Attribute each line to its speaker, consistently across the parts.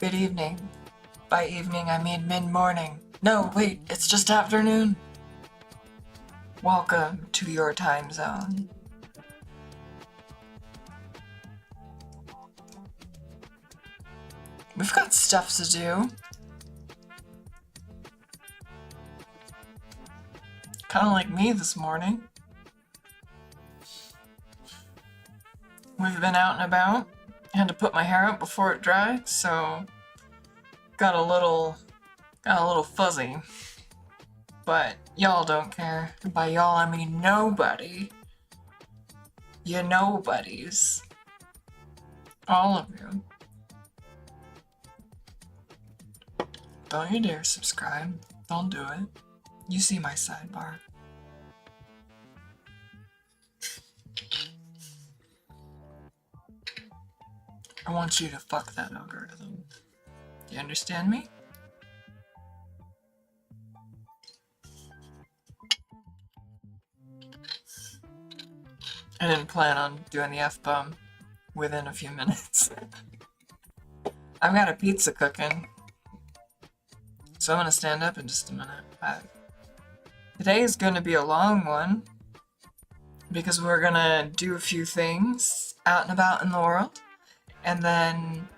Speaker 1: Good evening. By evening, I mean mid-morning. No, wait, it's just afternoon. Welcome to your time zone. We've got stuff to do. Kind of like me this morning. We've been out and about. Had to put my hair up before it dried, so got a little fuzzy. But y'all don't care. By y'all, I mean nobody. You nobodies. All of you. Don't you dare subscribe. Don't do it. You see my sidebar. I want you to fuck that algorithm. You understand me? I didn't plan on doing the F-bomb within a few minutes. I've got a pizza cooking. So I'm gonna stand up in just a minute. Today is gonna be a long one because we're gonna do a few things out and about in the world and then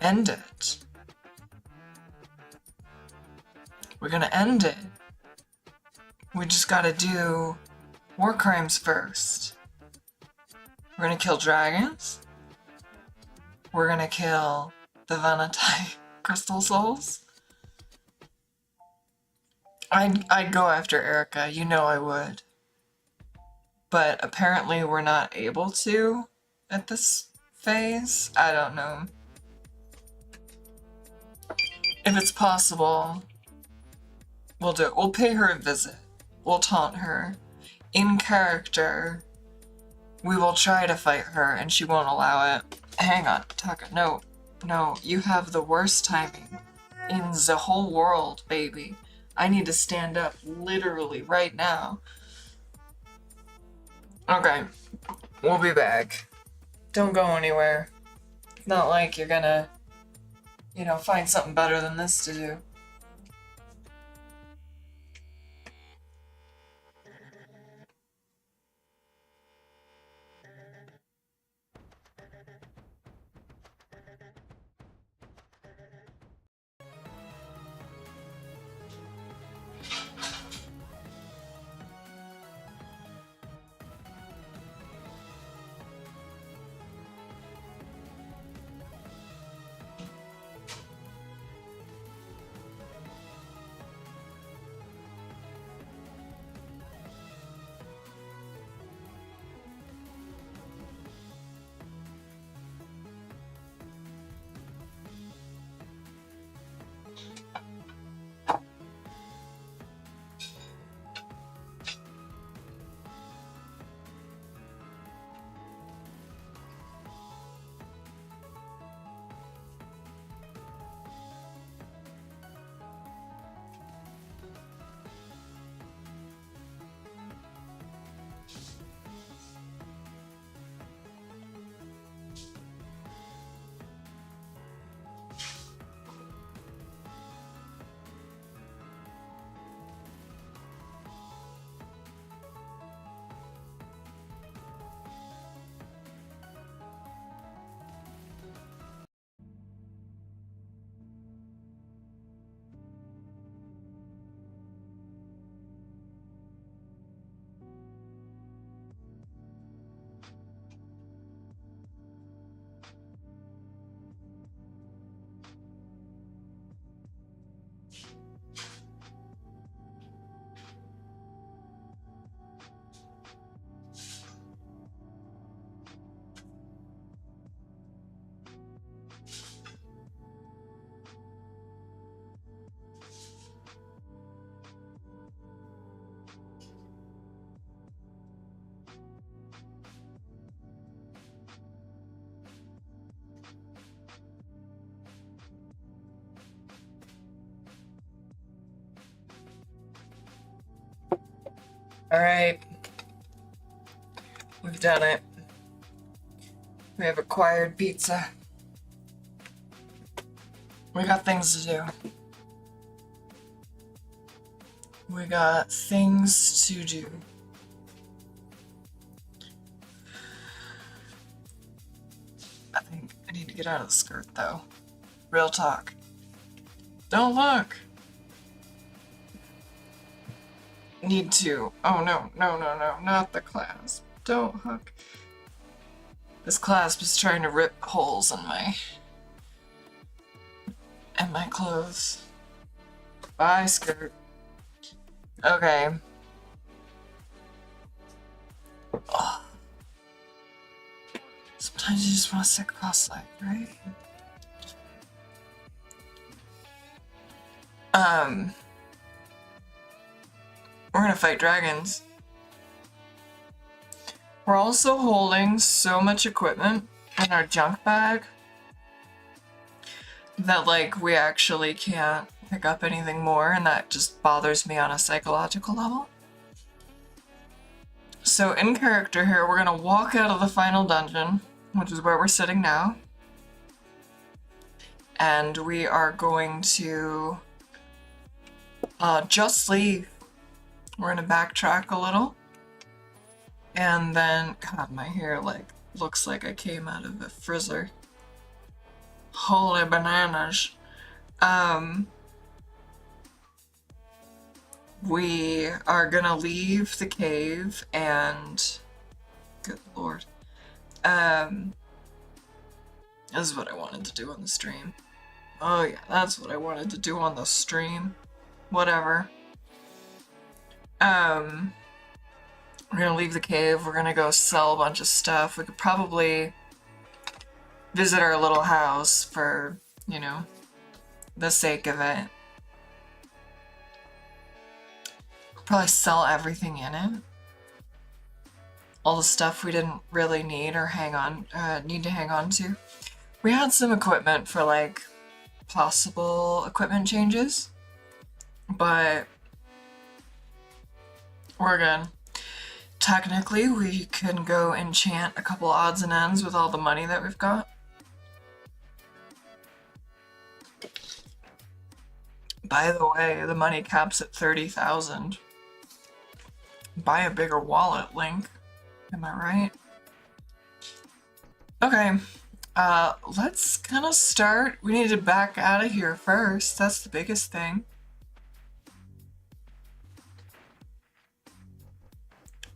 Speaker 1: end it. We're gonna end it. We just gotta do war crimes first. We're gonna kill dragons. We're gonna kill the Vahnatai crystal souls. I'd go after Erica, you know I would. But apparently we're not able to at this phase. I don't know. If it's possible, we'll do it. We'll pay her a visit. We'll taunt her. In character, we will try to fight her and she won't allow it. Hang on, Tucker. No, you have the worst timing in the whole world, baby. I need to stand up literally right now. Okay, we'll be back. Don't go anywhere. It's not like you're gonna, find something better than this to do. Alright. We've done it. We have acquired pizza. We got things to do. We got things to do. I think I need to get out of the skirt though. Real talk. Don't look! Need to. Oh no, no, no, no, not the clasp. Don't hook. This clasp is trying to rip holes in my clothes. Bye, skirt. Okay. Oh. Sometimes you just want to sit cross-legged, right? We're gonna fight dragons. We're also holding so much equipment in our junk bag that, like, we actually can't pick up anything more, and that just bothers me on a psychological level. So in character here, we're gonna walk out of the final dungeon, which is where we're sitting now, and we are going to just leave. We're gonna backtrack a little, and then, God, my hair like looks like I came out of a frizzer. Holy bananas. We are gonna leave the cave and, good lord, this is what I wanted to do on the stream. Oh yeah, that's what I wanted to do on the stream. Whatever. We're gonna leave the cave, we're gonna go sell a bunch of stuff. We could probably visit our little house for, you know, the sake of it. Probably sell everything in it. All the stuff we didn't really need or need to hang on to. We had some equipment for like possible equipment changes, but we're good. Technically, we can go enchant a couple odds and ends with all the money that we've got. By the way, the money cap's at 30,000. Buy a bigger wallet, Link. Am I right? Okay, let's kind of start. We need to back out of here first. That's the biggest thing.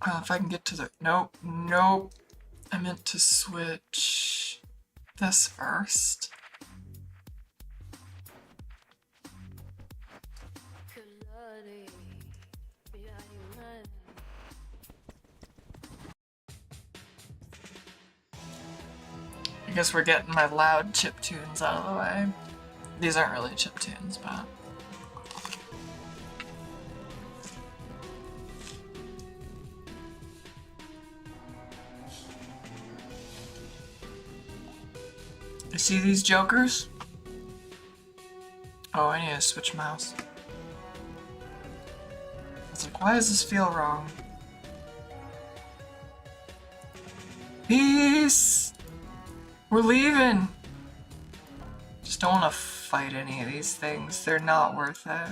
Speaker 1: If I can get to the... Nope, nope. I meant to switch this first. I guess we're getting my loud chiptunes out of the way. These aren't really chiptunes, but... You see these jokers? Oh, I need to switch mouse. It's like, why does this feel wrong? Peace! We're leaving! Just don't want to fight any of these things. They're not worth it.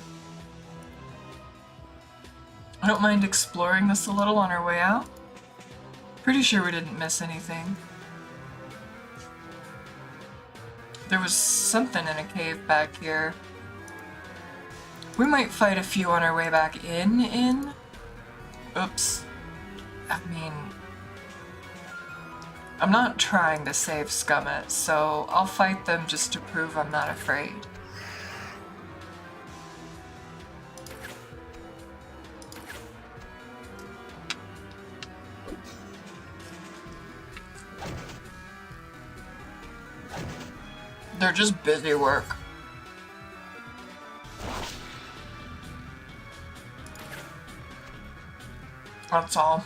Speaker 1: I don't mind exploring this a little on our way out. Pretty sure we didn't miss anything. There was something in a cave back here. We might fight a few on our way back in. Oops. I mean... I'm not trying to save Scummit, so I'll fight them just to prove I'm not afraid. They're just busy work. That's all.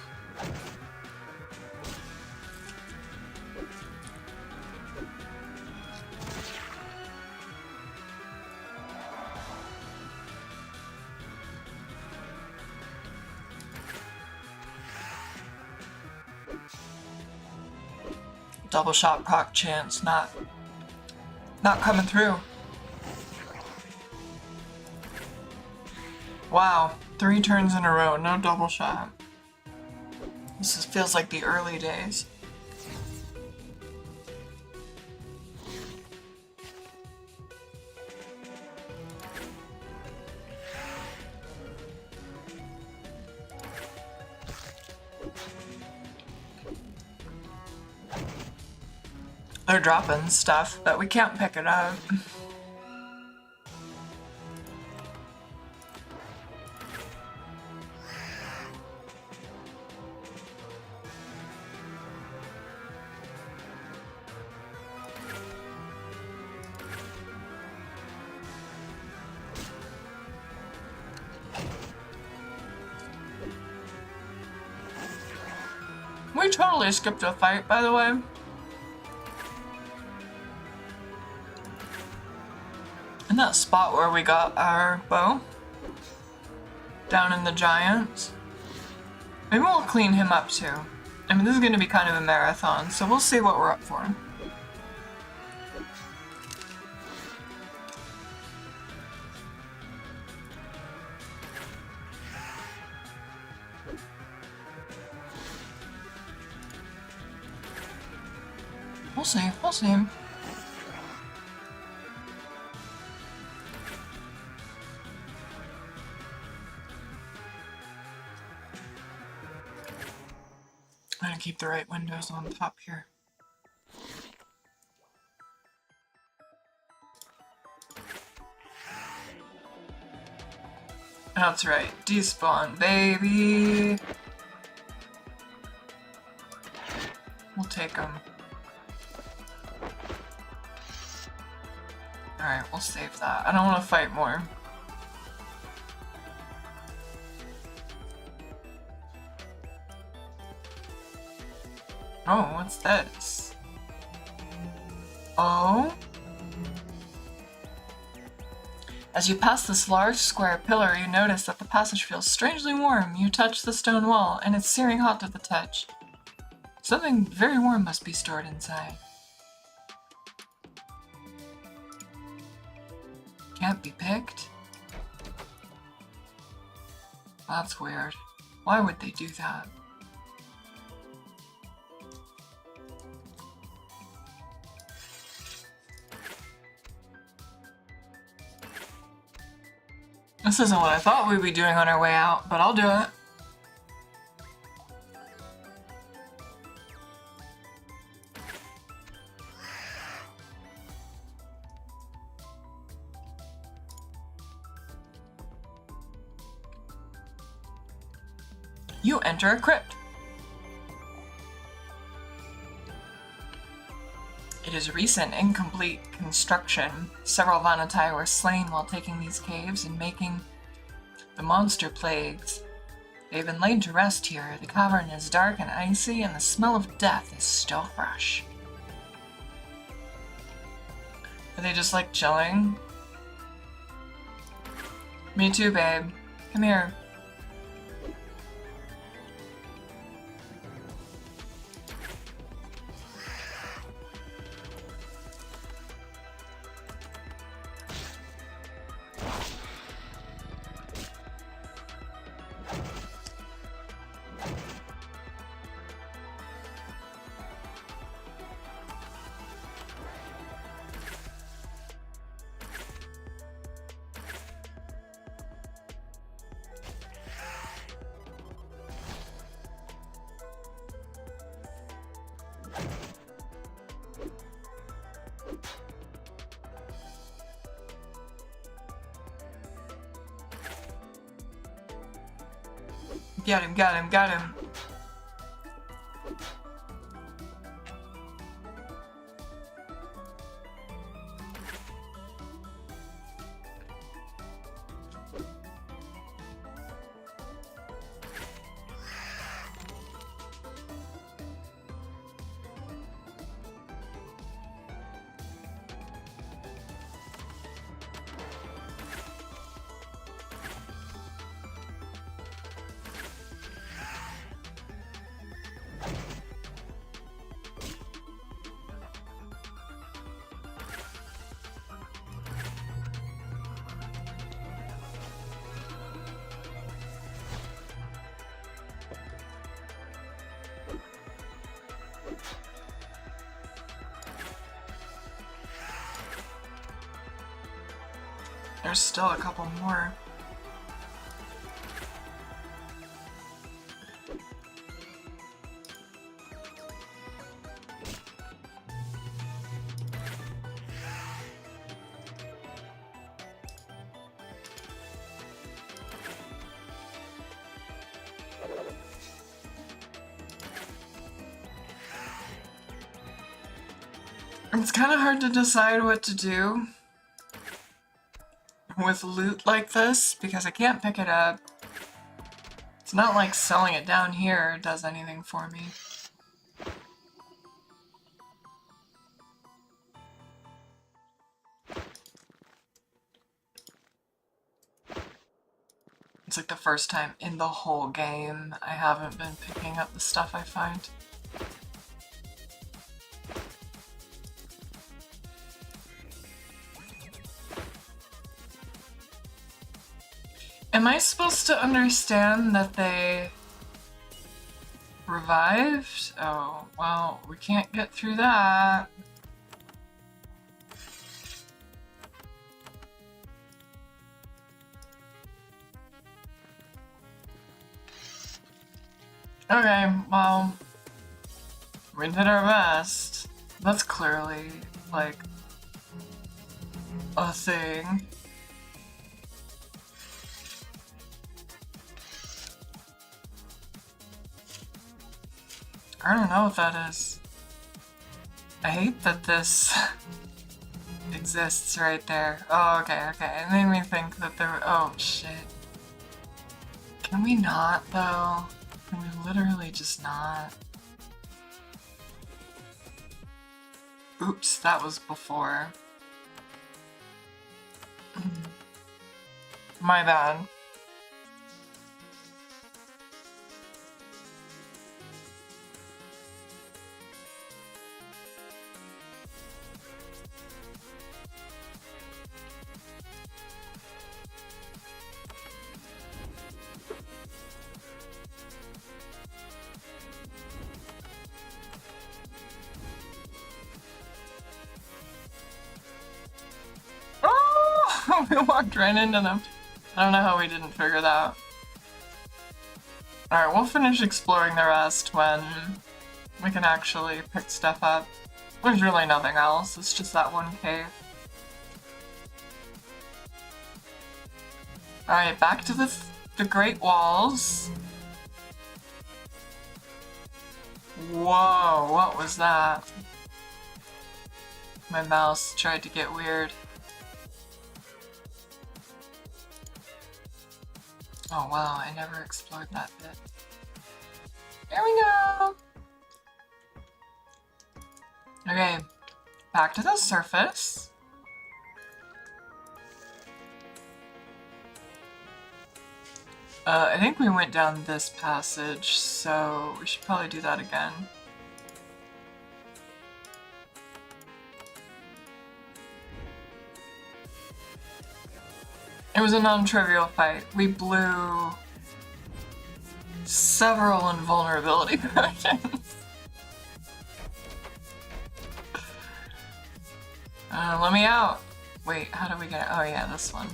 Speaker 1: Double shot proc chance, not coming through. Wow, 3 turns in a row, no double shot. Feels like the early days. They're dropping stuff, but we can't pick it up. We totally skipped a fight, by the way. In that spot where we got our bow. Down in the giants. Maybe we'll clean him up too. I mean, this is going to be kind of a marathon, so we'll see what we're up for. We'll see, we'll see. I'm gonna keep the right windows on top here. That's right, despawn, baby! We'll take them. Alright, we'll save that. I don't want to fight more. Oh, what's this? Oh? As you pass this large square pillar, you notice that the passage feels strangely warm. You touch the stone wall, and it's searing hot to the touch. Something very warm must be stored inside. Can't be picked? That's weird. Why would they do that? This isn't what I thought we'd be doing on our way out, but I'll do it. You enter a crypt. It is recent, incomplete construction. Several Vahnatai were slain while taking these caves and making the monster plagues. They've been laid to rest here. The cavern is dark and icy, and the smell of death is still fresh. Are they just like chilling? Me too, babe. Come here. Got him, got him, got him. There's still a couple more. It's kind of hard to decide what to do with loot like this because I can't pick it up. It's not like selling it down here does anything for me. It's like the first time in the whole game I haven't been picking up the stuff I find. Am I supposed to understand that they revived? Oh, well, we can't get through that. Okay, well, we did our best. That's clearly, like, a thing. I don't know what that is. I hate that this exists right there. Oh, okay, okay. It made me think that there were— oh, shit. Can we not, though? Can we literally just not? Oops, that was before. My bad. We walked right into them. I don't know how we didn't figure that out. Alright, we'll finish exploring the rest when we can actually pick stuff up. There's really nothing else, it's just that one cave. Alright, back to the Great Walls. Whoa, what was that? My mouse tried to get weird. Oh wow, I never explored that bit. There we go! Okay, back to the surface. I think we went down this passage, so we should probably do that again. It was a non-trivial fight. We blew several invulnerability potions. Let me out. Wait, how do we get it? Oh yeah, this one.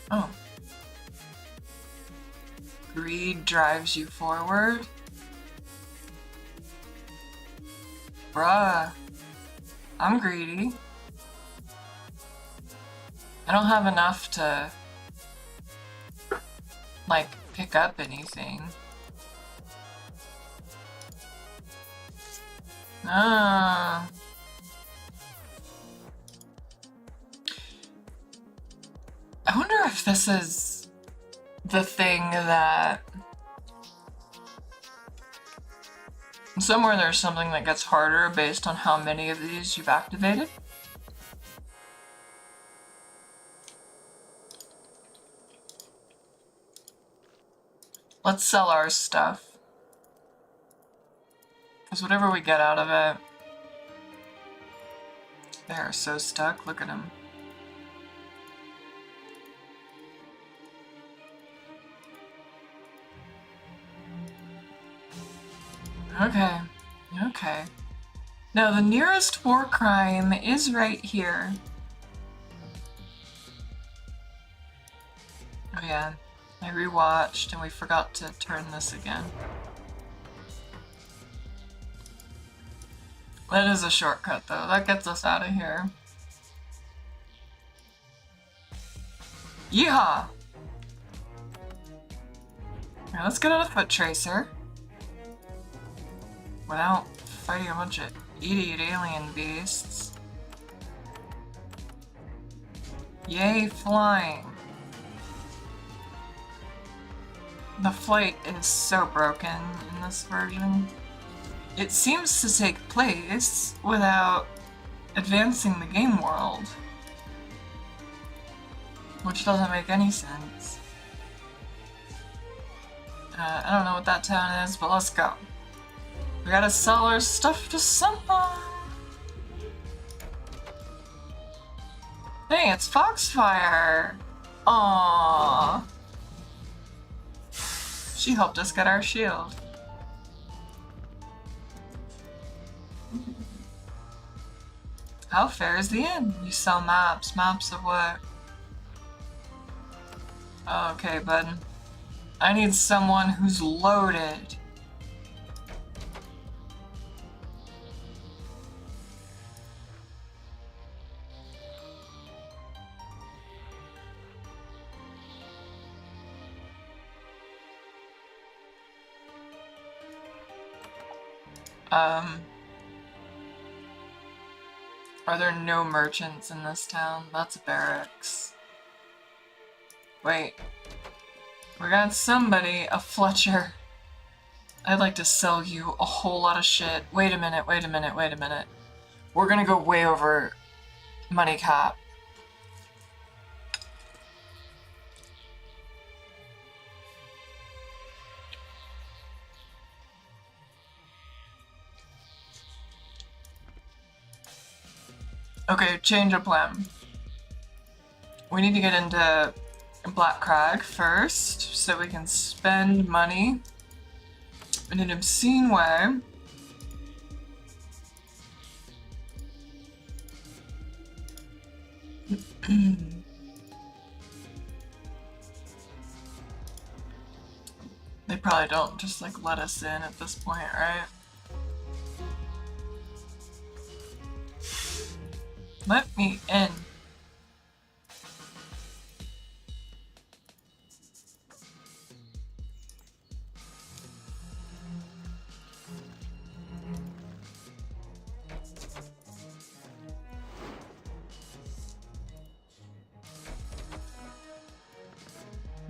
Speaker 1: Oh. Greed drives you forward. Bruh, I'm greedy. I don't have enough to, like, pick up anything. Ah. I wonder if this is the thing that— somewhere there's something that gets harder based on how many of these you've activated. Let's sell our stuff. Because whatever we get out of it— they are so stuck, look at them. Okay, Okay. Now, the nearest war crime is right here. Oh yeah, I rewatched and we forgot to turn this again. That is a shortcut though, that gets us out of here. Yeehaw! Now let's get on a foot tracer. Without fighting a bunch of idiot alien beasts. Yay, flying. The flight is so broken in this version. It seems to take place without advancing the game world, which doesn't make any sense. I don't know what that town is, but let's go. We gotta sell our stuff to someone. Hey, it's Foxfire! Aww. She helped us get our shield. How fair is the inn? You sell maps. Maps of what? Okay, bud. I need someone who's loaded. Are there no merchants in this town? That's barracks. Wait. We got somebody, a Fletcher. I'd like to sell you a whole lot of shit. Wait a minute, wait a minute, wait a minute. We're gonna go way over money cap. Okay, change of plan. We need to get into Black Crag first, so we can spend money in an obscene way. They probably don't just like let us in at this point, right? Let me in.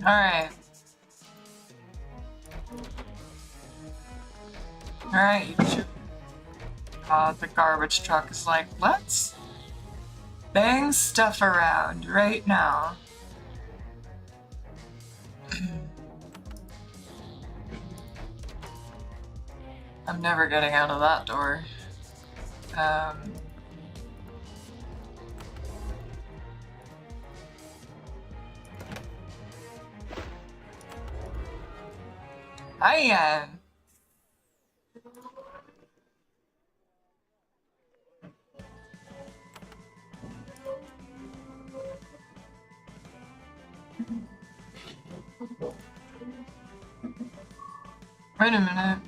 Speaker 1: All right. All right, you should. The garbage truck is like, let's bang stuff around right now. I'm never getting out of that door. Hiya! Wait a minute.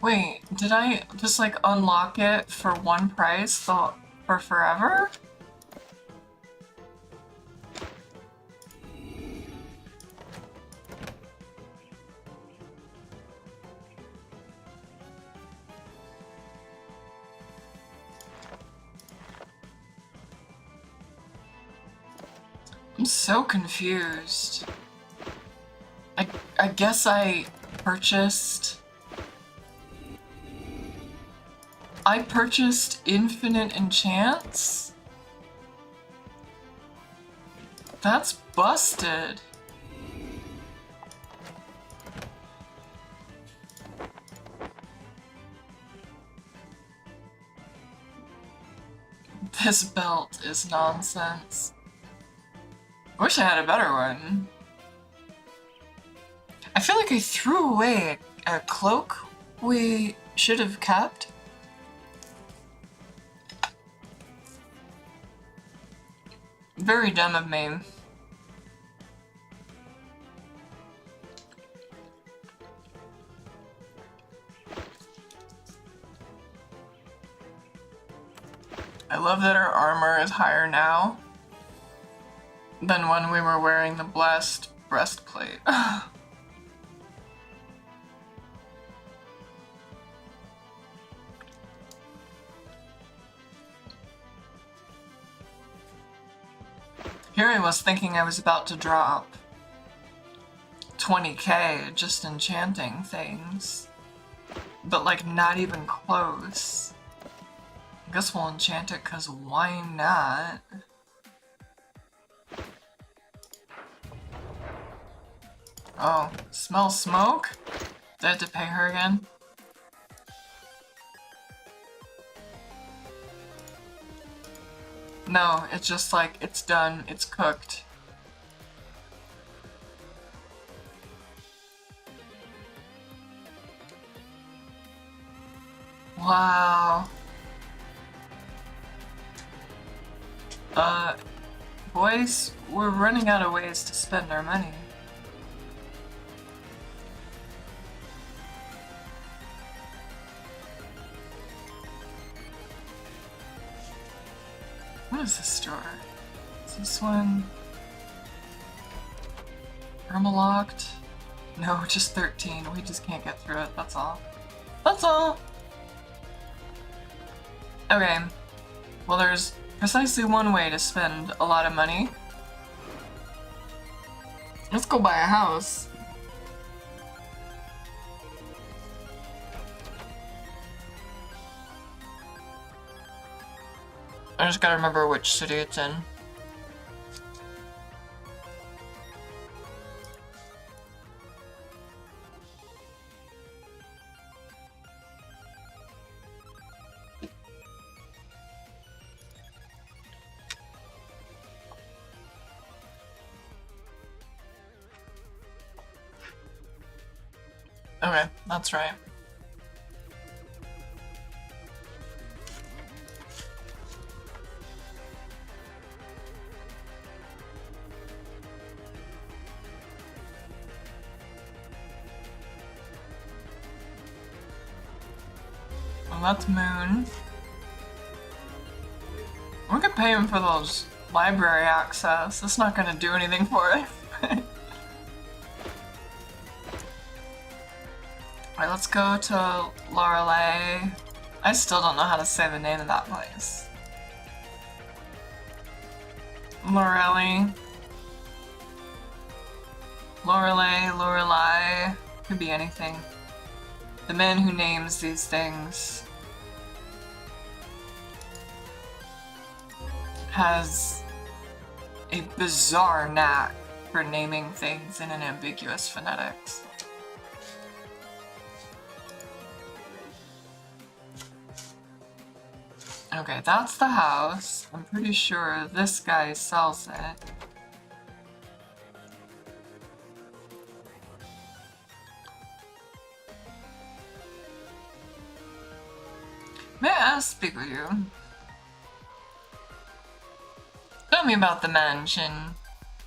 Speaker 1: Wait, did I just like unlock it for one price for forever? I'm so confused. I guess I purchased infinite enchants? That's busted. This belt is nonsense. I wish I had a better one. I feel like I threw away a cloak we should have kept. Very dumb of me. I love that our armor is higher now than when we were wearing the blessed breastplate. Here I was thinking I was about to drop 20k just enchanting things, but like not even close. I guess we'll enchant it, cause why not? Oh, smell smoke? Did I have to pay her again? No, it's just like, it's done, it's cooked. Wow. Boys, we're running out of ways to spend our money. What is this store? Is this one permalocked? No, just 13. We just can't get through it, that's all. That's all! Okay. Well, there's precisely one way to spend a lot of money. Let's go buy a house. I just gotta remember which city it's in. Okay, that's right. Well, that's Moon. We could pay him for those library access. That's not gonna do anything for it. Alright, let's go to Lorelei. I still don't know how to say the name of that place. Lorelei. Lorelei. Could be anything. The man who names these things has a bizarre knack for naming things in an ambiguous phonetics. Okay, that's the house. I'm pretty sure this guy sells it. May I speak with you? Tell me about the mansion.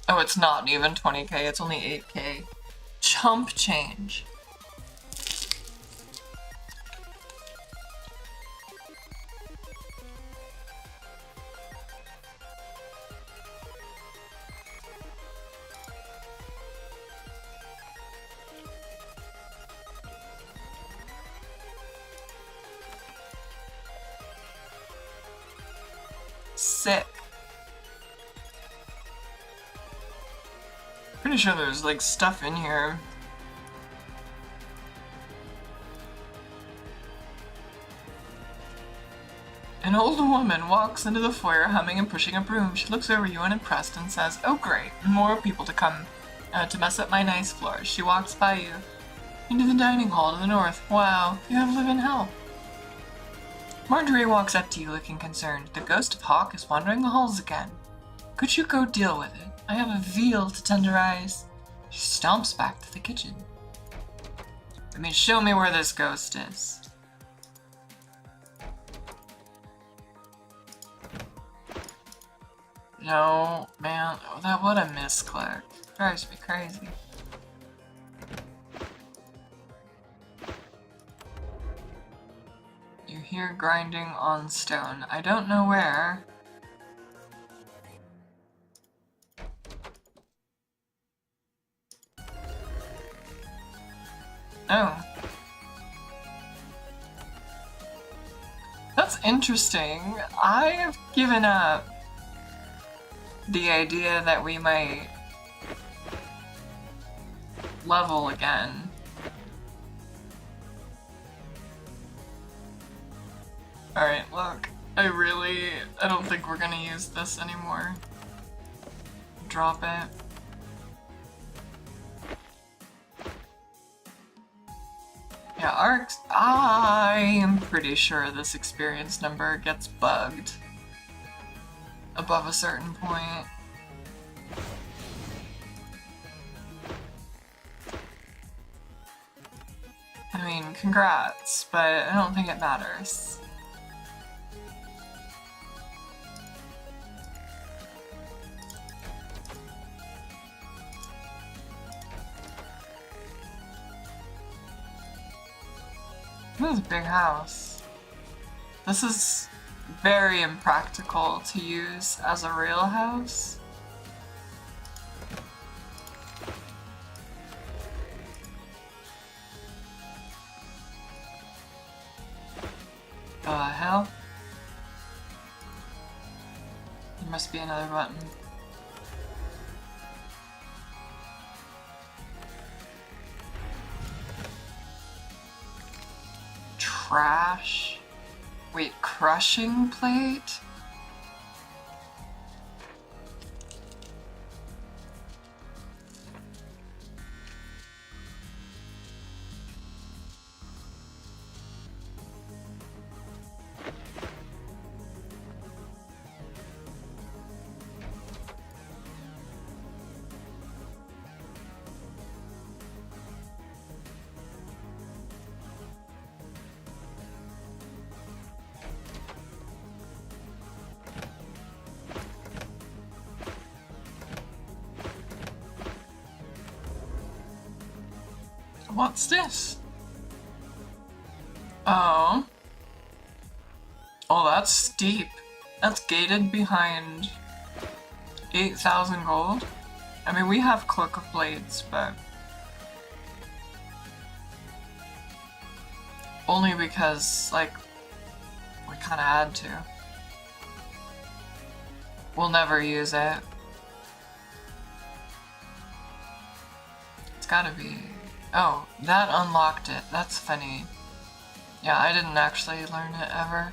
Speaker 1: Oh, it's not even 20k, it's only 8k. Chump change. Sick. Pretty sure there's like stuff in here. An old woman walks into the foyer humming and pushing a broom. She looks over you unimpressed and says, "Oh great, more people to come to mess up my nice floors." She walks by you into the dining hall to the north. Wow, you have live in hell. Marjorie walks up to you looking concerned. The ghost of Hawk is wandering the halls again. Could you go deal with it? I have a veal to tenderize. She stomps back to the kitchen. I mean, show me where this ghost is. No, man, oh, that would have misclicked. Drives me crazy. You hear grinding on stone. I don't know where. Oh. That's interesting. I have given up the idea that we might level again. Alright, look. I don't think we're gonna use this anymore. Drop it. Yeah, I am pretty sure this experience number gets bugged above a certain point. I mean, congrats, but I don't think it matters. This is a big house. This is very impractical to use as a real house. Hell? There must be another button. Trash? Wait, crushing plate? What's this? Oh. Oh, that's steep. That's gated behind 8,000 gold. I mean, we have Cloak of Blades, but only because, like, we kinda had to. We'll never use it. It's gotta be... Oh, that unlocked it. That's funny. Yeah, I didn't actually learn it ever.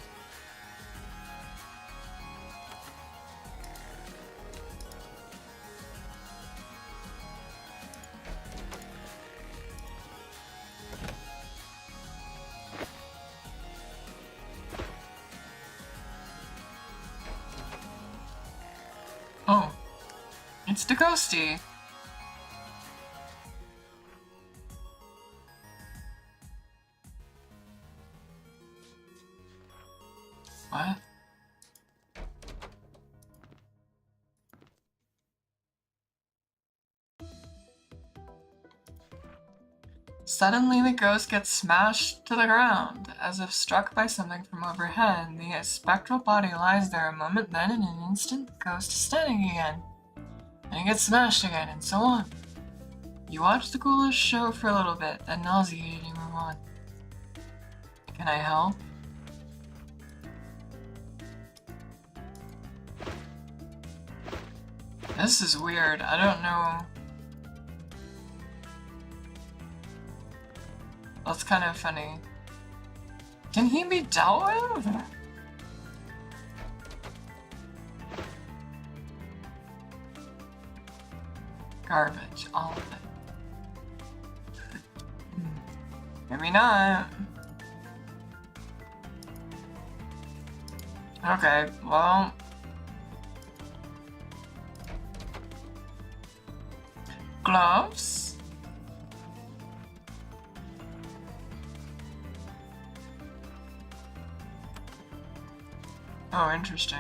Speaker 1: Oh, it's the ghosty. What? Suddenly the ghost gets smashed to the ground, as if struck by something from overhead. The spectral body lies there a moment, then in an instant the ghost is standing again. And it gets smashed again, and so on. You watch the ghoulish show for a little bit, then nauseated you move on. Can I help? This is weird. I don't know. That's kind of funny. Can he be dealt with? Garbage, all of it. Maybe not. Okay, well... Gloves? Oh, interesting.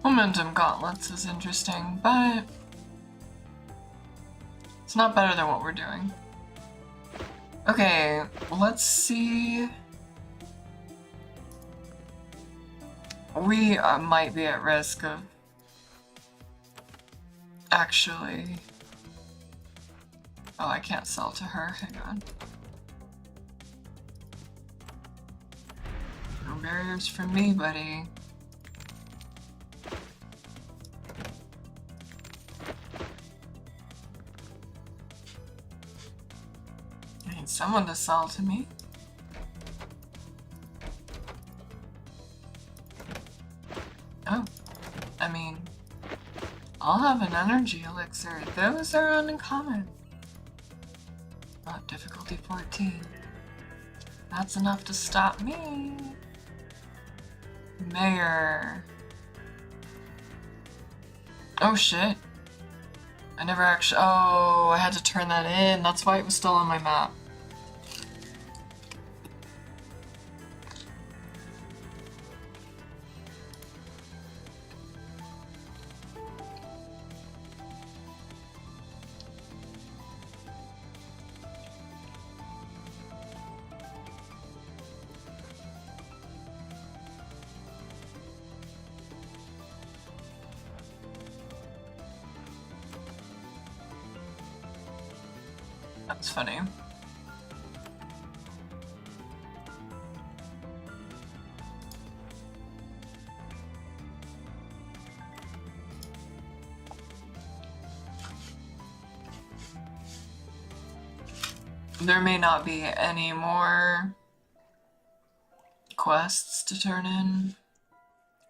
Speaker 1: Momentum gauntlets is interesting, but it's not better than what we're doing. Okay, let's see. We might be at risk of actually... Oh, I can't sell to her. Hang on. No barriers for me, buddy. I need someone to sell to me. Oh, I mean, I'll have an energy elixir. Those are uncommon. Not difficulty 14. That's enough to stop me. Mayor. Oh shit. I never actually... Oh, I had to turn that in. That's why it was still on my map. That's funny. There may not be any more quests to turn in,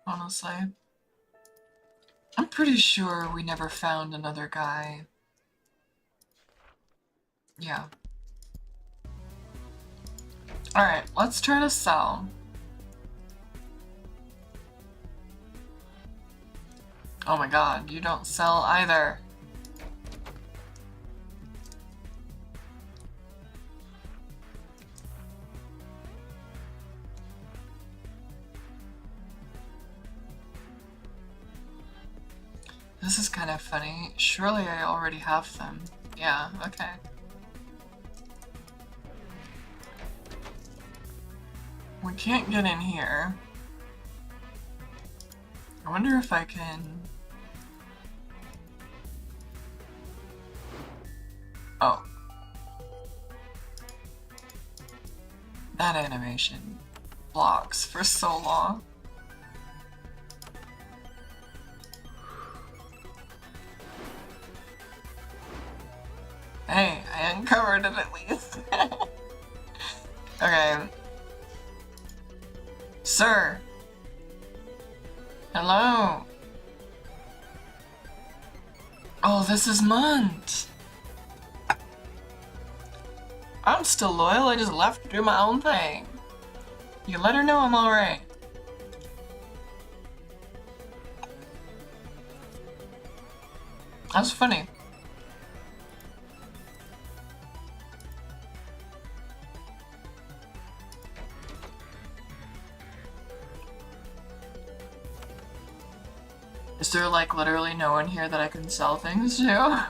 Speaker 1: honestly. I'm pretty sure we never found another guy. Yeah. Alright, let's try to sell. Oh my god, you don't sell either. This is kind of funny. Surely I already have them. Yeah, okay. We can't get in here. I wonder if I can... Oh. That animation blocks for so long. Hey, I uncovered it at least. Okay. Sir. Hello. Oh, this is Munt. I'm still loyal, I just left to do my own thing. You let her know I'm alright. That's funny. Is there like literally no one here that I can sell things to?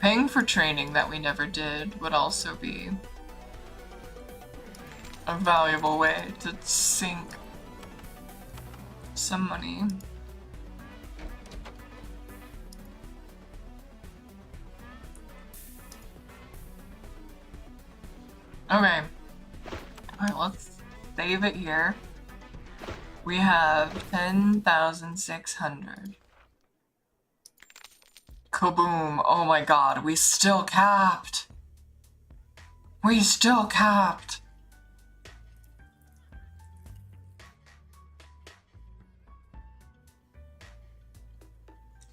Speaker 1: Paying for training that we never did would also be a valuable way to sink some money. Okay. Alright, let's save it here. We have 10,600. Kaboom. Oh my god, we still capped. We still capped.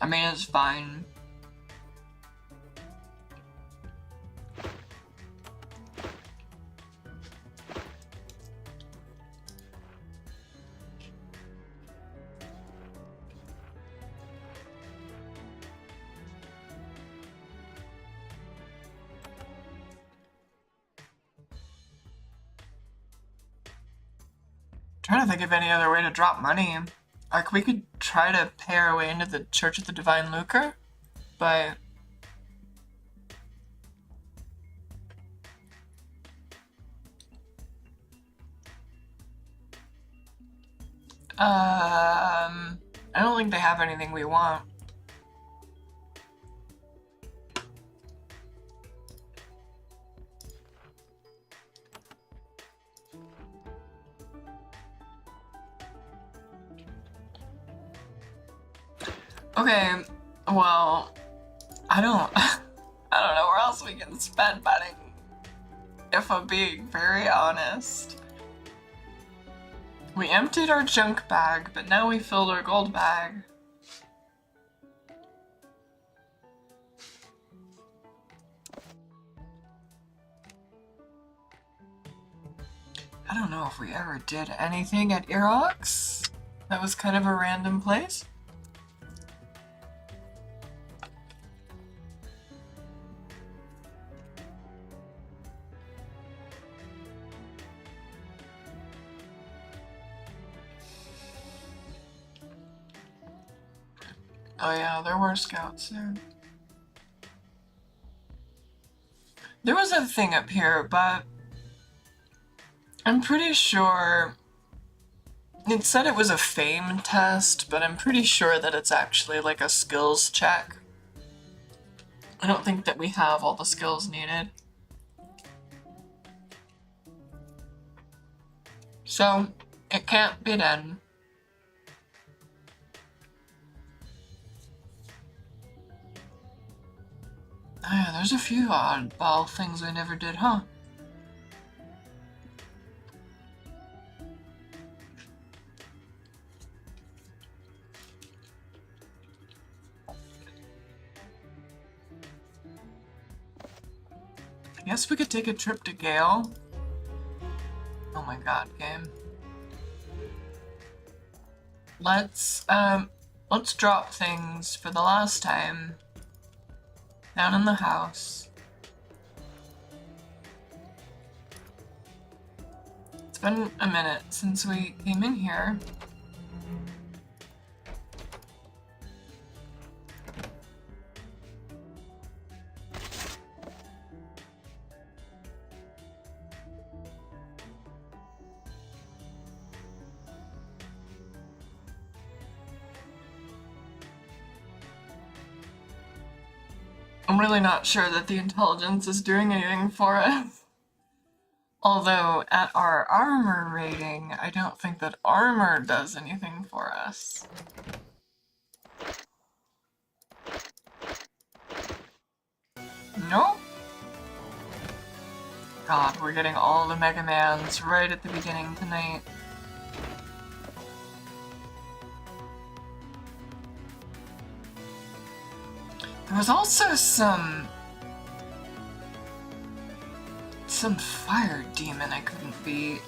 Speaker 1: I mean, it's fine. Trying to think of any other way to drop money. Like, we could try to pay our way into the Church of the Divine Lucre, but... I don't think they have anything we want. Okay, well, I don't know where else we can spend money, if I'm being very honest. We emptied our junk bag, but now we filled our gold bag. I don't know if we ever did anything at Irox. That was kind of a random place. Oh yeah, there were scouts there. There was a thing up here, but I'm pretty sure it said it was a fame test, but I'm pretty sure that it's actually like a skills check. I don't think that we have all the skills needed. So, it can't be done. Oh yeah, there's a few oddball things we never did, huh? I guess we could take a trip to Gale. Oh my god, game. Let's drop things for the last time. Down in the house. It's been a minute since we came in here. I'm really not sure that the intelligence is doing anything for us. Although, at our armor rating, I don't think that armor does anything for us. Nope. God, we're getting all the Mega Mans right at the beginning tonight. There was also some fire demon I couldn't beat.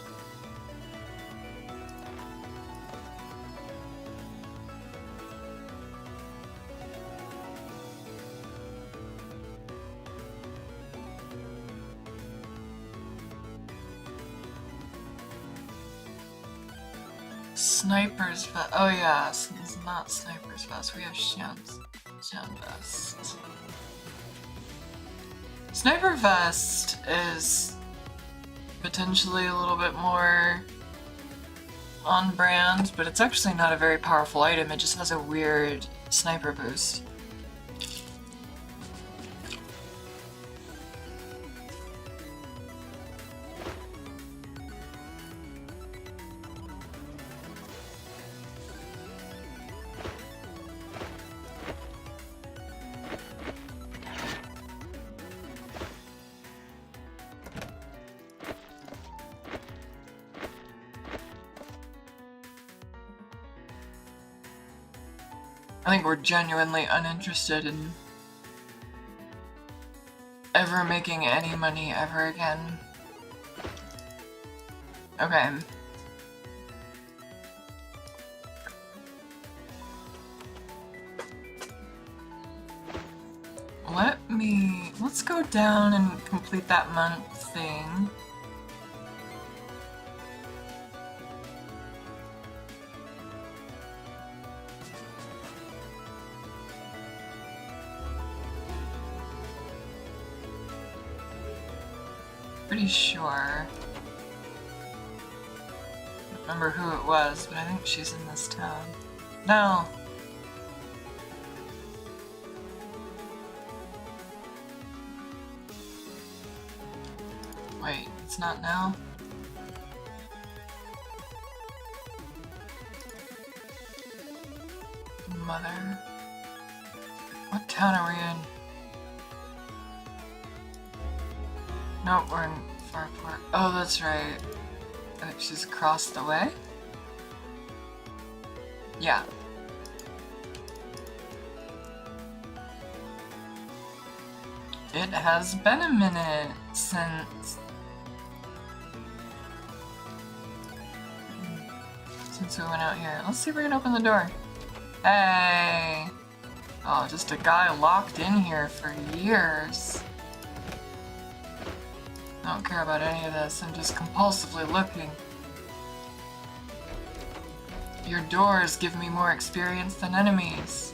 Speaker 1: Sniper's vest. Oh yeah, so it's not Sniper's vest. We have Shan vest. Sniper vest is potentially a little bit more on brand, but it's actually not a very powerful item. It just has a weird sniper boost. I think we're genuinely uninterested in ever making any money ever again. Okay. Let's go down and complete that month thing. Pretty sure. I don't remember who it was, but I think she's in this town. No! Wait, it's not now? Mother. What town are we in? Nope, we're in Farport. Oh, that's right. I think she's across the way? Yeah. It has been a minute since we went out here. Let's see if we can open the door. Hey! Oh, just a guy locked in here for years. I don't care about any of this, I'm just compulsively looking. Your doors give me more experience than enemies.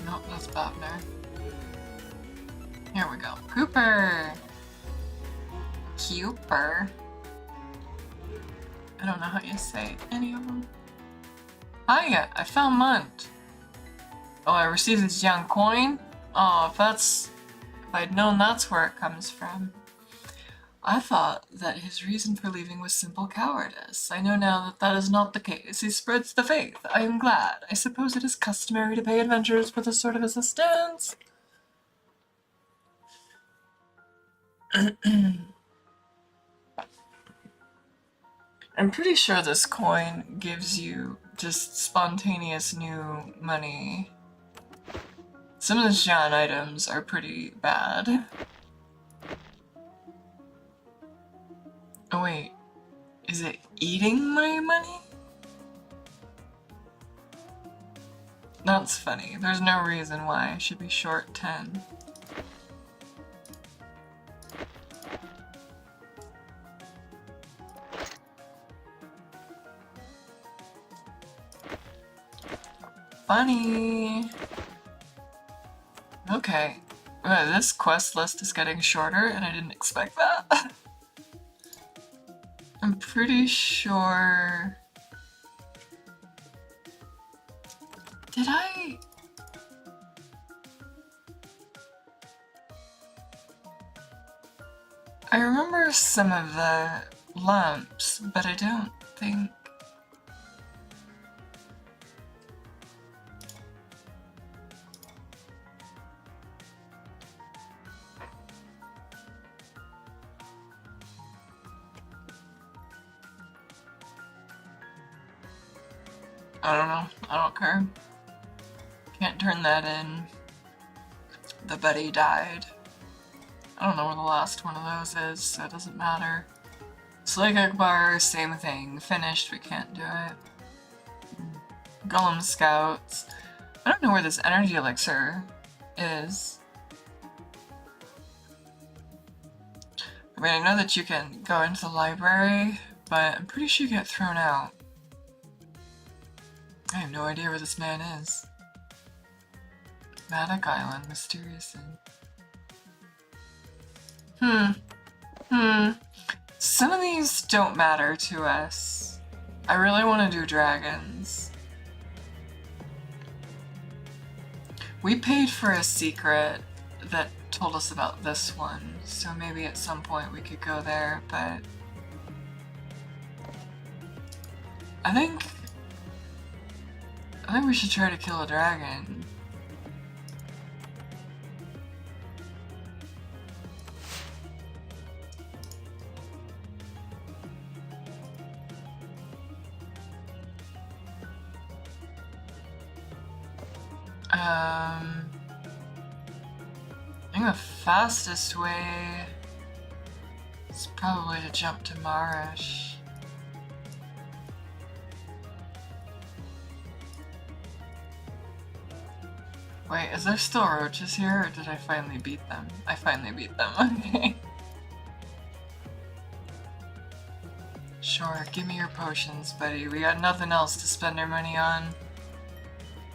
Speaker 1: Nope, that's Bobner. Here we go. Kuper! Kuper? I don't know how you say any of them. Hiya, I found Munt. Oh, I received this young coin? Oh, if I'd known that's where it comes from. I thought that his reason for leaving was simple cowardice. I know now that that is not the case. He spreads the faith. I am glad. I suppose it is customary to pay adventurers with a sort of assistance. I'm pretty sure this coin gives you just spontaneous new money. Some of the Xian items are pretty bad. Oh wait, is it eating my money? That's funny. There's no reason why I should be short 10. Funny. Okay. This quest list is getting shorter and I didn't expect that. I'm pretty sure... Did I... I remember some of the lumps, but I don't think... I don't know. I don't care. Can't turn that in. The buddy died. I don't know where the last one of those is, so it doesn't matter. Slake bar, same thing. Finished, we can't do it. Golem scouts. I don't know where this energy elixir is. I mean, I know that you can go into the library, but I'm pretty sure you get thrown out. I have no idea where this man is. Vahnatai Island, mysteriously. Some of these don't matter to us. I really want to do dragons. We paid for a secret that told us about this one, so maybe at some point we could go there, but... I think we should try to kill a dragon. I think the fastest way is probably to jump to Marish. Wait, is there still roaches here, or did I finally beat them? I finally beat them, okay. Sure, give me your potions, buddy. We got nothing else to spend our money on.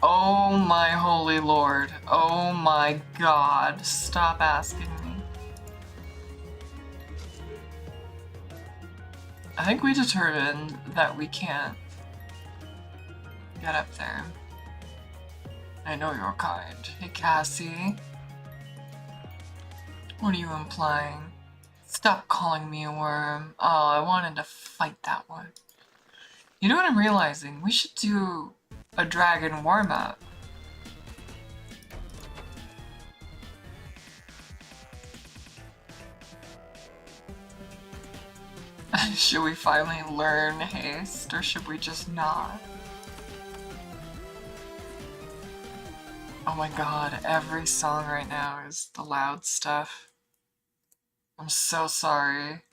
Speaker 1: Oh my holy lord. Oh my god. Stop asking me. I think we determined that we can't get up there. I know you're kind. Hey, Cassie. What are you implying? Stop calling me a worm. Oh, I wanted to fight that one. You know what I'm realizing? We should do a dragon warm-up. Should we finally learn haste, or should we just not? Oh my god, every song right now is the loud stuff. I'm so sorry.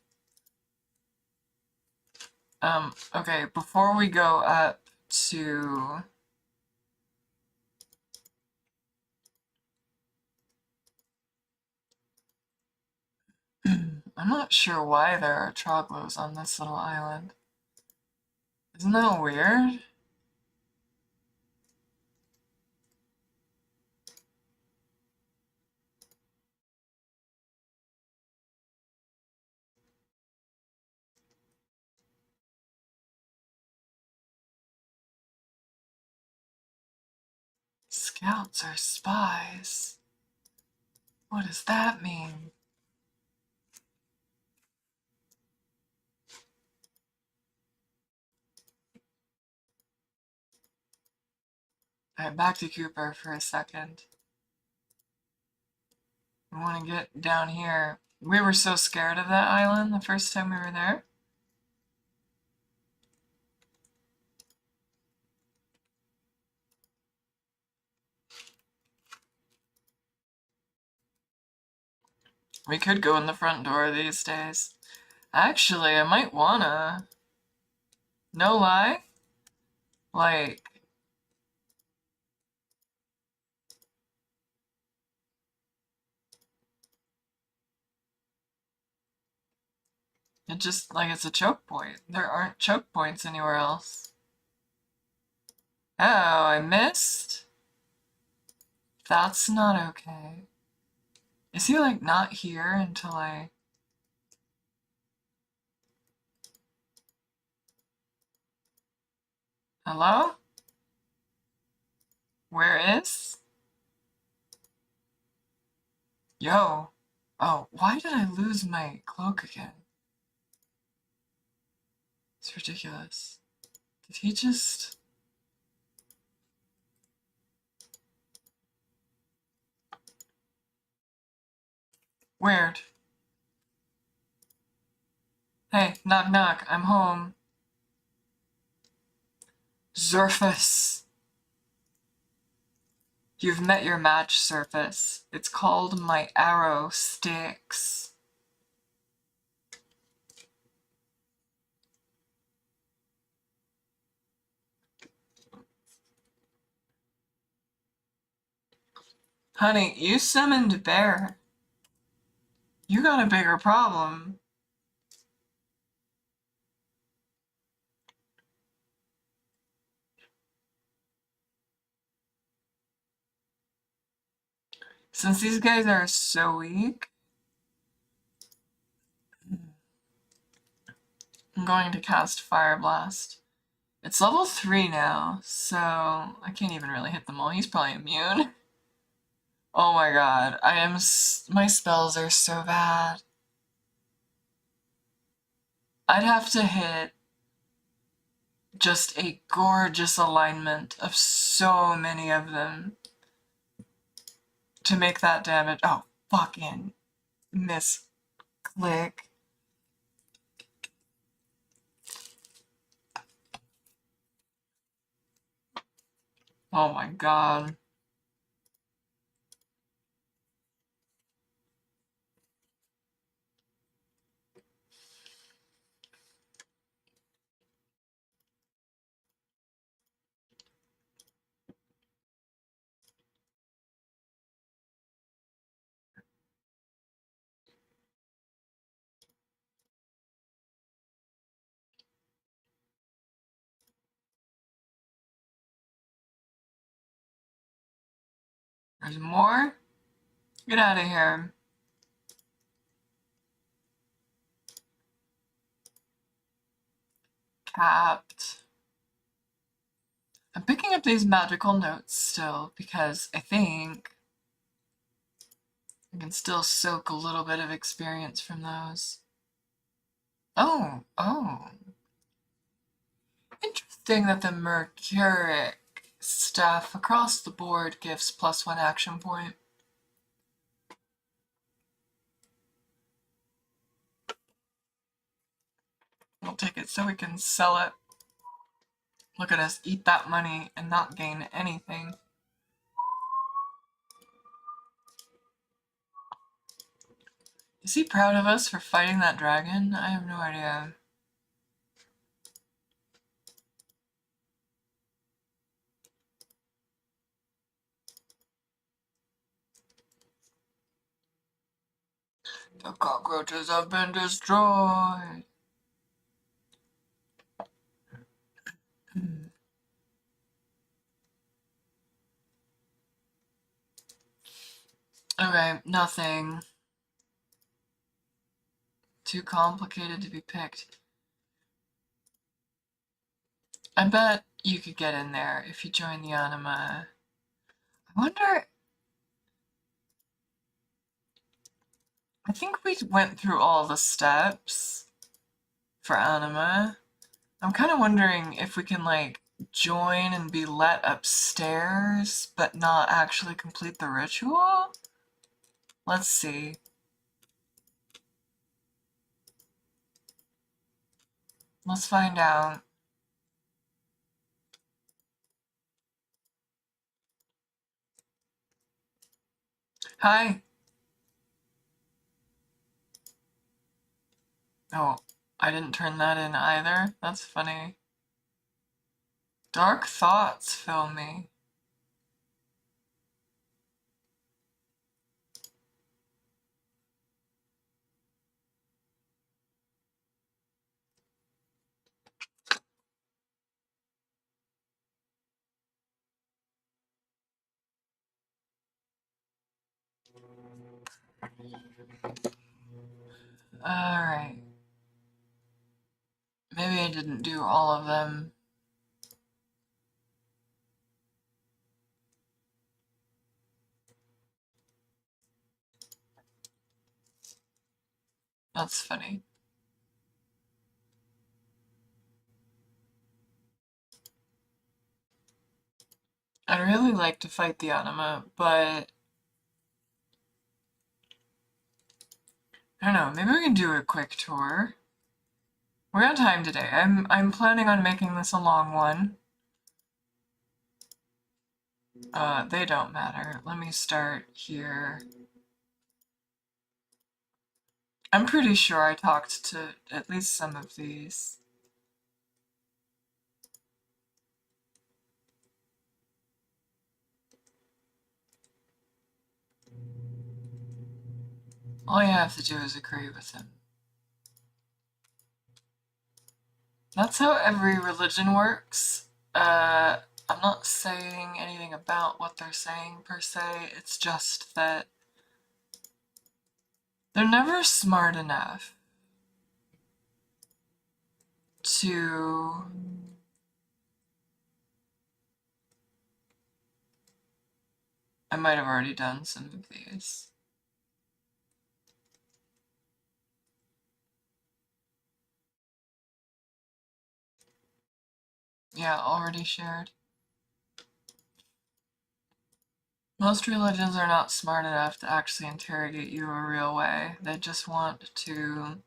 Speaker 1: Okay, before we go up to... I'm not sure why there are troglos on this little island. Isn't that weird? Scouts are spies. What does that mean? Alright, back to Kuper for a second. We want to get down here. We were so scared of that island the first time we were there. We could go in the front door these days. Actually, I might wanna. No lie. Like... It just, like, it's a choke point. There aren't choke points anywhere else. Oh, I missed? That's not okay. Is he, like, not here until I... Hello? Where is? Yo. Oh, why did I lose my cloak again? It's ridiculous. Did he just... Weird. Hey, knock knock, I'm home. Xurphus. You've met your match, Xurphus. It's called My Arrow Sticks. Honey, you summoned Bear. You got a bigger problem. Since these guys are so weak, I'm going to cast Fire Blast. It's level 3 now, so I can't even really hit them all. He's probably immune. Oh my god, my spells are so bad. I'd have to hit just a gorgeous alignment of so many of them to make that damage. Oh, fucking misclick. Oh my god. There's more? Get out of here. Capped. I'm picking up these magical notes still because I think I can still soak a little bit of experience from those. Oh. Interesting that the Mercuric staff across the board gives +1 action point. We'll take it so we can sell it. Look at us eat that money and not gain anything. Is he proud of us for fighting that dragon? I have no idea. The cockroaches have been destroyed. Okay, nothing. Too complicated to be picked. I bet you could get in there if you join the Anama. I wonder... I think we went through all the steps for Anama. I'm kind of wondering if we can, like, join and be let upstairs, but not actually complete the ritual? Let's see. Let's find out. Hi. Oh, I didn't turn that in either. That's funny. Dark thoughts fill me. Alright. Maybe I didn't do all of them. That's funny. I'd really like to fight the Anima, but I don't know, maybe we can do a quick tour. We're on time today. I'm planning on making this a long one. They don't matter. Let me start here. I'm pretty sure I talked to at least some of these. All you have to do is agree with him. That's how every religion works. I'm not saying anything about what they're saying per se, it's just that they're never smart enough to I might have already done some of these. Yeah, already shared. Most religions are not smart enough to actually interrogate you a real way. They just want to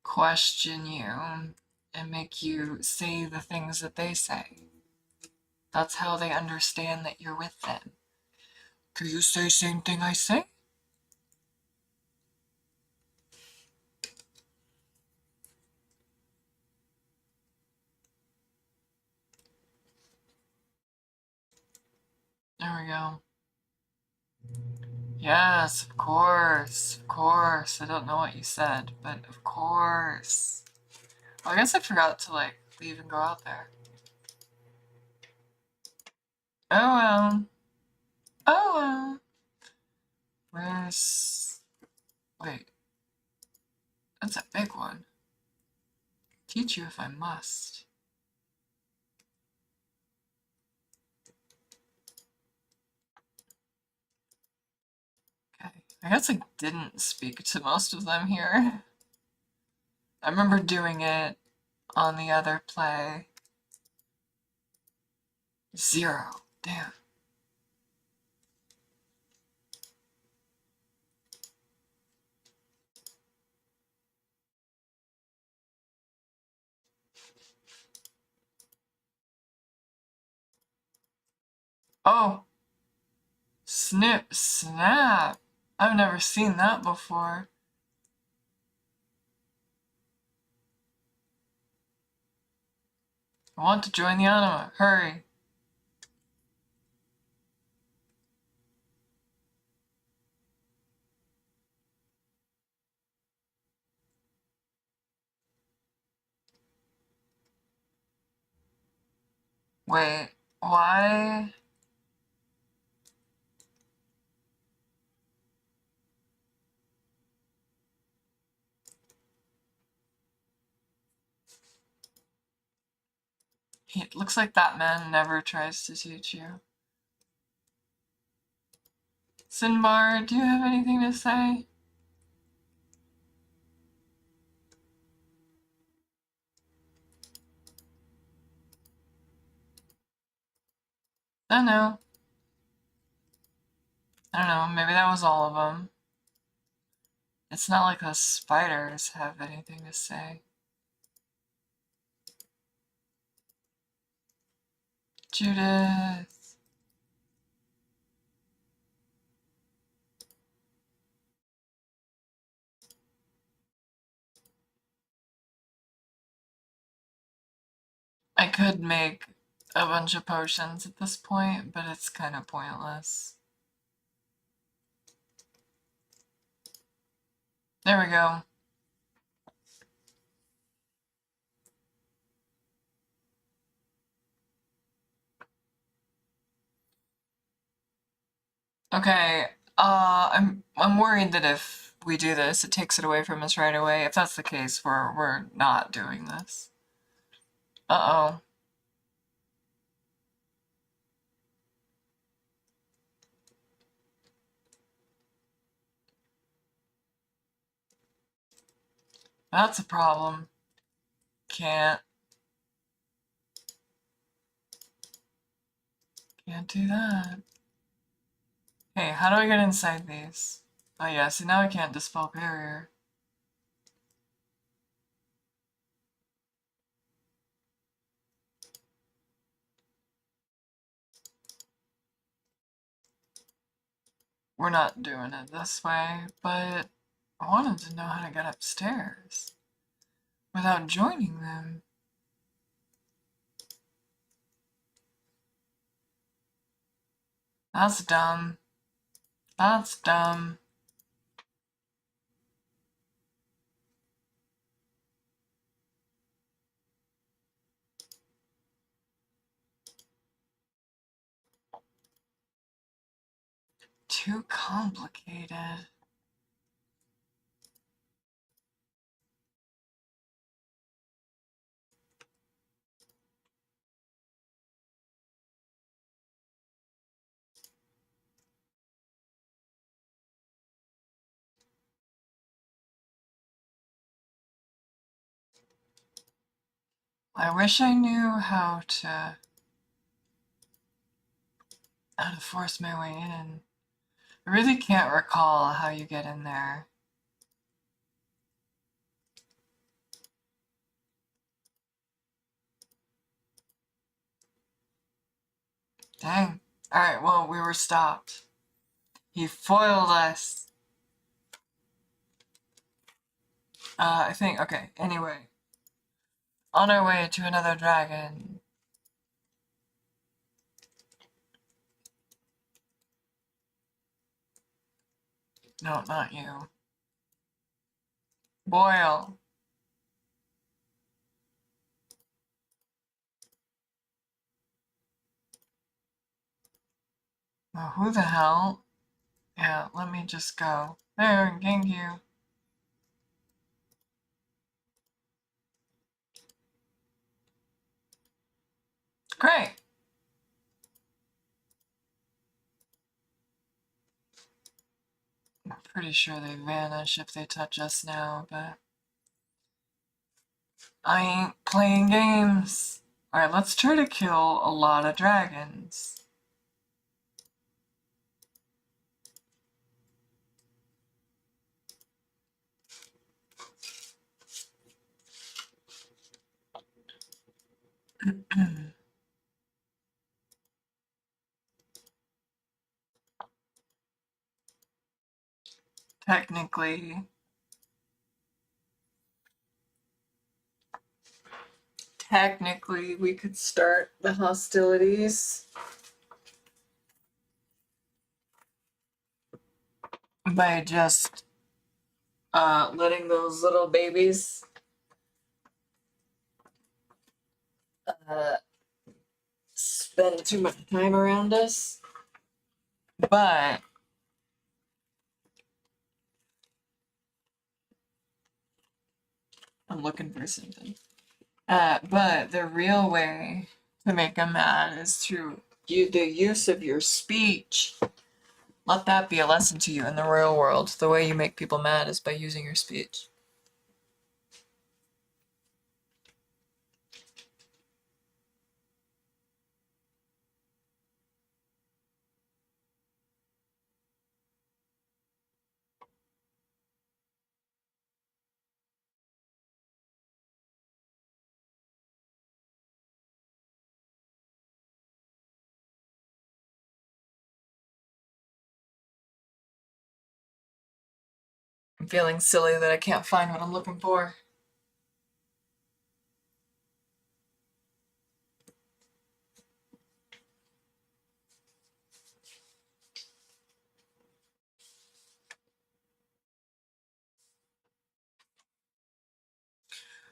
Speaker 1: question you and make you say the things that they say. That's how they understand that you're with them. Do you say same thing I say? There we go. Yes, of course, of course. I don't know what you said, but of course. Well, I guess I forgot to, like, leave and go out there. Oh well. Oh, where's... Wait. That's a big one. Teach you if I must. Okay. I guess I didn't speak to most of them here. I remember doing it on the other play. 0. Damn. Oh! Snip, snap! I've never seen that before. I want to join the Anama. Hurry! Wait, why? It looks like that man never tries to teach you. Sinbar, do you have anything to say? I don't know. I don't know, maybe that was all of them. It's not like the spiders have anything to say. Judith. I could make a bunch of potions at this point, but it's kind of pointless. There we go. Okay, I'm worried that if we do this, it takes it away from us right away. If that's the case, we're not doing this. Uh-oh. That's a problem. Can't do that. Hey, how do I get inside these? Oh yeah, see now I can't dispel barrier. We're not doing it this way, but I wanted to know how to get upstairs without joining them. That's dumb. That's dumb. Too complicated. I wish I knew how to force my way in. I really can't recall how you get in there. Dang. Alright, well, we were stopped. He foiled us. I think, okay, anyway. On our way to another dragon. No, not you. Boil. Oh, who the hell? Yeah, let me just go. There, thank you. Great. I'm pretty sure they vanish if they touch us now, but I ain't playing games. Alright, let's try to kill a lot of dragons. Technically, we could start the hostilities by just letting those little babies spend too much time around us. But I'm looking for something. But the real way to make them mad is through the use of your speech. Let that be a lesson to you in the real world. The way you make people mad is by using your speech. I'm feeling silly that I can't find what I'm looking for.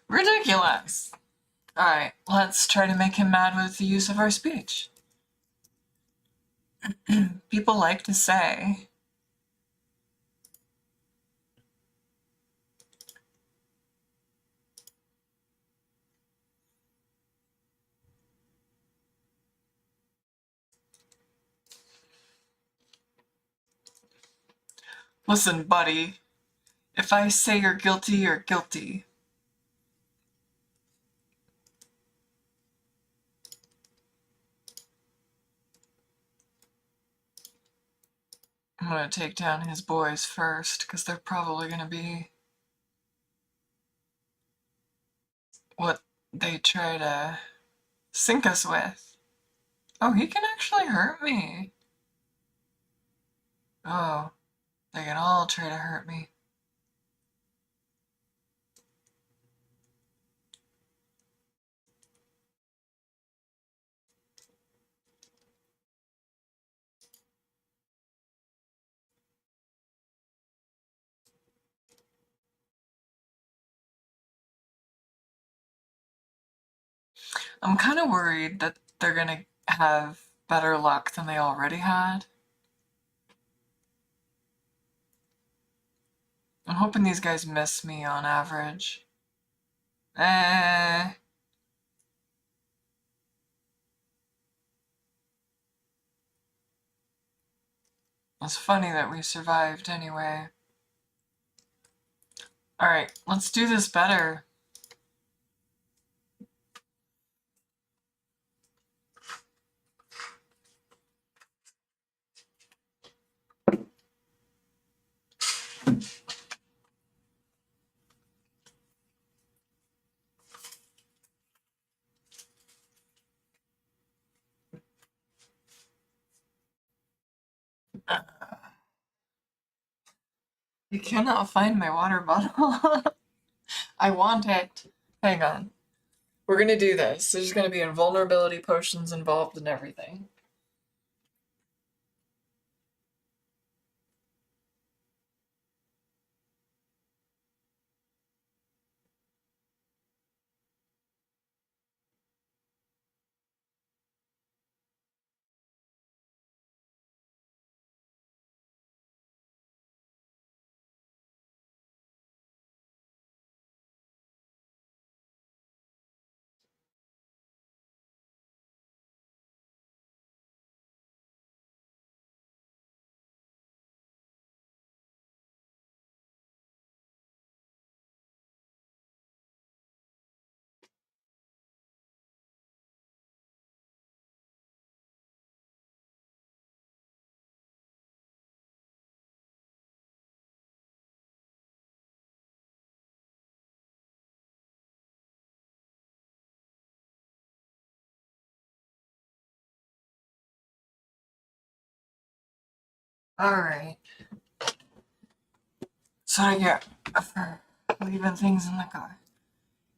Speaker 1: Ridiculous! Alright, let's try to make him mad with the use of our speech. People like to say, listen, buddy, if I say you're guilty, you're guilty. I'm gonna take down his boys first, because they're probably gonna be what they try to sink us with. Oh, he can actually hurt me. Oh, they can all try to hurt me. I'm kind of worried that they're gonna have better luck than they already had. I'm hoping these guys miss me on average. It's funny that we survived anyway. Alright, let's do this better. You cannot find my water bottle. I want it. Hang on. We're gonna do this. There's gonna be invulnerability potions involved in everything. Alright. So I get for leaving things in the car.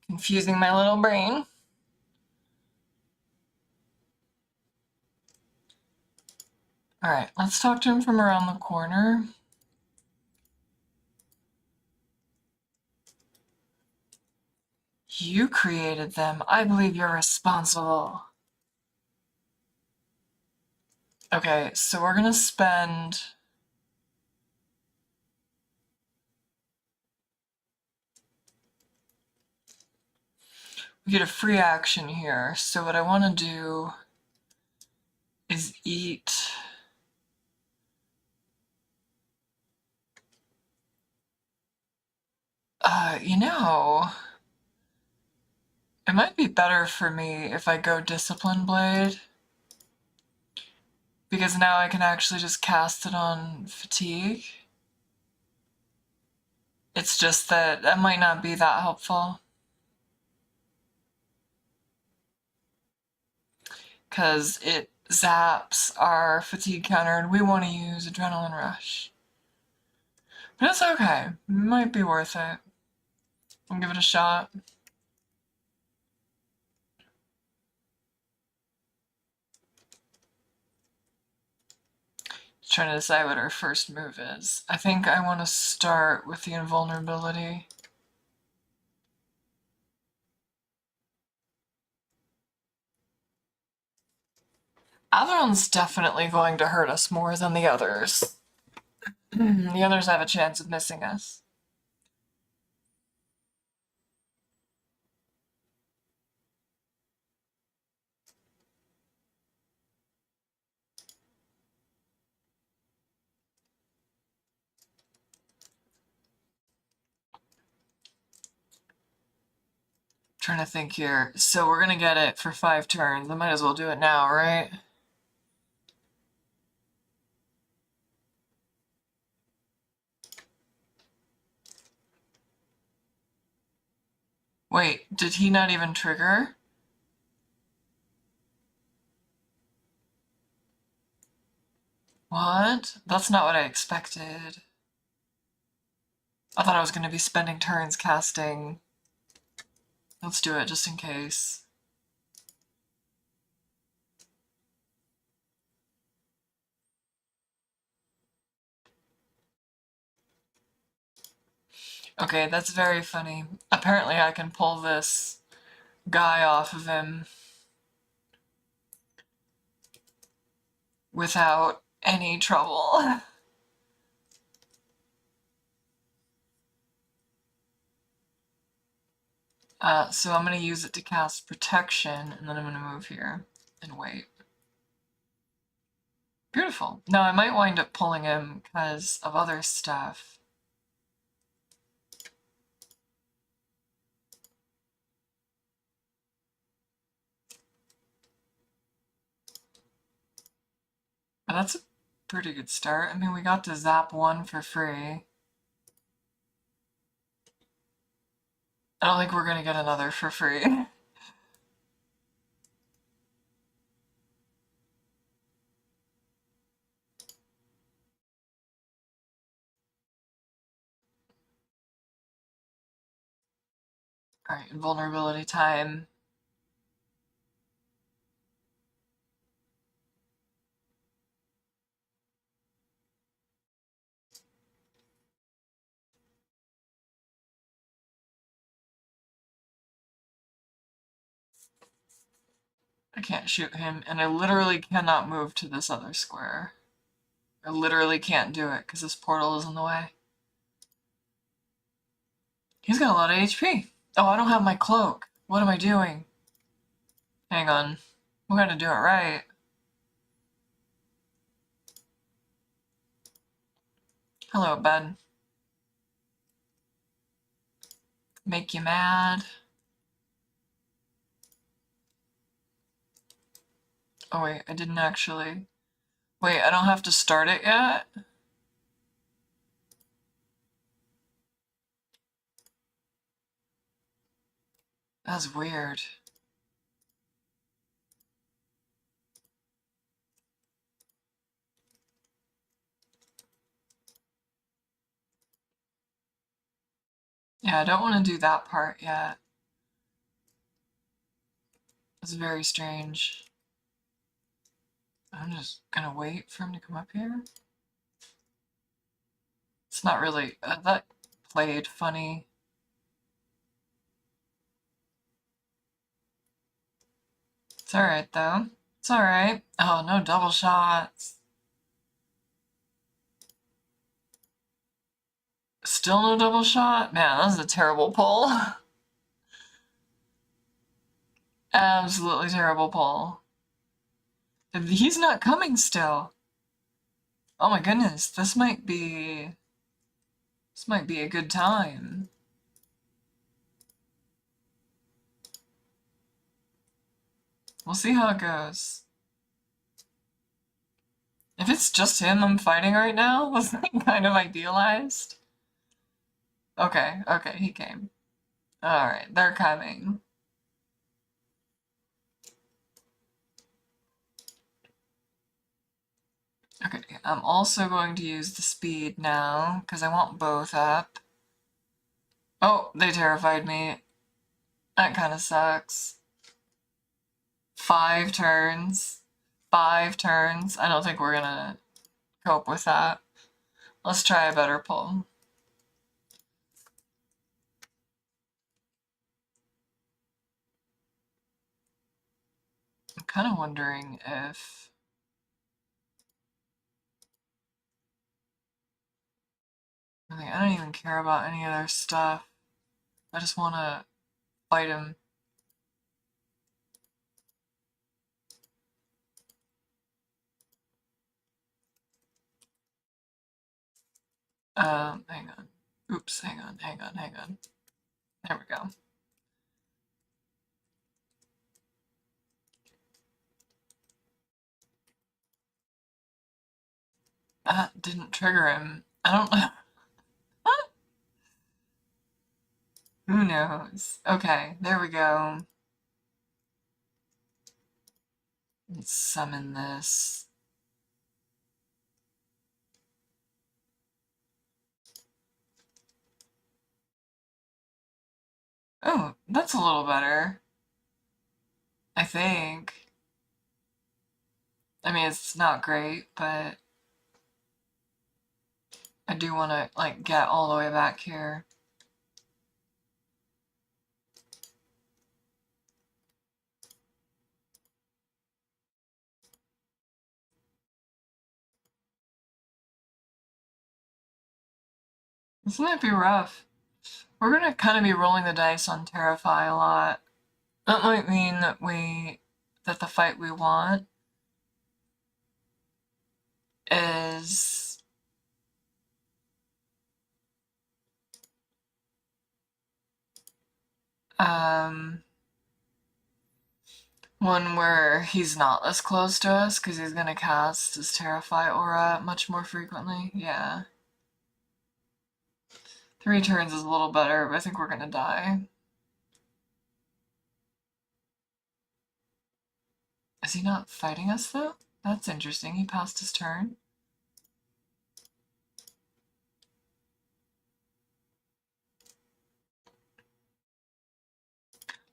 Speaker 1: Confusing my little brain. Alright, let's talk to him from around the corner. You created them. I believe you're responsible. Okay, so we're gonna spend... We get a free action here, so what I want to do is eat... you know... It might be better for me if I go Discipline Blade. Because now I can actually just cast it on Fatigue. It's just that that might not be that helpful. Because it zaps our Fatigue counter and we want to use Adrenaline Rush. But it's okay. Might be worth it. I'll give it a shot. Trying to decide what our first move is. I think I want to start with the invulnerability. Athron's definitely going to hurt us more than the others. The others have a chance of missing us. Trying to think here. So we're gonna get it for 5 turns. I might as well do it now, right? Wait, did he not even trigger? What? That's not what I expected. I thought I was gonna be spending turns casting. Let's do it just in case. Okay, that's very funny. Apparently I can pull this guy off of him without any trouble. So I'm going to use it to cast Protection, and then I'm going to move here and wait. Beautiful. Now I might wind up pulling him because of other stuff. But that's a pretty good start. I mean, we got to zap 1 for free. I don't think we're going to get another for free. Alright, invulnerability time. I can't shoot him, and I literally cannot move to this other square. I literally can't do it because this portal is in the way. He's got a lot of HP. Oh, I don't have my cloak. What am I doing? Hang on. We're gonna do it right. Hello, bud. Make you mad. Oh wait, I didn't actually... Wait, I don't have to start it yet? That's weird. Yeah, I don't want to do that part yet. It's very strange. I'm just gonna wait for him to come up here. It's not really... that played funny. It's alright, though. It's alright. Oh, no double shots. Still no double shot? Man, that was a terrible pull. Absolutely terrible pull. He's not coming still. Oh my goodness, this might be a good time. We'll see how it goes. If it's just him I'm fighting right now, was that kind of idealized? Okay, okay, he came. Alright, they're coming. Okay, I'm also going to use the speed now, because I want both up. Oh, they terrified me. That kind of sucks. 5 turns. 5 turns. I don't think we're gonna cope with that. Let's try a better pull. I'm kind of wondering if... I don't even care about any of their stuff. I just want to fight him. Hang on. Oops, hang on. There we go. That didn't trigger him. I don't know. Who knows? Okay, there we go. Let's summon this. Oh, that's a little better. I think. I mean, it's not great, but I do want to, like, get all the way back here. This might be rough. We're gonna kind of be rolling the dice on Terrify a lot. That might mean that the fight we want is one where he's not as close to us because he's gonna cast his Terrify aura much more frequently. Yeah. 3 turns is a little better, but I think we're gonna die. Is he not fighting us though? That's interesting. He passed his turn.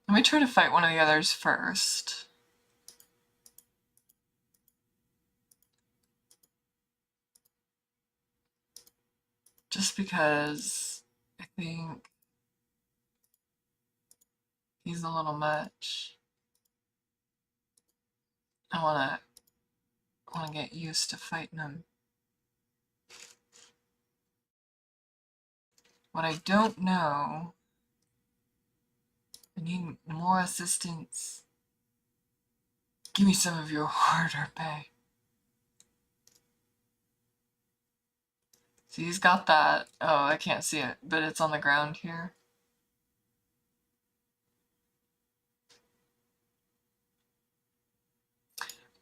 Speaker 1: Let me try to fight one of the others first. Just because I think he's a little much. I wanna get used to fighting him. What I don't know, I need more assistance. Give me some of your harder pay. See, he's got that. Oh, I can't see it, but it's on the ground here.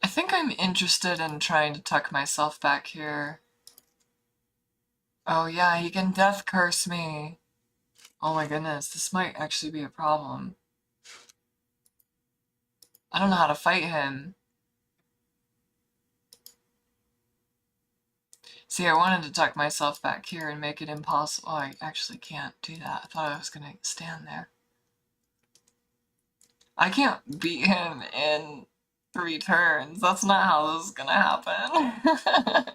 Speaker 1: I think I'm interested in trying to tuck myself back here. Oh yeah, he can death curse me. Oh my goodness, this might actually be a problem. I don't know how to fight him. See, I wanted to tuck myself back here and make it impossible. Oh, I actually can't do that. I thought I was going to stand there. I can't beat him in 3 turns. That's not how this is going to happen.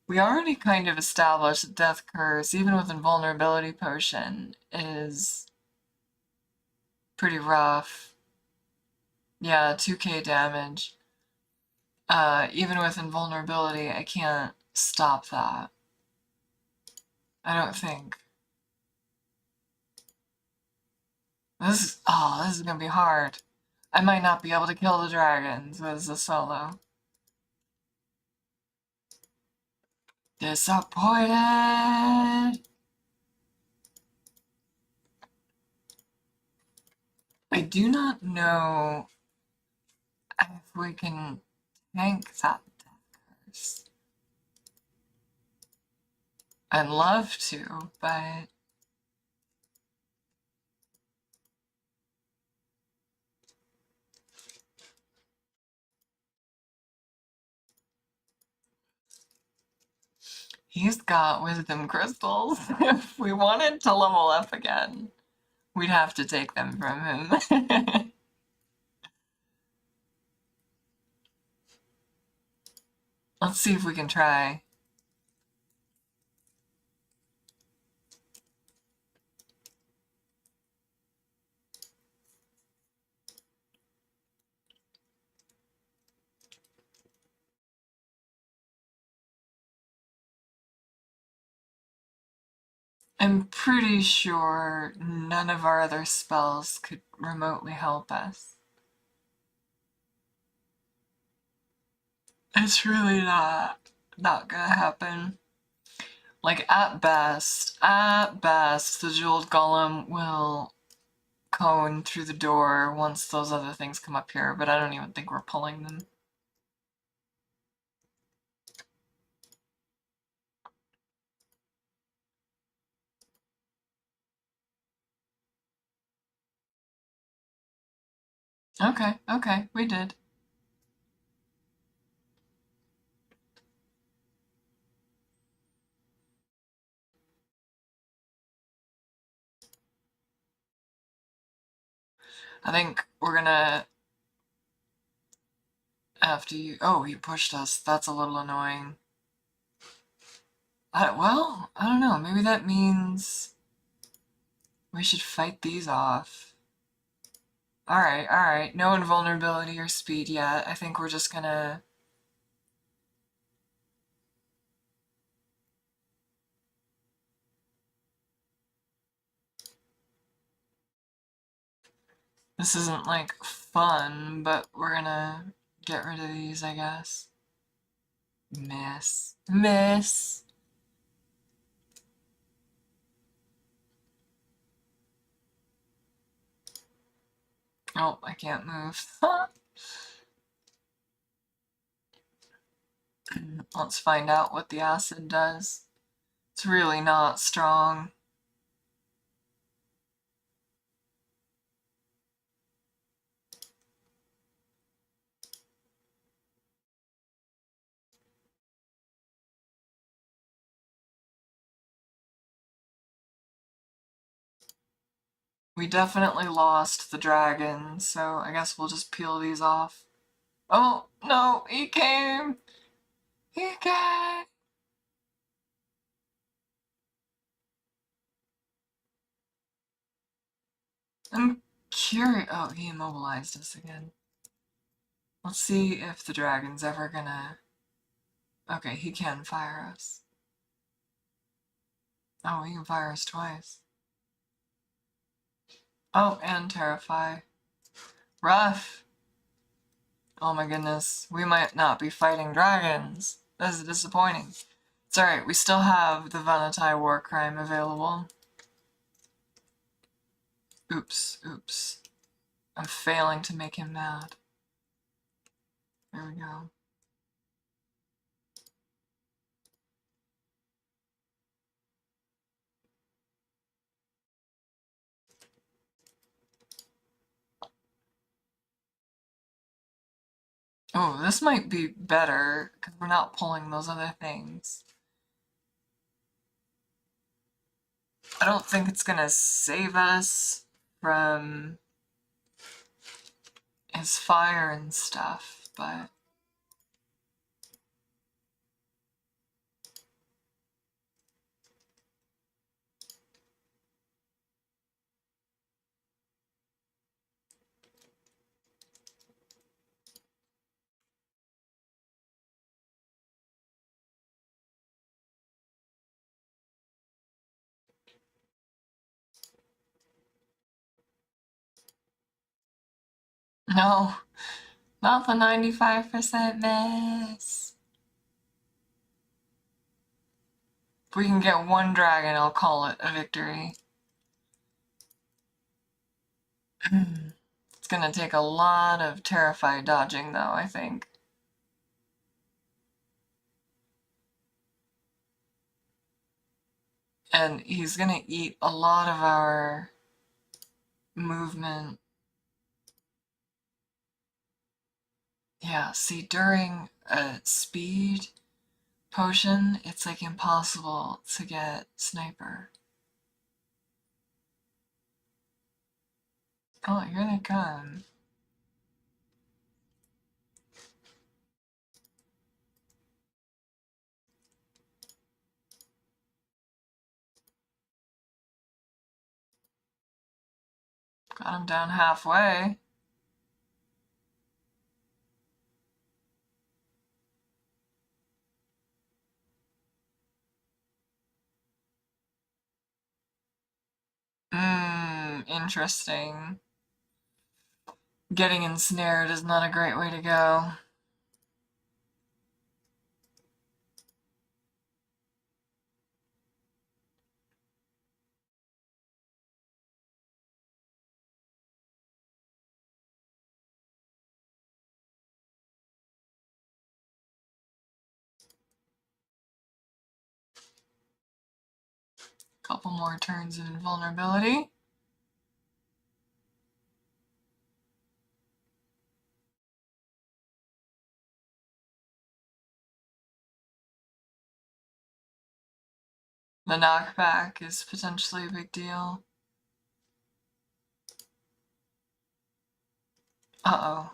Speaker 1: We already kind of established that Death Curse, even with Invulnerability Potion, is pretty rough. Yeah, 2k damage. Even with Invulnerability, I can't stop that. I don't think. This is gonna be hard. I might not be able to kill the dragons with the solo. Disappointed! I do not know if we can tank that Death Curse. I'd love to, but... He's got wisdom crystals. If we wanted to level up again, we'd have to take them from him. Let's see if we can try. I'm pretty sure none of our other spells could remotely help us. It's really not gonna happen. Like, at best, the Jeweled Golem will cone through the door once those other things come up here, but I don't even think we're pulling them. Okay, we did. I think we're gonna have to... Oh, he pushed us. That's a little annoying. Well, I don't know. Maybe that means we should fight these off. Alright. No invulnerability or speed yet. I think we're just gonna... This isn't, like, fun, but we're gonna get rid of these, I guess. Miss. Oh, I can't move. Let's find out what the acid does. It's really not strong. We definitely lost the dragon, so I guess we'll just peel these off. Oh, no, he came! He came! I'm curious. Oh, he immobilized us again. Let's see if the dragon's ever gonna... Okay, he can fire us. Oh, he can fire us twice. Oh, and terrify. Rough! Oh my goodness, we might not be fighting dragons. This is disappointing. It's alright, we still have the Vahnatai war crime available. Oops. I'm failing to make him mad. There we go. Oh, this might be better, because we're not pulling those other things. I don't think it's gonna save us from his fire and stuff, but... No, not the 95% miss. If we can get one dragon, I'll call it a victory. It's gonna take a lot of terrified dodging, though, I think. And he's gonna eat a lot of our movement. Yeah, see, during a speed potion, it's like impossible to get sniper. Oh, here they come. Got him down halfway. Interesting. Getting ensnared is not a great way to go. Couple more turns of invulnerability. The knockback is potentially a big deal. Uh-oh.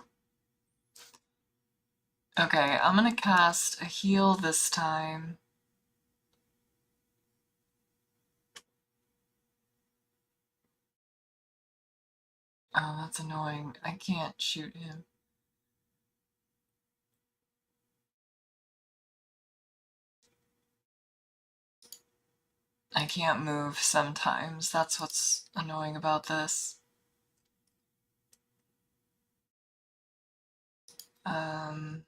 Speaker 1: Okay, I'm gonna cast a heal this time. Oh, that's annoying. I can't shoot him. I can't move sometimes. That's what's annoying about this. I'm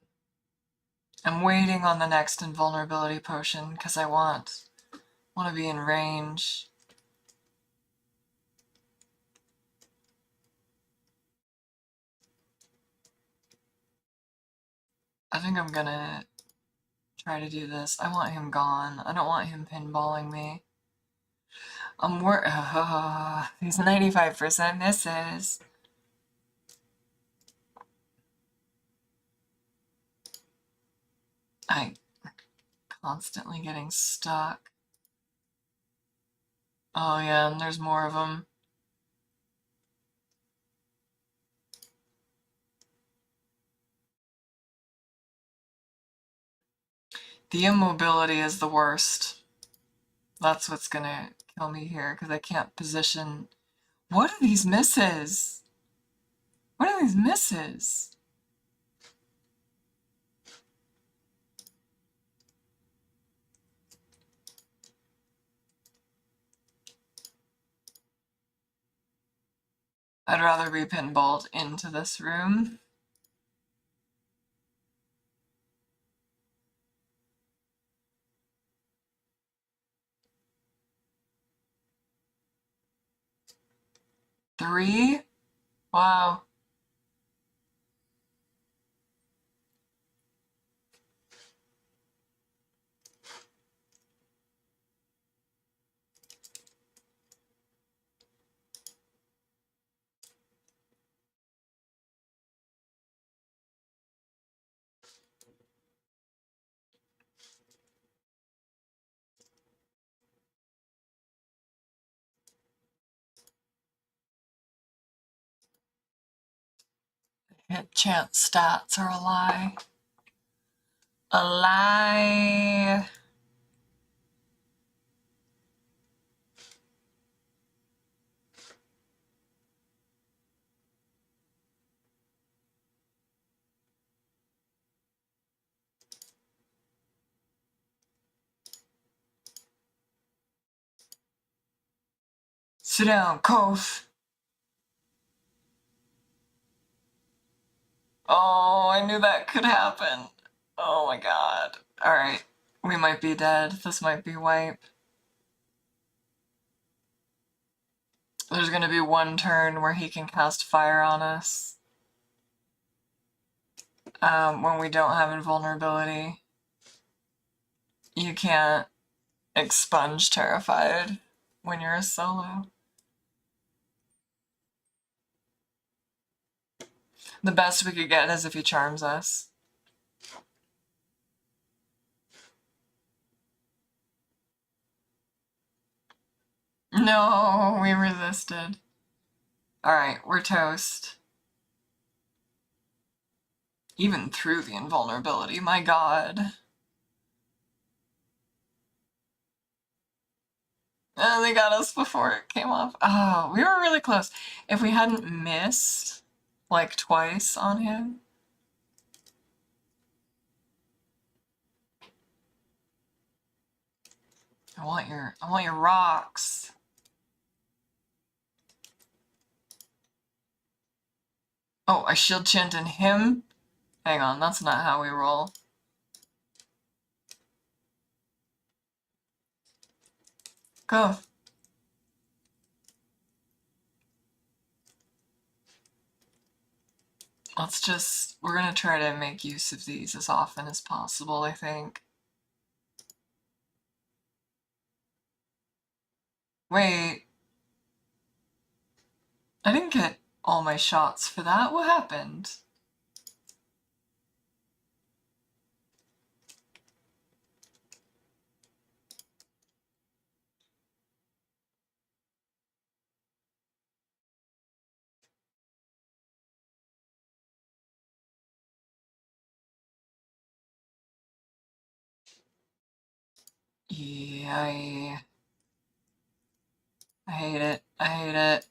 Speaker 1: waiting on the next invulnerability potion because I want to be in range. I think I'm gonna try to do this. I want him gone. I don't want him pinballing me. These 95% misses. I constantly getting stuck. Oh yeah, and there's more of them. The immobility is the worst. That's what's gonna kill me here, because I can't position. What are these misses? What are these misses? I'd rather be pinballed into this room. Three? Wow. Hit chance stats are a lie. A lie. Sit down, Khoth. Oh, I knew that could happen. Oh my god. Alright, we might be dead. This might be wipe. There's gonna be one turn where he can cast fire on us. When we don't have invulnerability. You can't expunge Terrified when you're a solo. The best we could get is if he charms us. No, we resisted. Alright, we're toast. Even through the invulnerability, my god. They got us before it came off. Oh, we were really close. If we hadn't missed, like, twice on him. I want your rocks. Oh, I shield chanted him? Hang on, that's not how we roll. Go. We're gonna try to make use of these as often as possible, I think. Wait. I didn't get all my shots for that. What happened? Yeah, I hate it. I hate it.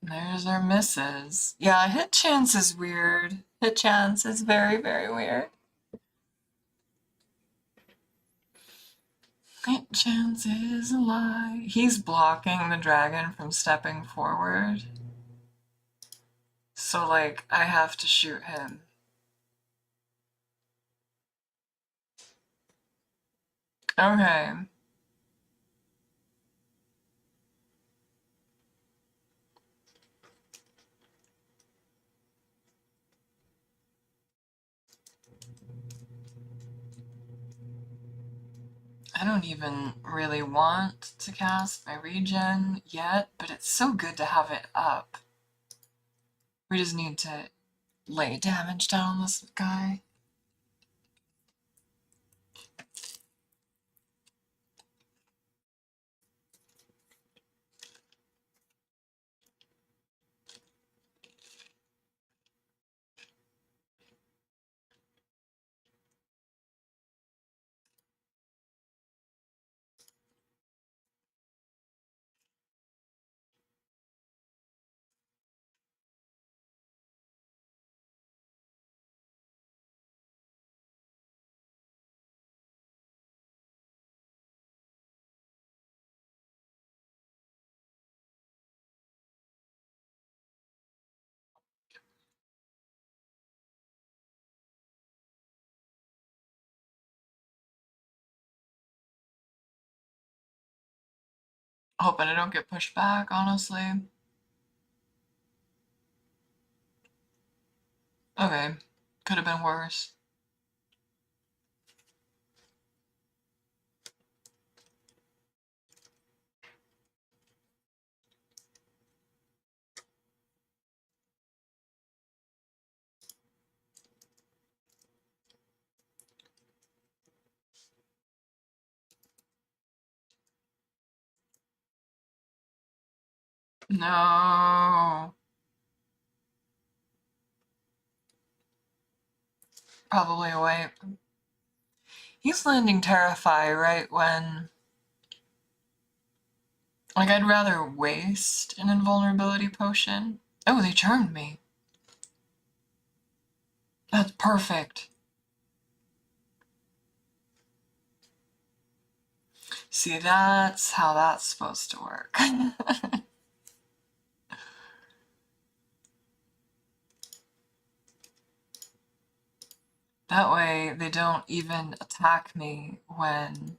Speaker 1: There's our misses. Yeah, hit chance is weird. Hit chance is very, very weird. Hit chance is a lie. He's blocking the dragon from stepping forward. So, like, I have to shoot him. Okay. I don't even really want to cast my regen yet, but it's so good to have it up. We just need to lay damage down on this guy. Hoping I don't get pushed back, honestly. Okay, could have been worse. No. Probably a wipe. He's landing Terrify right when... Like, I'd rather waste an invulnerability potion. Oh, they charmed me. That's perfect. See, that's how that's supposed to work. That way, they don't even attack me when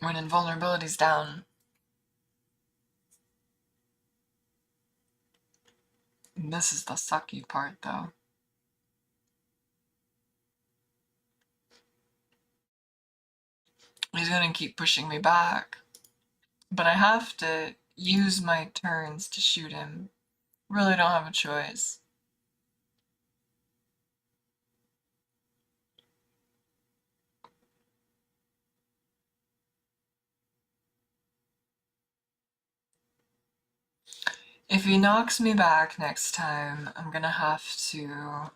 Speaker 1: invulnerability's down. And this is the sucky part, though. He's gonna keep pushing me back. But I have to use my turns to shoot him. Really don't have a choice. If he knocks me back next time, I'm gonna have to...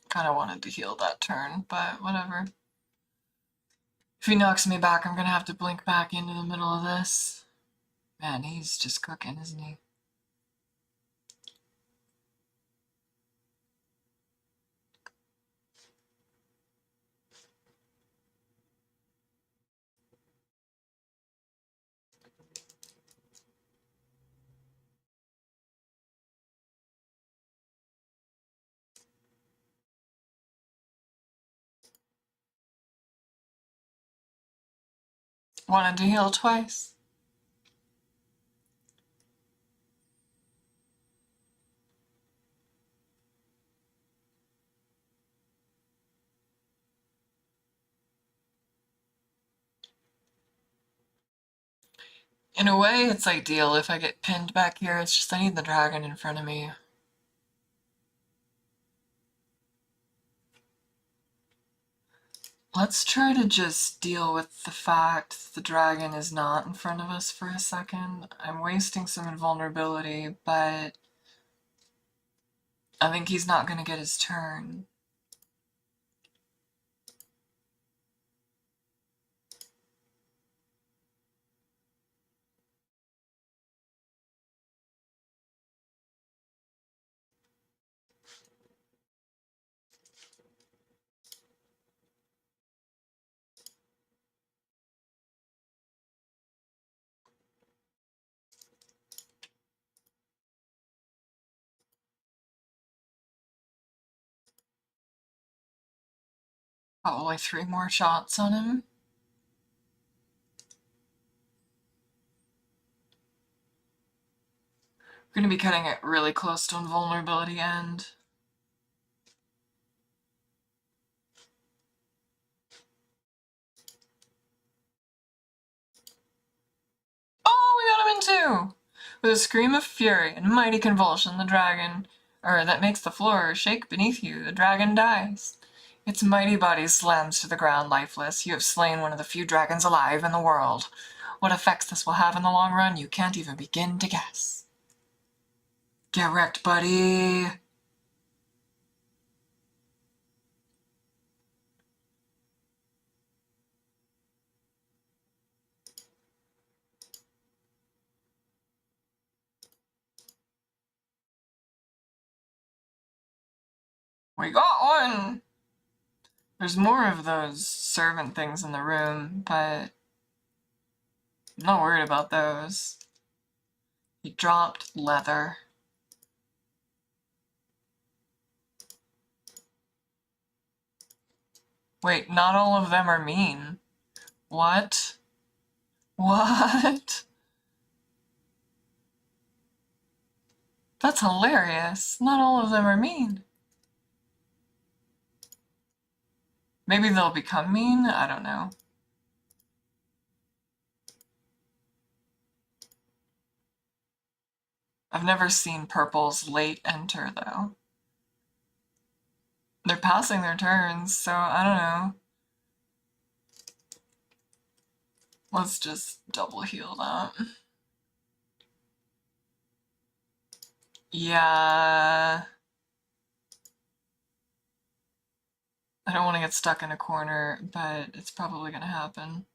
Speaker 1: Kind of wanted to heal that turn, but whatever. If he knocks me back, I'm gonna have to blink back into the middle of this. Man, he's just cooking, isn't he? Wanted to heal twice. In a way, it's ideal if I get pinned back here. It's just I need the dragon in front of me. Let's try to just deal with the fact that the dragon is not in front of us for a second. I'm wasting some invulnerability, but I think he's not going to get his turn. Probably 3 more shots on him. We're going to be cutting it really close to invulnerability end. Oh, we got him in 2! With a scream of fury and mighty convulsion, the dragon, that makes the floor shake beneath you, the dragon dies. Its mighty body slams to the ground lifeless. You have slain one of the few dragons alive in the world. What effects this will have in the long run, you can't even begin to guess. Get wrecked, buddy! We got one! There's more of those servant things in the room, but I'm not worried about those. He dropped leather. Wait, not all of them are mean. What? What? That's hilarious. Not all of them are mean. Maybe they'll become mean? I don't know. I've never seen purples late enter, though. They're passing their turns, so I don't know. Let's just double heal that. Yeah. I don't want to get stuck in a corner, but it's probably going to happen.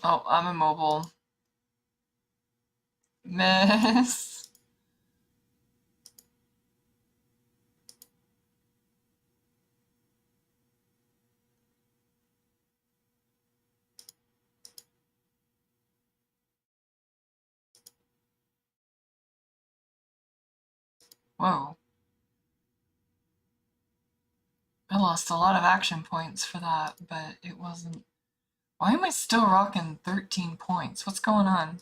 Speaker 1: Oh, I'm immobile. Miss. Whoa. I lost a lot of action points for that, but it wasn't... Why am I still rocking 13 points? What's going on?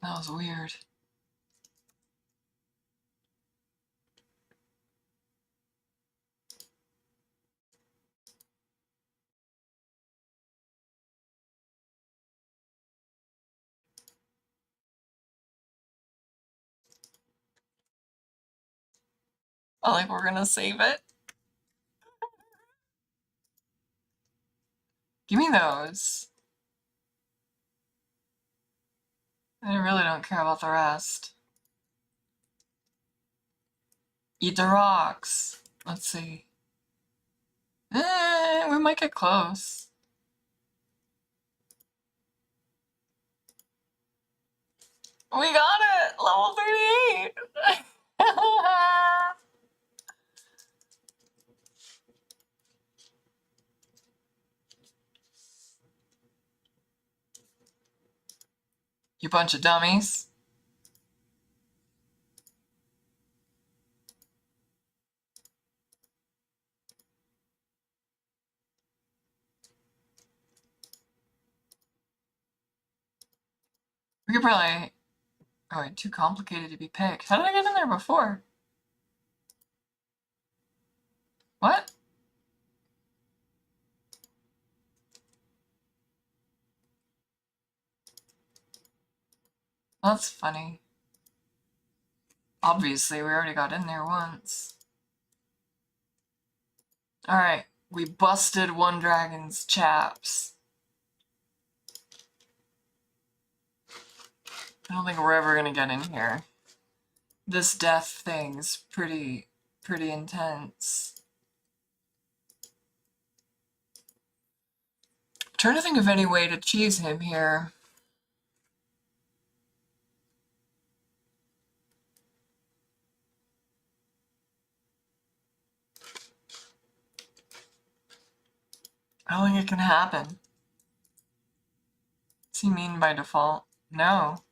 Speaker 1: That was weird. I think we're gonna save it. Give me those. I really don't care about the rest. Eat the rocks. Let's see. We might get close. We got it! Level 38! You bunch of dummies. We could probably... Oh wait, too complicated to be picked. How did I get in there before? What? That's funny. Obviously, we already got in there once. Alright, we busted one dragon's chaps. I don't think we're ever gonna get in here. This death thing's pretty intense. I'm trying to think of any way to cheese him here. I don't think it can happen. What's he mean by default? No.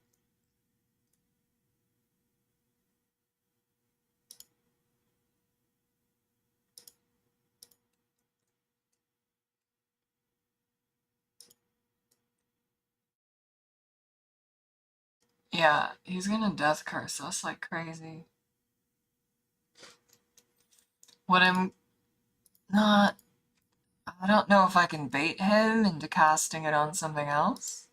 Speaker 1: Yeah, he's gonna death curse us like crazy. What I'm not... I don't know if I can bait him into casting it on something else.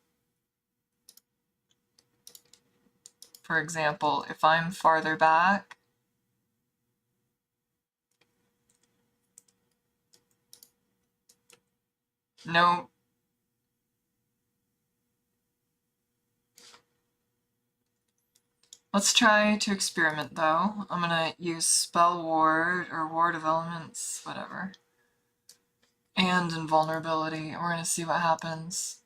Speaker 1: For example, if I'm farther back, no. Let's try to experiment though. I'm gonna use Spell Ward or Ward of Elements, whatever. And Invulnerability. We're gonna see what happens.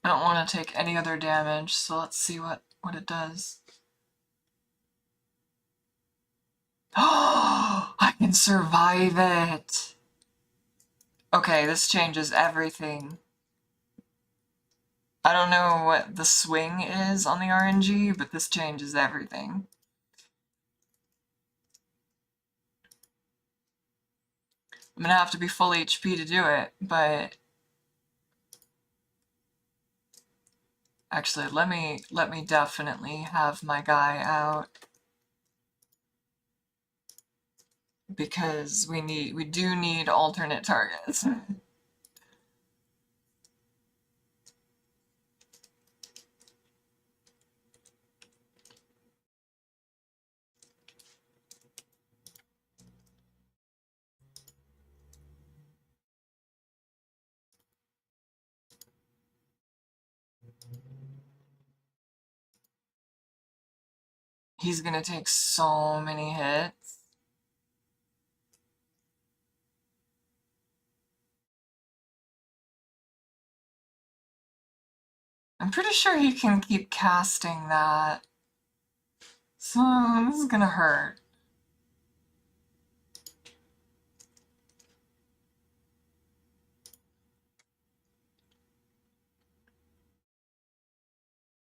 Speaker 1: I don't want to take any other damage, so let's see what it does. Oh, I can survive it! Okay, this changes everything. I don't know what the swing is on the RNG, but this changes everything. I'm gonna have to be full HP to do it, but... Actually, let me definitely have my guy out, because we do need alternate targets. He's gonna take so many hits. I'm pretty sure he can keep casting that. So this is gonna hurt.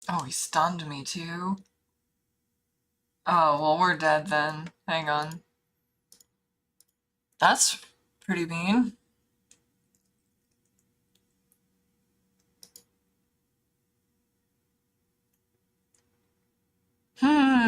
Speaker 1: Oh, he stunned me too. Oh, well, we're dead then. Hang on. That's pretty mean. Hmm.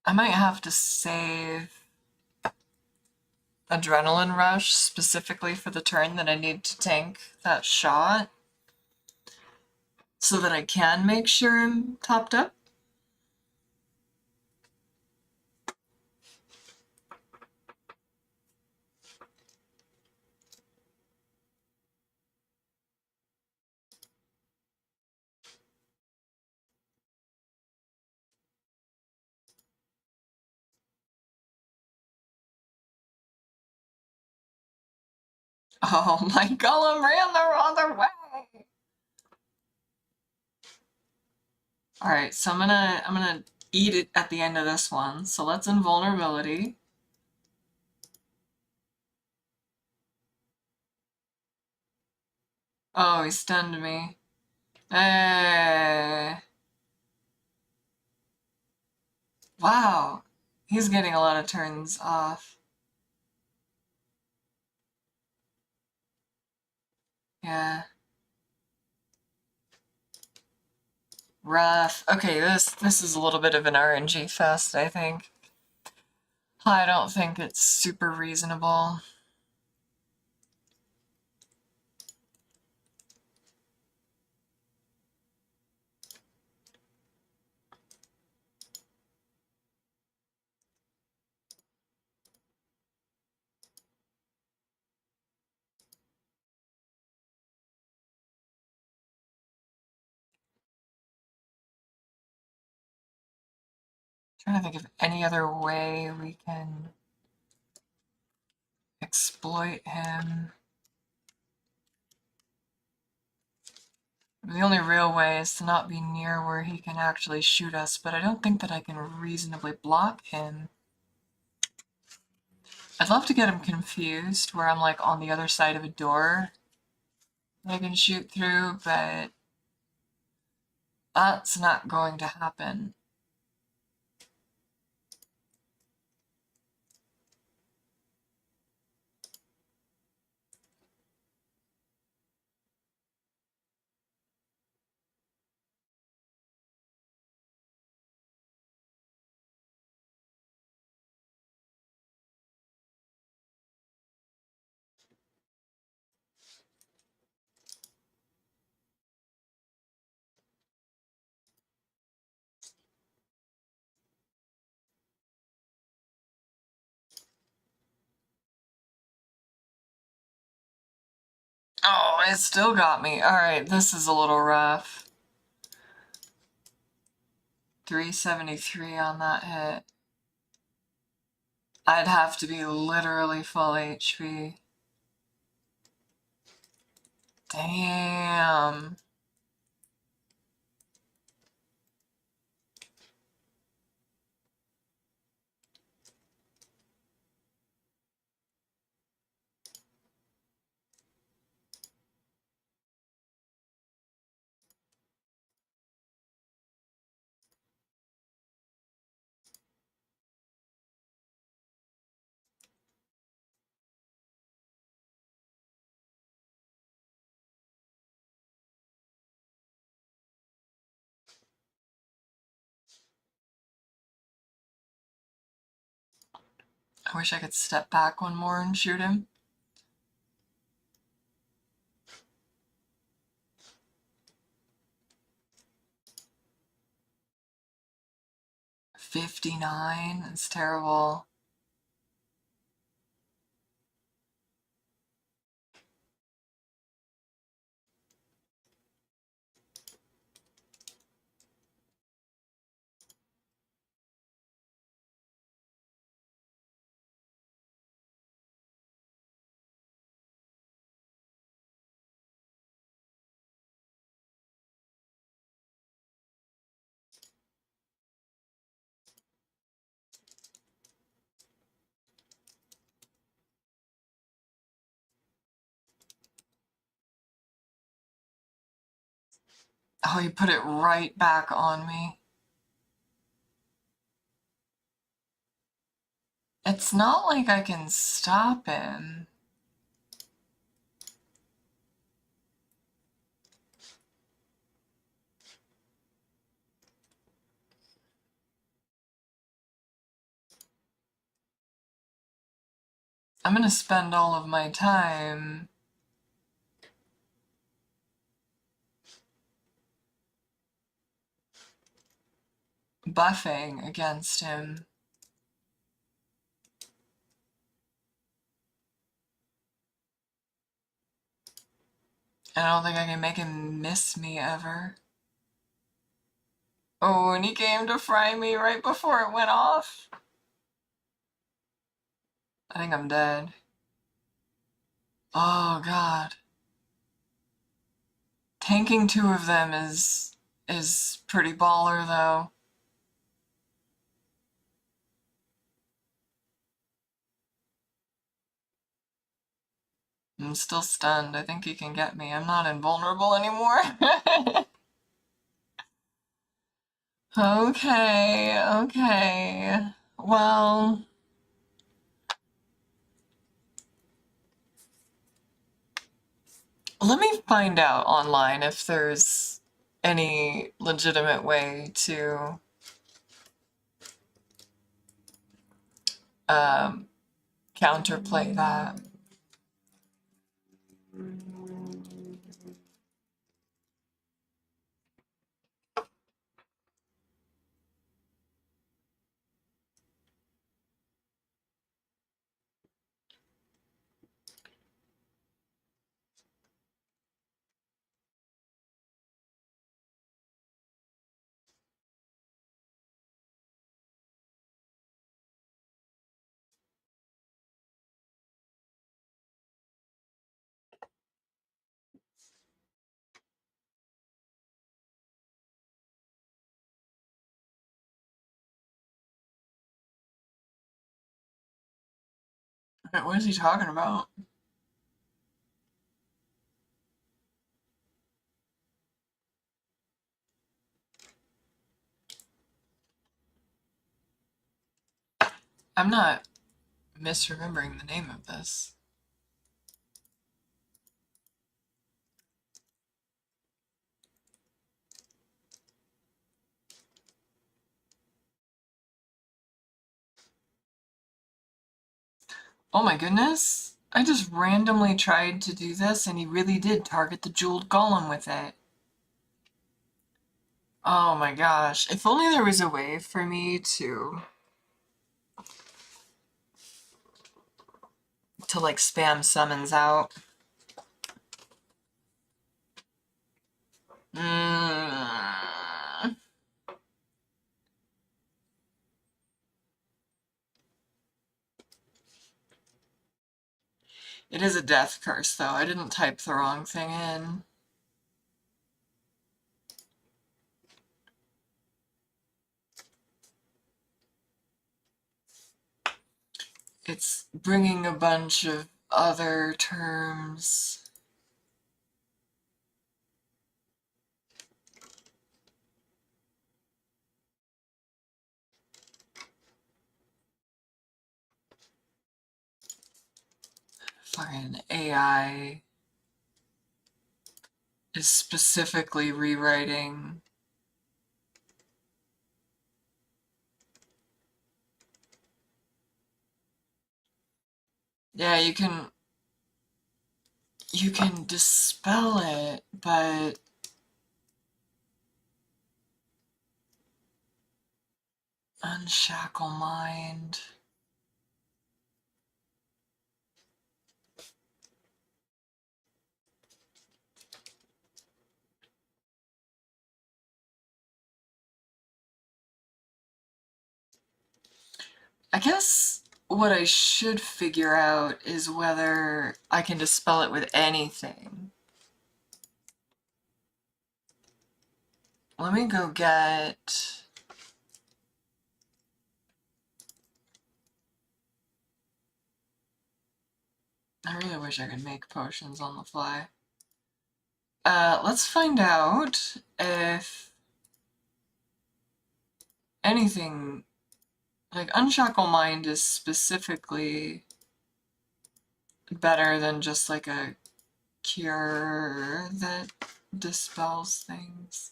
Speaker 1: I might have to save Adrenaline Rush specifically for the turn that I need to tank that shot, so that I can make sure I'm topped up. Oh, my golem ran the other way! Alright, so I'm gonna eat it at the end of this one. So let's invulnerability. Oh, he stunned me. Wow. He's getting a lot of turns off. Yeah. Rough. Okay, this is a little bit of an RNG fest, I think. I don't think it's super reasonable. Trying to think of any other way we can exploit him. The only real way is to not be near where he can actually shoot us, but I don't think that I can reasonably block him. I'd love to get him confused, where I'm like on the other side of a door that I can shoot through, but that's not going to happen. Oh, it still got me. Alright, this is a little rough. 373 on that hit. I'd have to be literally full HP. Damn. I wish I could step back one more and shoot him. $59, it's terrible. Oh, you put it right back on me. It's not like I can stop him. I'm gonna spend all of my time buffing against him. I don't think I can make him miss me ever. Oh, and he came to fry me right before it went off. I think I'm dead. Oh god. Tanking two of them is pretty baller though. I'm still stunned. I think he can get me. I'm not invulnerable anymore. Okay, okay. Well, let me find out online if there's any legitimate way to counterplay that. What is he talking about? I'm not misremembering the name of this. Oh my goodness. I just randomly tried to do this and he really did target the jeweled golem with it. Oh my gosh. If only there was a way for me to like spam summons out. It is a death curse though. I didn't type the wrong thing in. It's bringing a bunch of other terms. Fucking AI is specifically rewriting Yeah, you can dispel it, but unshackle mind. I guess what I should figure out is whether I can dispel it with anything. Let me go get... I really wish I could make potions on the fly. Let's find out if anything... Like, Unshackle Mind is specifically better than just like a cure that dispels things.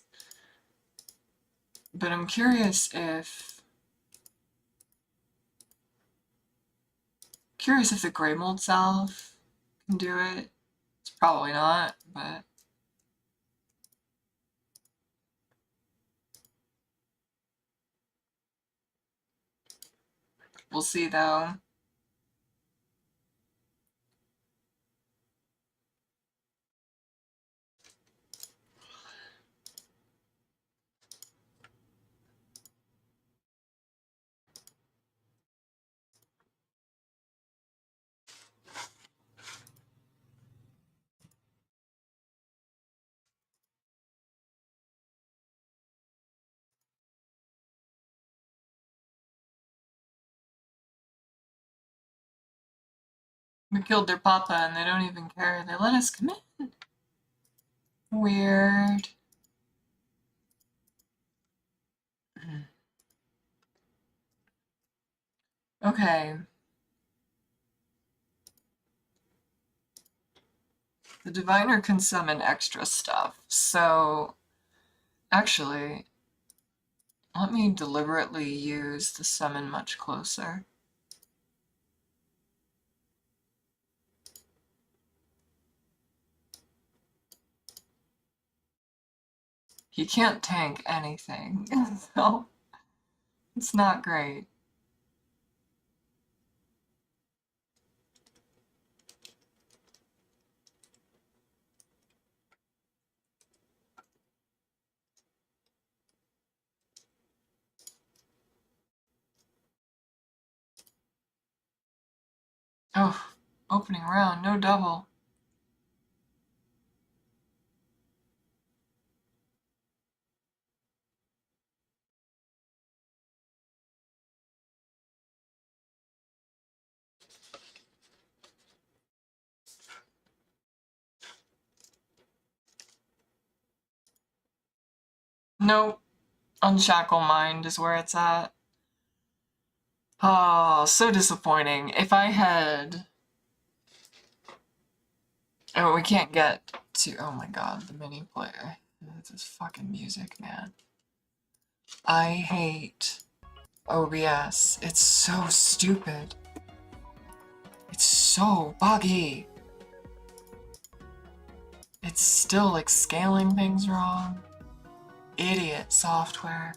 Speaker 1: But I'm curious if the Grey Mold Salve can do it. It's probably not, but we'll see though. We killed their papa and they don't even care. They let us come in. Weird. Okay. The Diviner can summon extra stuff, so actually, let me deliberately use the summon much closer. He can't tank anything, so it's not great. Oh, opening round, no double. Nope. Unshackle Mind is where it's at. Oh, so disappointing. If I had... Oh, we can't get to... Oh my god, the mini player. This fucking music, man. I hate OBS. It's so stupid. It's so buggy. It's still like scaling things wrong. Idiot software.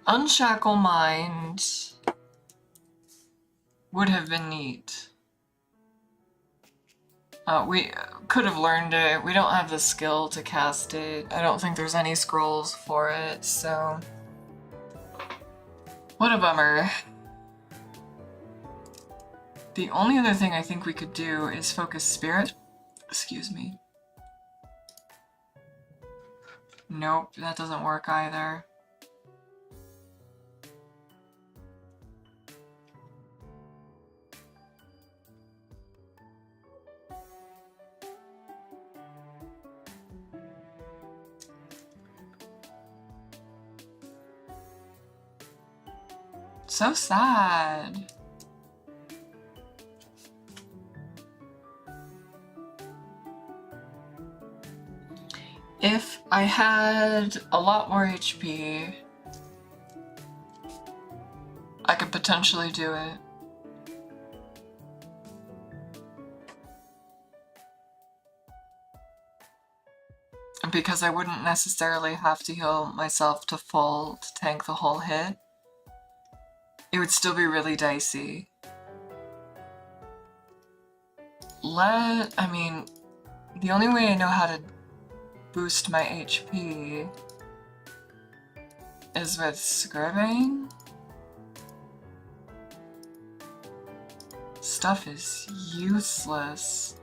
Speaker 1: Unshackle Mind would have been neat. We could have learned it. We don't have the skill to cast it. I don't think there's any scrolls for it, so... What a bummer. The only other thing I think we could do is focus Spirit. Excuse me. Nope, that doesn't work either. So sad. If I had a lot more HP, I could potentially do it. Because I wouldn't necessarily have to heal myself to full to tank the whole hit. It would still be really dicey. I mean, the only way I know how to boost my HP is with skribbane. Stuff is useless.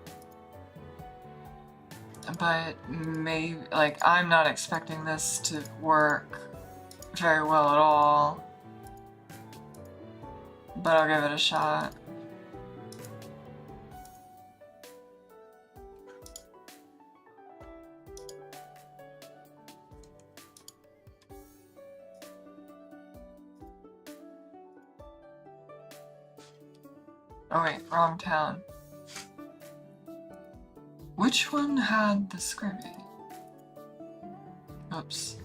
Speaker 1: But maybe, like, I'm not expecting this to work very well at all. But I'll give it a shot. Oh wait, wrong town. Which one had the skribbane? Oops.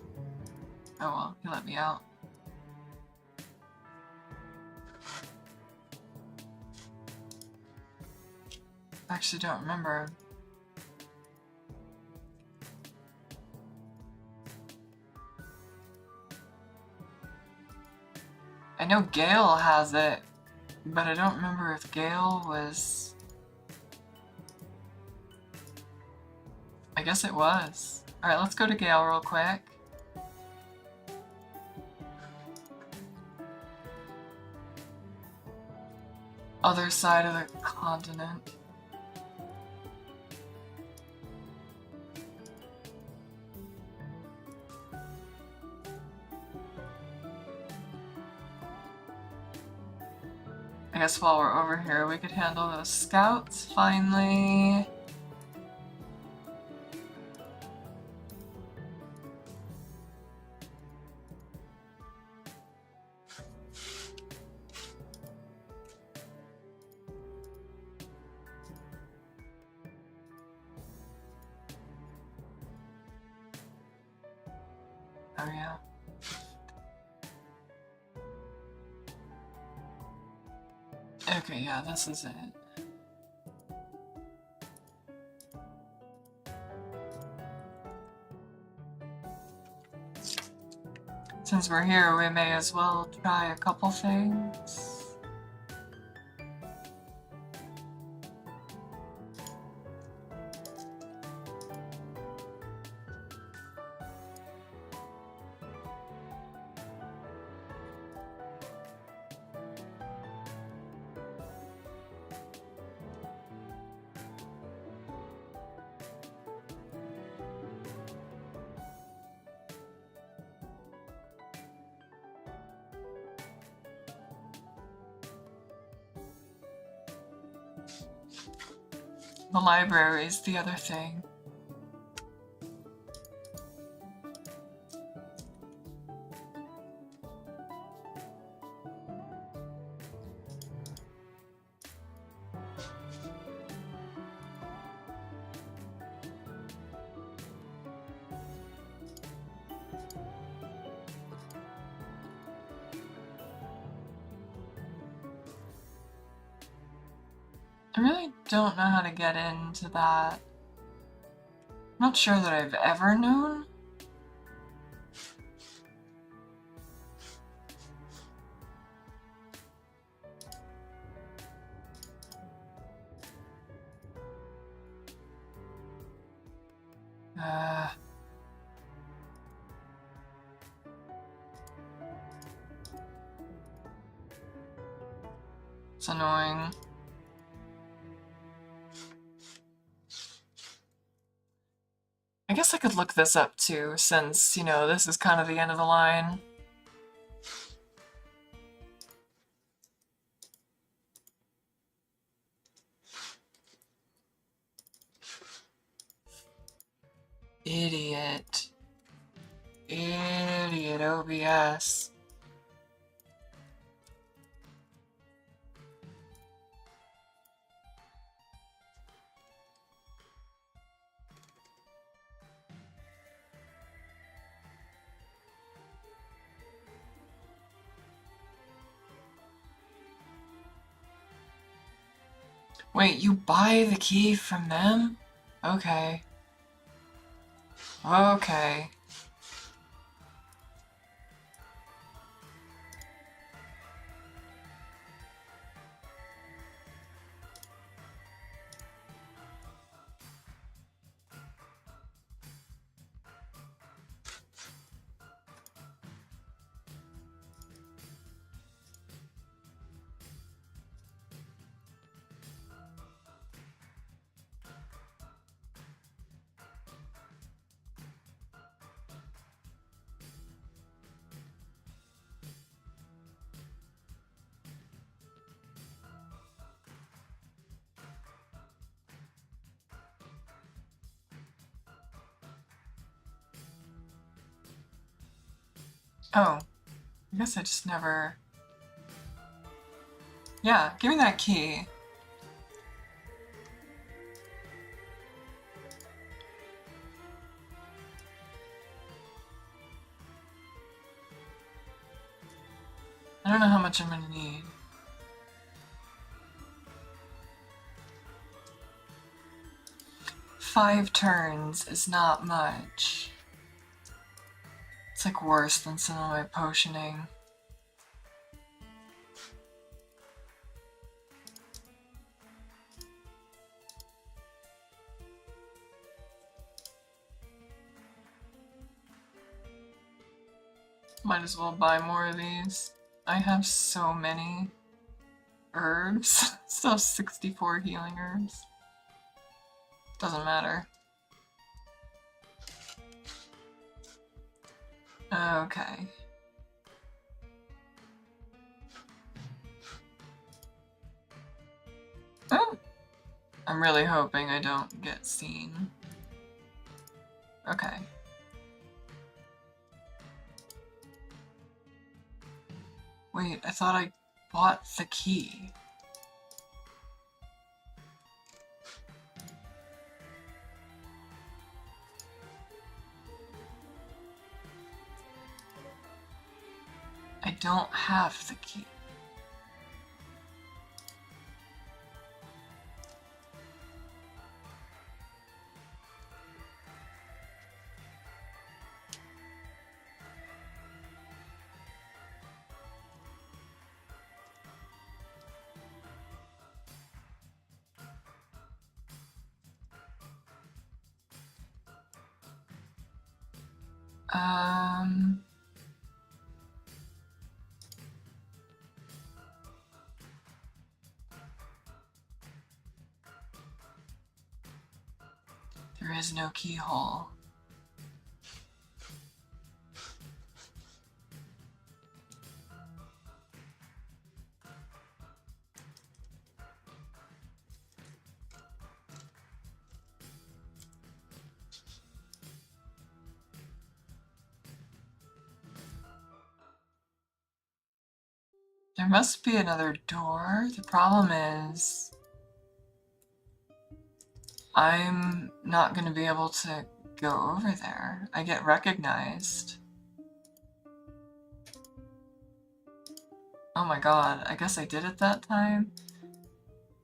Speaker 1: Oh well, he let me out. I actually don't remember. I know Gale has it, but I don't remember if Gale was... I guess it was. Alright, let's go to Gale real quick. Other side of the continent. I guess while we're over here, we could handle those scouts finally. Oh yeah. Okay, yeah, this is it. Since we're here, we may as well try a couple things. The library is the other thing. I really don't know how to get into that. I'm not sure that I've ever known. It's annoying. I guess I could look this up too, since, you know, this is kind of the end of the line. Idiot. Idiot OBS. Wait, you buy the key from them? Okay. Okay. Oh, I guess I just never... Yeah, give me that key. I don't know how much I'm gonna need. Five turns is not much. It's like worse than some of my potioning. Might as well buy more of these. I have so many herbs. Still 64 healing herbs. Doesn't matter. Okay. Oh! I'm really hoping I don't get seen. Okay. Wait, I thought I bought the key. I don't have the key. There is no keyhole. There must be another door. The problem is I'm not going to be able to go over there. I get recognized. Oh my god, I guess I did it that time?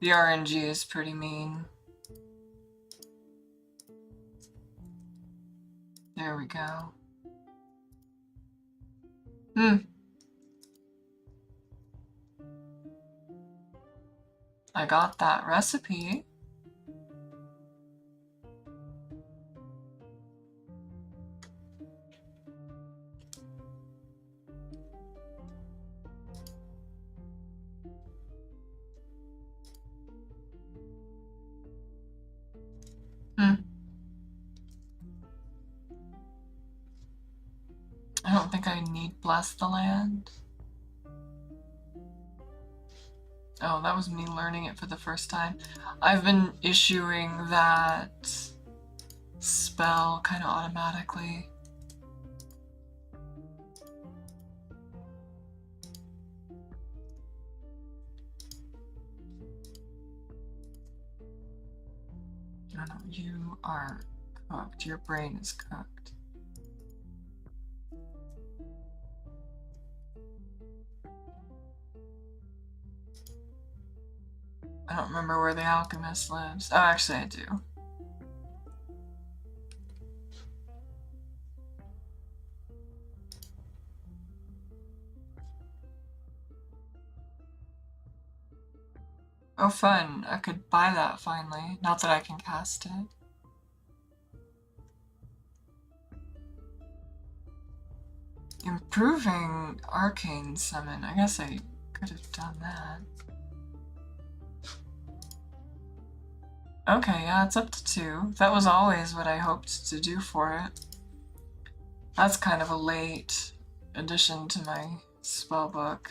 Speaker 1: The RNG is pretty mean. There we go. I got that recipe. I don't think I need bless the land. Oh, that was me learning it for the first time. I've been issuing that spell kind of automatically. Oh no, you are cooked. Your brain is cooked. I don't remember where the alchemist lives. Oh, actually I do. Oh fun, I could buy that finally. Not that I can cast it. Improving arcane summon. I guess I could have done that. Okay, yeah, it's up to 2. That was always what I hoped to do for it. That's kind of a late addition to my spellbook.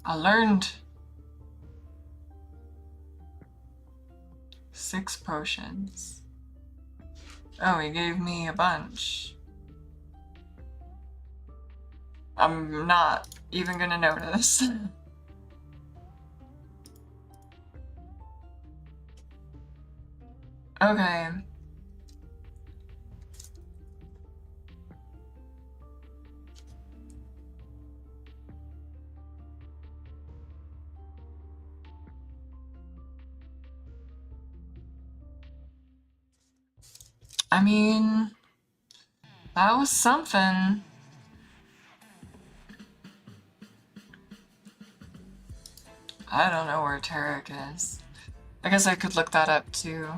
Speaker 1: I learned 6 potions. Oh, he gave me a bunch. I'm not even gonna notice. Okay. I mean, that was something. I don't know where Terrificka is. I guess I could look that up too.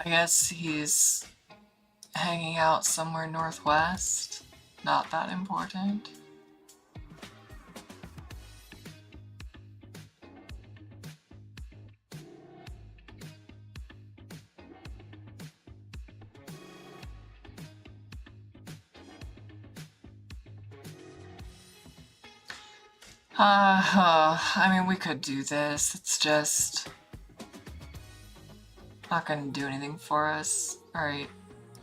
Speaker 1: I guess he's hanging out somewhere northwest. Not that important. I mean, we could do this. It's just not gonna do anything for us. Alright,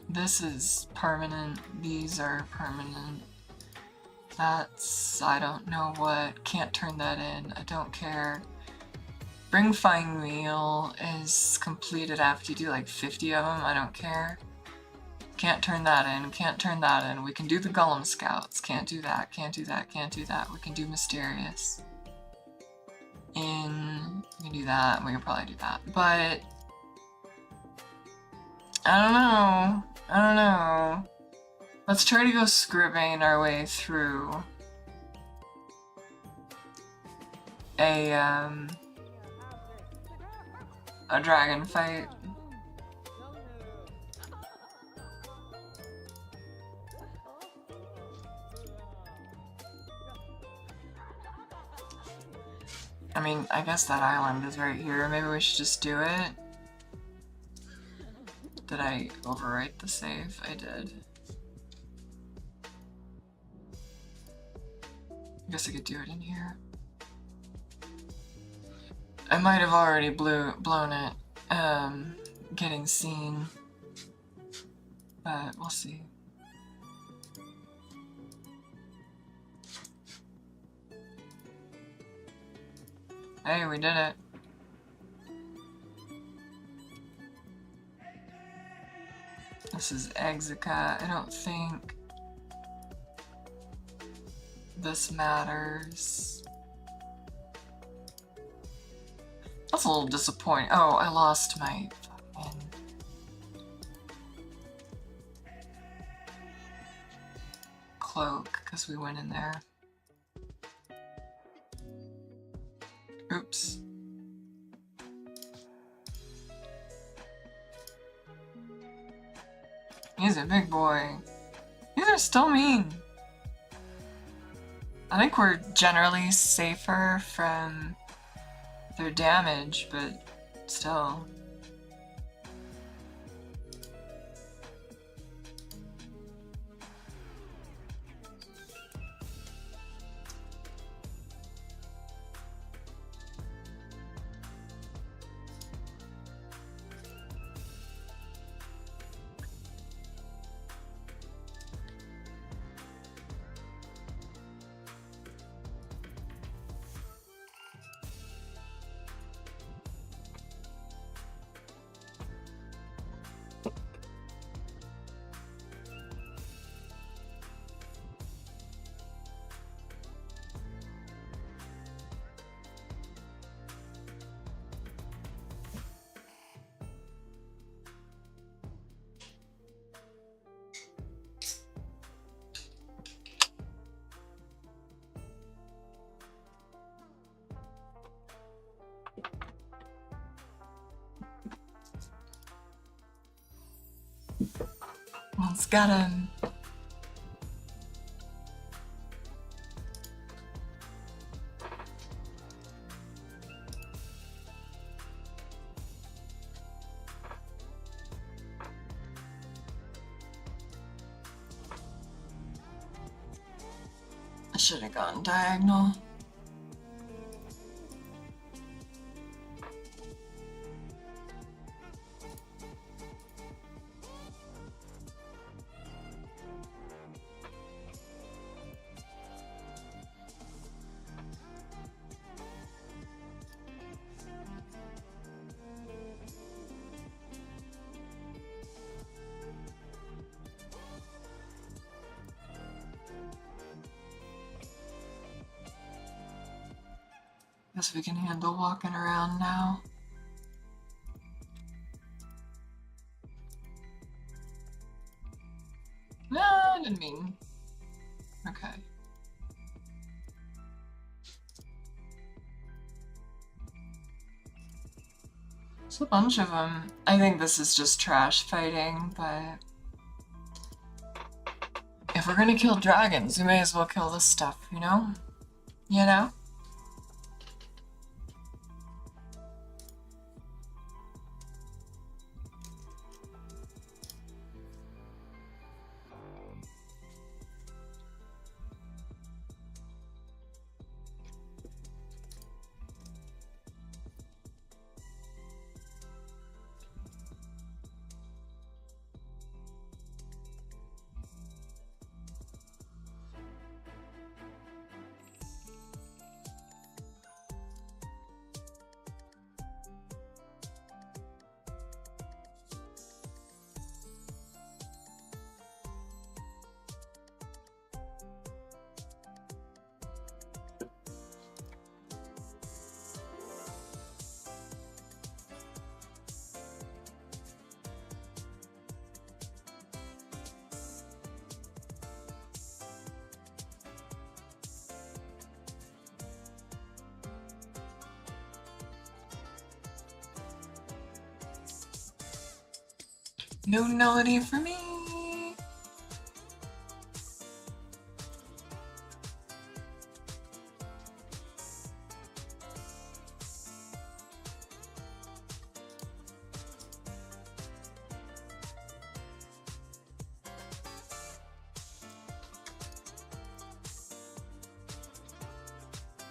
Speaker 1: this is permanent. These are permanent. That's, I don't know what. Can't turn that in. I don't care. Bring Fine Meal is completed after you do like 50 of them. I don't care. Can't turn that in. Can't turn that in. We can do the Golem Scouts. Can't do that. Can't do that. Can't do that. We can do Mysterious. We can do that. We can probably do that. But I don't know. I don't know. Let's try to go skribbane our way through a dragon fight. I mean, I guess that island is right here. Maybe we should just do it. Did I overwrite the save? I did. I guess I could do it in here. I might have already blown it, getting seen, but we'll see. Hey, we did it. This is Execa. I don't think this matters. That's a little disappointing. Oh, I lost my fucking cloak because we went in there. Oops. He's a big boy. These are still mean. I think we're generally safer from their damage, but still. Let's get him. I should have gone diagonal. Guess we can handle walking around now. No, I didn't mean. Okay. There's a bunch of them. I think this is just trash fighting, but if we're gonna kill dragons, we may as well kill this stuff, you know? You know? No nullity for me.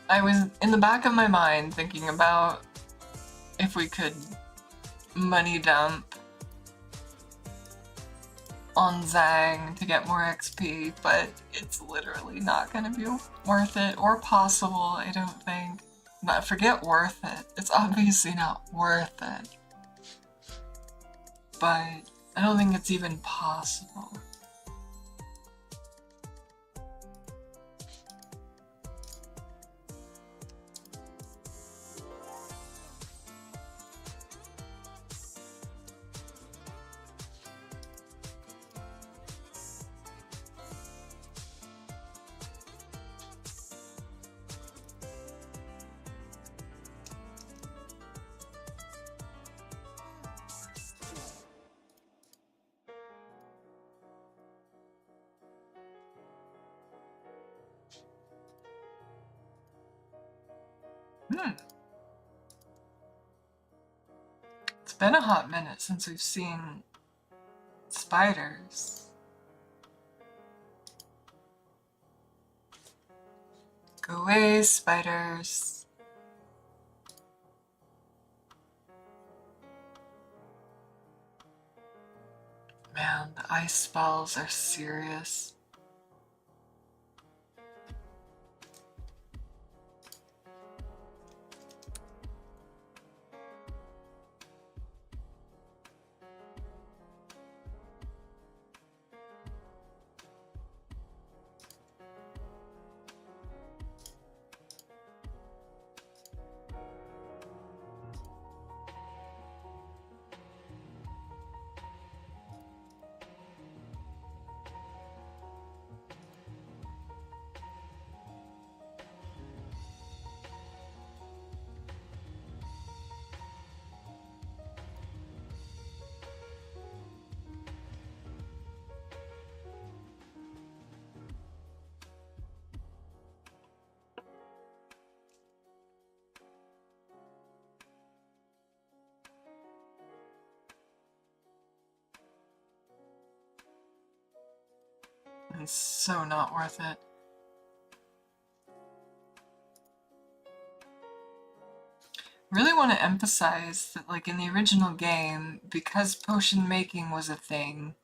Speaker 1: I was in the back of my mind thinking about if we could money dump on Zhang to get more XP, but it's literally not gonna be worth it or possible, I don't think. But forget worth it. It's obviously not worth it. But I don't think it's even possible. It's been a hot minute since we've seen spiders. Go away, spiders. Man, the ice spells are serious. It's so not worth it. Really want to emphasize that, like, in the original game, because potion making was a thing,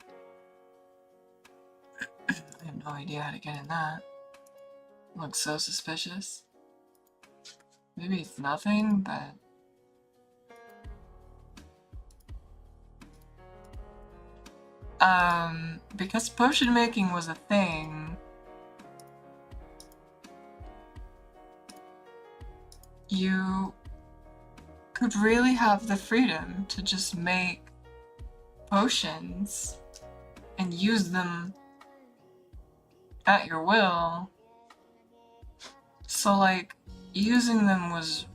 Speaker 1: I have no idea how to get in that. It looks so suspicious. Maybe it's nothing, but... because potion making was a thing, you could really have the freedom to just make potions and use them at your will. So, like, using them was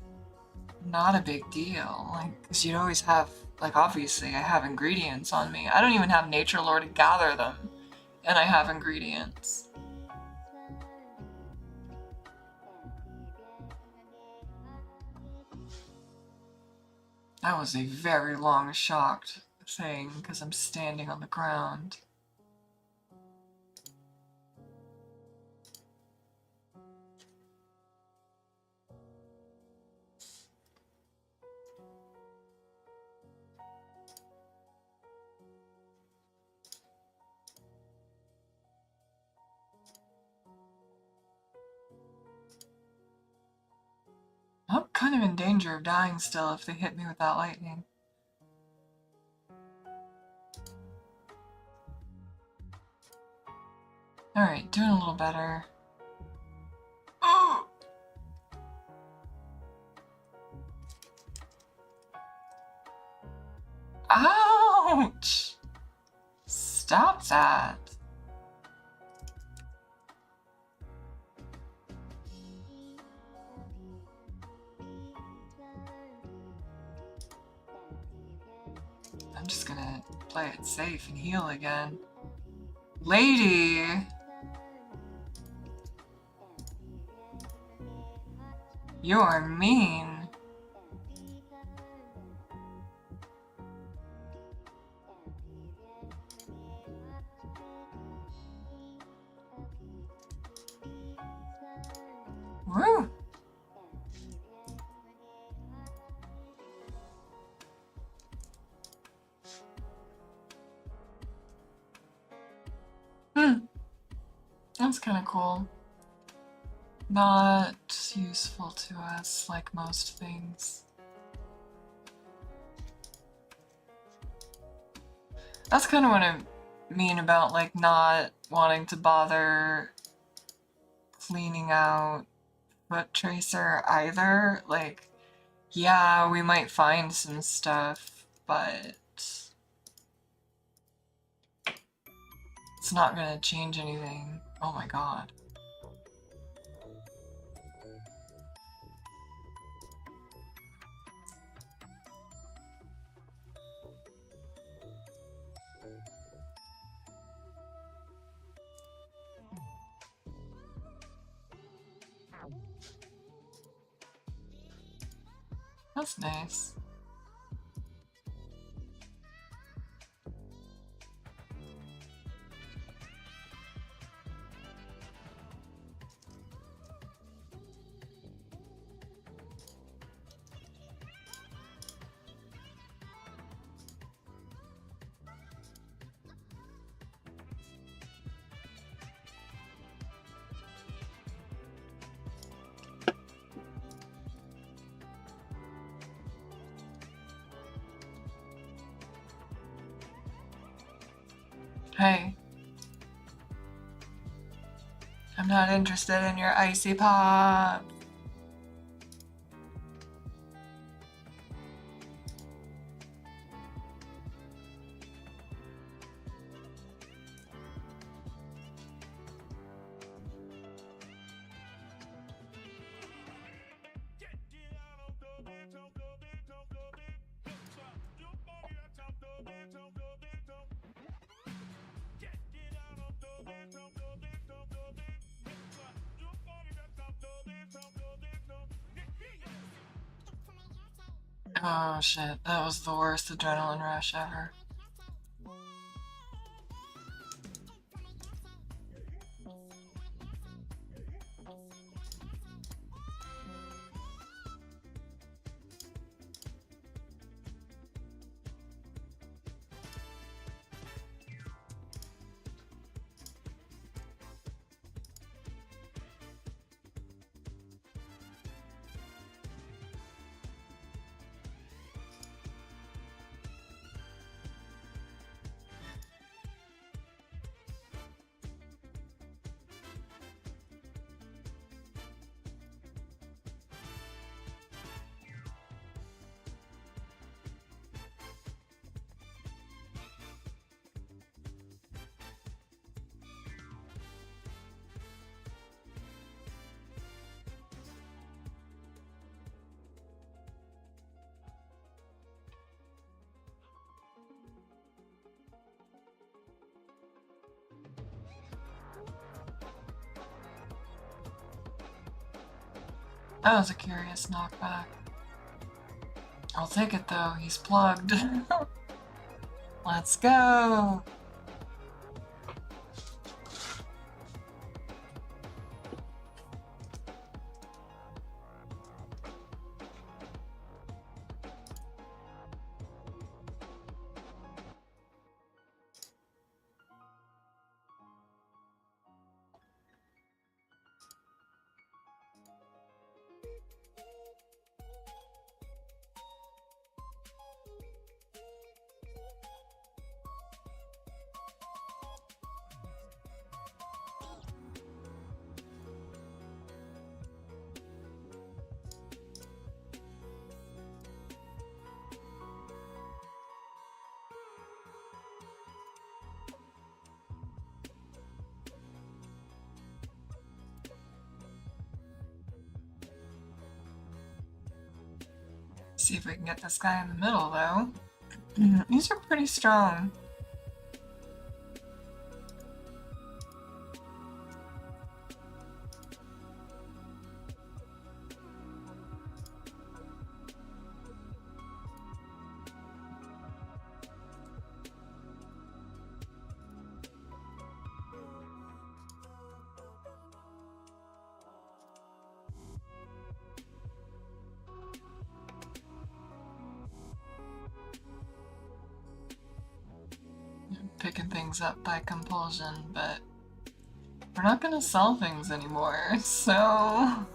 Speaker 1: not a big deal, like, because you'd always have, like, obviously I have ingredients on me. I don't even have nature lore to gather them, and I have ingredients. That was a very long shocked thing, because I'm standing on the ground. I'm kind of in danger of dying still if they hit me with that lightning. Alright, doing a little better. Oh! Ouch! Stop that. I'm just gonna play it safe and heal again. Lady! You're mean. Woo! That's kind of cool. Not useful to us like most things. That's kind of what I mean about, like, not wanting to bother cleaning out Foot Tracer either. Like, yeah, we might find some stuff, but it's not gonna change anything. Oh my god. That's nice. Hey. I'm not interested in your icy pop. Oh shit, that was the worst adrenaline rush ever. That was a curious knockback. I'll take it though, he's plugged. Let's go! See if we can get this guy in the middle, though. These are pretty strong. Picking things up by compulsion, but we're not gonna sell things anymore, so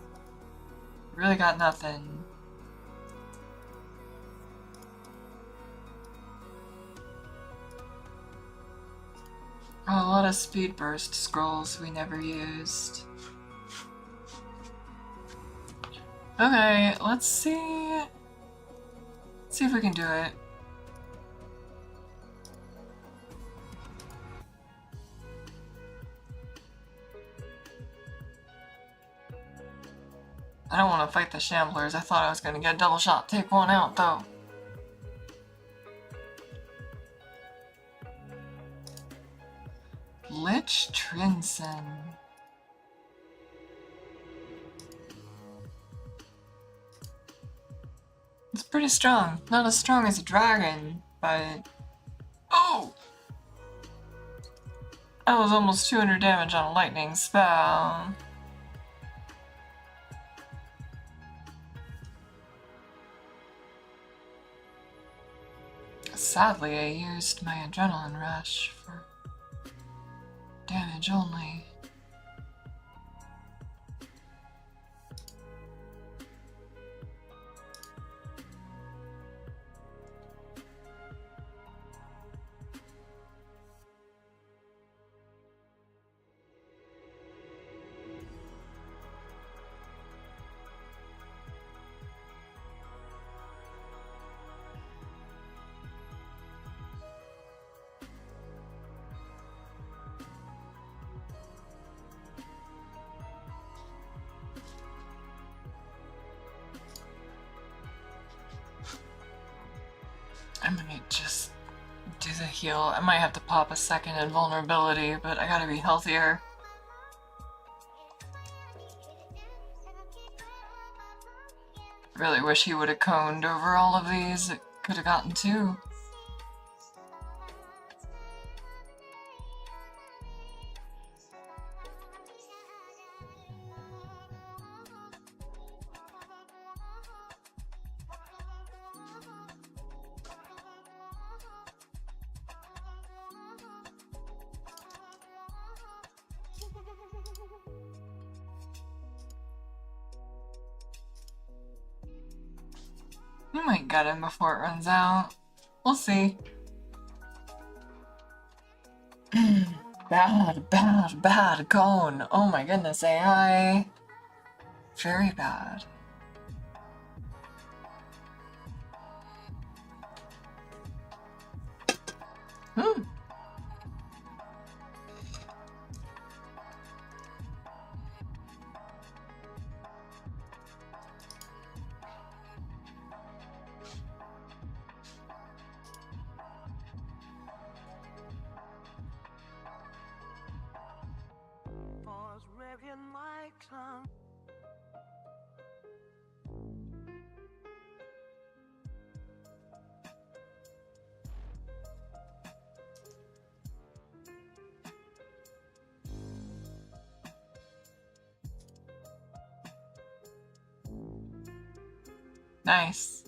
Speaker 1: really got nothing. Oh, a lot of speed burst scrolls we never used. Okay, let's see if we can do it. I don't want to fight the Shamblers. I thought I was going to get a double shot. Take one out, though. Lich Trinson. pretty strong. Not as strong as a dragon, but... Oh! That was almost 200 damage on a lightning spell. Sadly, I used my adrenaline rush for damage only. I might just do the heal. I might have to pop a second invulnerability, but I gotta be healthier. Really wish he would have coned over all of these. It could have gotten two. We might get him before it runs out. We'll see. Bad cone. Oh my goodness, AI. Very bad. Nice.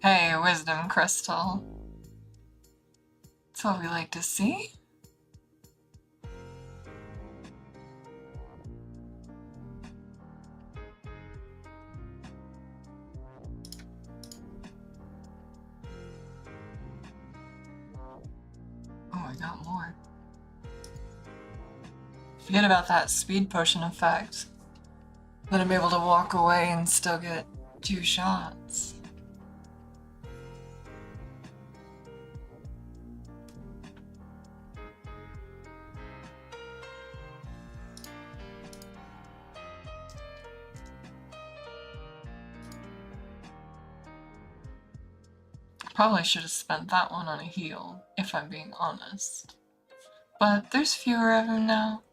Speaker 1: Hey, wisdom crystal. That's what we like to see. Oh, I got more. Forget about that speed potion effect. Let him able to walk away and still get 2 shots. Probably should have spent that one on a heal, if I'm being honest. But there's fewer of them now.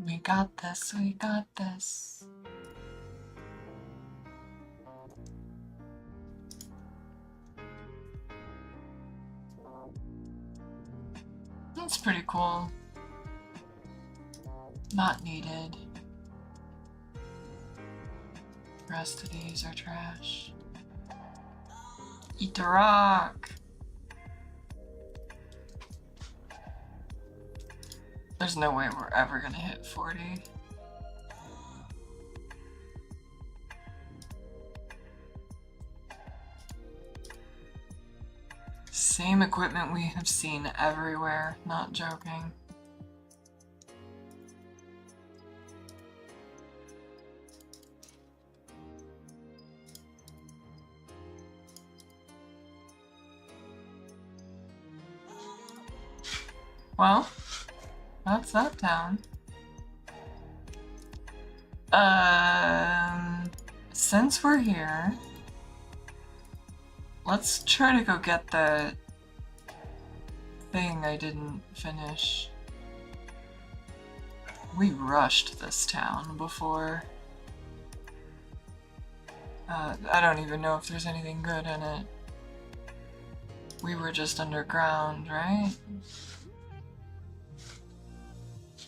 Speaker 1: We got this, we got this. That's pretty cool. Not needed. The rest of these are trash. Eat the rock! There's no way we're ever gonna hit 40. Same equipment we have seen everywhere, not joking. Well, that's that town. Since we're here, let's try to go get the thing I didn't finish. We rushed this town before. I don't even know if there's anything good in it. We were just underground, right?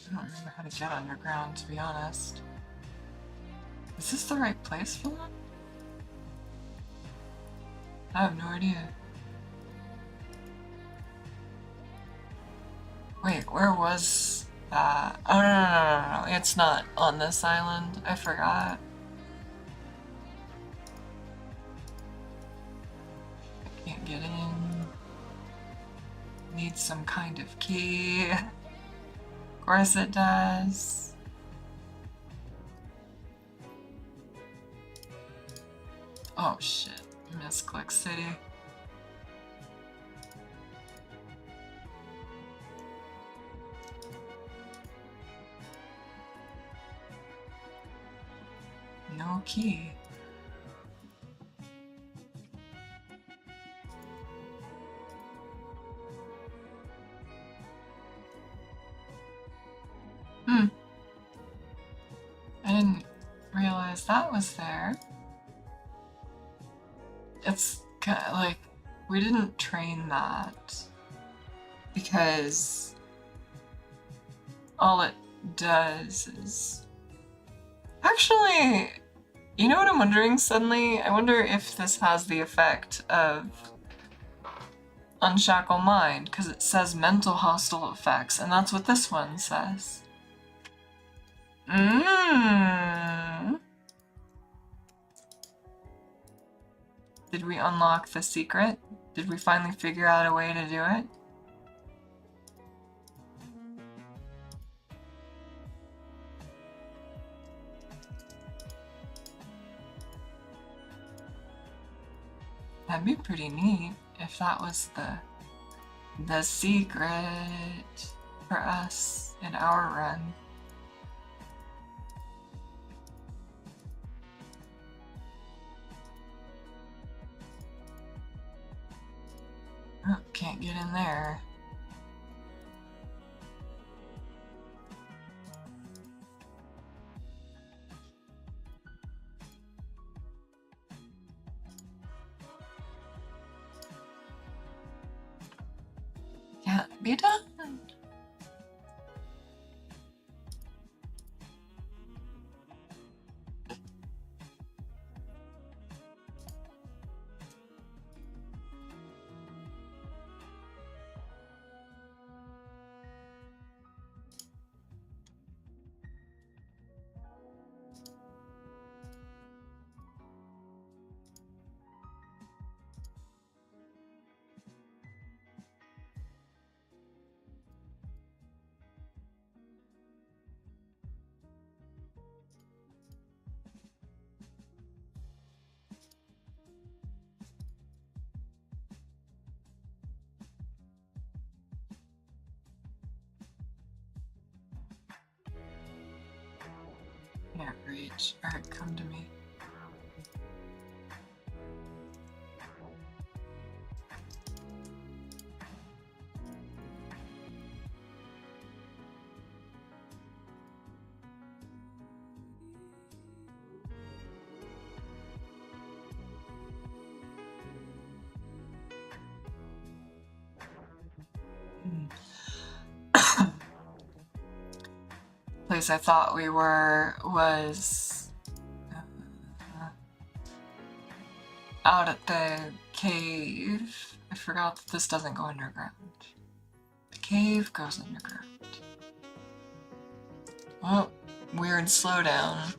Speaker 1: I don't remember how to get underground, to be honest. Is this the right place for that? I have no idea. Wait, where was that? Oh, no. It's not on this island. I forgot. I can't get in. Needs some kind of key. Of course it does. Oh shit, misclick city. No key. I didn't realize that was there. It's kind of like, we didn't train that because all it does is... Actually, you know what I'm wondering suddenly? I wonder if this has the effect of Unshackle Mind, because it says mental hostile effects, and that's what this one says. Did we unlock the secret? Did we finally figure out a way to do it? That'd be pretty neat if that was the secret for us in our run. Oh, can't get in there. Can't be done. Can't reach. Alright, come to me. Place I thought we were was out at the cave. I forgot that this doesn't go underground. The cave goes underground. Oh, weird slowdown.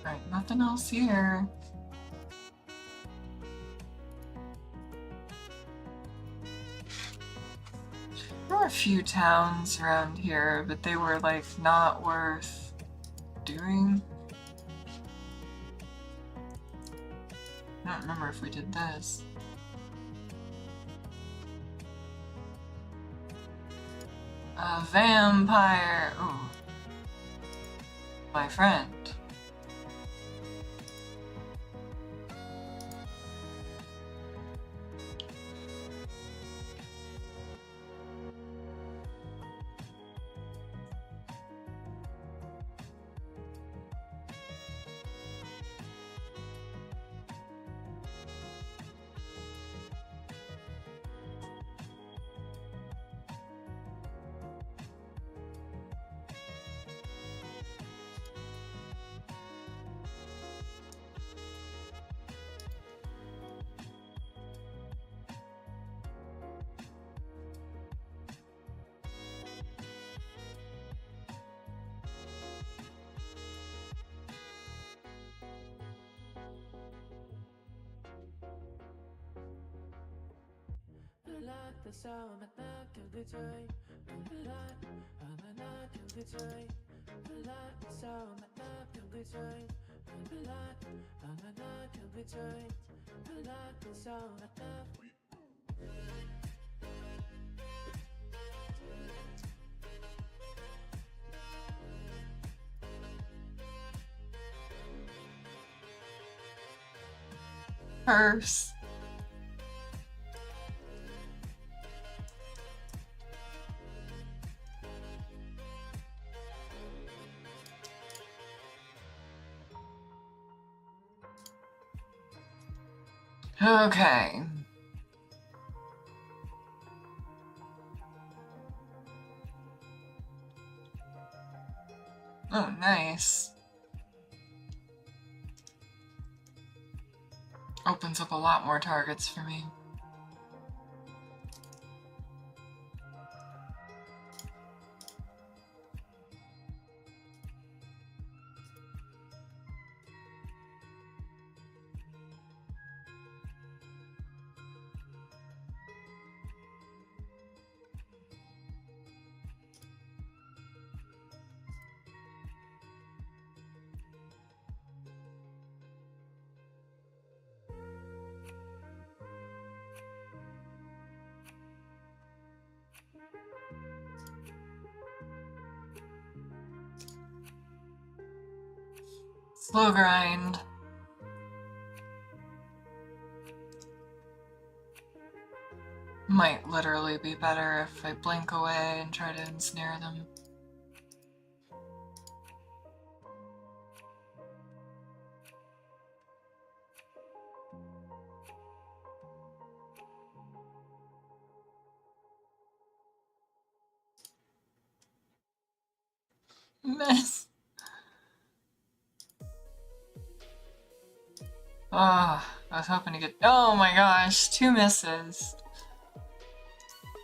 Speaker 1: Right, nothing else here. There were a few towns around here, but they were like not worth doing. I don't remember if we did this. A vampire! Ooh. My friend. Purse. Okay. Oh, nice. Opens up a lot more targets for me. Slow grind. Might literally be better if I blink away and try to ensnare them. Miss. Oh, I was hoping to get. Oh my gosh, 2 misses.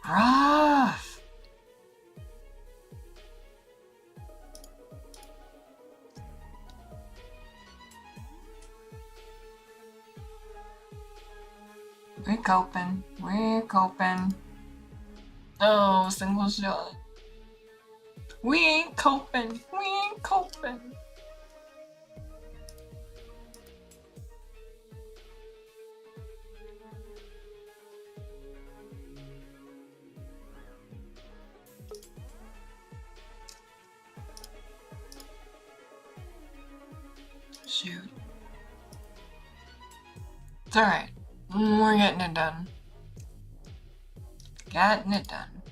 Speaker 1: Rough. We're coping. We're coping. Oh, single shot. We ain't coping. We ain't coping. Shoot. It's alright. We're getting it done. Getting it done.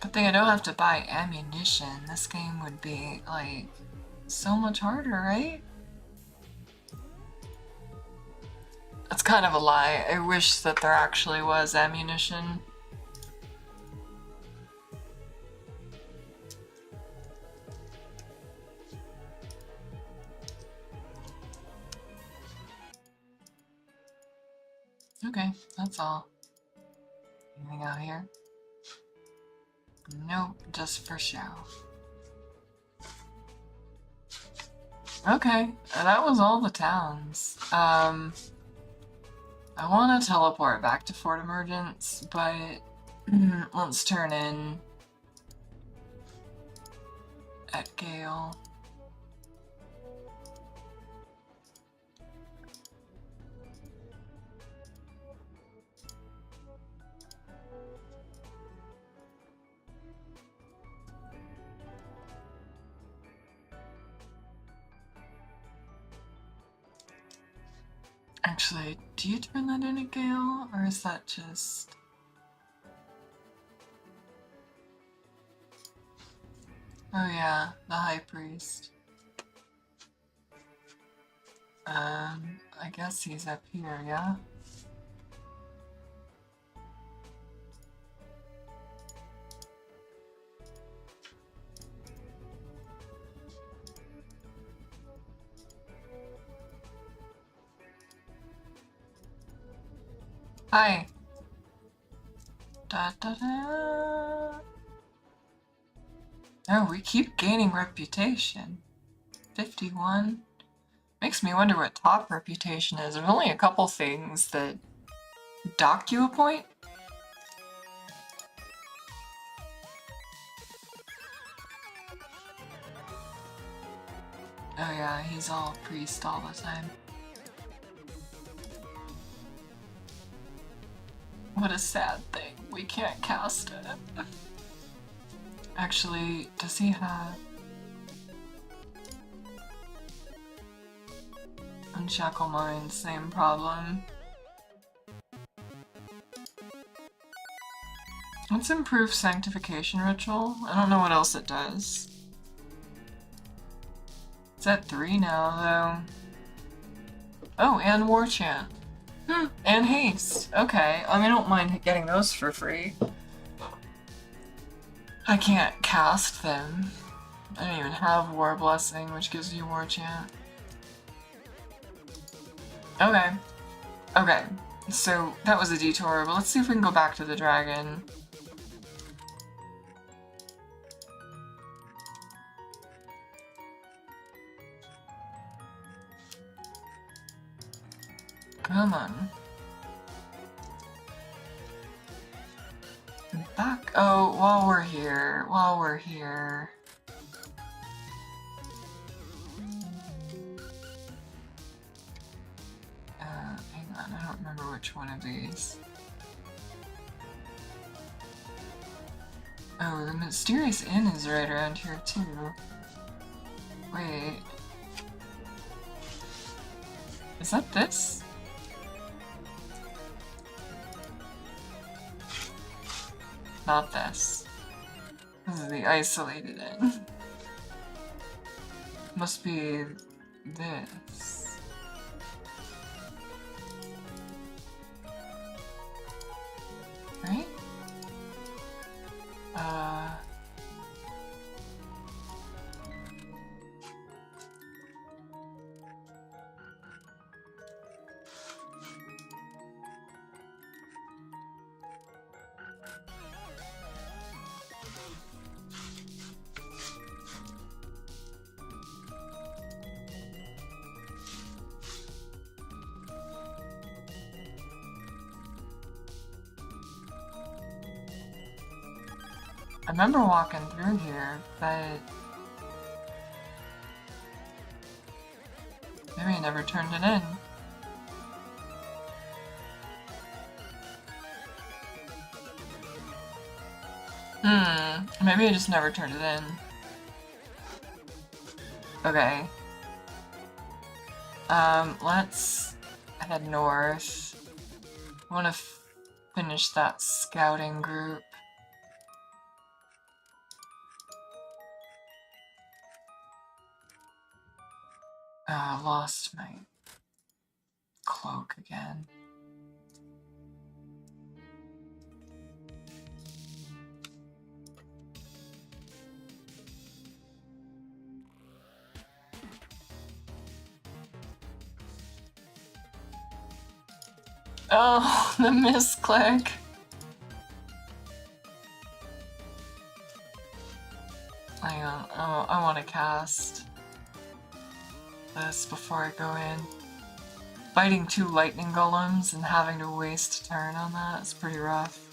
Speaker 1: Good thing I don't have to buy ammunition. This game would be, like, so much harder, right? That's kind of a lie. I wish that there actually was ammunition. Okay, that's all. Anything out here? Nope, just for show. Okay, that was all the towns. I want to teleport back to Fort Emergence, but let's turn in at Gale. Actually, do you turn that in at Gale, or is that just... Oh yeah, the High Priest. I guess he's up here, yeah? Hi. Da da da. Oh, we keep gaining reputation. 51. Makes me wonder what top reputation is. There's only a couple things that dock you a point. Oh yeah, he's all priest all the time. What a sad thing. We can't cast it. Actually, does he have... Unshackle Mind, same problem. Let's improve Sanctification Ritual. I don't know what else it does. It's at 3 now, though. Oh, and War Chant. And Haste. Okay, I mean, I don't mind getting those for free. I can't cast them. I don't even have War Blessing, which gives you War Chant. Okay. Okay. So, that was a detour, but let's see if we can go back to the dragon. Come on. Back. Oh, while we're here. Hang on, I don't remember which one of these. Oh, the Mysterious Inn is right around here too. Wait. Is that this? Not this. This is the Isolated Inn. Must be this. Right? I remember walking through here, but maybe I never turned it in. Maybe I just never turned it in. Okay. Let's head north. I want to finish that scouting group. Lost my cloak again. Oh, the misclick. Hang on. Oh, I want to cast this before I go in. Fighting 2 lightning golems and having to waste a turn on that is pretty rough.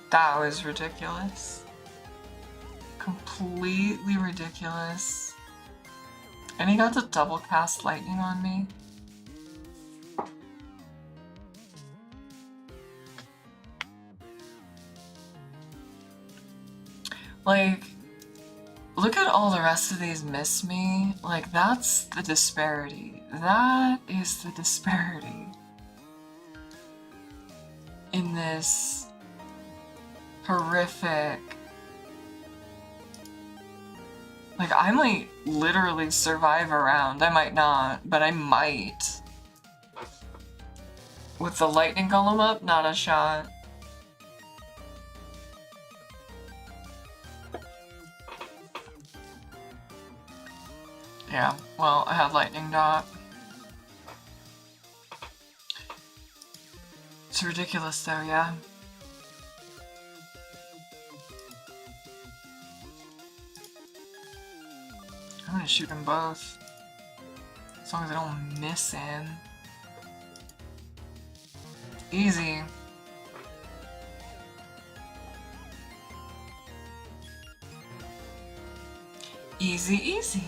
Speaker 1: That was ridiculous. Completely ridiculous. And he got to double cast lightning on me. Like, look at all the rest of these miss me. Like, that's the disparity. That is the disparity in this horrific. Like, I might literally survive a round. I might not, but I might. With the lightning golem up, not a shot. Yeah, well, I have lightning dot. It's ridiculous though, yeah. I'm gonna shoot them both. As long as I don't miss him. Easy. Easy, easy.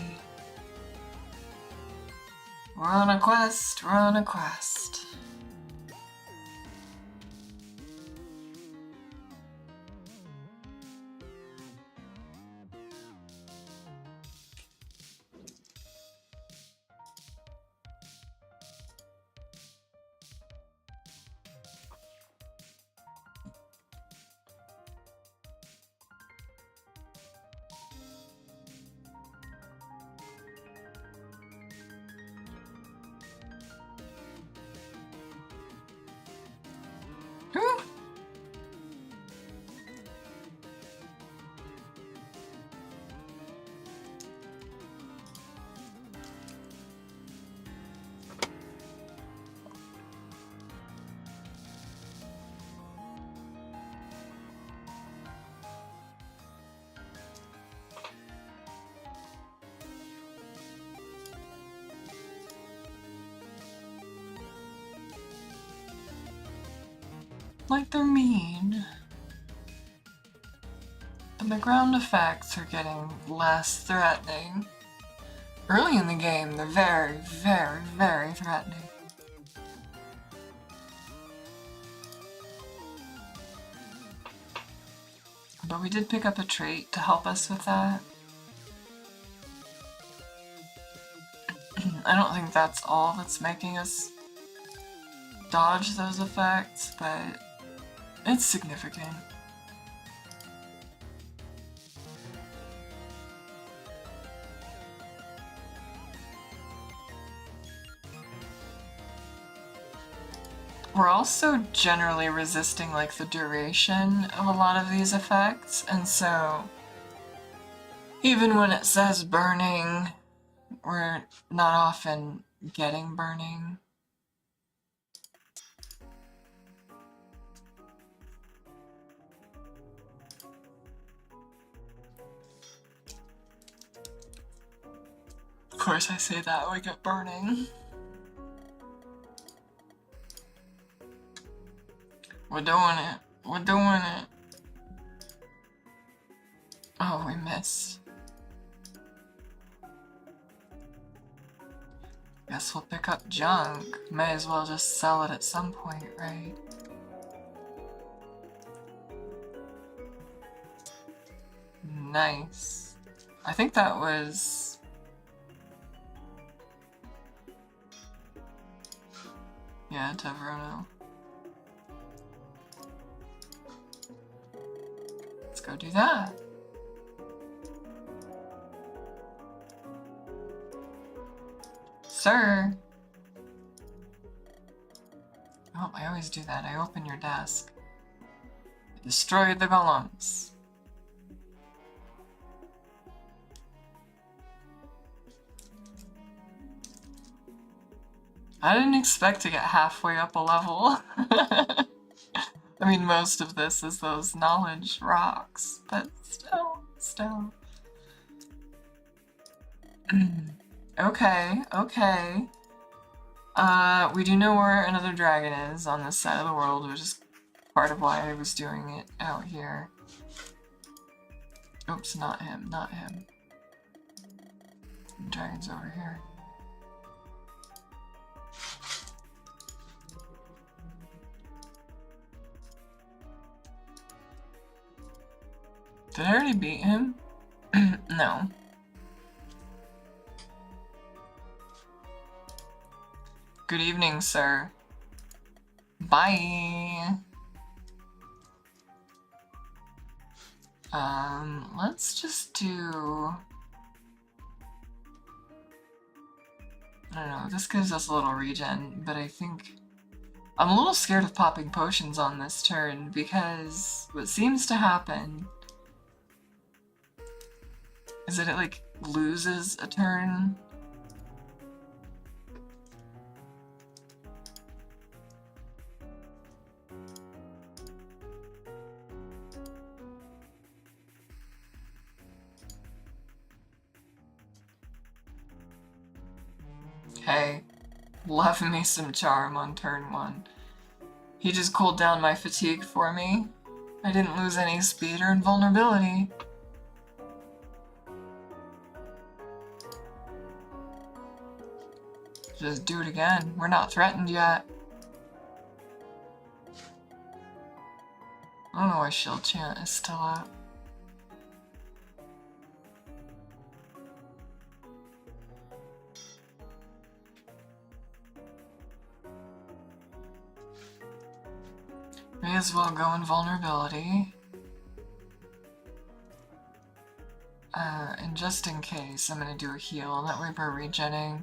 Speaker 1: We're on a quest, we're on a quest. Like they're mean. And the ground effects are getting less threatening. Early in the game, they're very, very, very threatening. But we did pick up a trait to help us with that. I don't think that's all that's making us dodge those effects, but it's significant. We're also generally resisting like the duration of a lot of these effects, and so even when it says burning, we're not often getting burning. Of course I say that, we get burning. We're doing it. We're doing it. Oh, we missed. Guess we'll pick up junk. May as well just sell it at some point, right? Nice. I think that was... yeah, Avernum. Let's go do that. Sir! Oh, I always do that. I open your desk. I destroyed the golems. I didn't expect to get halfway up a level. I mean, most of this is those knowledge rocks, but still. Okay, okay. We do know where another dragon is on this side of the world, which is part of why I was doing it out here. Oops, not him, not him. The dragon's over here. Did I already beat him? No. Good evening, sir. Bye. Let's just do... I don't know, this gives us a little regen, but I think... I'm a little scared of popping potions on this turn, because what seems to happen is that it, like, loses a turn. Hey, love me some charm on turn 1. He just cooled down my fatigue for me. I didn't lose any speed or invulnerability. Just do it again. We're not threatened yet. I don't know why Shield Chant is still up. May as well go invulnerability. And just in case, I'm gonna do a heal. That way we're regenning.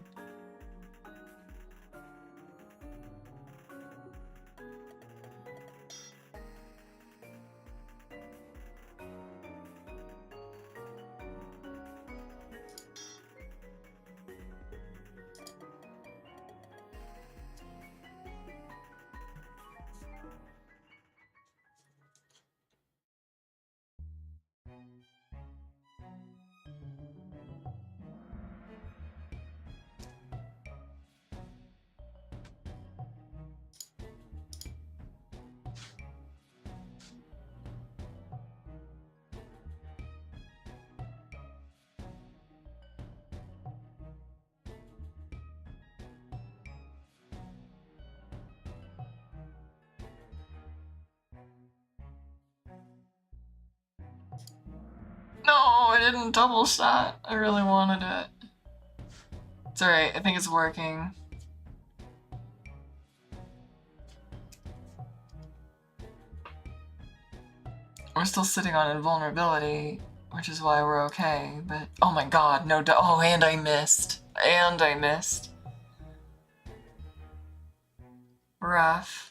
Speaker 1: No, I didn't double shot. I really wanted it. It's alright, I think it's working. We're still sitting on invulnerability, which is why we're okay, but oh my god, no, oh, and I missed. And I missed. Rough.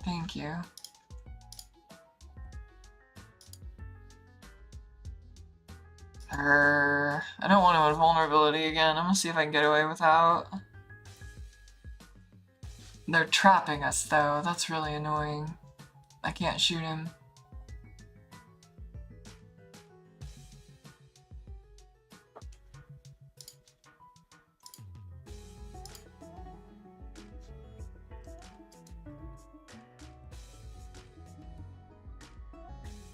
Speaker 1: Thank you. I don't want to invulnerability again. I'm gonna see if I can get away without. They're trapping us though. That's really annoying. I can't shoot him.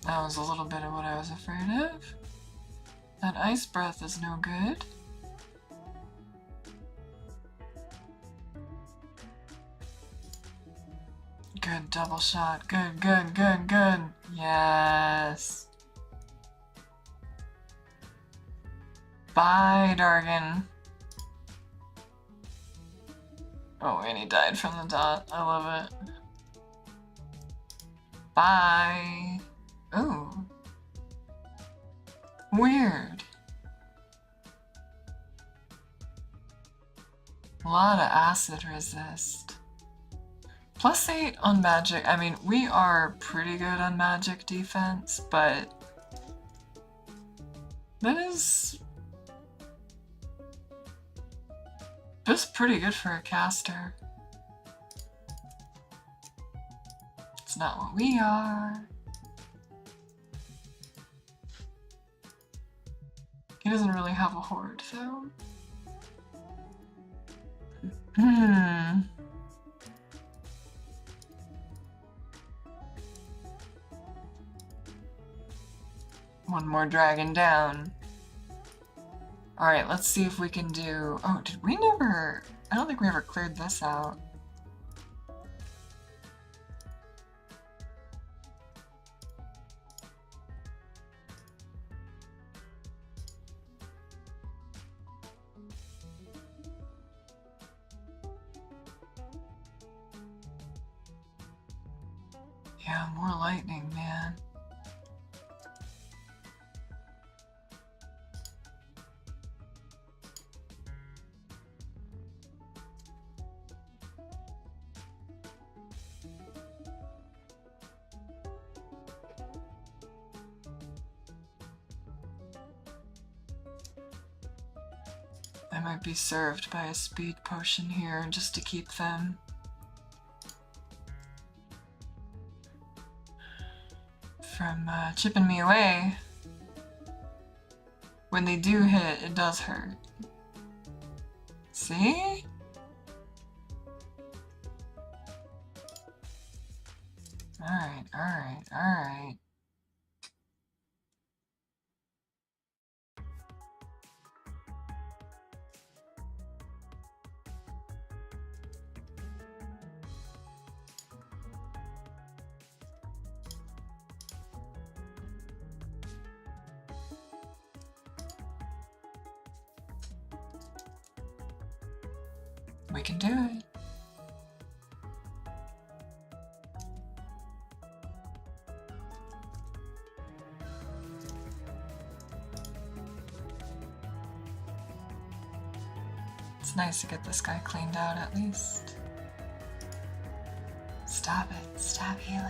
Speaker 1: That was a little bit of what I was afraid of. That ice breath is no good. Good double shot. Good, good, good, good. Yes. Bye, Dargan. Oh, and he died from the dot. I love it. Bye. Ooh. Weird. A lot of acid resist. +8 on magic. I mean, we are pretty good on magic defense, but that's pretty good for a caster. It's not what we are. He doesn't really have a horde, though. One more dragon down. Alright, let's see if we can do... Oh, did we never... I don't think we ever cleared this out. Yeah, more lightning, man. I might be served by a speed potion here just to keep them from chipping me away. When they do hit, it does hurt. See? Alright, alright, alright. We can do it. It's nice to get this guy cleaned out at least. Stop it. Stop healing.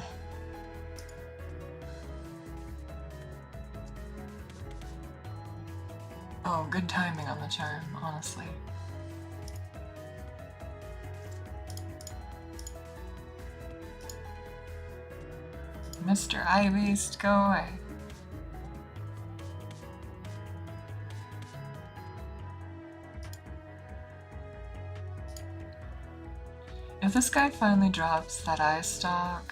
Speaker 1: Oh, good timing on the charm, honestly. Mr. Eye-Beast, go away. If this guy finally drops that eye stalk...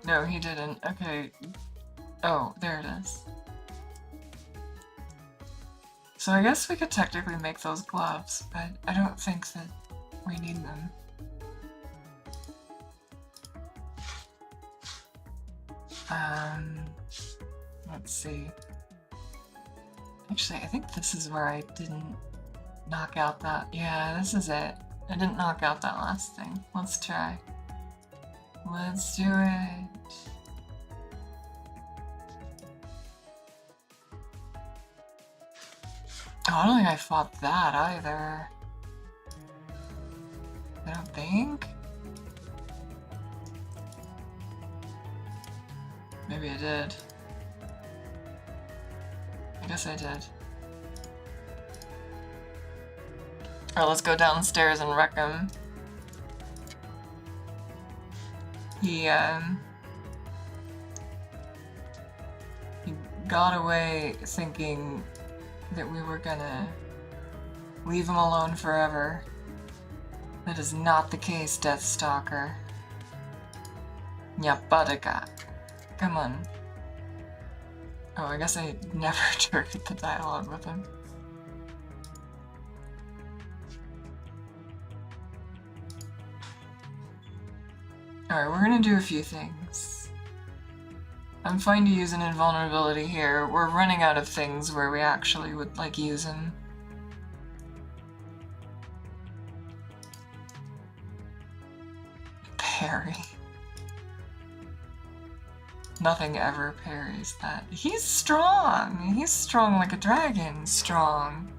Speaker 1: No, he didn't. Okay. Oh, there it is. So I guess we could technically make those gloves, but I don't think that we need them. Let's see. Actually, I think this is where I didn't knock out that. Yeah, this is it. I didn't knock out that last thing. Let's try. Let's do it. Oh, I don't think I fought that either. I don't think. Maybe I did. I guess I did. Alright, let's go downstairs and wreck him. He got away thinking that we were gonna leave him alone forever. That is not the case, Deathstalker. Nyapadaka. Come on. Oh, I guess I never triggered the dialogue with him. Alright, we're gonna do a few things. I'm fine to use an invulnerability here. We're running out of things where we actually would, like, use him. Parry. Nothing ever parries that. He's strong! He's strong like a dragon. Strong.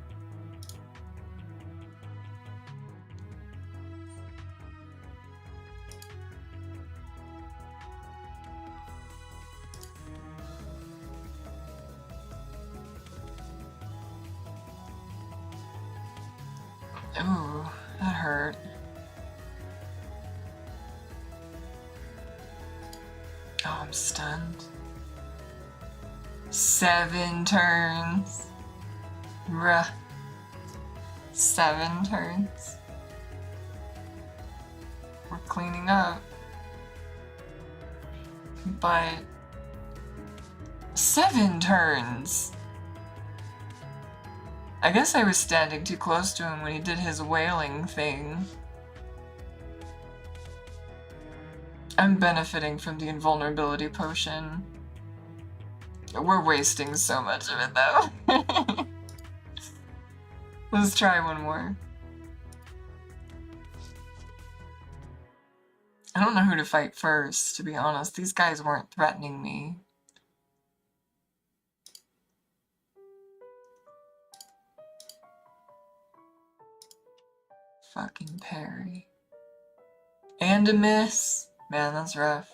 Speaker 1: Ooh, that hurt. Oh, I'm stunned. 7 turns. Bruh. 7 turns. We're cleaning up. But 7 turns. I guess I was standing too close to him when he did his wailing thing. I'm benefiting from the invulnerability potion. We're wasting so much of it though. Let's try one more. I don't know who to fight first, to be honest. These guys weren't threatening me. Fucking parry. And a miss. Man, that's rough.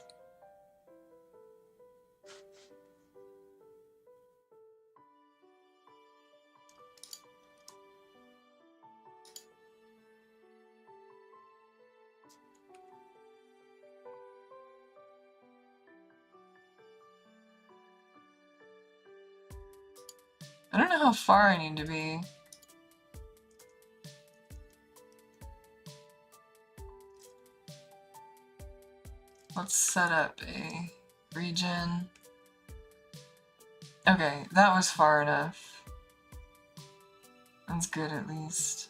Speaker 1: I don't know how far I need to be. Let's set up a regen. Okay, that was far enough. That's good at least.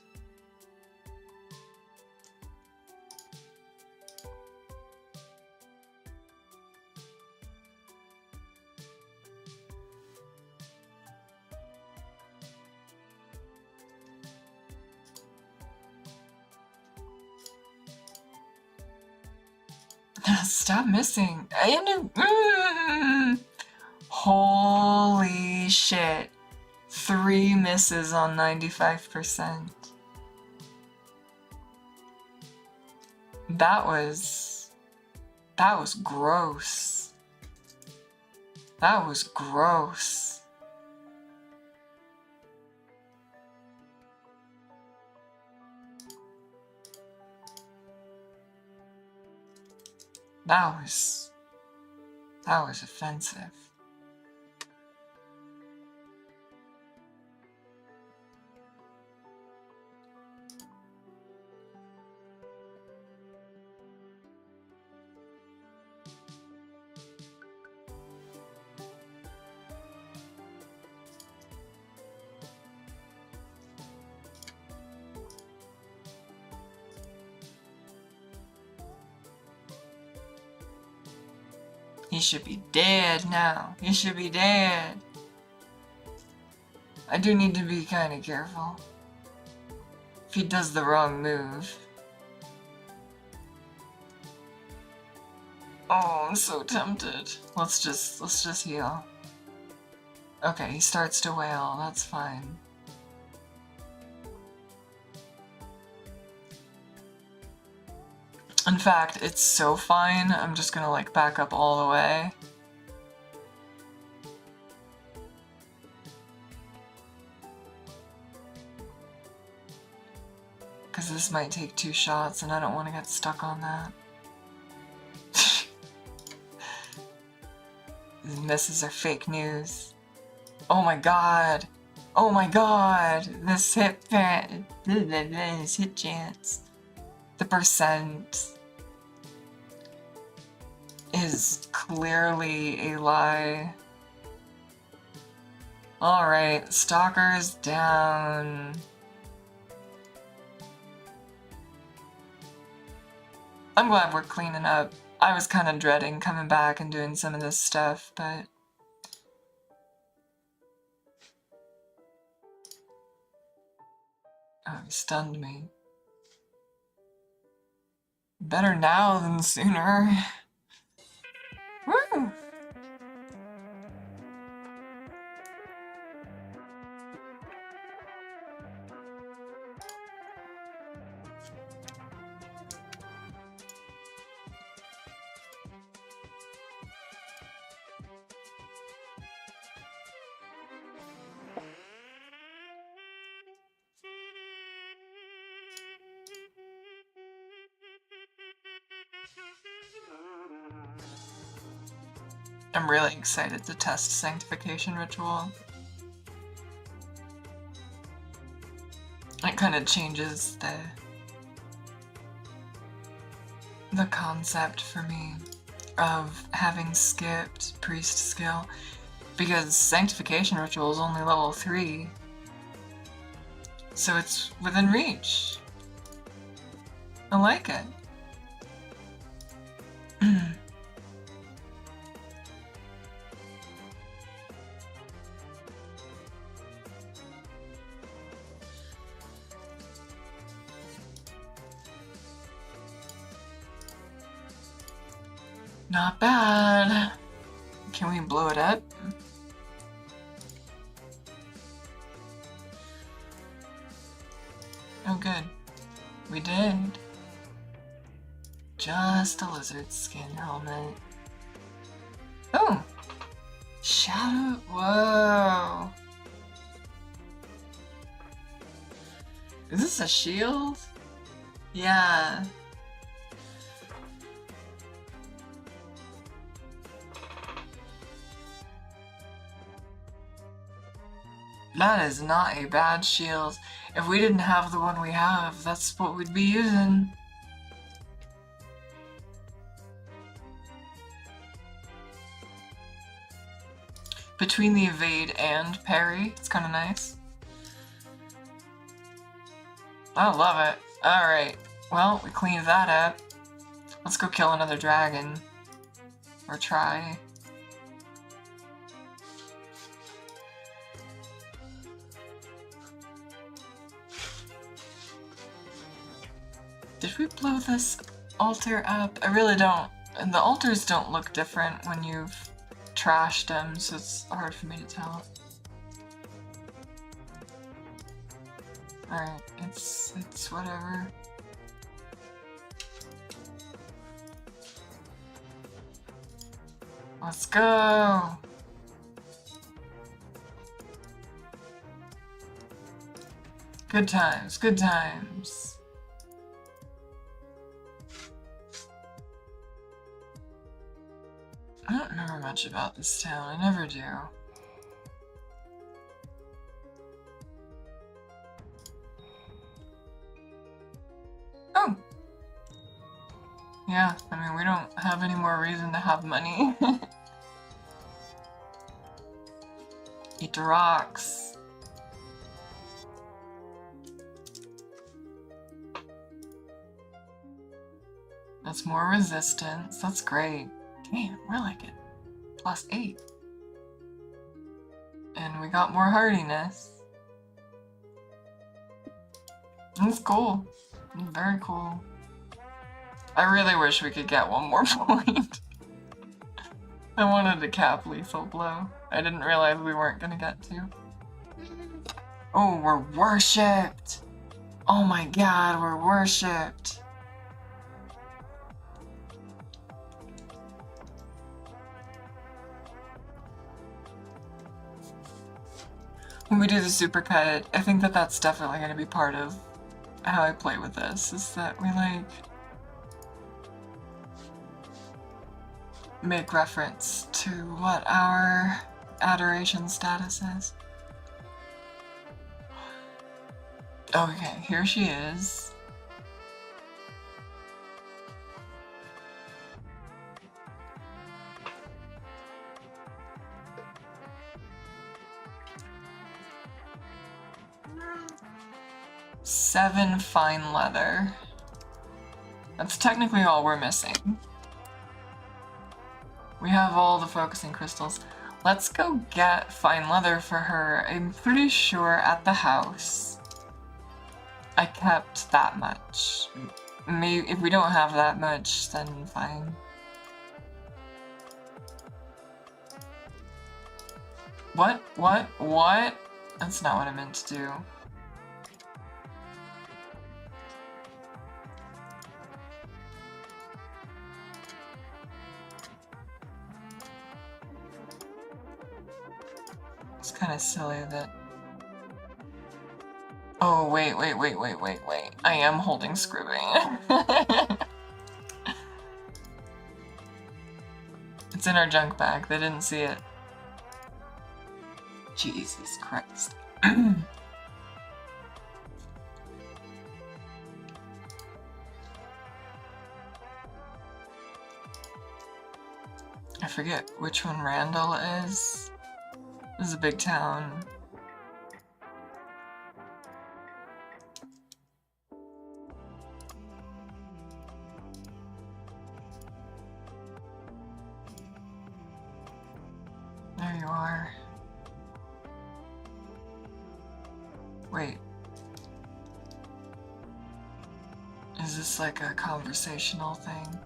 Speaker 1: Stop missing. Holy shit. 3 misses on 95%. That was gross. That was gross. That was offensive. He should be dead now. He should be dead. I do need to be kind of careful. If he does the wrong move. Oh, I'm so tempted. Let's just heal. Okay, he starts to wail. That's fine. In fact, it's so fine, I'm just gonna like back up all the way. Because this might take 2 shots and I don't want to get stuck on that. These misses are fake news. Oh my god! Oh my god! This hit chance. The percent is clearly a lie. Alright, Stalker's down. I'm glad we're cleaning up. I was kind of dreading coming back and doing some of this stuff, but... Oh, he stunned me. Better now than sooner. Woo! I'm really excited to test Sanctification Ritual. It kind of changes the concept for me of having skipped Priest skill, because Sanctification Ritual is only level 3, so it's within reach. I like it. Not bad. Can we blow it up? Oh good. We did. Just a lizard skin helmet. Oh! Shadow. Whoa! Is this a shield? Yeah. That is not a bad shield. If we didn't have the one we have, that's what we'd be using. Between the evade and parry, it's kind of nice. I love it. Alright, well, we cleaned that up. Let's go kill another dragon. Or try. Did we blow this altar up? I really don't. And the altars don't look different when you've trashed them, so it's hard for me to tell. Alright, it's whatever. Let's go! Good times, good times. I don't remember much about this town, I never do. Oh! Yeah, I mean, we don't have any more reason to have money. Eat the rocks. That's more resistance, that's great. Damn, we're like it. +8. And we got more hardiness. That's cool. Very cool. I really wish we could get one more point. I wanted to cap lethal blow. I didn't realize we weren't gonna get to. Oh, we're worshipped! Oh my god, we're worshipped! When we do the supercut, I think that that's definitely going to be part of how I play with this, is that we like make reference to what our adoration status is. Okay, here she is. Seven fine leather. That's technically all we're missing. We have all the focusing crystals. Let's go get fine leather for her. I'm pretty sure at the house I kept that much. Maybe if we don't have that much, then fine. What? That's not what I meant to do. It's kind of silly that... Oh, wait. I am holding skribbane. It's in our junk bag. They didn't see it. Jesus Christ. I forget which one Randall is. This is a big town. There you are. Wait. Is this like a conversational thing?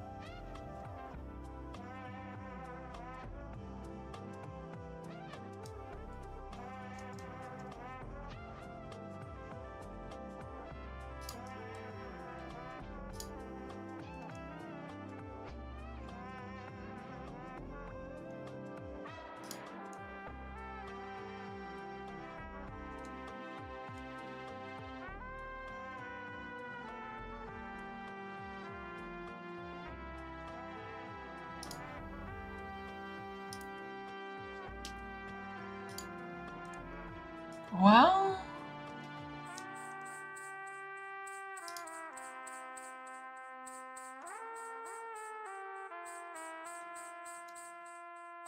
Speaker 1: Well,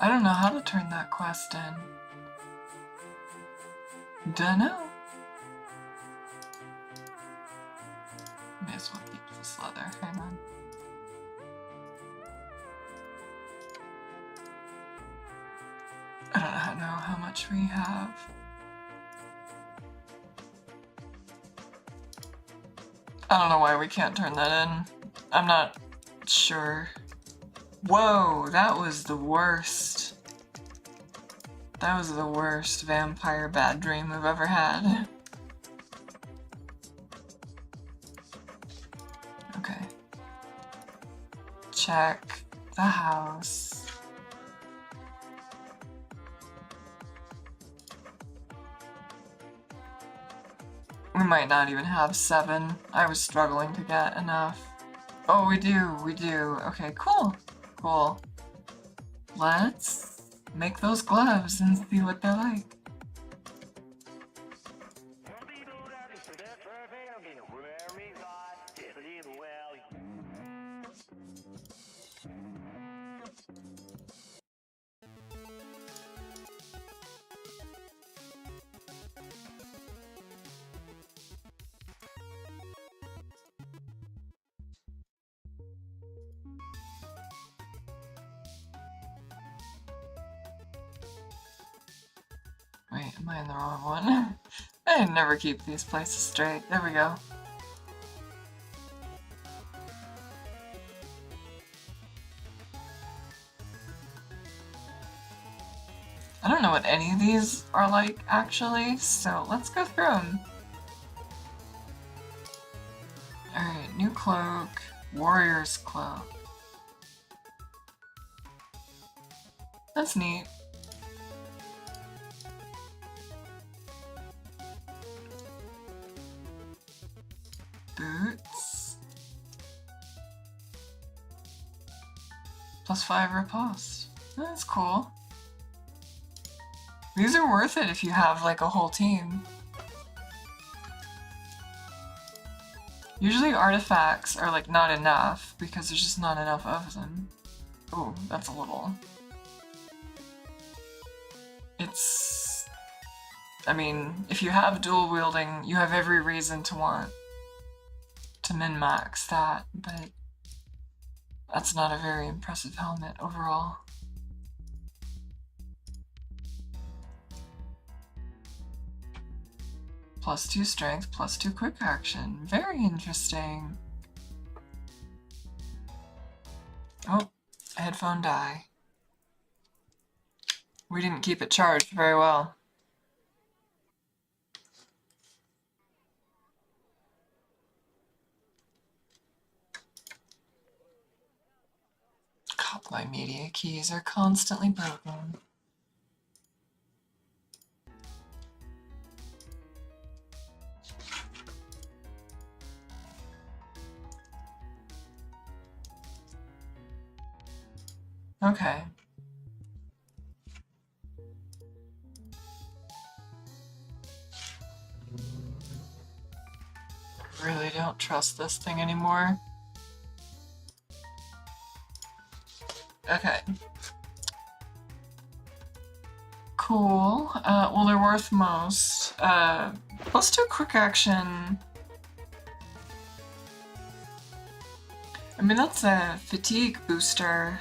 Speaker 1: I don't know how to turn that quest in. Dunno. May as well keep this leather. Hang on. I don't know how much we have. I don't know why we can't turn that in. I'm not sure. Whoa, that was the worst. That was the worst vampire bad dream we've ever had. Okay. Check the house. We might not even have 7. I was struggling to get enough. Oh, we do. Okay, cool. Cool. Let's make those gloves and see what they're like. Wait, am I in the wrong one? I never keep these places straight. There we go. I don't know what any of these are like, actually, so let's go through them. Alright, new cloak, warrior's cloak. That's neat. Boots. +5 riposte. That's cool. These are worth it if you have like a whole team. Usually artifacts are like not enough because there's just not enough of them. Oh, that's a little. It's... I mean, if you have dual wielding, you have every reason to want to min-max that, but that's not a very impressive helmet overall. +2 strength, +2 quick action. Very interesting. Oh, headphone die. We didn't keep it charged very well. God, my media keys are constantly broken. Okay. don't trust this thing anymore. Okay. Cool. Well, they're worth most. Let's do a quick action. I mean, that's a fatigue booster.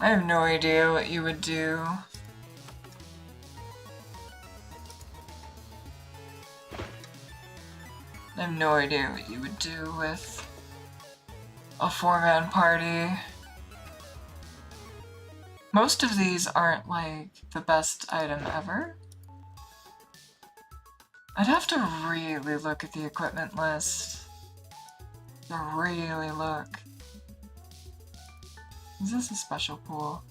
Speaker 1: I have no idea what you would do. I have no idea what you would do with a 4-man party. Most of these aren't like the best item ever. I'd have to really look at the equipment list. To really look. Is this a special pool?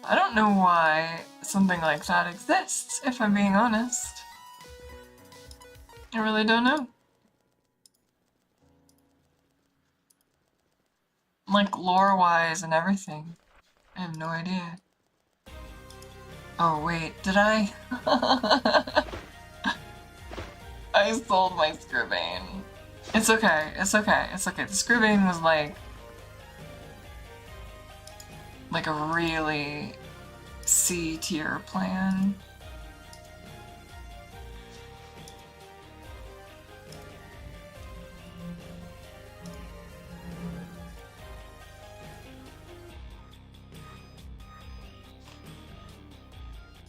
Speaker 1: I don't know why something like that exists, if I'm being honest. I really don't know. Like, lore-wise and everything. I have no idea. Oh, wait, did I? I sold my skribbane. It's okay, it's okay, it's okay. The skribbane was like a really C-tier plan.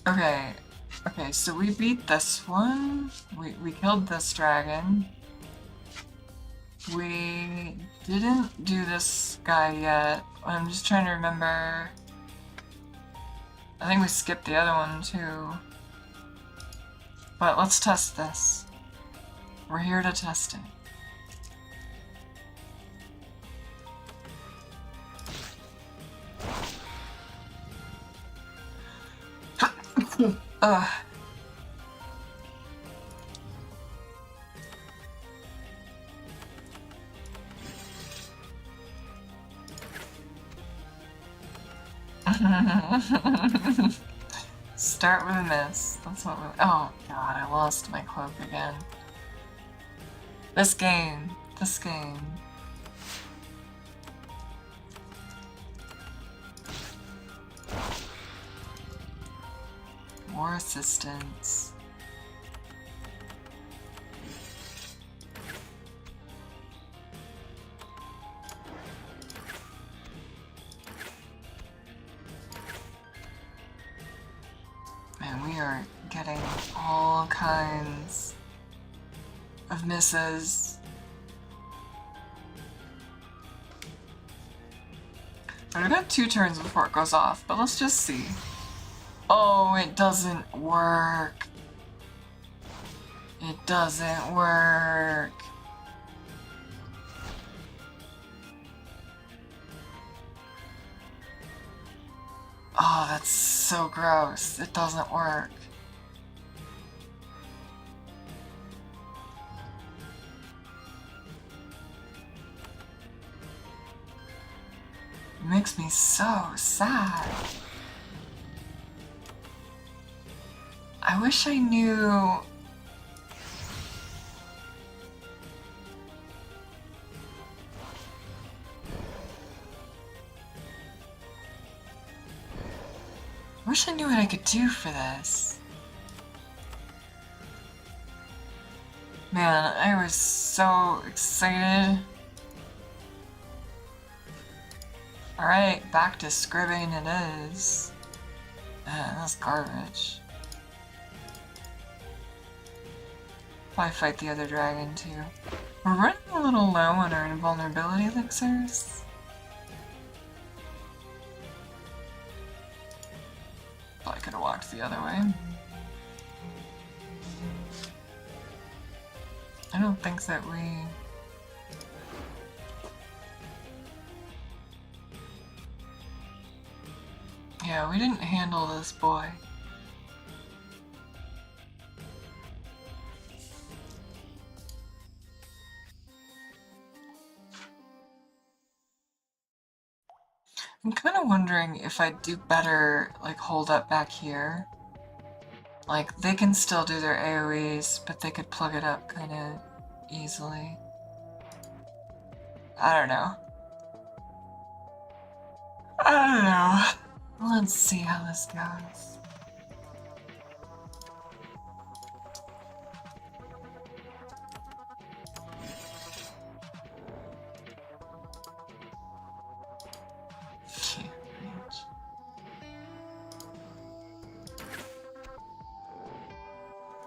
Speaker 1: Okay, okay, so we beat this one. We killed this dragon. We didn't do this guy yet. I'm just trying to remember. I think we skipped the other one too. But let's test this. We're here to test it. Ugh. Start with a miss. That's what we— oh god, I lost my cloak again. This game. This game. More assistance. Man, we are getting all kinds of misses. But I've got 2 turns before it goes off, but let's just see. Oh, it doesn't work. It doesn't work. Oh, that's so gross. It doesn't work. It makes me so sad. I wish I knew. I wish I knew what I could do for this. Man, I was so excited. Alright, back to skribbane it is. Man, that's garbage. Probably fight the other dragon too. We're running a little low on our invulnerability elixirs. Probably could have walked the other way. I don't think that we... yeah, we didn't handle this boy. I'm kind of wondering if I'd do better, like, hold up back here. Like, they can still do their AoEs, but they could plug it up kind of easily. I don't know. I don't know. Let's see how this goes.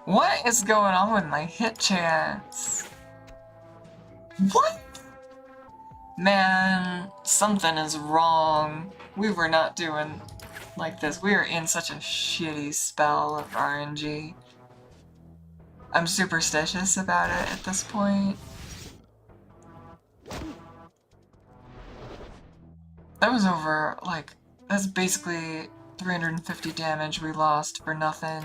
Speaker 1: What is going on with my hit chance? What? Man, something is wrong. We were not doing like this. We are in such a shitty spell of RNG. I'm superstitious about it at this point. That was over, like, that's basically 350 damage we lost for nothing.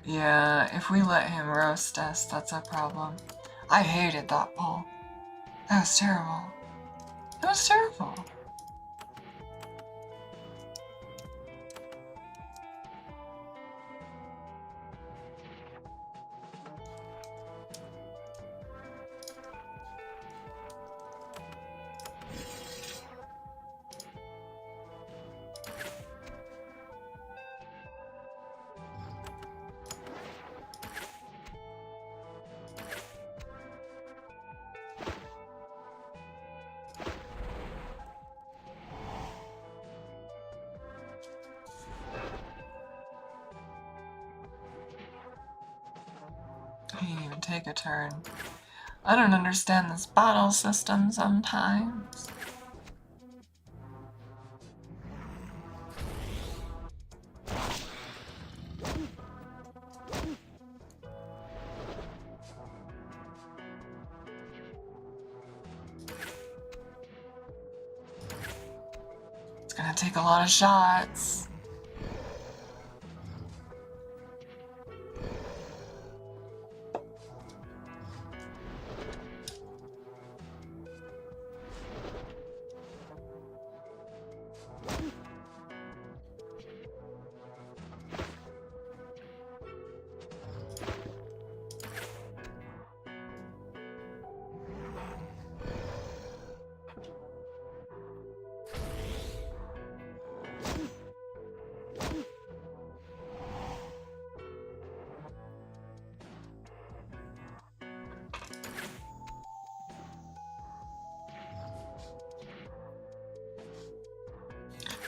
Speaker 1: Yeah, if we let him roast us, that's a problem. I hated that pull. That was terrible. That was terrible. He didn't even take a turn. I don't understand this battle system sometimes. It's gonna take a lot of shots.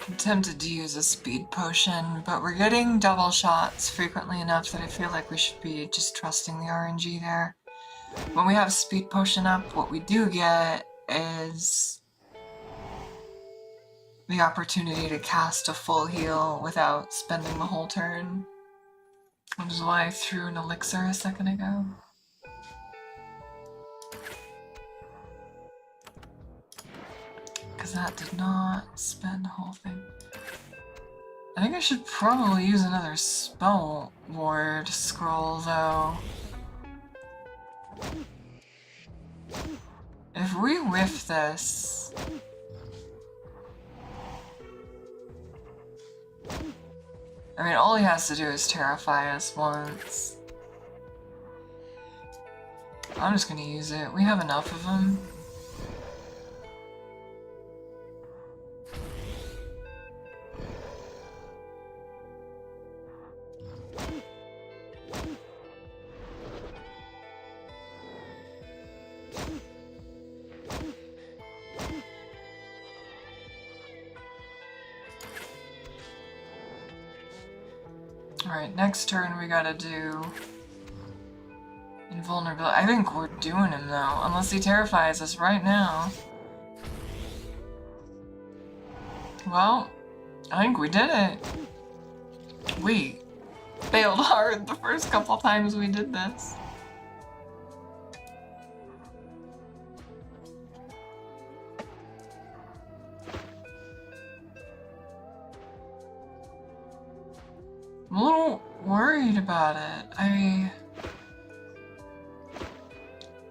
Speaker 1: I'm tempted to use a speed potion, but we're getting double shots frequently enough that I feel like we should be just trusting the RNG there. When we have speed potion up, what we do get is the opportunity to cast a full heal without spending the whole turn, which is why I threw an elixir a second ago. Because that did not spend the whole thing. I think I should probably use another spell ward scroll though. If we whiff this... I mean, all he has to do is terrify us once. I'm just gonna use it. We have enough of them. Alright, next turn we gotta do invulnerability. I think we're doing him though, unless he terrifies us right now. Well, I think we did it. We failed hard the first couple times we did this. I'm a little worried about it. I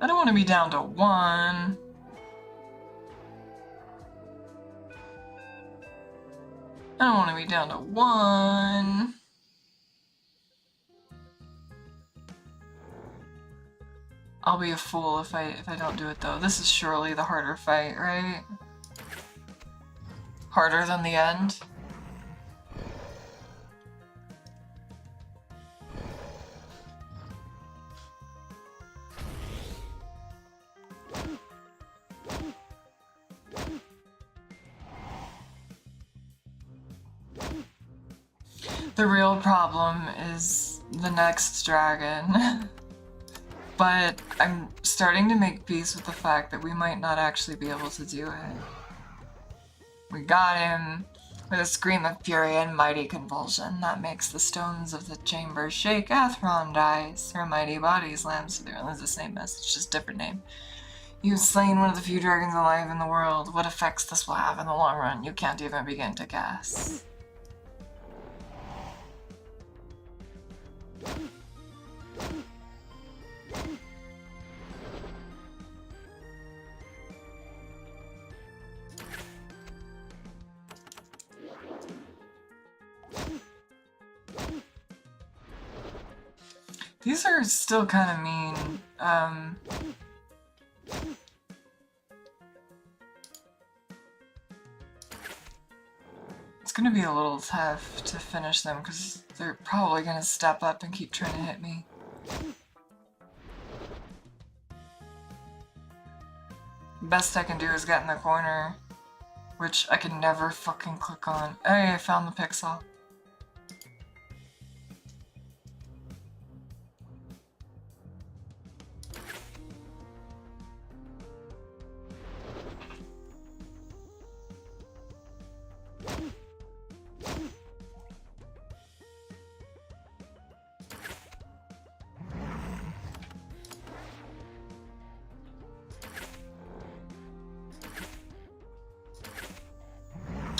Speaker 1: don't want to be down to 1. I don't want to be down to 1. I'll be a fool if I don't do it though. This is surely the harder fight, right? Harder than the end? The real problem is the next dragon. But I'm starting to make peace with the fact that we might not actually be able to do it. We got him with a scream of fury and mighty convulsion that makes the stones of the chamber shake. Athron dies. Her mighty body slams to the ground. It's the same message, just different name. You've slain one of the few dragons alive in the world. What effects this will have in the long run, you can't even begin to guess. These are still kind of mean. It's gonna be a little tough to finish them because they're probably gonna step up and keep trying to hit me. Best I can do is get in the corner, which I can never fucking click on. Hey, I found the pixel.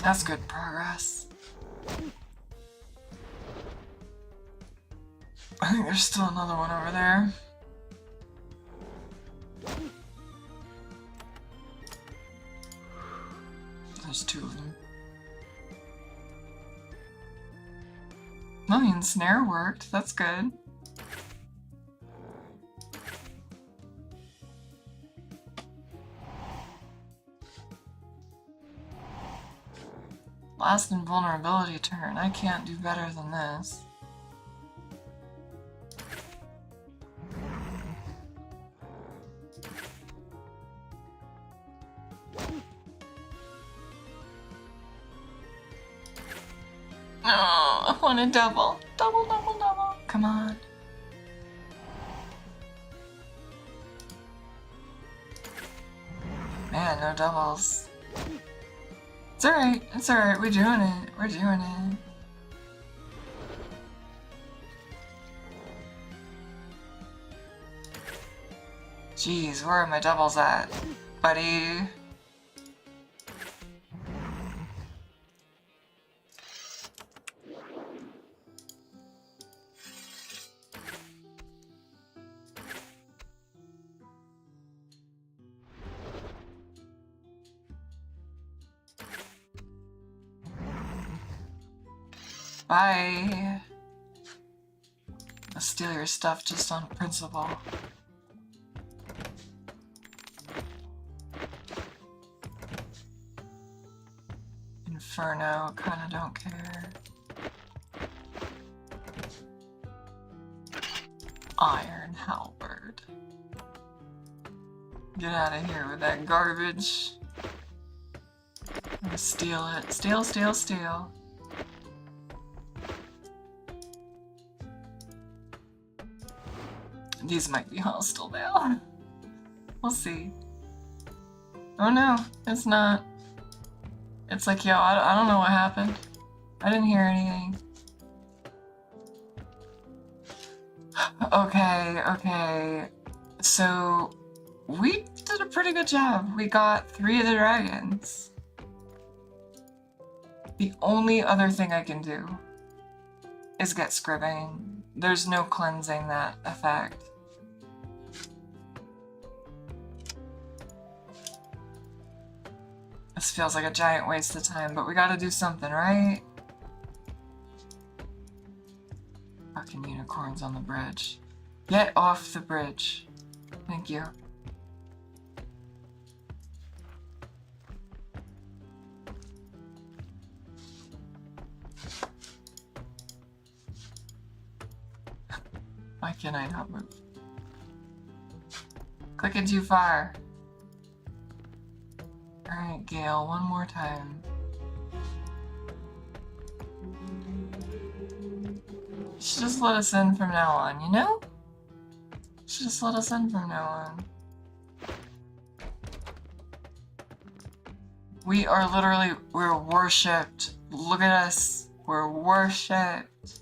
Speaker 1: That's good progress. I think there's still another one over there. There's 2 of them. Oh, and snare worked. That's good. Last invulnerability turn. I can't do better than this. Oh, I want a double. Double, double, double. Come on. Man, no doubles. It's alright, it's alright, we're doing it, we're doing it. Jeez, where are my doubles at, buddy? Bye. I'll steal your stuff just on principle. Inferno, kinda don't care. Iron halberd. Get out of here with that garbage. I'm gonna steal it. Steal, steal, steal. These might be hostile now. We'll see. Oh no, it's not. It's like, yo, I don't know what happened. I didn't hear anything. Okay, okay. So, we did a pretty good job. We got 3 of the dragons. The only other thing I can do is get skribbane. There's no cleansing that effect. This feels like a giant waste of time, but we gotta do something, right? Fucking unicorns on the bridge. Get off the bridge. Thank you. Why can I not move? Clicking too far. Alright, Gale, one more time. You should just let us in from now on, you know? You should just let us in from now on. We are literally, we're worshipped. Look at us. We're worshipped.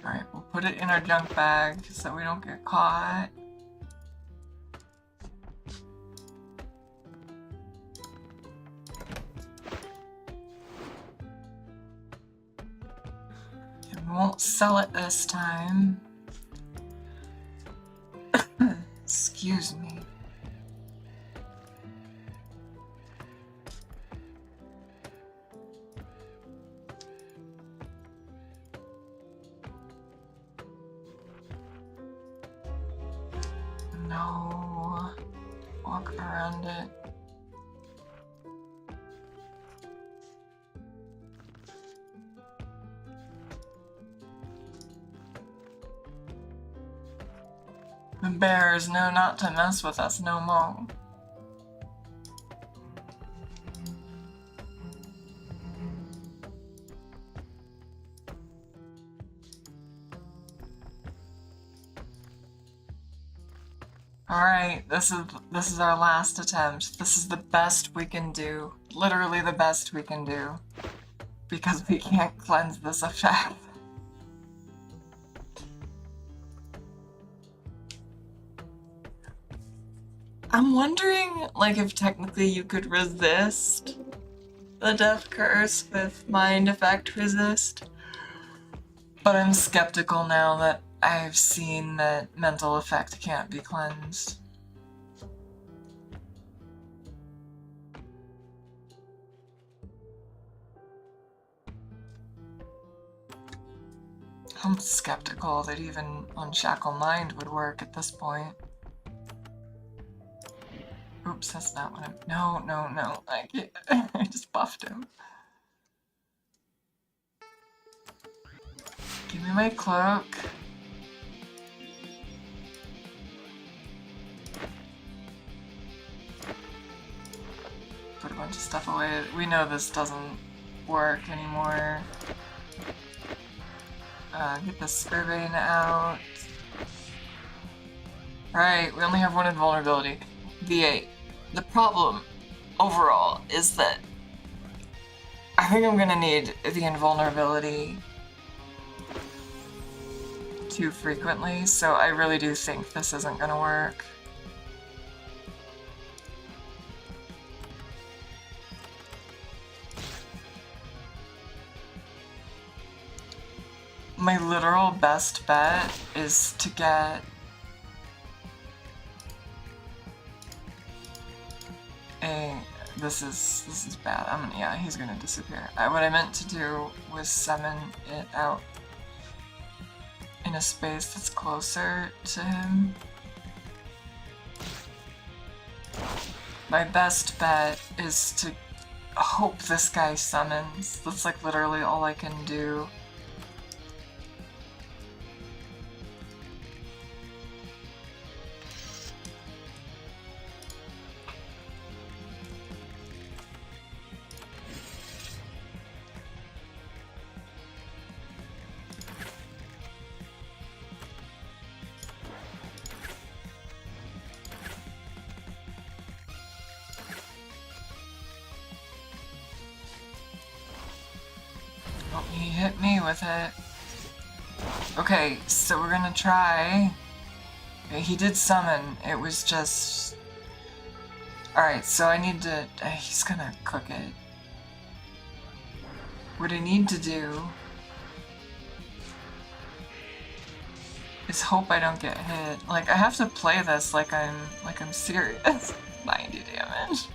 Speaker 1: Alright, we'll put it in our junk bag so we don't get caught. And we won't sell it this time. Excuse me. No. Walk around it. The bears know not to mess with us no more. Alright, this is our last attempt. This is the best we can do. Literally the best we can do. Because we can't cleanse this effect. I'm wondering, like, if technically you could resist the death curse with mind effect resist. But I'm skeptical now that I've seen that mental effect can't be cleansed. I'm skeptical that even Unshackle Mind would work at this point. Oops, that's not what I'm... No. I can't. I just buffed him. Give me my cloak. Put a bunch of stuff away. We know this doesn't work anymore. Get the skribbane out. Right, we only have one invulnerability. V8. The problem, overall, is that I think I'm gonna need the invulnerability too frequently, so I really do think this isn't gonna work. My literal best bet is to get a... This is bad. Yeah, he's gonna disappear. What I meant to do was summon it out in a space that's closer to him. My best bet is to hope this guy summons. That's like literally all I can do. hit me with it. Okay, so we're gonna try. He did summon, it was just... Alright, so I need to... he's gonna cook it. What I need to do is hope I don't get hit. Like, I have to play this like I'm serious. 90 damage.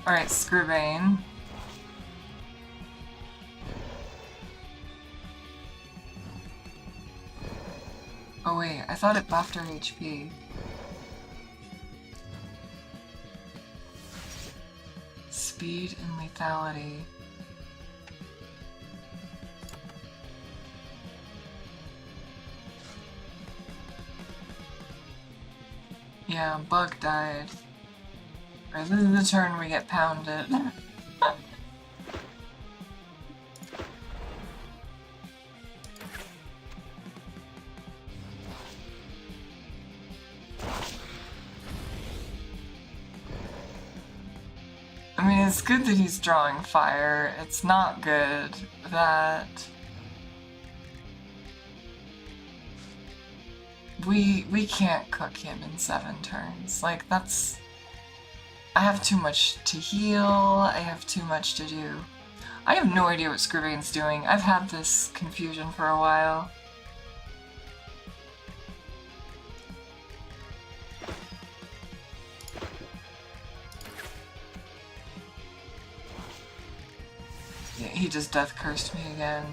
Speaker 1: Alright, skribbane. Oh wait, I thought it buffed her HP. Speed and lethality. Yeah, Bug died. Alright, this is the turn we get pounded. I mean, it's good that he's drawing fire. It's not good that we can't cook him in 7 turns. Like, that's... I have too much to heal, I have too much to do. I have no idea what Scribbane's doing. I've had this confusion for a while. Yeah, he just death cursed me again.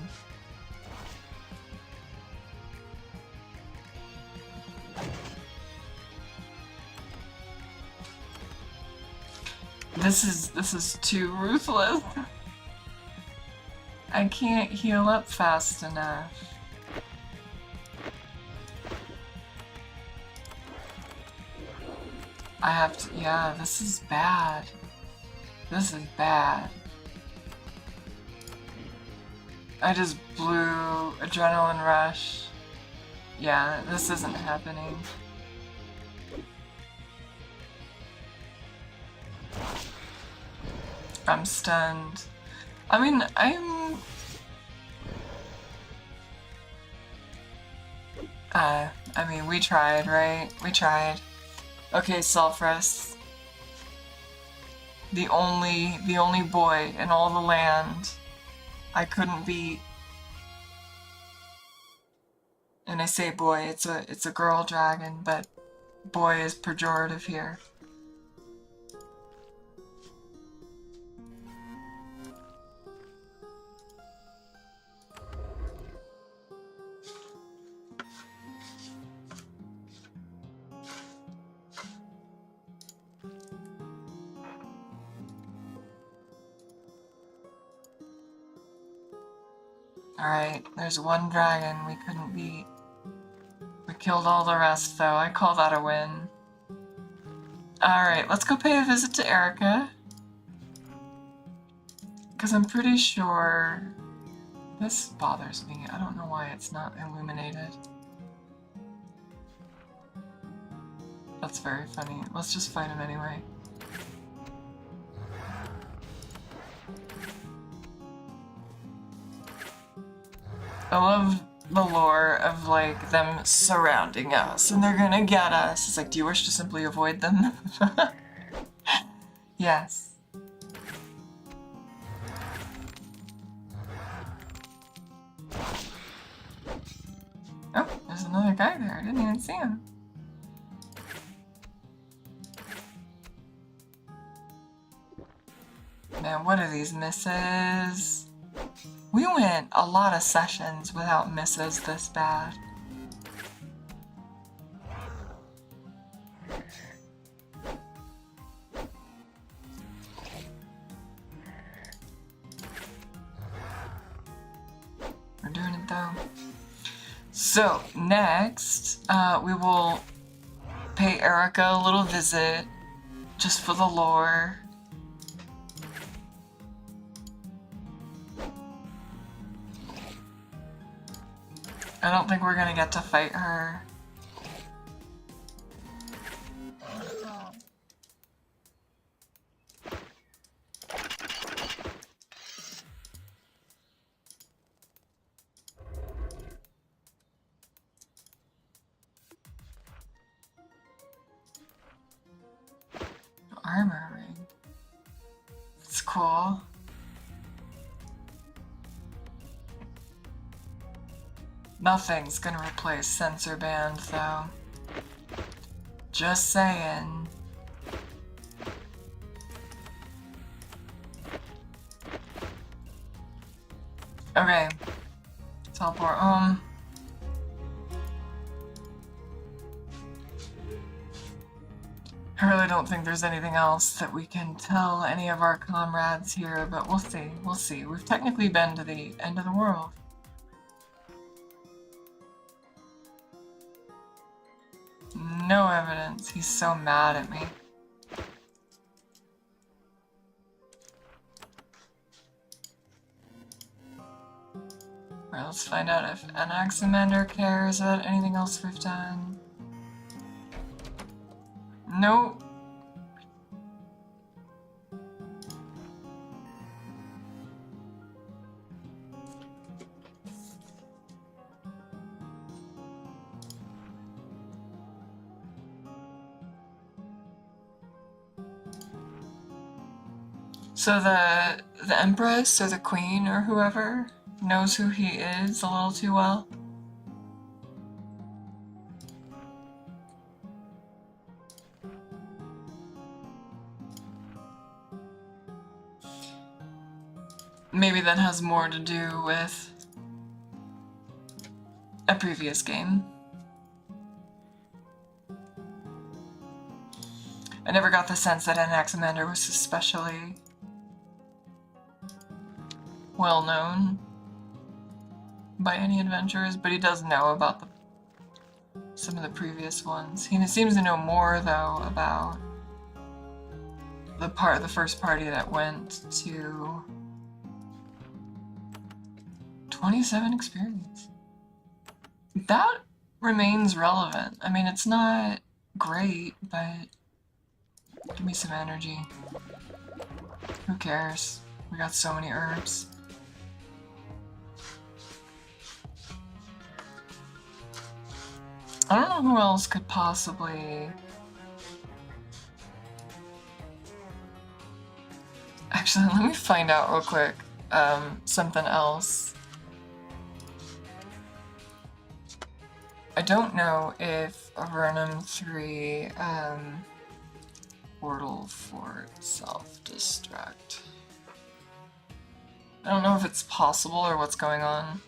Speaker 1: This is too ruthless. I can't heal up fast enough. I have to, yeah, this is bad. This is bad. I just blew adrenaline rush. Yeah, this isn't happening. I'm stunned. I mean, I mean, we tried, right? We tried. Okay, Sulfras. The only boy in all the land I couldn't beat. And I say boy, it's a girl dragon, but boy is pejorative here. Alright, there's one dragon we couldn't beat. We killed all the rest, though. I call that a win. Alright, let's go pay a visit to Execa. Because I'm pretty sure... This bothers me. I don't know why it's not illuminated. That's very funny. Let's just fight him anyway. I love the lore of, like, them surrounding us, and they're gonna get us. It's like, do you wish to simply avoid them? Yes. Oh, there's another guy there. I didn't even see him. Man, what are these misses? We went a lot of sessions without misses this bad. We're doing it though. So, next, we will pay Execa a little visit, just for the lore. I don't think we're gonna get to fight her. cool. Nothing's gonna replace Sensor Band, though. Just saying. Okay. Teleport home. I really don't think there's anything else that we can tell any of our comrades here, but we'll see. We'll see. We've technically been to the end of the world. No evidence. He's so mad at me. Alright, let's find out if Anaximander cares about anything else we've done. Nope. So the Empress or the Queen or whoever knows who he is a little too well. Maybe that has more to do with a previous game. I never got the sense that Anaximander was especially well known by any adventurers, but he does know about some of the previous ones. He seems to know more, though, about the first party that went to 27 experience. That remains relevant. I mean, it's not great, but give me some energy. Who cares? We got so many herbs. I don't know who else could possibly... Actually, let me find out real quick. Something else. I don't know if Avernum 3 portal fort self-destruct. I don't know if it's possible or what's going on.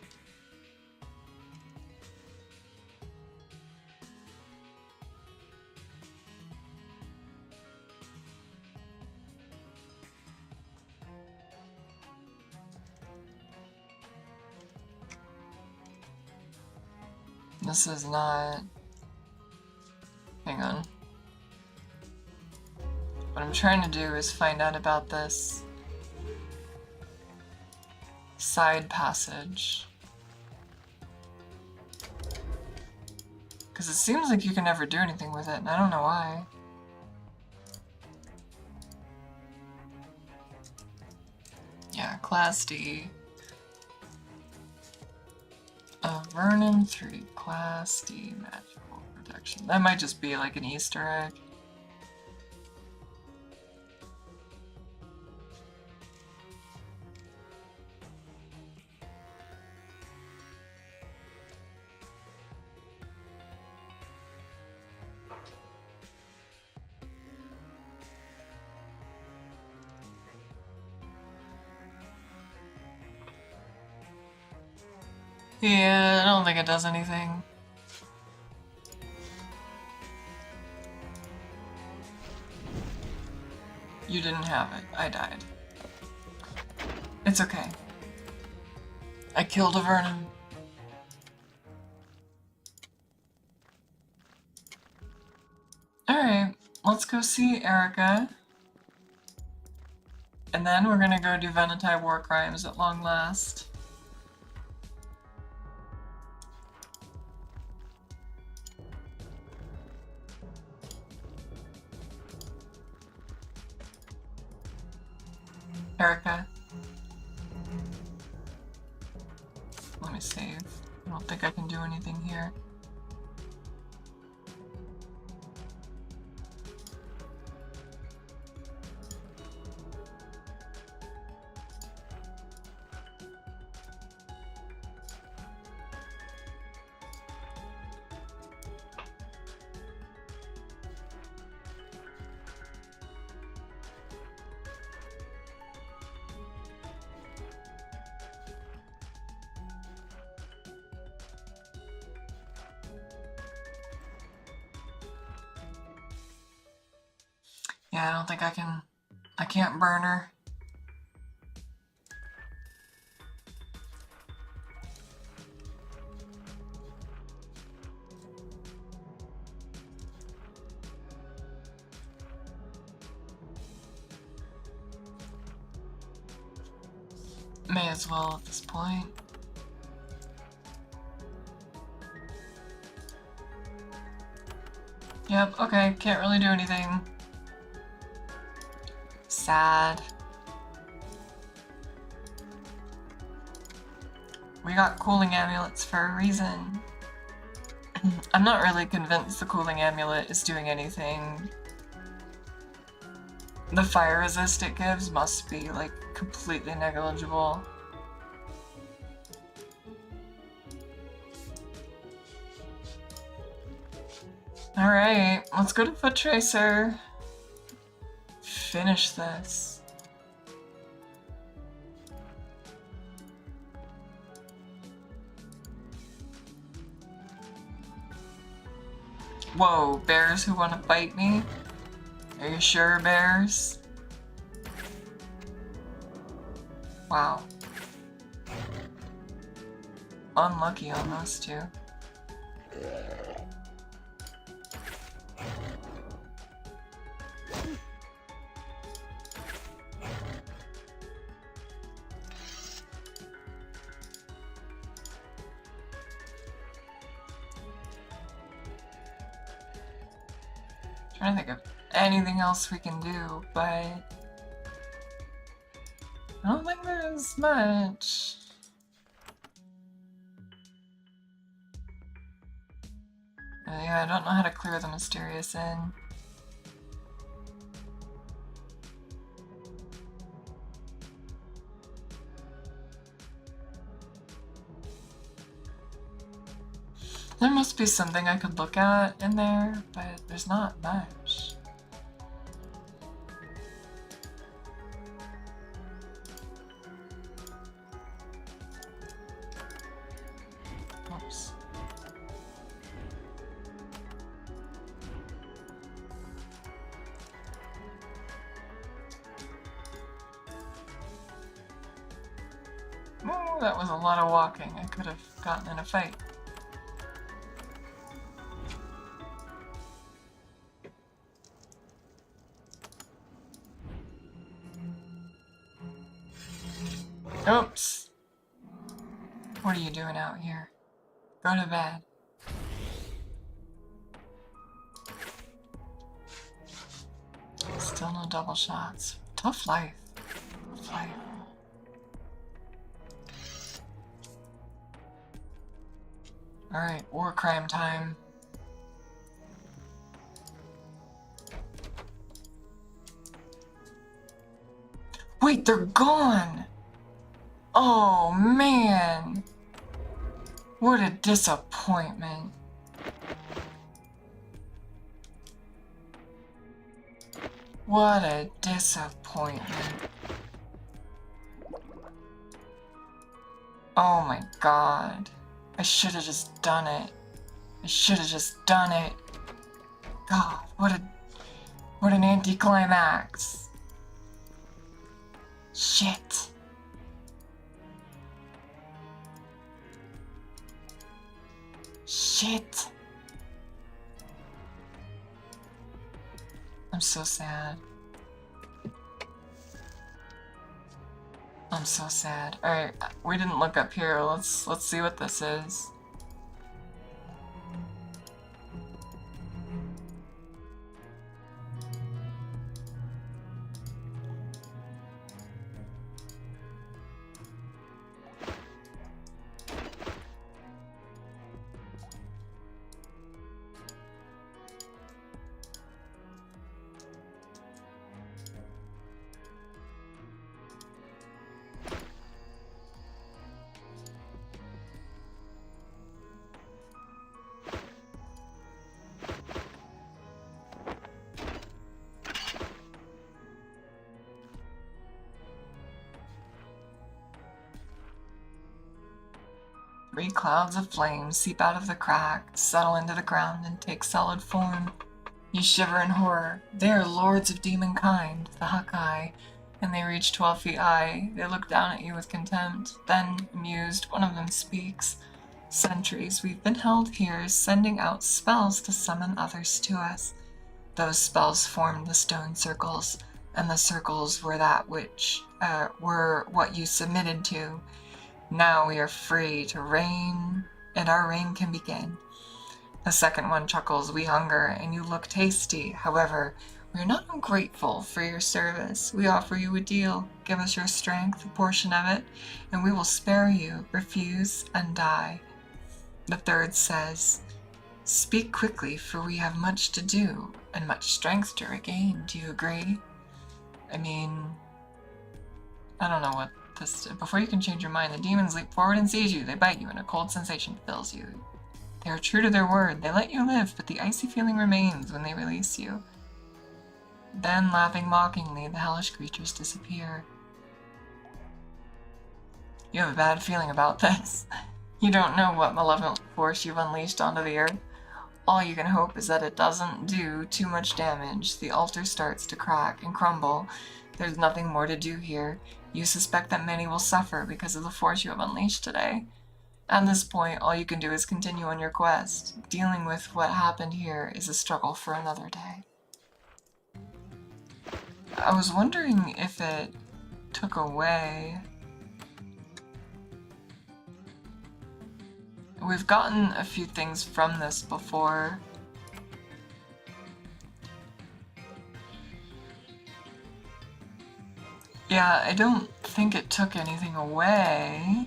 Speaker 1: This is not... Hang on. What I'm trying to do is find out about this side passage. Because it seems like you can never do anything with it, and I don't know why. Yeah, Class D. Avernum 3, Class D, Magical Protection. That might just be like an Easter egg. Yeah, I don't think it does anything. You didn't have it. I died. It's okay. I killed Avernum. Alright, let's go see Erica. And then we're gonna go do Vahnatai war crimes at long last. Erica. Let me save. I don't think I can do anything here. Yeah, I don't think I can't burn her. May as well at this point. Yep, okay, can't really do anything. Sad. We got cooling amulets for a reason. I'm not really convinced the cooling amulet is doing anything. The fire resist it gives must be, like, completely negligible. Alright, let's go to Foot Tracer. Finish this. Whoa, bears who want to bite me? Are you sure, bears? Wow. Unlucky on those two. Trying to think of anything else we can do, but I don't think there's much. Yeah, I don't know how to clear the Mysterious Inn. There must be something I could look at in there, but there's not much. Oops. Ooh, that was a lot of walking. I could have gotten in a fight. Oops. What are you doing out here? Go to bed. Still no double shots. Tough life. Tough life. Alright, war crime time. Wait, they're gone! Oh, man! What a disappointment. What a disappointment. Oh my god. I should have just done it. I should have just done it. God, what an anticlimax. Shit. Shit. I'm so sad. I'm so sad. Alright, we didn't look up here. Let's see what this is. Three clouds of flame seep out of the crack, settle into the ground, and take solid form. You shiver in horror. They are lords of demonkind, the Hakai, and they reach 12 feet high. They look down at you with contempt. Then, amused, one of them speaks. Centuries we've been held here, sending out spells to summon others to us. Those spells formed the stone circles, and the circles were that which were what you submitted to. Now we are free to reign, and our reign can begin. The second one chuckles, we hunger, and you look tasty. However, we are not ungrateful for your service. We offer you a deal. Give us your strength, a portion of it, and we will spare you. Refuse and die. The third says, speak quickly, for we have much to do, and much strength to regain. Do you agree? I mean, I don't know what this... Before you can change your mind, the demons leap forward and seize you. They bite you, and a cold sensation fills you. They are true to their word. They let you live, but the icy feeling remains when they release you. Then, laughing mockingly, the hellish creatures disappear. You have a bad feeling about this. You don't know what malevolent force you've unleashed onto the earth. All you can hope is that it doesn't do too much damage. The altar starts to crack and crumble. There's nothing more to do here. You suspect that many will suffer because of the force you have unleashed today. At this point, all you can do is continue on your quest. Dealing with what happened here is a struggle for another day. I was wondering if it took away... We've gotten a few things from this before. Yeah, I don't think it took anything away.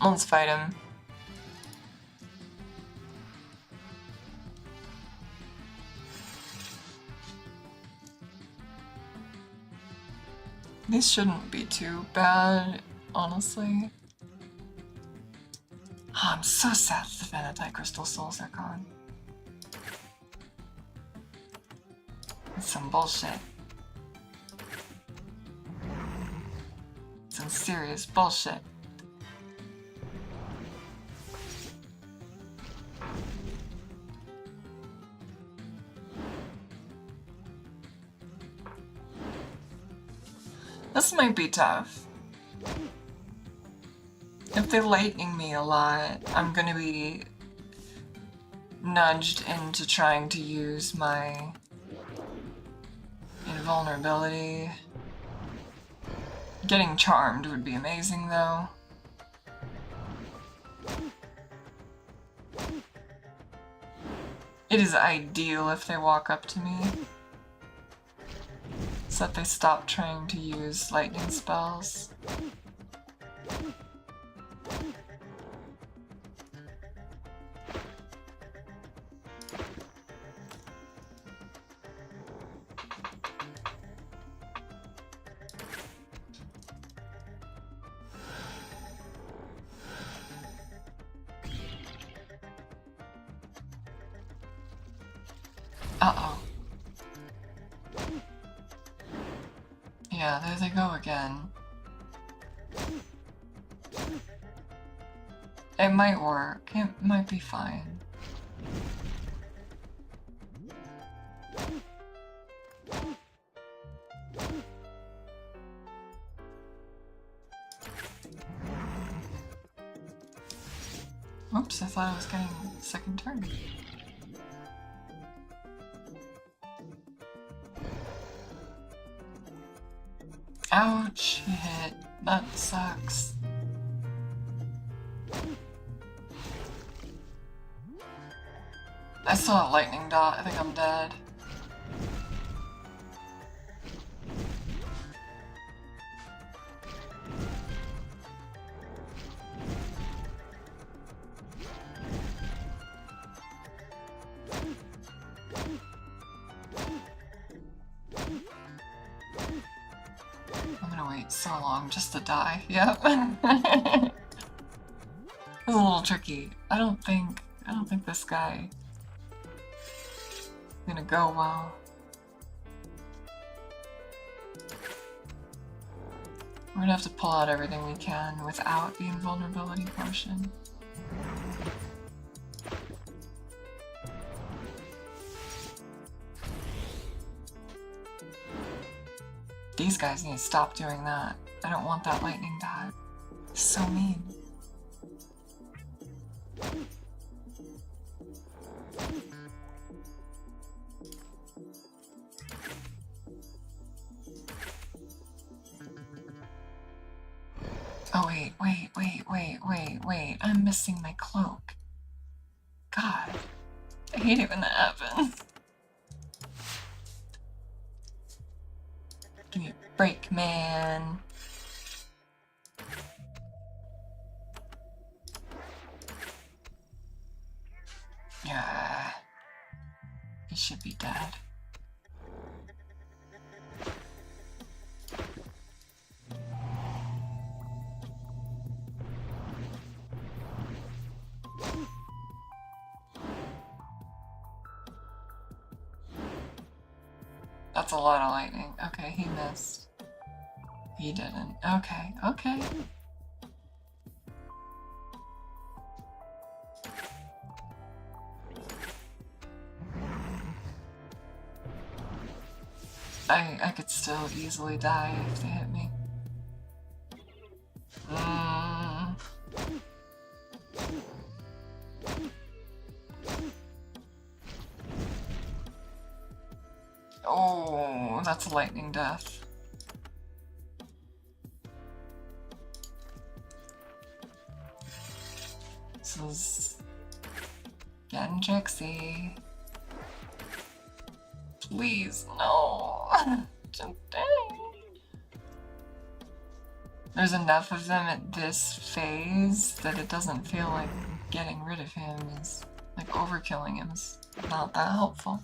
Speaker 1: Let's fight him. These shouldn't be too bad, honestly. Oh, I'm so sad the Vahnatai crystal souls are gone. It's some bullshit. Some serious bullshit. This might be tough. If they're lightning me a lot, I'm gonna be nudged into trying to use my invulnerability. Getting charmed would be amazing, though. It is ideal if they walk up to me, so that they stop trying to use lightning spells. Uh-oh. Yeah, there they go again. It might work. It might be fine. Oops, I thought I was getting a second turn. Ouch, he hit. That sucks. I saw a lightning dot. I think I'm dead. So long just to die. Yep. It was a little tricky. I don't think this guy is gonna go well. We're gonna have to pull out everything we can without the invulnerability potion. These guys need to stop doing that. I don't want that lightning dot. It's so mean. Oh wait, I'm missing my cloak. God, I hate it when that happens. Give me a break, man. Yeah, he should be dead. That's a lot of lightning. Okay, he missed. He didn't. Okay, okay. I could still easily die if they hit me. Oh, that's a lightning death. This is getting tricksy. Please, no. Just dang. There's enough of them at this phase that it doesn't feel like getting rid of him is, like, overkilling him is not that helpful.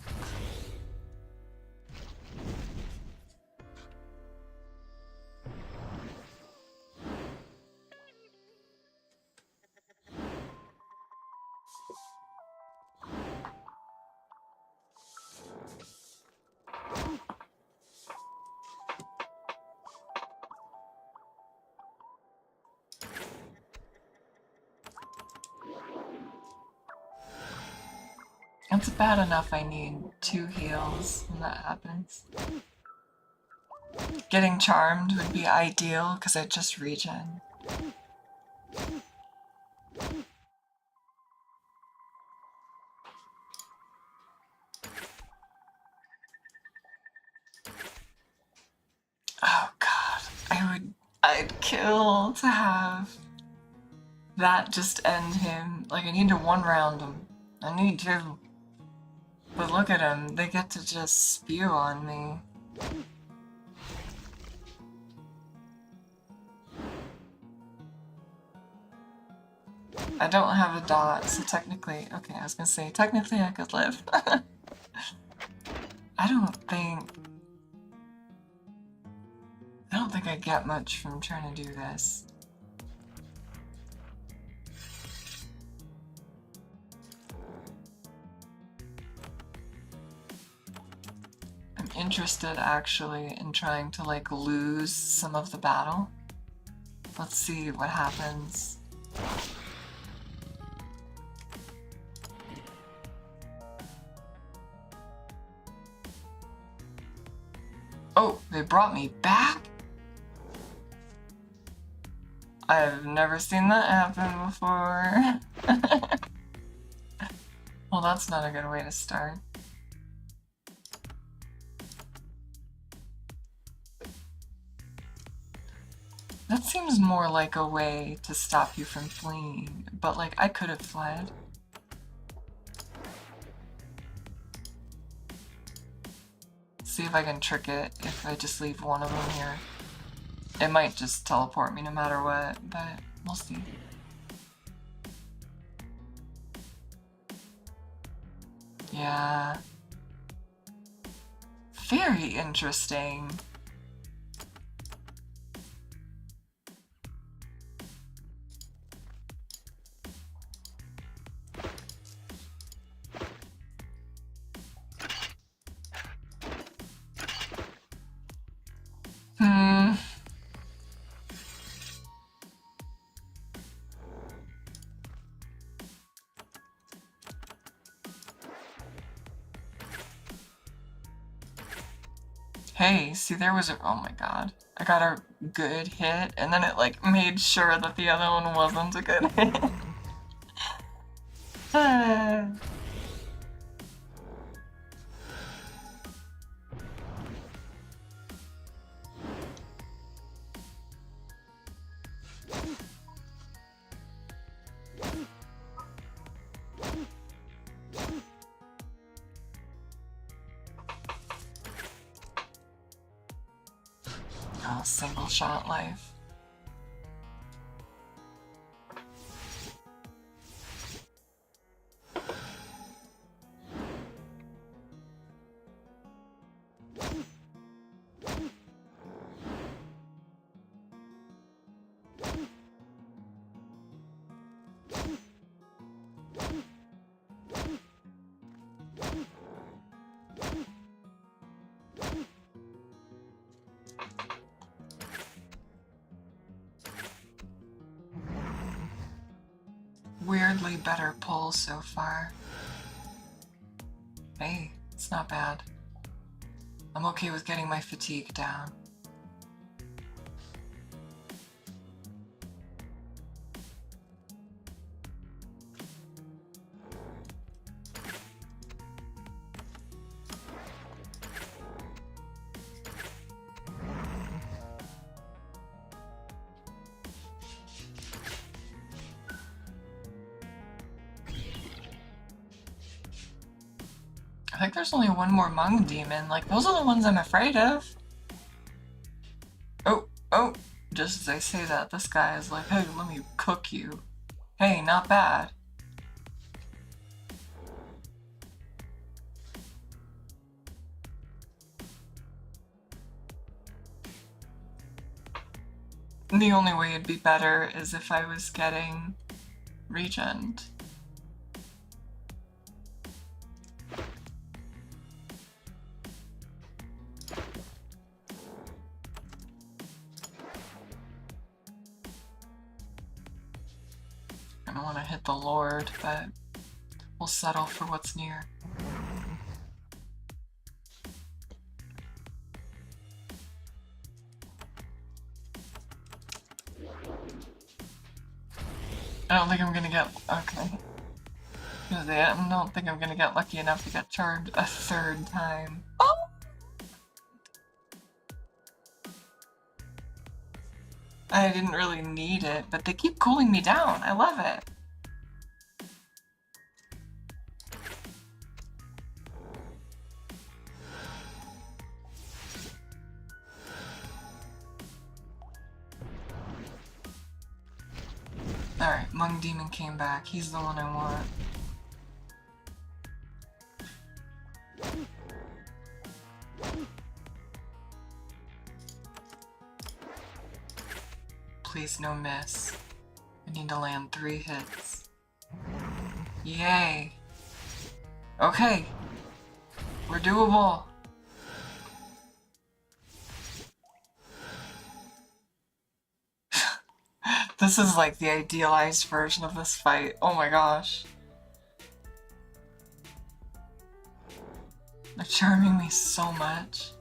Speaker 1: It's bad enough I need 2 heals when that happens. Getting charmed would be ideal because I just regen. Oh god, I'd kill to have that just end him. Like, I need to 1-round him. I need to. But look at him, they get to just spew on me. I don't have a dot, so technically, okay, I was gonna say, technically I could live. I don't think I get much from trying to do this. I'm interested actually in trying to like lose some of the battle. Let's see what happens. Oh, they brought me back? I've never seen that happen before. Well, that's not a good way to start. That seems more like a way to stop you from fleeing, but like I could have fled. See if I can trick it if I just leave one of them here. It might just teleport me no matter what, but we'll see. Yeah. Very interesting. Hey, see there was a- oh my god. I got a good hit, and then it like made sure that the other one wasn't a good hit. Oh, single shot life. Weirdly better pull so far. Hey, it's not bad. I'm okay with getting my fatigue down. I think there's only one more Mung Demon. Like, those are the ones I'm afraid of. Oh, just as I say that, this guy is like, hey, let me cook you. Hey, not bad. The only way it'd be better is if I was getting Regent. I don't want to hit the Lord, but we'll settle for what's near. I don't think I'm gonna get... okay. I don't think I'm gonna get lucky enough to get charmed a third time. Oh! I didn't really need it, but they keep cooling me down. I love it. Alright, Mung Demon came back. He's the one I want. Please, no miss. I need to land 3 hits. Yay! Okay! We're doable! This is like the idealized version of this fight. Oh my gosh. They're charming me so much.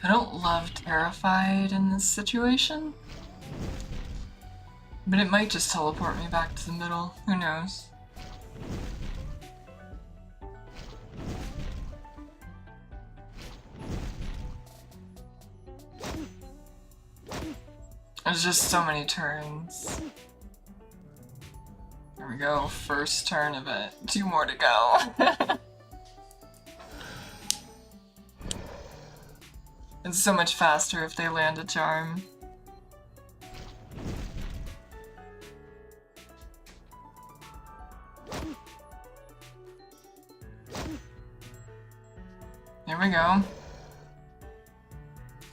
Speaker 1: I don't love Terrified in this situation, but it might just teleport me back to the middle. Who knows? There's just so many turns. There we go, first turn of it. 2 more to go. It's so much faster if they land a charm. we go.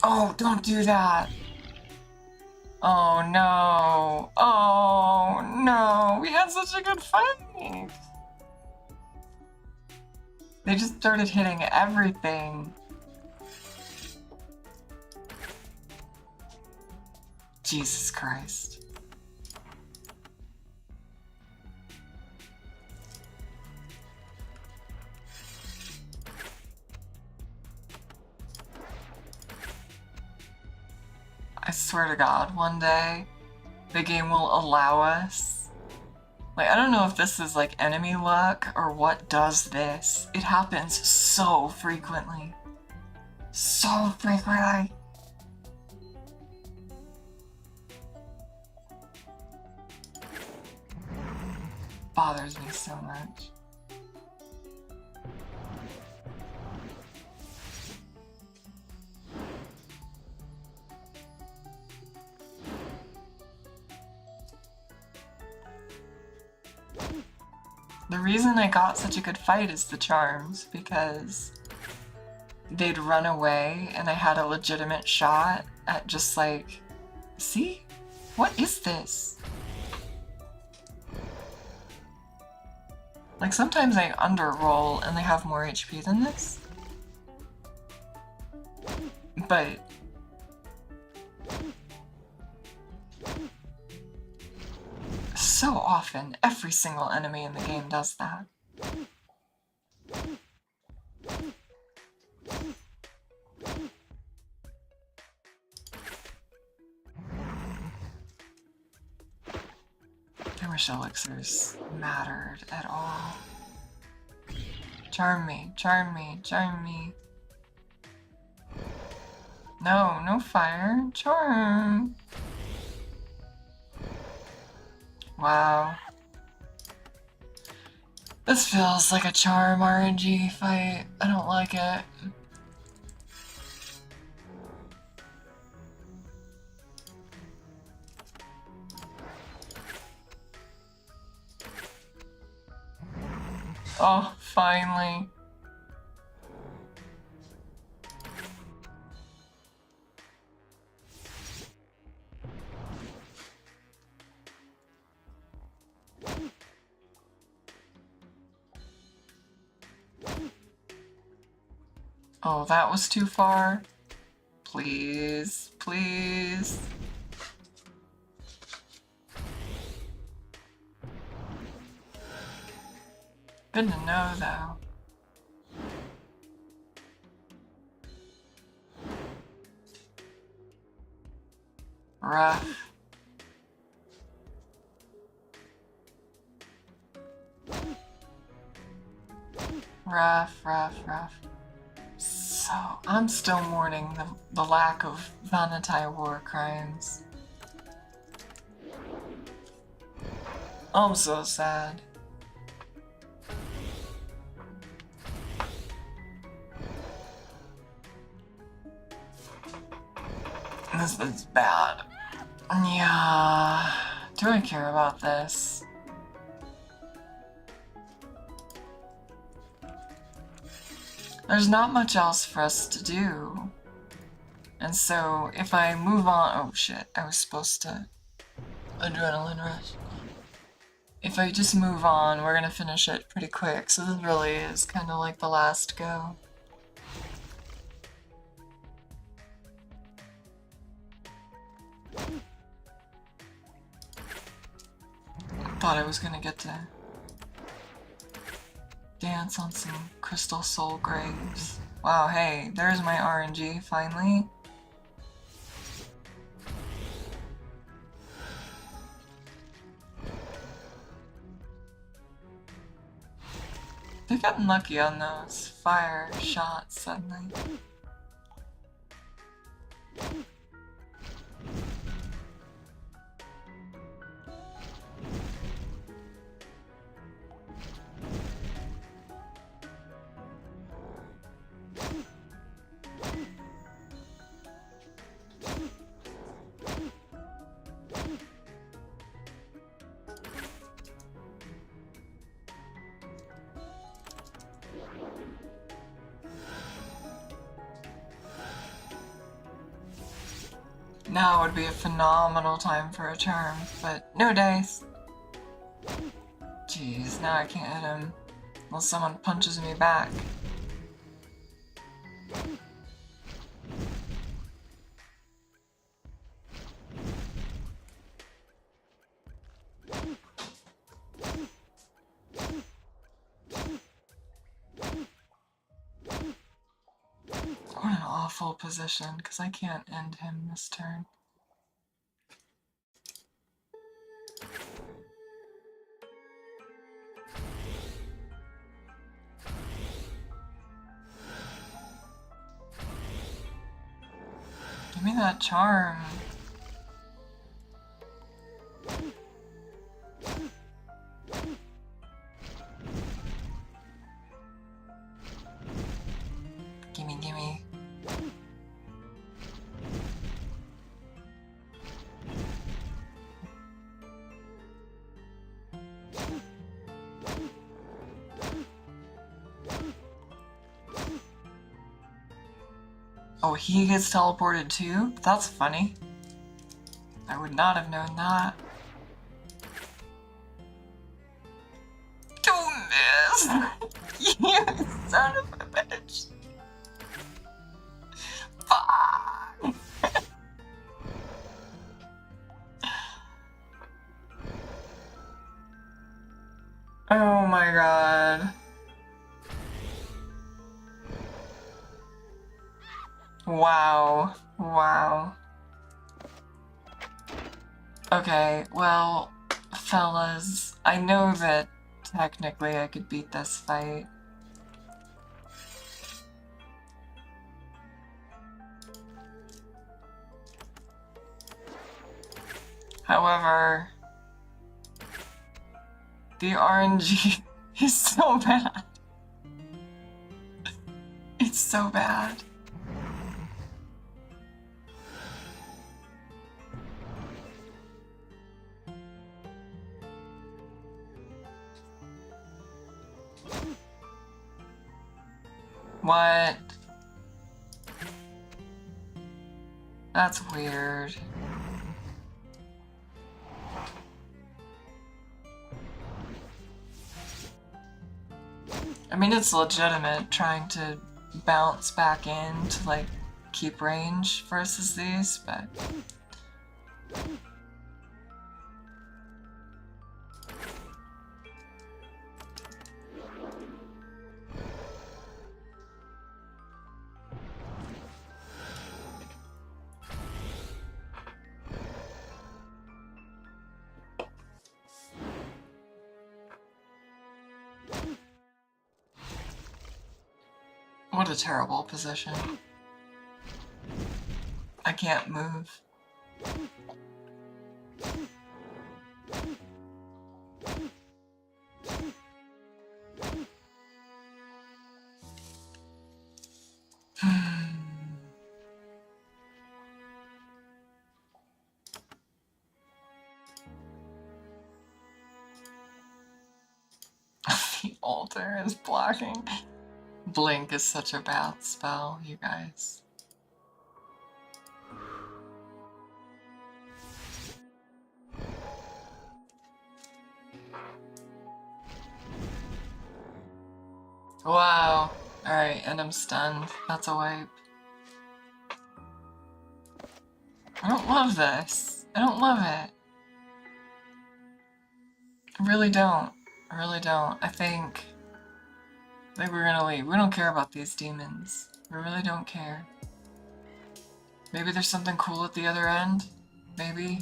Speaker 1: Oh, don't do that! Oh no! Oh no! We had such a good fight! They just started hitting everything. Jesus Christ. I swear to God, one day, the game will allow us. Like, I don't know if this is like enemy luck or what does this. It happens so frequently. So frequently. Bothers me so much. The reason I got such a good fight is the charms, because they'd run away and I had a legitimate shot at just like, see? What is this? Like sometimes I underroll and they have more HP than this. But so often, every single enemy in the game does that. I wish elixirs mattered at all. Charm me, charm me, charm me. No, no fire. Charm. Wow. This feels like a charm RNG fight. I don't like it. Oh, finally. Oh, that was too far. Please, please. Good to know, though. Rough. Rough, rough, rough. So, I'm still mourning the lack of Vahnatai war crimes. I'm so sad. This is bad. Yeah. Do I care about this? There's not much else for us to do. And so, if I move on— oh shit, I was supposed to— adrenaline rush. If I just move on, we're gonna finish it pretty quick, so this really is kind of like the last go. Thought I was gonna get to dance on some crystal soul graves. Wow, hey, there's my RNG, finally. They've gotten lucky on those fire shots suddenly. Now would be a phenomenal time for a charm, but no dice. Jeez, now I can't hit him unless someone punches me back. What an awful position, because I can't end him this turn. Give me that charm. Gimme, gimme. Oh, he gets teleported too? That's funny. I would not have known that. Don't miss! You son of a bitch! Fuck! Oh my god. Wow. Wow. Okay, well, fellas, I know that technically I could beat this fight. However, the RNG is so bad. It's so bad. What? That's weird. I mean, it's legitimate trying to bounce back in to, like, keep range versus these, but... What a terrible position. I can't move. The altar is blocking. Blink is such a bad spell, you guys. Wow. Alright, and I'm stunned. That's a wipe. I don't love this. I don't love it. I really don't. I really don't. I think we're gonna leave. We don't care about these demons. We really don't care. Maybe there's something cool at the other end? Maybe?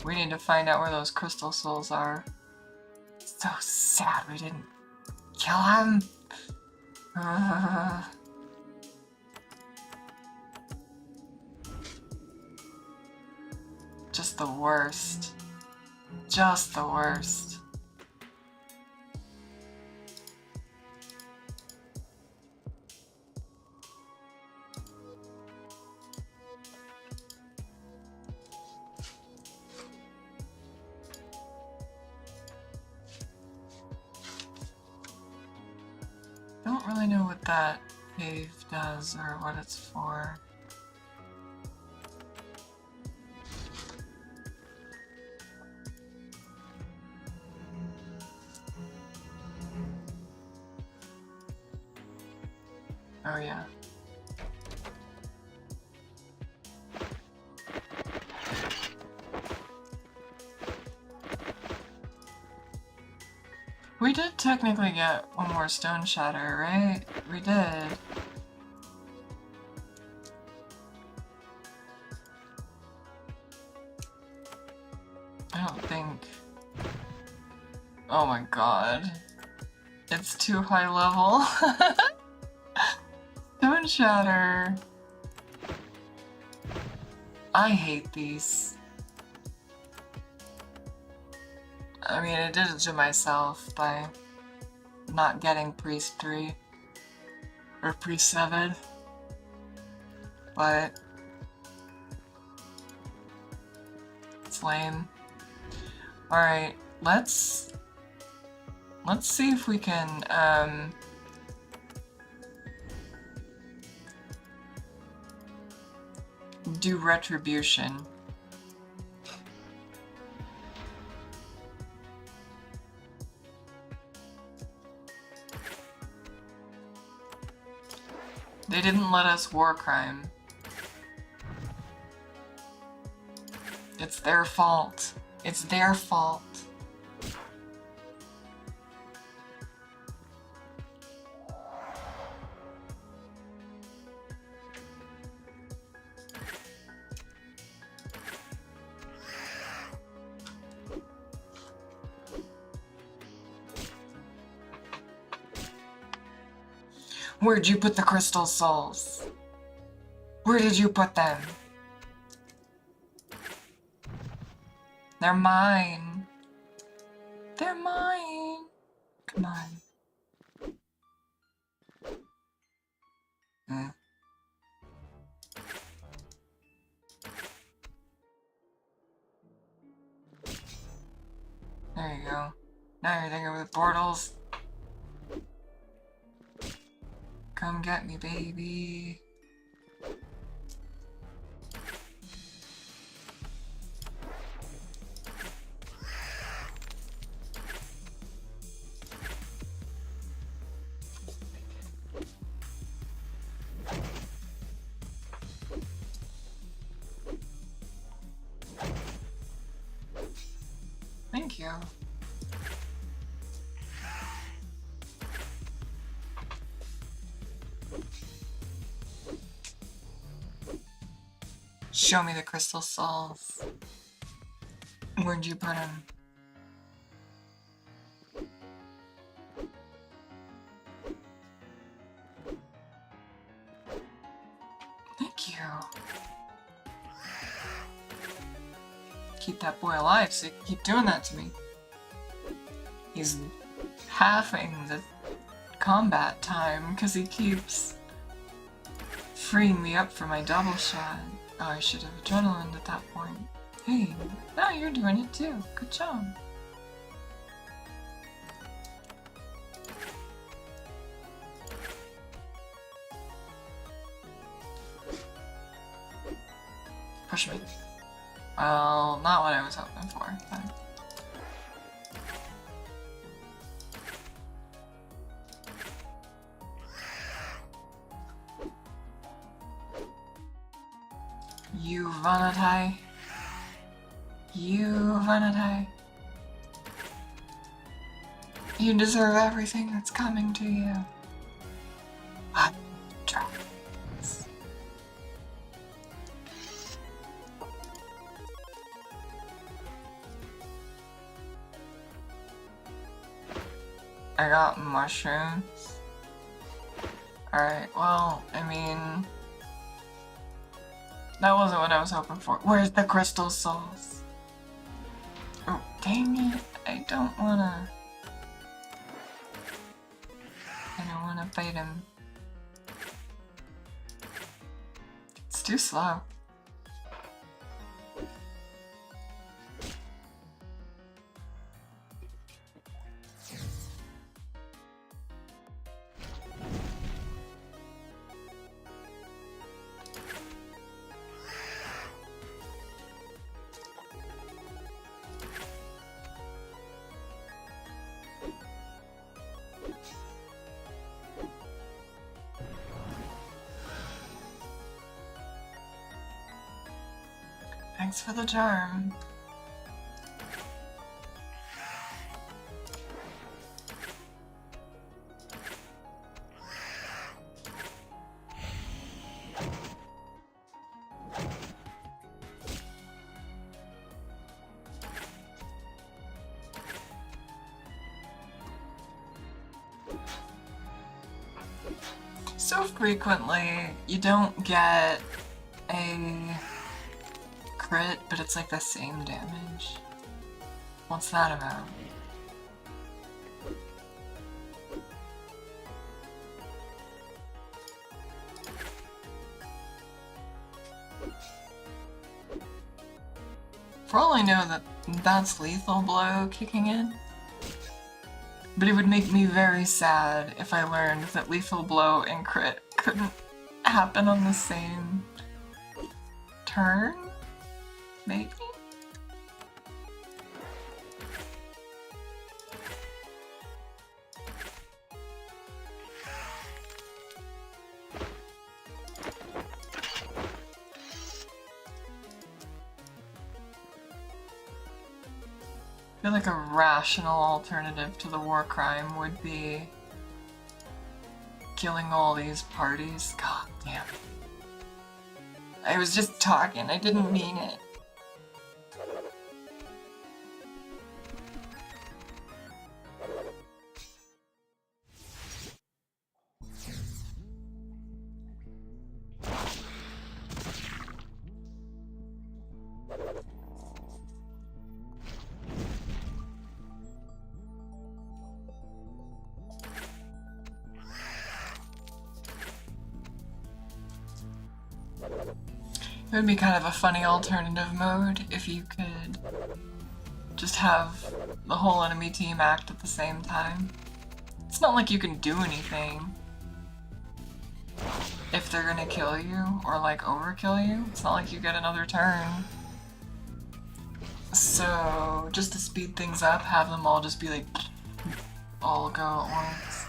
Speaker 1: We need to find out where those crystal souls are. It's so sad we didn't kill him. Just the worst. Just the worst. really know what that cave does or what it's for. Oh yeah. We did technically get one more stone shatter, right? We did. I don't think... Oh my god. It's too high level. Stone shatter. I hate these. I mean, I did it to myself by not getting Priest 3 or Priest 7, but it's lame. Alright, let's see if we can do retribution. They didn't let us war crime. It's their fault. It's their fault. Where'd you put the crystal souls? Where did you put them? They're mine. They're mine. Come on. There you go. Now you're thinking with portals. Come get me, baby. Thank you. Show me the crystal souls. Where'd you put them? Thank you. Keep that boy alive so you can keep doing that to me. He's halving the combat time because he keeps freeing me up for my double shot. Oh, I should have adrenaline at that point. Hey, now you're doing it too. Good job. Push me. Well, not what I was hoping for, but... You Vahnatai. You Vahnatai. You deserve everything that's coming to you. Hot dragons. I got mushrooms. Alright, well, I mean... that wasn't what I was hoping for. Where's the crystal souls? Oh, dang it. I don't wanna fight him. It's too slow. Thanks for the charm. So frequently, you don't get a crit, but it's like the same damage. What's that about? For all I know, that's lethal blow kicking in. But it would make me very sad if I learned that lethal blow and crit couldn't happen on the same turn? Maybe? I feel like a rational alternative to the war crime would be killing all these parties. God damn it. I was just talking, I didn't mean it. It would be kind of a funny alternative mode if you could just have the whole enemy team act at the same time. It's not like you can do anything if they're gonna kill you or like overkill you. It's not like you get another turn. So just to speed things up, have them all just be like all go at once.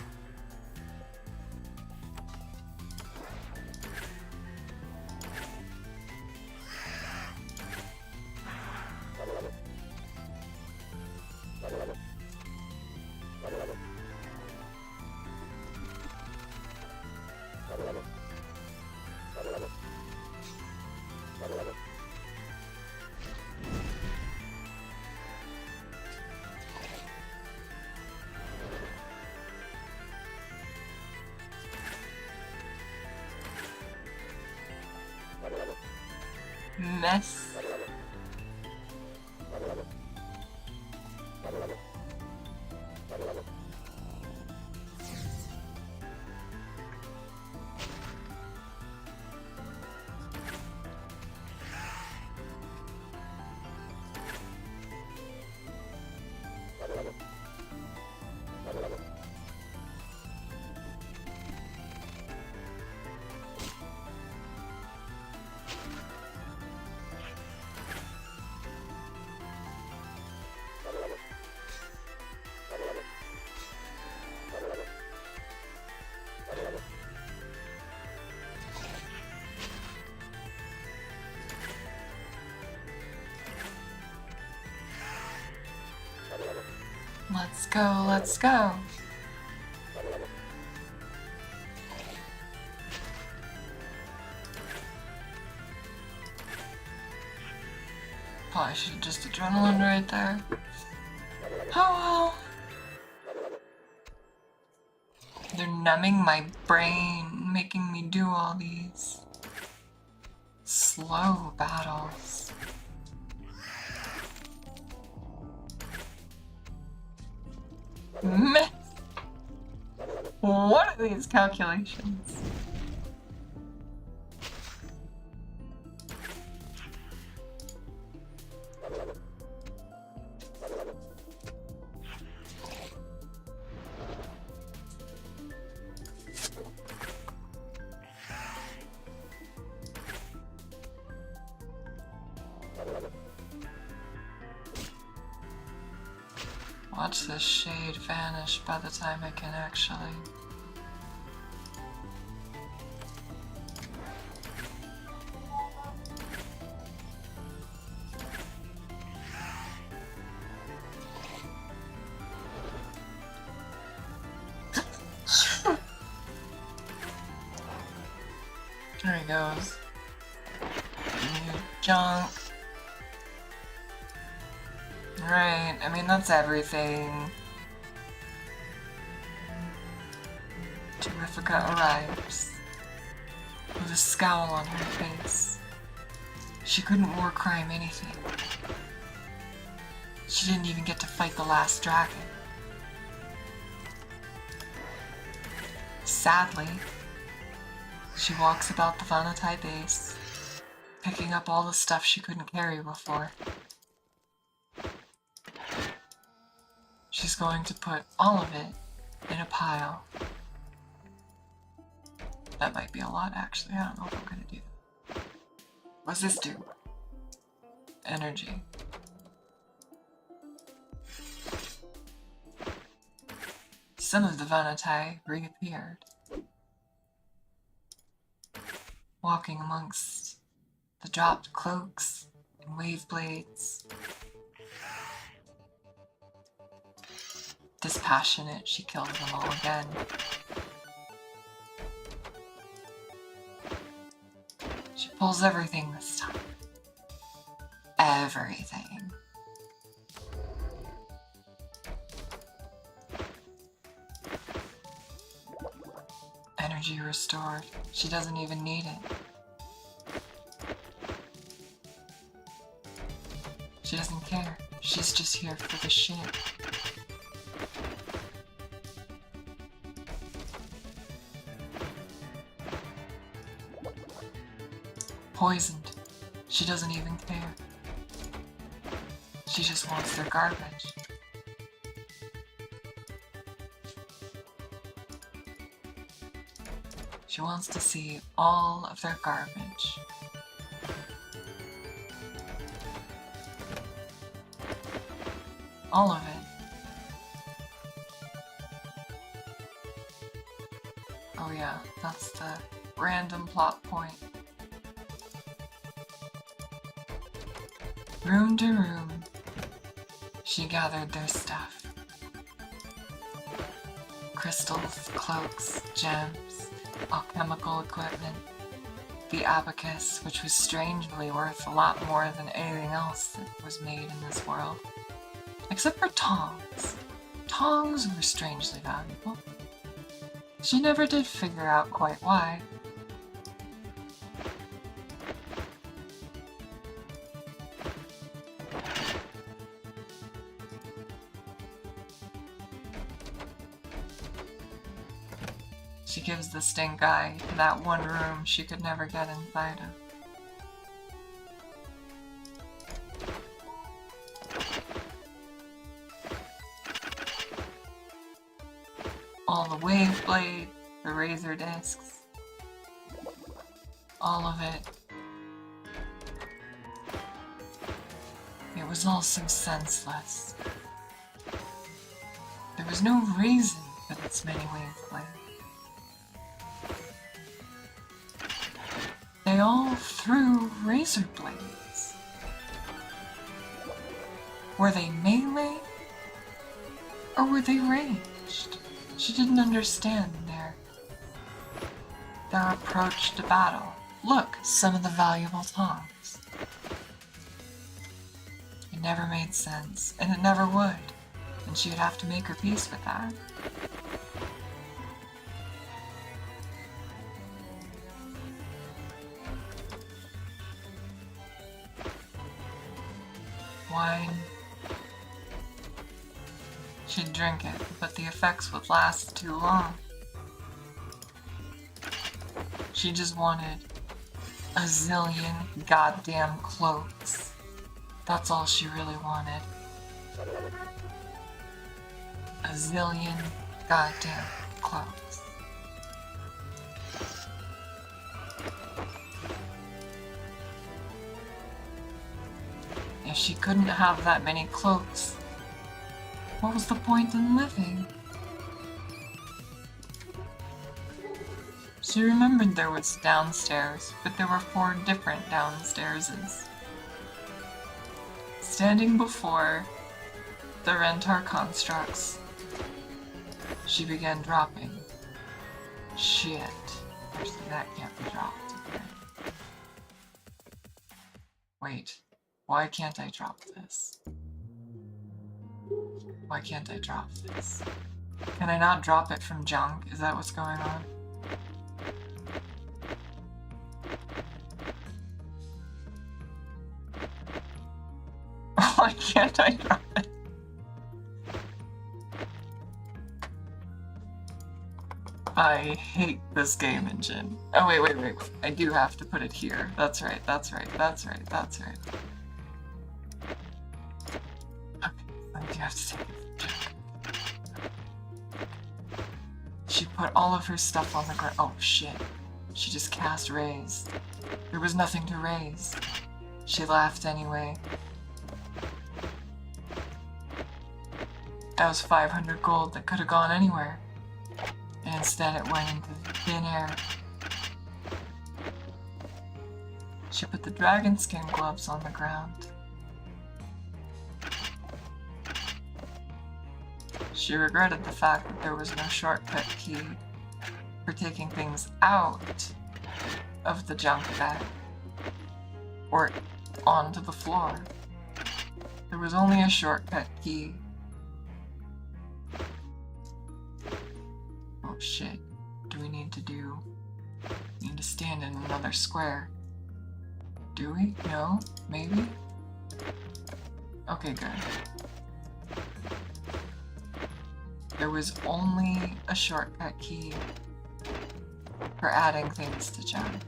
Speaker 1: Mess. Let's go, let's go. Probably should have just adrenaline right there. Oh well. They're numbing my brain, making me do all these slow battles. Meh. What are these calculations? Watch this shade vanish by the time I can actually... There he goes. New junk. Right, I mean, that's everything. Terrificka arrives with a scowl on her face. She couldn't war crime anything. She didn't even get to fight the last dragon. Sadly, she walks about the Vahnatai base, picking up all the stuff she couldn't carry before. She's going to put all of it in a pile. That might be a lot, actually. I don't know if I'm gonna do that. What's this do? Energy. Some of the Vahnatai reappeared, walking amongst the dropped cloaks and wave blades. Dispassionate, she killed them all again. She pulls everything this time. Everything. Energy restored. She doesn't even need it. She doesn't care. She's just here for the shit. Poisoned. She doesn't even care. She just wants their garbage. She wants to see all of their garbage. All of it. Oh yeah, that's the random plot point. Room to room, she gathered their stuff. Crystals, cloaks, gems, alchemical equipment, the abacus, which was strangely worth a lot more than anything else that was made in this world. Except for tongs. Tongs were strangely valuable. She never did figure out quite why. She gives the stink eye to that one room she could never get inside of. All the wave blade, the razor discs, all of it. It was all so senseless. There was no reason for this many wave blades. They all threw razor blades. Were they melee? Or were they ranged? She didn't understand their approach to battle. Look, some of the valuable tongs. It never made sense, and it never would, and she would have to make her peace with that. Wine. She'd drink it, but the effects would last too long. She just wanted a zillion goddamn cloaks. That's all she really wanted. A zillion goddamn cloaks. If she couldn't have that many cloaks, what was the point in living? She remembered there was downstairs, but there were 4 different downstairses. Standing before the Rentar constructs, she began dropping. Shit. Actually, that can't be dropped. Wait, why can't I drop this? Why can't I drop this? Can I not drop it from junk? Is that what's going on? Why can't I drop it? I hate this game engine. Oh, wait. I do have to put it here. That's right. Okay, I do have to take it. She put all of her stuff on the ground. Oh, shit. She just cast raise. There was nothing to raise. She laughed anyway. That was 500 gold that could have gone anywhere. And instead it went into thin air. She put the dragon skin gloves on the ground. She regretted the fact that there was no shortcut key for taking things out of the junk bag or onto the floor. There was only a shortcut key. Oh shit. Do we need to need to stand in another square? Do we? No? Maybe? Okay, good. There was only a shortcut key for adding things to junk.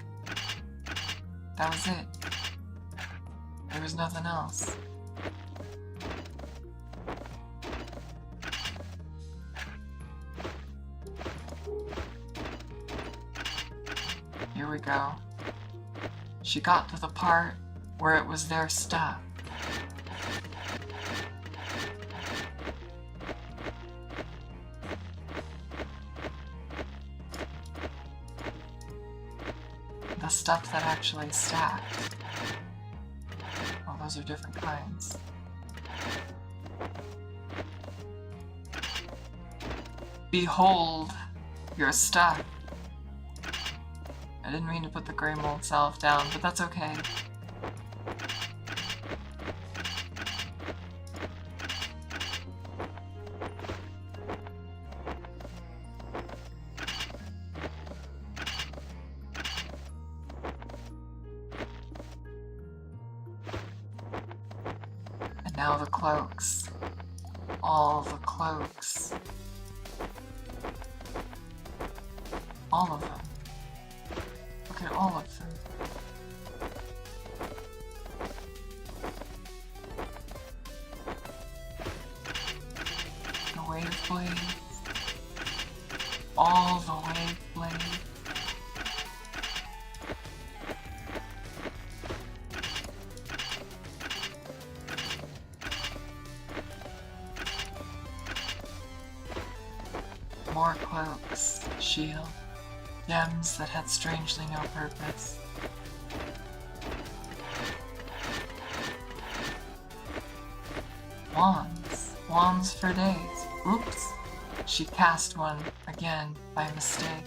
Speaker 1: That was it. There was nothing else. Here we go. She got to the part where it was their stuff. The stuff that actually stacked. Oh, those are different kinds. Behold your stuff. I didn't mean to put the gray mold salve down, but that's okay. And now the cloaks. All the cloaks. All of them. Look at all of them. The wave blades. All the wave blades. More cloaks, shield, gems that had strangely no purpose. Wands for days. Oops, she cast one again by mistake.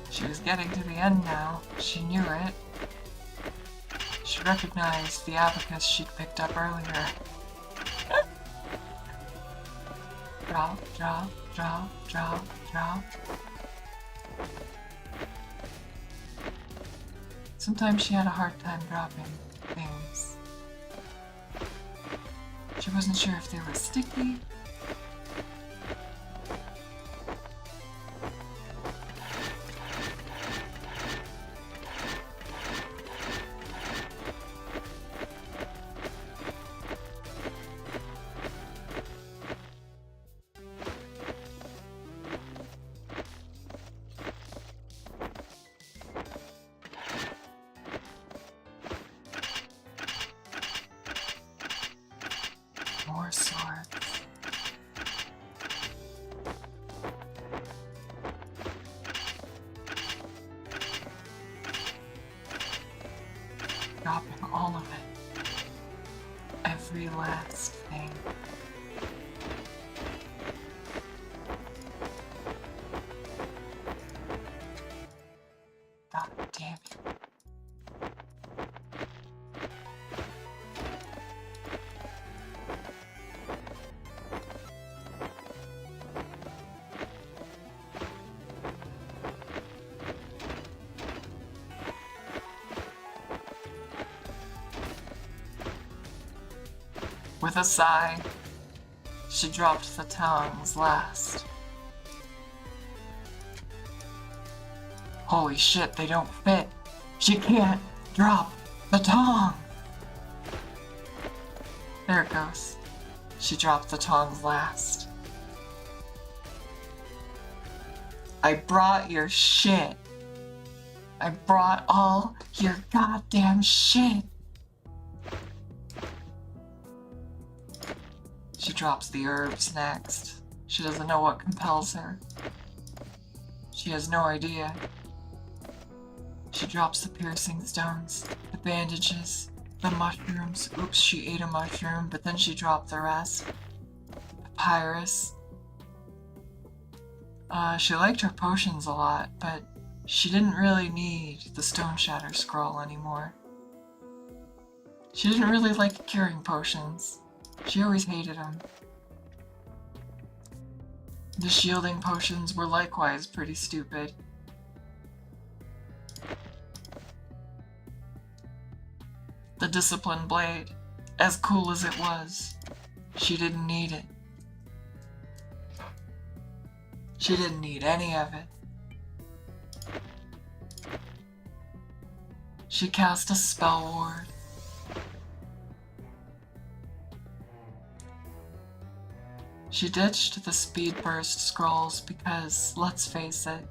Speaker 1: She was getting to the end now. She knew it. She recognized the abacus she'd picked up earlier. Drop, drop, drop, drop, drop. Sometimes she had a hard time dropping things. She wasn't sure if they were sticky. More swords. Dropping all of it. Every last thing. With a sigh, she dropped the tongs last. Holy shit, they don't fit. She can't drop the tong. There it goes. She dropped the tongs last. I brought your shit. I brought all your goddamn shit. She drops the herbs next. She doesn't know what compels her. She has no idea. She drops the piercing stones, the bandages, the mushrooms. Oops, she ate a mushroom, but then she dropped the rest. Papyrus. She liked her potions a lot, but she didn't really need the Stone Shatter Scroll anymore. She didn't really like curing potions. She always hated them. The shielding potions were likewise pretty stupid. The Discipline Blade, as cool as it was, she didn't need it. She didn't need any of it. She cast a spell ward. She ditched the speed burst scrolls because, let's face it,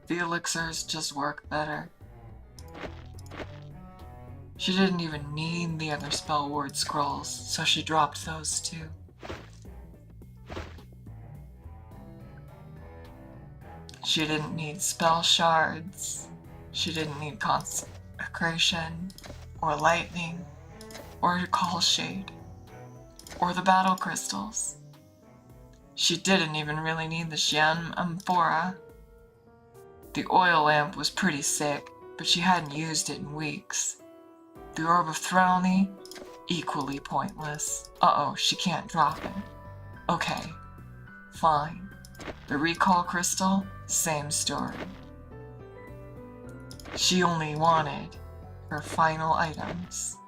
Speaker 1: the elixirs just work better. She didn't even need the other spell ward scrolls, so she dropped those too. She didn't need spell shards. She didn't need consecration, or lightning, or call shade, or the battle crystals. She didn't even really need the Xian Amphora. The oil lamp was pretty sick, but she hadn't used it in weeks. The Orb of Thralny, equally pointless. Uh-oh, she can't drop it. Okay, fine. The Recall Crystal, same story. She only wanted her final items.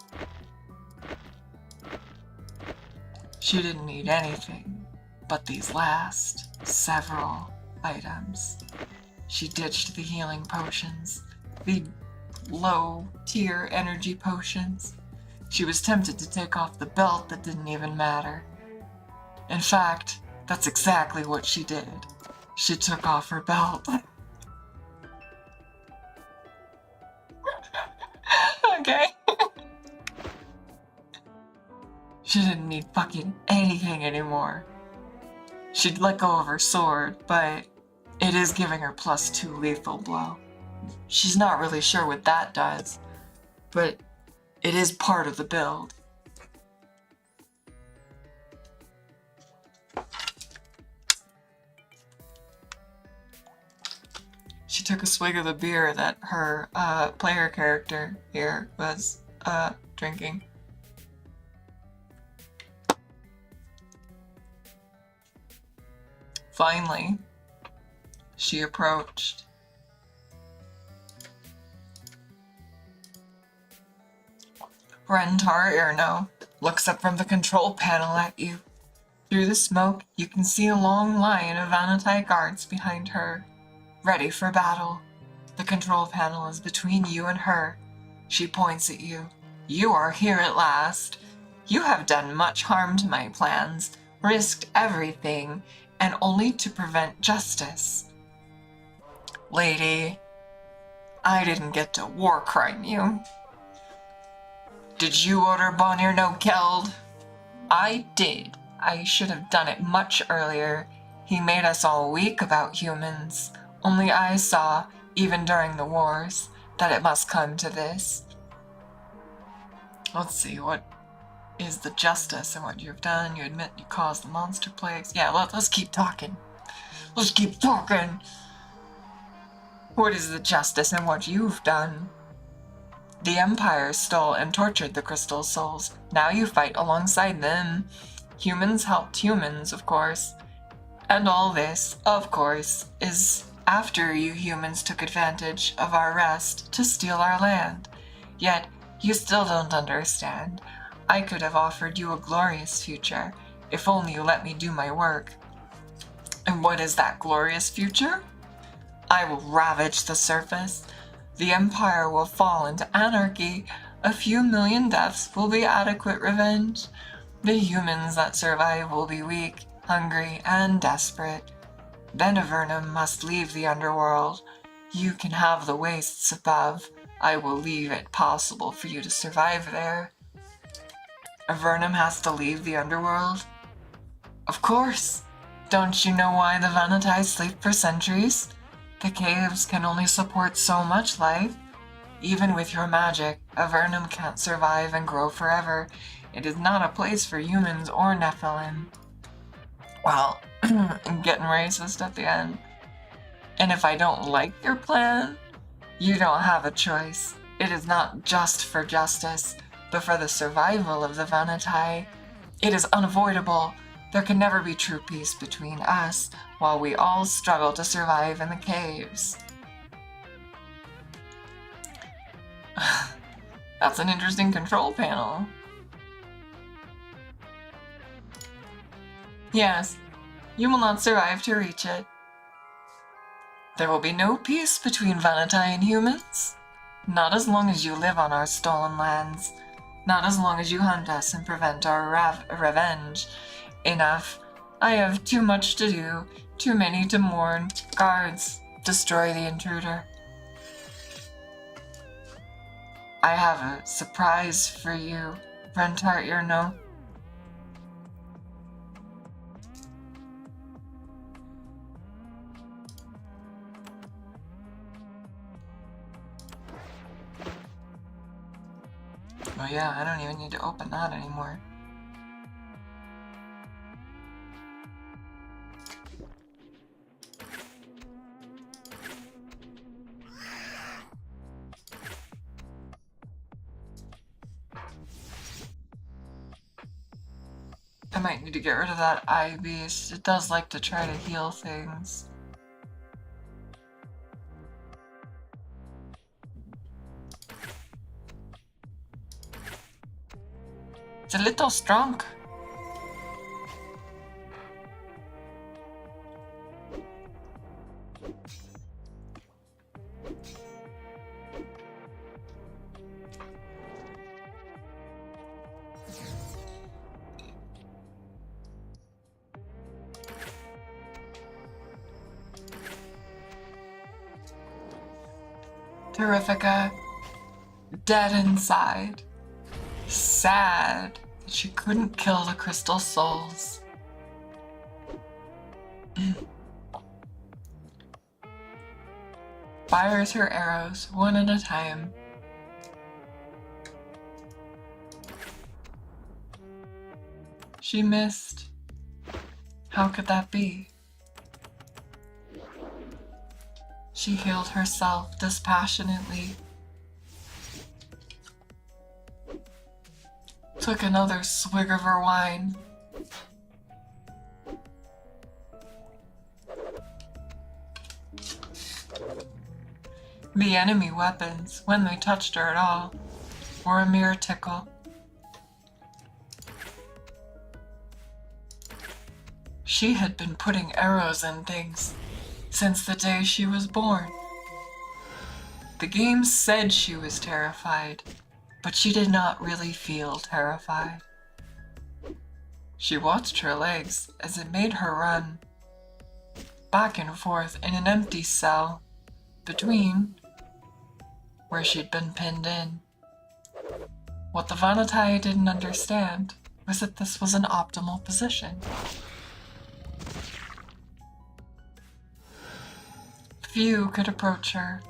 Speaker 1: She didn't need anything but these last several items. She ditched the healing potions, the low-tier energy potions. She was tempted to take off the belt that didn't even matter. In fact, that's exactly what she did. She took off her belt. Okay. She didn't need fucking anything anymore. She'd let go of her sword, but it is giving her +2 lethal blow. She's not really sure what that does, but it is part of the build. She took a swig of the beer that her player character here was drinking. Finally, she approached. Rentar-Ihrno looks up from the control panel at you. Through the smoke, you can see a long line of Vahnatai guards behind her, ready for battle. The control panel is between you and her. She points at you. You are here at last. You have done much harm to my plans, risked everything, and only to prevent justice. Lady, I didn't get to war crime you. Did you order Bonirno killed? I did. I should have done it much earlier. He made us all weak about humans. Only I saw, even during the wars, that it must come to this. Let's see, what is the justice in what you've done? You admit you caused the monster plagues. Yeah, let's keep talking. Let's keep talking. What is the justice in what you've done? The Empire stole and tortured the Crystal Souls. Now you fight alongside them. Humans helped humans, of course. And all this, of course, is after you humans took advantage of our rest to steal our land. Yet, you still don't understand. I could have offered you a glorious future, if only you let me do my work. And what is that glorious future? I will ravage the surface. The Empire will fall into anarchy. A few million deaths will be adequate revenge. The humans that survive will be weak, hungry, and desperate. Then Avernum must leave the underworld. You can have the wastes above. I will leave it possible for you to survive there. Avernum has to leave the underworld? Of course! Don't you know why the Vahnatai sleep for centuries? The caves can only support so much life. Even with your magic, Avernum can't survive and grow forever. It is not a place for humans or Nephilim. Well, I'm getting racist at the end. And if I don't like your plan, you don't have a choice. It is not just for justice, but for the survival of the Vahnatai. It is unavoidable. There can never be true peace between us, while we all struggle to survive in the caves. That's an interesting control panel. Yes, you will not survive to reach it. There will be no peace between Vahnatai and humans. Not as long as you live on our stolen lands. Not as long as you hunt us and prevent our revenge. Enough. I have too much to do, too many to mourn. Guards, destroy the intruder. I have a surprise for you, Rentar-Ihrno. Oh yeah, I don't even need to open that anymore. I might need to get rid of that eye beast. It does like to try to heal things. It's a little strong. Terrificka, dead inside. Sad that she couldn't kill the crystal souls. Fires her arrows one at a time. She missed. How could that be? She healed herself dispassionately. Took another swig of her wine. The enemy weapons, when they touched her at all, were a mere tickle. She had been putting arrows in things since the day she was born. The game said she was terrified, but she did not really feel terrified. She watched her legs as it made her run, back and forth in an empty cell, between where she'd been pinned in. What the Vahnatai didn't understand was that this was an optimal position. Few could approach her.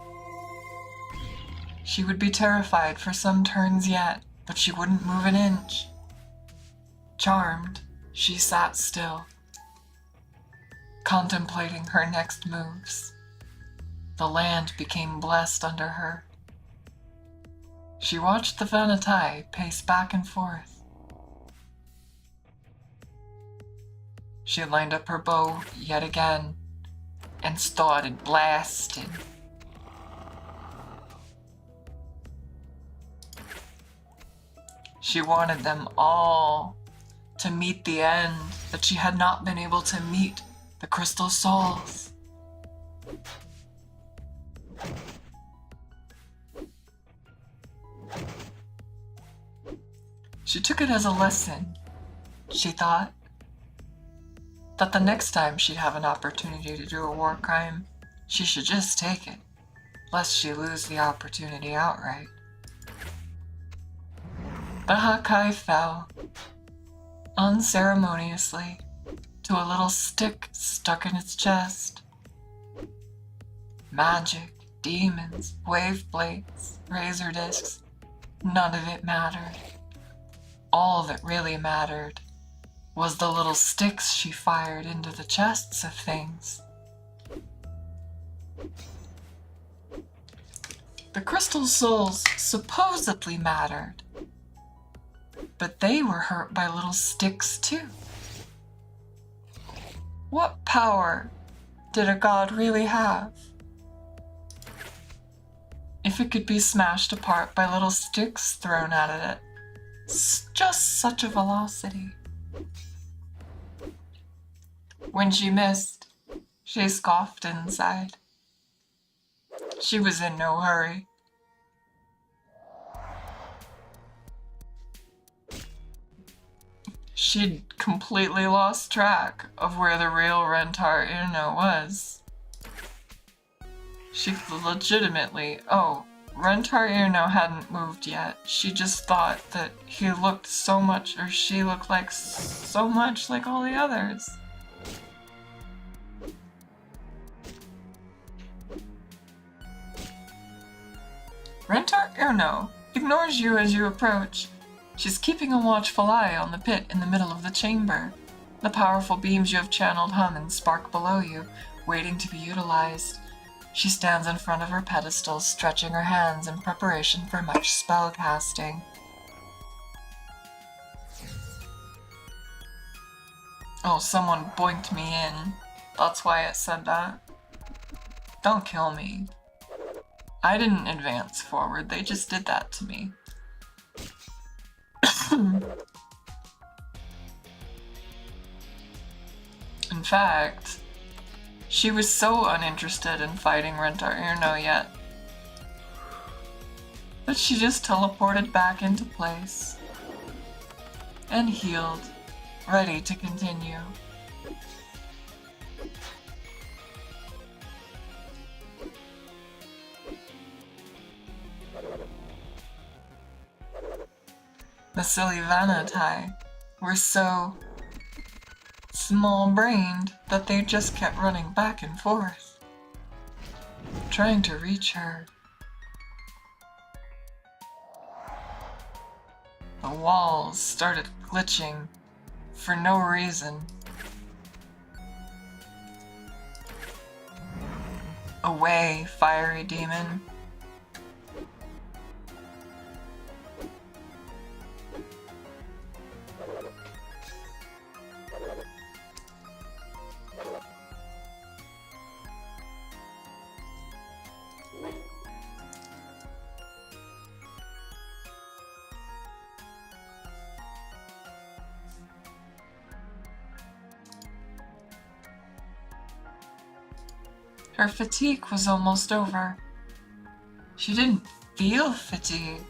Speaker 1: She would be terrified for some turns yet, but she wouldn't move an inch. Charmed, she sat still, contemplating her next moves. The land became blessed under her. She watched the Vahnatai pace back and forth. She lined up her bow yet again and started blasting. She wanted them all to meet the end that she had not been able to meet the crystal souls. She took it as a lesson, she thought, that the next time she'd have an opportunity to do a war crime, she should just take it, lest she lose the opportunity outright. Vahnatai fell, unceremoniously, to a little stick stuck in its chest. Magic, demons, wave blades, razor discs, none of it mattered. All that really mattered was the little sticks she fired into the chests of things. The crystal souls supposedly mattered, but they were hurt by little sticks too. What power did a god really have if it could be smashed apart by little sticks thrown at it at just such a velocity? When she missed, she scoffed inside. She was in no hurry. She'd completely lost track of where the real Rentar-Ihrno was. She legitimately, Rentar-Ihrno hadn't moved yet. She just thought that he looked so much, or she looked like so much like all the others. Rentar-Ihrno ignores you as you approach. She's keeping a watchful eye on the pit in the middle of the chamber. The powerful beams you have channeled hum and spark below you, waiting to be utilized. She stands in front of her pedestal, stretching her hands in preparation for much spell casting. Oh, someone boinked me in. That's why it said that. Don't kill me. I didn't advance forward, they just did that to me. In fact, she was so uninterested in fighting Rentar-Ihrno yet that she just teleported back into place and healed, ready to continue. The silly Vahnatai were so small-brained that they just kept running back and forth, trying to reach her. The walls started glitching for no reason. Away, fiery demon. Her fatigue was almost over. She didn't feel fatigued.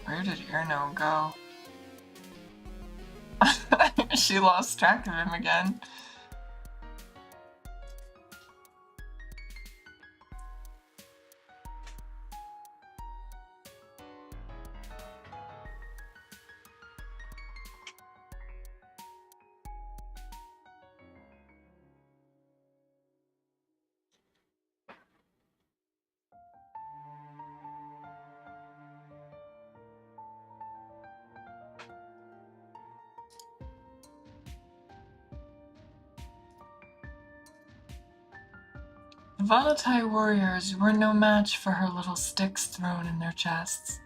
Speaker 1: Where did Ihrno go? She lost track of him again. Vahnatai warriors were no match for her little sticks thrown in their chests.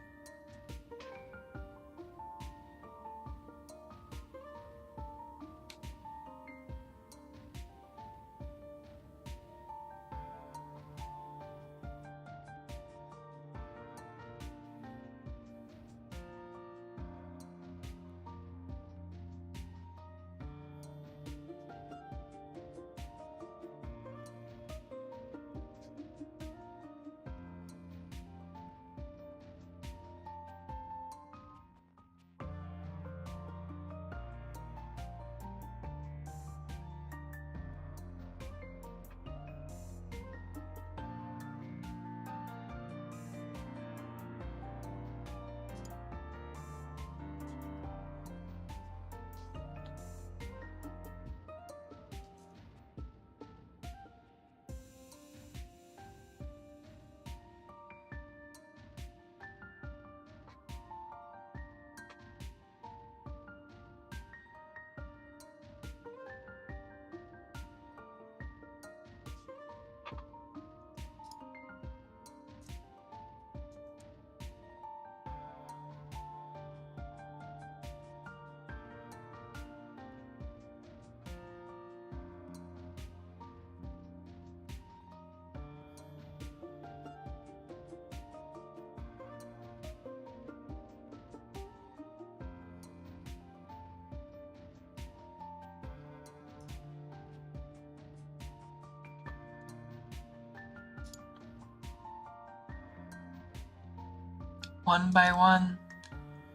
Speaker 1: One by one,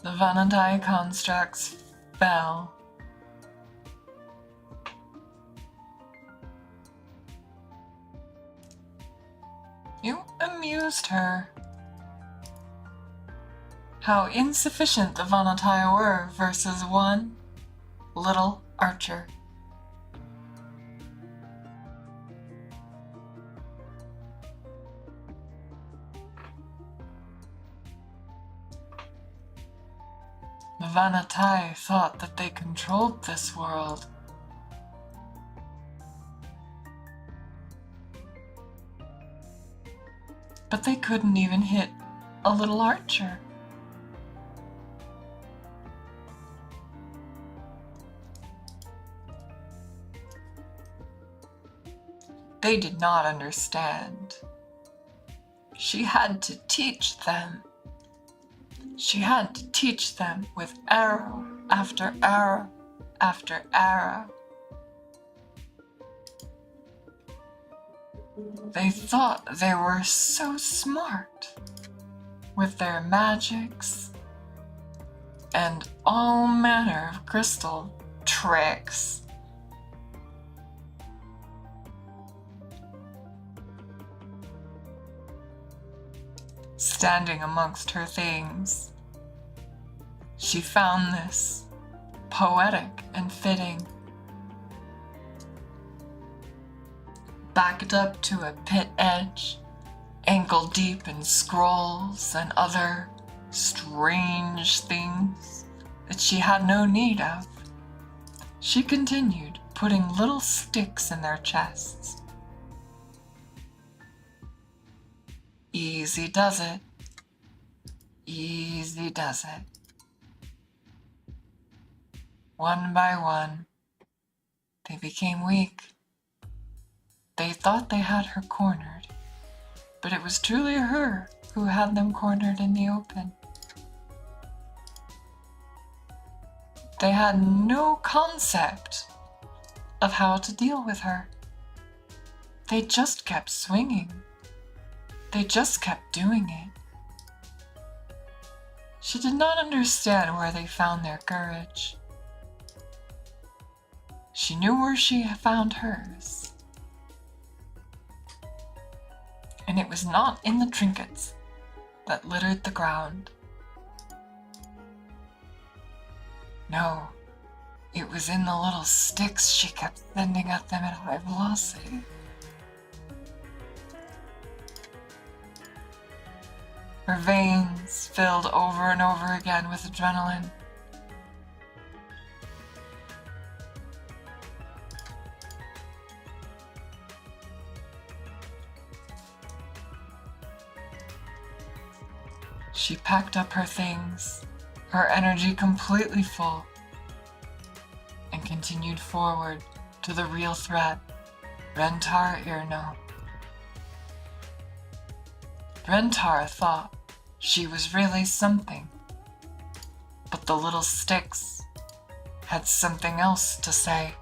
Speaker 1: the Vahnatai constructs fell. You amused her. How insufficient the Vahnatai were versus one little archer. The Vahnatai thought that they controlled this world. But they couldn't even hit a little archer. They did not understand. She had to teach them. She had to teach them with arrow after arrow after arrow. They thought they were so smart with their magics and all manner of crystal tricks. Standing amongst her things, she found this poetic and fitting. Backed up to a pit edge, ankle deep in scrolls and other strange things that she had no need of, she continued putting little sticks in their chests. Easy does it. Easy does it. One by one, they became weak. They thought they had her cornered, but it was truly her who had them cornered in the open. They had no concept of how to deal with her. They just kept swinging. They just kept doing it. She did not understand where they found their courage. She knew where she found hers. And it was not in the trinkets that littered the ground. No, it was in the little sticks she kept sending at them at high velocity. Her veins filled over and over again with adrenaline. She packed up her things, her energy completely full, and continued forward to the real threat, Rentar-Ihrno. Rentar thought she was really something, but the little sticks had something else to say.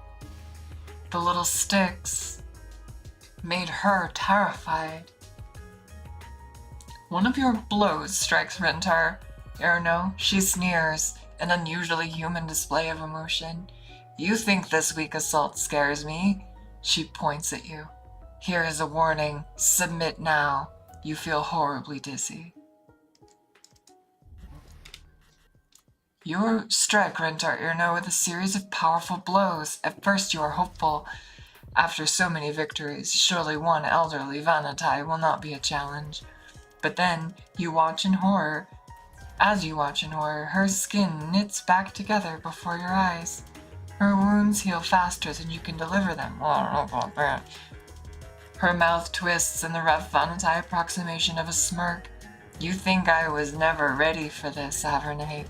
Speaker 1: The little sticks made her terrified. One of your blows strikes Rentar-Ihrno. She sneers, an unusually human display of emotion. You think this weak assault scares me? She points at you. Here is a warning. Submit now. You feel horribly dizzy. You strike Rentar-Ihrno with a series of powerful blows. At first you are hopeful. After so many victories, surely one elderly Vahnatai will not be a challenge. But then, you watch in horror. As you watch in horror, her skin knits back together before your eyes. Her wounds heal faster than you can deliver them. Her mouth twists in the rough Vahnatai approximation of a smirk. You think I was never ready for this, Avernate.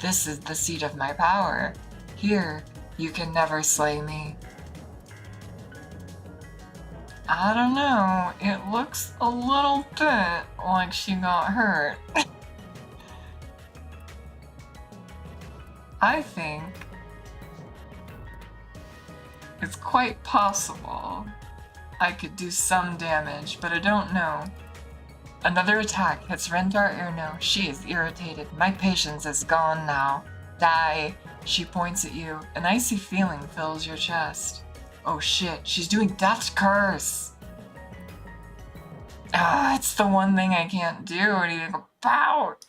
Speaker 1: This is the seat of my power. Here, you can never slay me. I don't know, it looks a little bit like she got hurt. I think it's quite possible I could do some damage, but I don't know. Another attack hits Rentar-Ihrno. She is irritated. My patience is gone now. Die. She points at you. An icy feeling fills your chest. Oh shit, she's doing Death's Curse! Ah, it's the one thing I can't do anything about!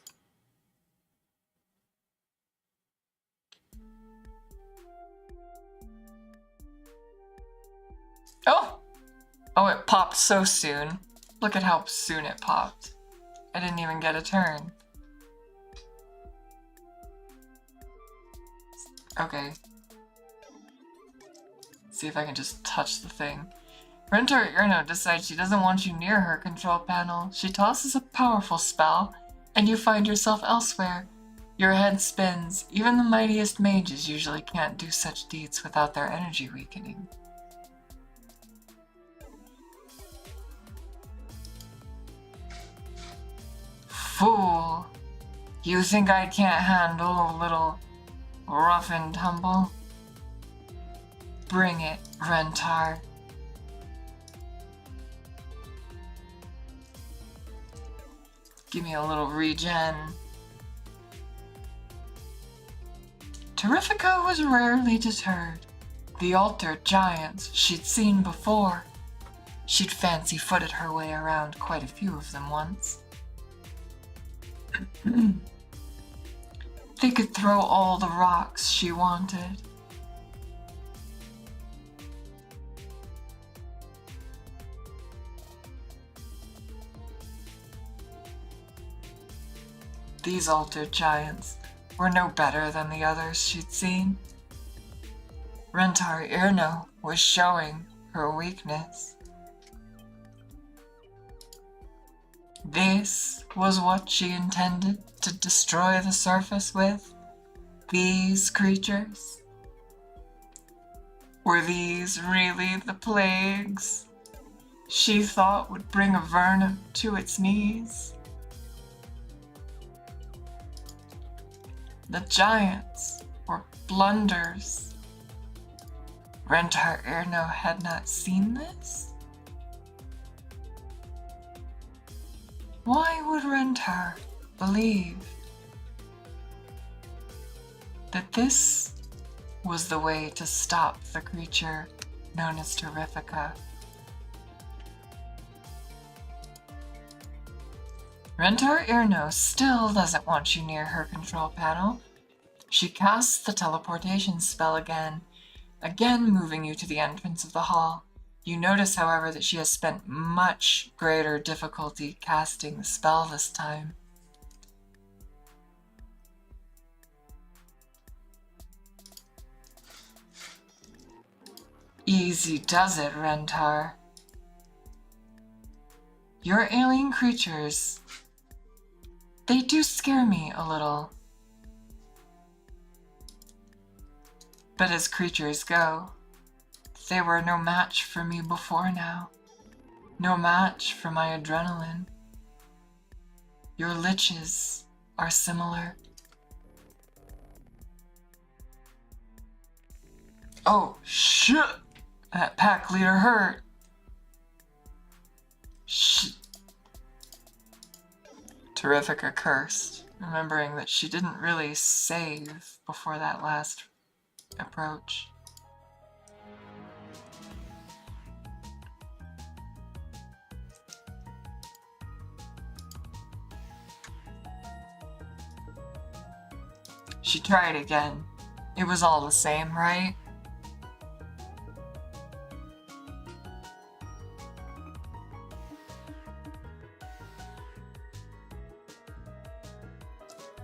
Speaker 1: Oh! Oh, it popped so soon. Look at how soon it popped. I didn't even get a turn. Okay. See if I can just touch the thing. Rentar-Ihrno decides she doesn't want you near her control panel. She tosses a powerful spell, and you find yourself elsewhere. Your head spins. Even the mightiest mages usually can't do such deeds without their energy weakening. Fool! You think I can't handle a little rough and tumble? Bring it, Rentar. Give me a little regen. Terrificka was rarely deterred. The altered giants she'd seen before. She'd fancy-footed her way around quite a few of them once. They could throw all the rocks she wanted. These altered giants were no better than the others she'd seen. Rentar-Ihrno was showing her weakness. This was what she intended to destroy the surface with? These creatures? Were these really the plagues she thought would bring Avernum to its knees? The giants were blunders. Rentar-Ihrno had not seen this? Why would Rentar believe that this was the way to stop the creature known as Terrificka? Rentar-Ihrno still doesn't want you near her control panel. She casts the teleportation spell again moving you to the entrance of the hall. You notice, however, that she has spent much greater difficulty casting the spell this time. Easy does it, Rentar. Your alien creatures, They do scare me a little. But as creatures go, they were no match for me before now. No match for my adrenaline. Your liches are similar. Oh, shit! That pack leader hurt. Shit. Terrificka cursed, remembering that she didn't really save before that last approach. She tried again. It was all the same, right?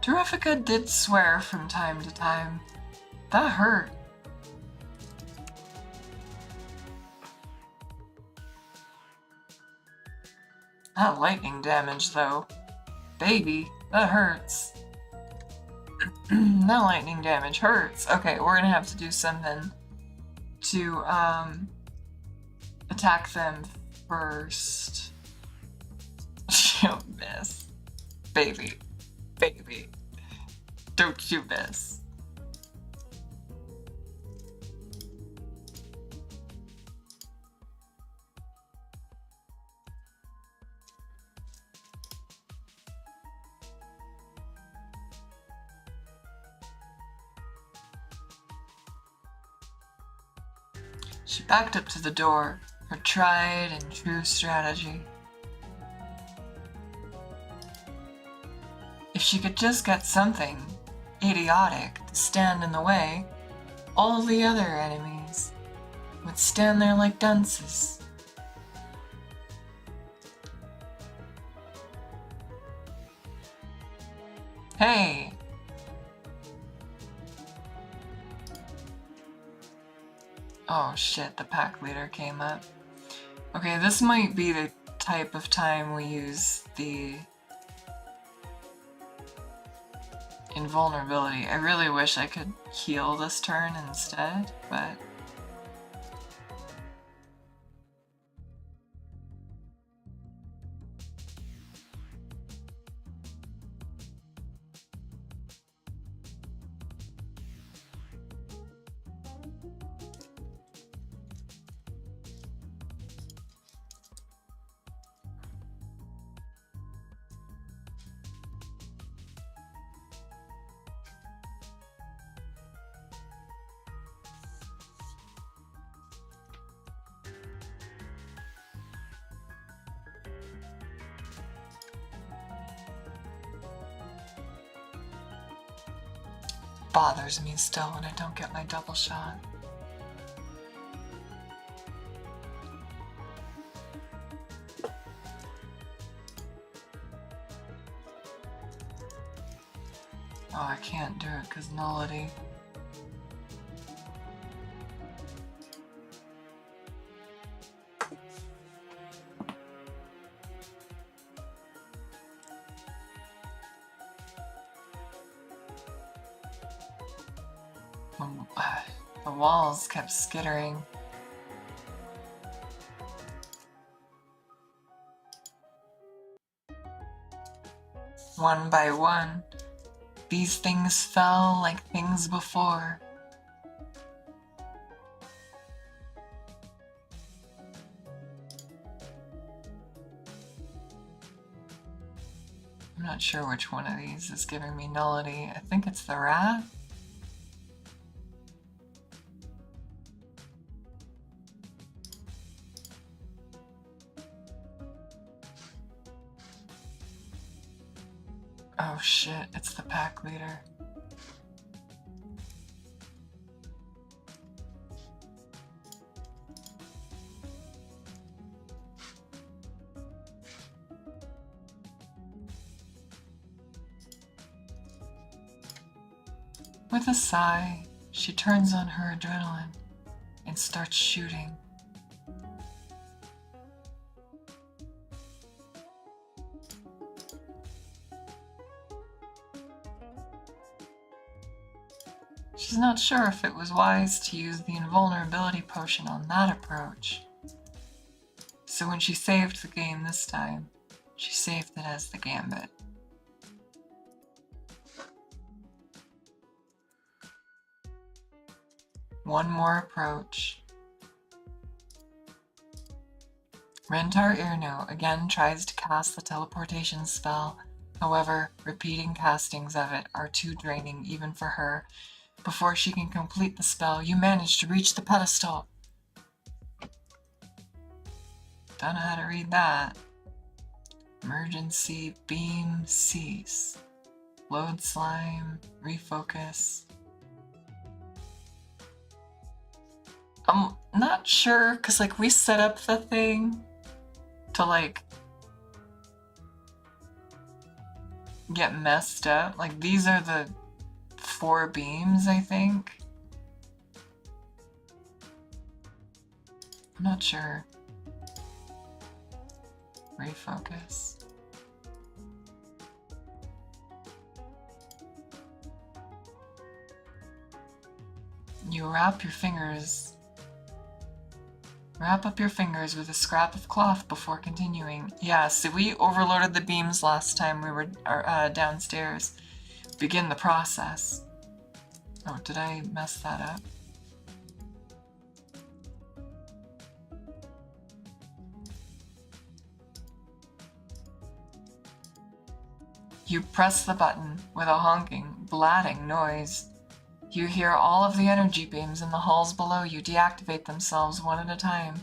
Speaker 1: Terrificka did swear from time to time. That hurt. That lightning damage, though. Baby, that hurts. That lightning damage hurts. Okay, we're gonna have to do something to, attack them first. She'll miss. Baby. Baby. Don't you miss. She backed up to the door, her tried and true strategy. If she could just get something idiotic to stand in the way, all the other enemies would stand there like dunces. Hey! Oh shit, the pack leader came up. Okay, this might be the type of time we use the invulnerability. I really wish I could heal this turn instead, but... bothers me still when I don't get my double shot. Oh, I can't do it because nullity. The walls kept skittering. One by one, these things fell like things before. I'm not sure which one of these is giving me nullity. I think it's the rat. Oh shit, it's the pack leader. With a sigh, she turns on her adrenaline and starts shooting. She's not sure if it was wise to use the invulnerability potion on that approach. So when she saved the game this time, she saved it as the gambit. One more approach. Rentar-Ihrno again tries to cast the teleportation spell. However, repeating castings of it are too draining even for her. Before she can complete the spell, you manage to reach the pedestal. Don't know how to read that. Emergency beam cease. Load slime, refocus. I'm not sure, because like we set up the thing to like get messed up. Like these are the 4 beams, I think. I'm not sure. Refocus. You wrap up your fingers with a scrap of cloth before continuing. Yeah, so we overloaded the beams last time we were downstairs. Begin the process. Oh, did I mess that up? You press the button with a honking, blatting noise. You hear all of the energy beams in the halls below you deactivate themselves one at a time.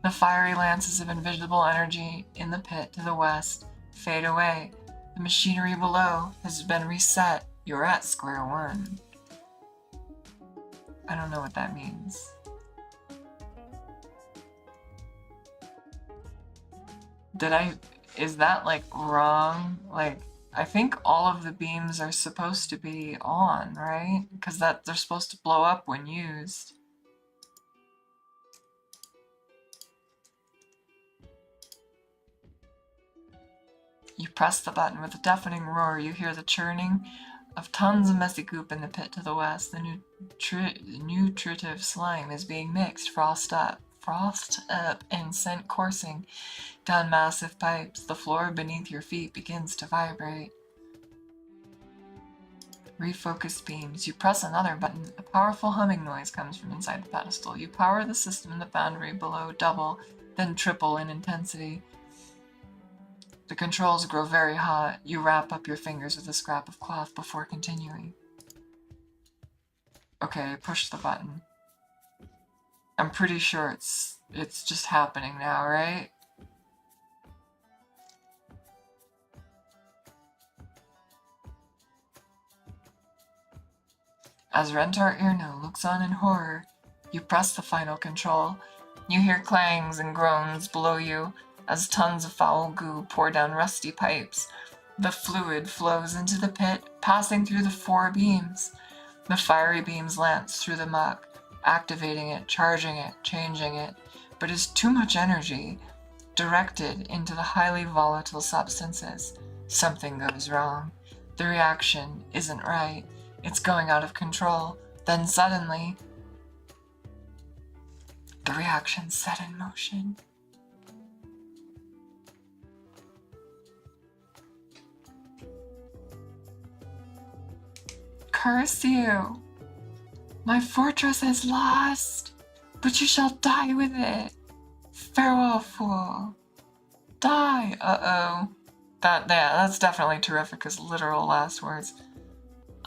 Speaker 1: The fiery lances of invisible energy in the pit to the west fade away. The machinery below has been reset. You're at square one. I don't know what that means. Is that like wrong? Like, I think all of the beams are supposed to be on, right? Because they're supposed to blow up when used. You press the button with a deafening roar. You hear the churning of tons of messy goop in the pit to the west. The nutritive slime is being mixed, frost up, and sent coursing down massive pipes. The floor beneath your feet begins to vibrate. Refocus beams. You press another button. A powerful humming noise comes from inside the pedestal. You power the system in the foundry below double, then triple in intensity. The controls grow very hot. You wrap up your fingers with a scrap of cloth before continuing. Okay, push the button. I'm pretty sure it's just happening now, right? As Rentar-Ihrno looks on in horror, you press the final control. You hear clangs and groans below you as tons of foul goo pour down rusty pipes. The fluid flows into the pit, passing through the 4 beams. The fiery beams lance through the muck, activating it, charging it, changing it, but is too much energy directed into the highly volatile substances. Something goes wrong. The reaction isn't right. It's going out of control. Then suddenly, the reaction set in motion. Curse you! My fortress is lost, but you shall die with it. Farewell, fool. Die! Uh-oh. That's definitely Terrificka's literal last words.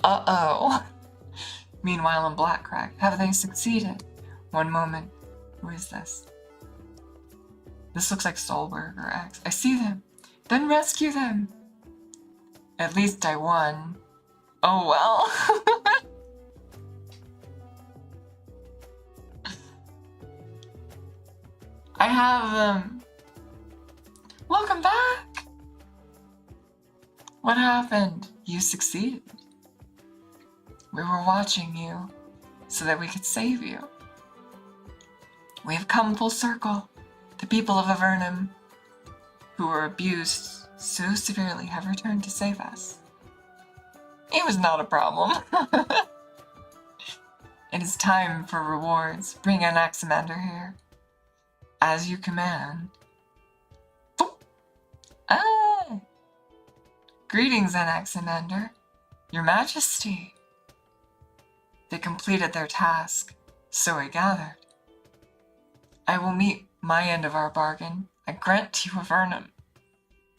Speaker 1: Uh-oh. Meanwhile in Blackcrack, have they succeeded? One moment. Who is this? This looks like Solberg or X. I see them. Then rescue them. At least I won. Oh well. I have them. Welcome back. What happened? You succeeded. We were watching you so that we could save you. We have come full circle. The people of Avernum, who were abused so severely, have returned to save us. It was not a problem. It is time for rewards. Bring Anaximander here. As you command. Ah! Greetings, Anaximander. Your Majesty. They completed their task, so I gathered. I will meet my end of our bargain. I grant you Avernum.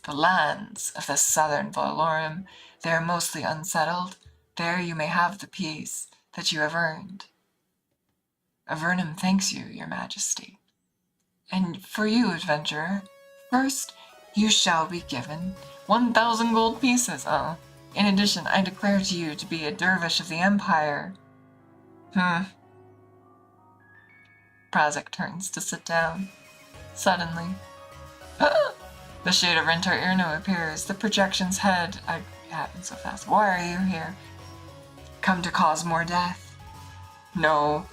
Speaker 1: The lands of the southern Valorum, they are mostly unsettled. There you may have the peace that you have earned. Avernum thanks you, Your Majesty. And for you, adventurer, first you shall be given 1,000 gold pieces. In addition, I declare to you to be a dervish of the Empire. Prazek turns to sit down. Suddenly, the shade of Rentar-Ihrno appears. The projection's head. It happened so fast. Why are you here? Come to cause more death? No.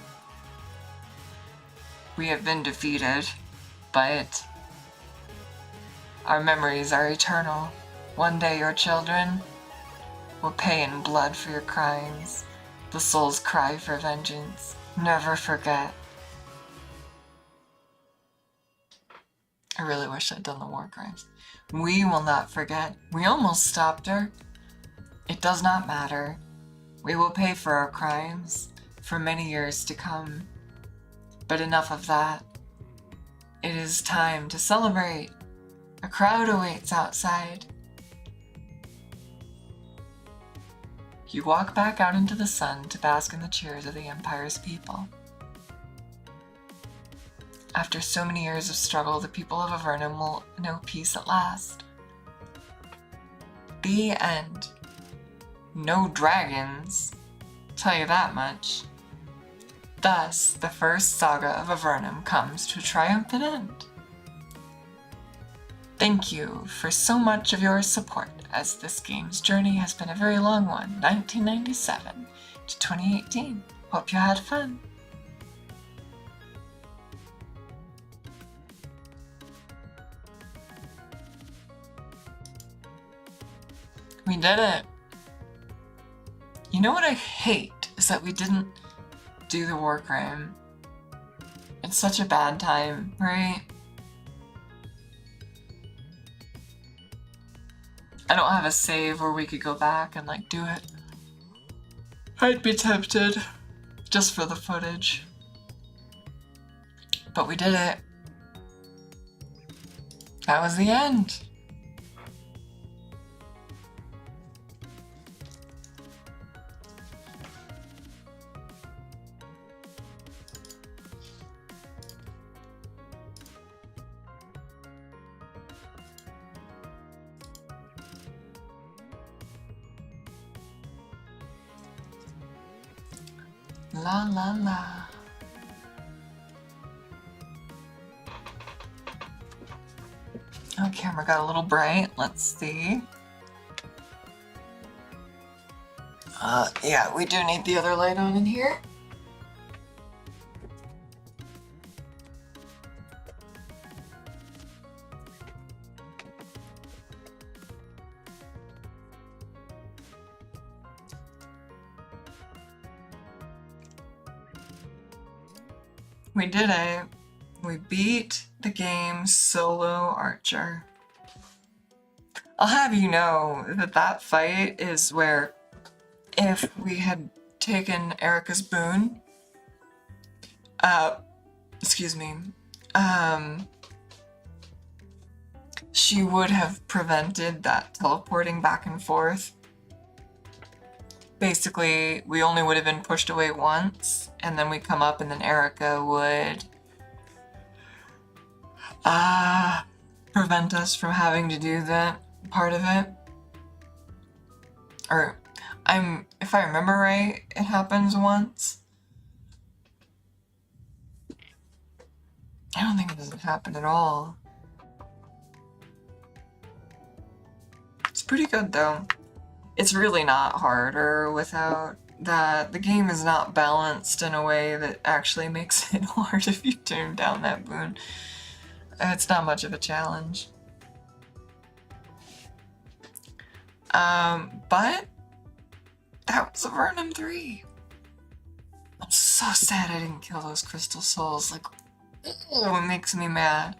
Speaker 1: We have been defeated, but our memories are eternal. One day your children will pay in blood for your crimes. The souls cry for vengeance. Never forget. I really wish I'd done the war crimes. We will not forget. We almost stopped her. It does not matter. We will pay for our crimes for many years to come. But enough of that. It is time to celebrate. A crowd awaits outside. You walk back out into the sun to bask in the cheers of the Empire's people. After so many years of struggle, the people of Avernum will know peace at last. The end. No dragons. Tell you that much. Thus, the first saga of Avernum comes to a triumphant end. Thank you for so much of your support, as this game's journey has been a very long one, 1997 to 2018. Hope you had fun. We did it. You know what I hate is that we didn't do the war crime. It's such a bad time, right? I don't have a save where we could go back and like do it. I'd be tempted just for the footage. But we did it. That was the end. La la la. Oh, camera got a little bright. Let's see. Yeah, we do need the other light on in here. We did it. We beat the game solo archer. I'll have you know that that fight is where if we had taken Erica's boon, excuse me, she would have prevented that teleporting back and forth. Basically, we only would have been pushed away once, and then we come up and then Erica would prevent us from having to do that part of it. Or, if I remember right, it happens once. I don't think it doesn't happen at all. It's pretty good though. It's really not harder without that. The game is not balanced in a way that actually makes it hard if you turn down that boon. It's not much of a challenge. But that was Avernum 3. I'm so so sad I didn't kill those crystal souls. Like, oh, it makes me mad.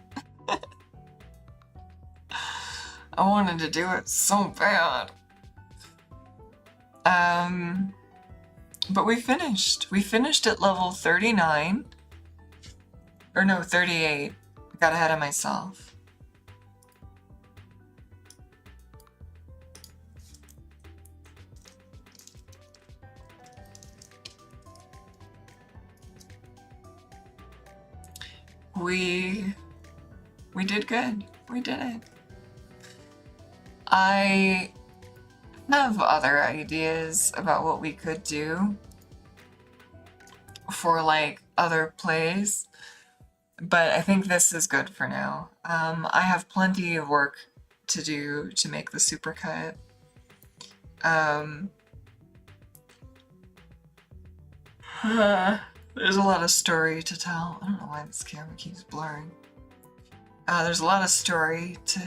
Speaker 1: I wanted to do it so bad. But we finished. We finished at level 39. Or no, 38. I got ahead of myself. We did good. We did it. I have other ideas about what we could do for like other plays, but I think this is good for now. I have plenty of work to do to make the supercut. There's a lot of story to tell. I don't know why this camera keeps blurring. There's a lot of story to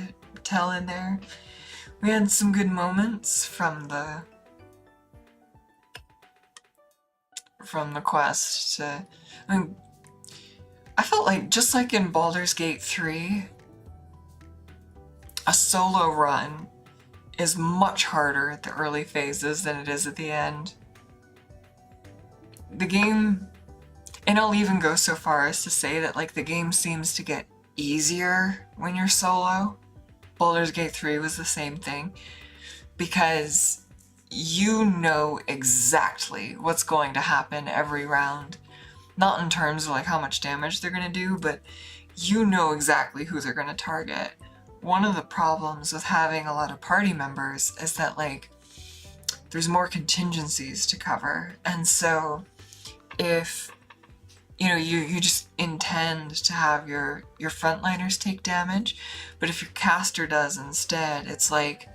Speaker 1: tell in there. We had some good moments from the quest to, I mean, I felt like, just like in Baldur's Gate 3, a solo run is much harder at the early phases than it is at the end. The game, and I'll even go so far as to say that like the game seems to get easier when you're solo. Baldur's Gate 3 was the same thing, because you know exactly what's going to happen every round. Not in terms of like how much damage they're going to do, but you know exactly who they're going to target. One of the problems with having a lot of party members is that like there's more contingencies to cover, and so if you know, you just intend to have your frontliners take damage, but if your caster does instead, it's like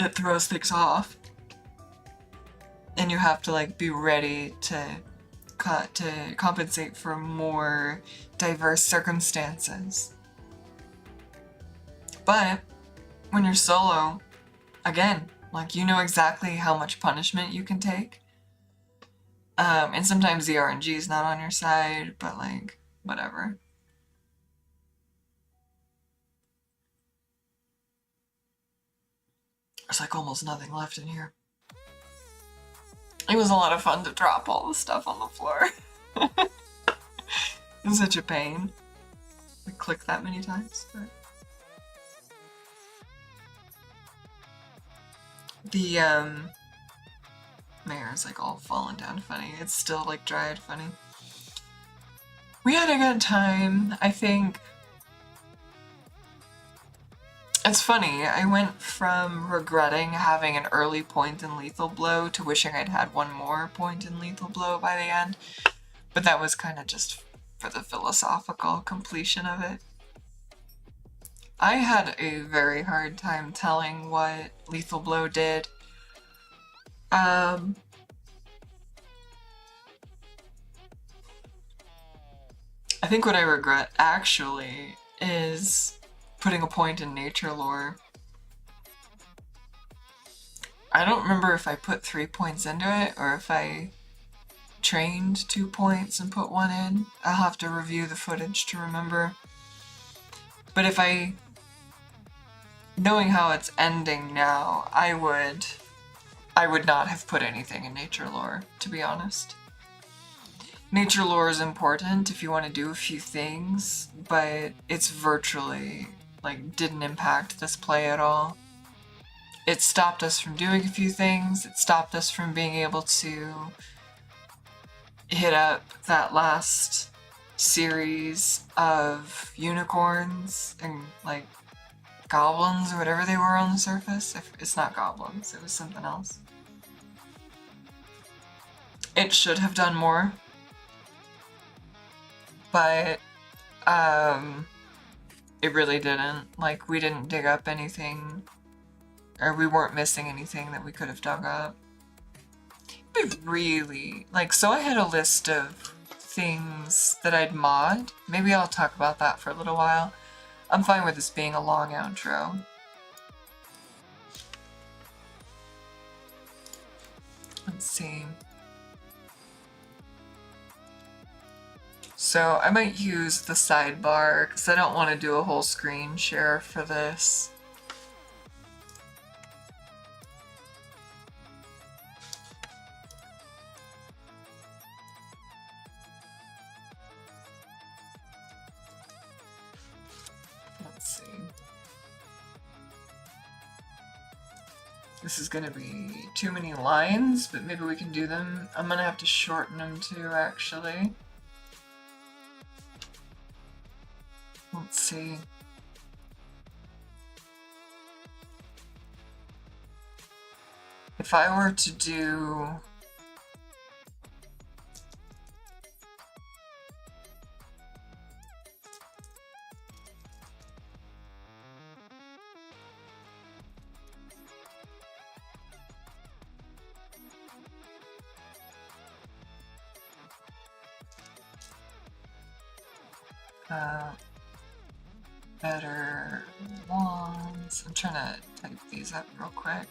Speaker 1: it throws things off, and you have to like be ready to compensate for more diverse circumstances. But when you're solo, again, like you know exactly how much punishment you can take. And sometimes the RNG is not on your side, but like, whatever. There's like almost nothing left in here. It was a lot of fun to drop all the stuff on the floor. It's such a pain. We click that many times, but... The, my hair's like all fallen down funny. It's still like dried funny. We had a good time, I think. It's funny, I went from regretting having an early point in Lethal Blow to wishing I'd had one more point in Lethal Blow by the end. But that was kind of just for the philosophical completion of it. I had a very hard time telling what Lethal Blow did. I think what I regret actually is putting a point in nature lore. I don't remember if I put 3 points into it or if I trained 2 points and put 1 in. I'll have to review the footage to remember. But if I... knowing how it's ending now, I would not have put anything in nature lore, to be honest. Nature lore is important if you want to do a few things, but it's virtually, like, didn't impact this play at all. It stopped us from doing a few things, it stopped us from being able to hit up that last series of unicorns and, like, goblins or whatever they were on the surface. It's not goblins, it was something else. It should have done more, but it really didn't. Like, we didn't dig up anything, or we weren't missing anything that we could have dug up. But really, like, so I had a list of things that I'd mod. Maybe I'll talk about that for a little while. I'm fine with this being a long outro. Let's see. So I might use the sidebar because I don't want to do a whole screen share for this. Let's see. This is going to be too many lines, but maybe we can do them. I'm going to have to shorten them too, actually. Let's see. If I were to do... better wands. I'm trying to type these up real quick.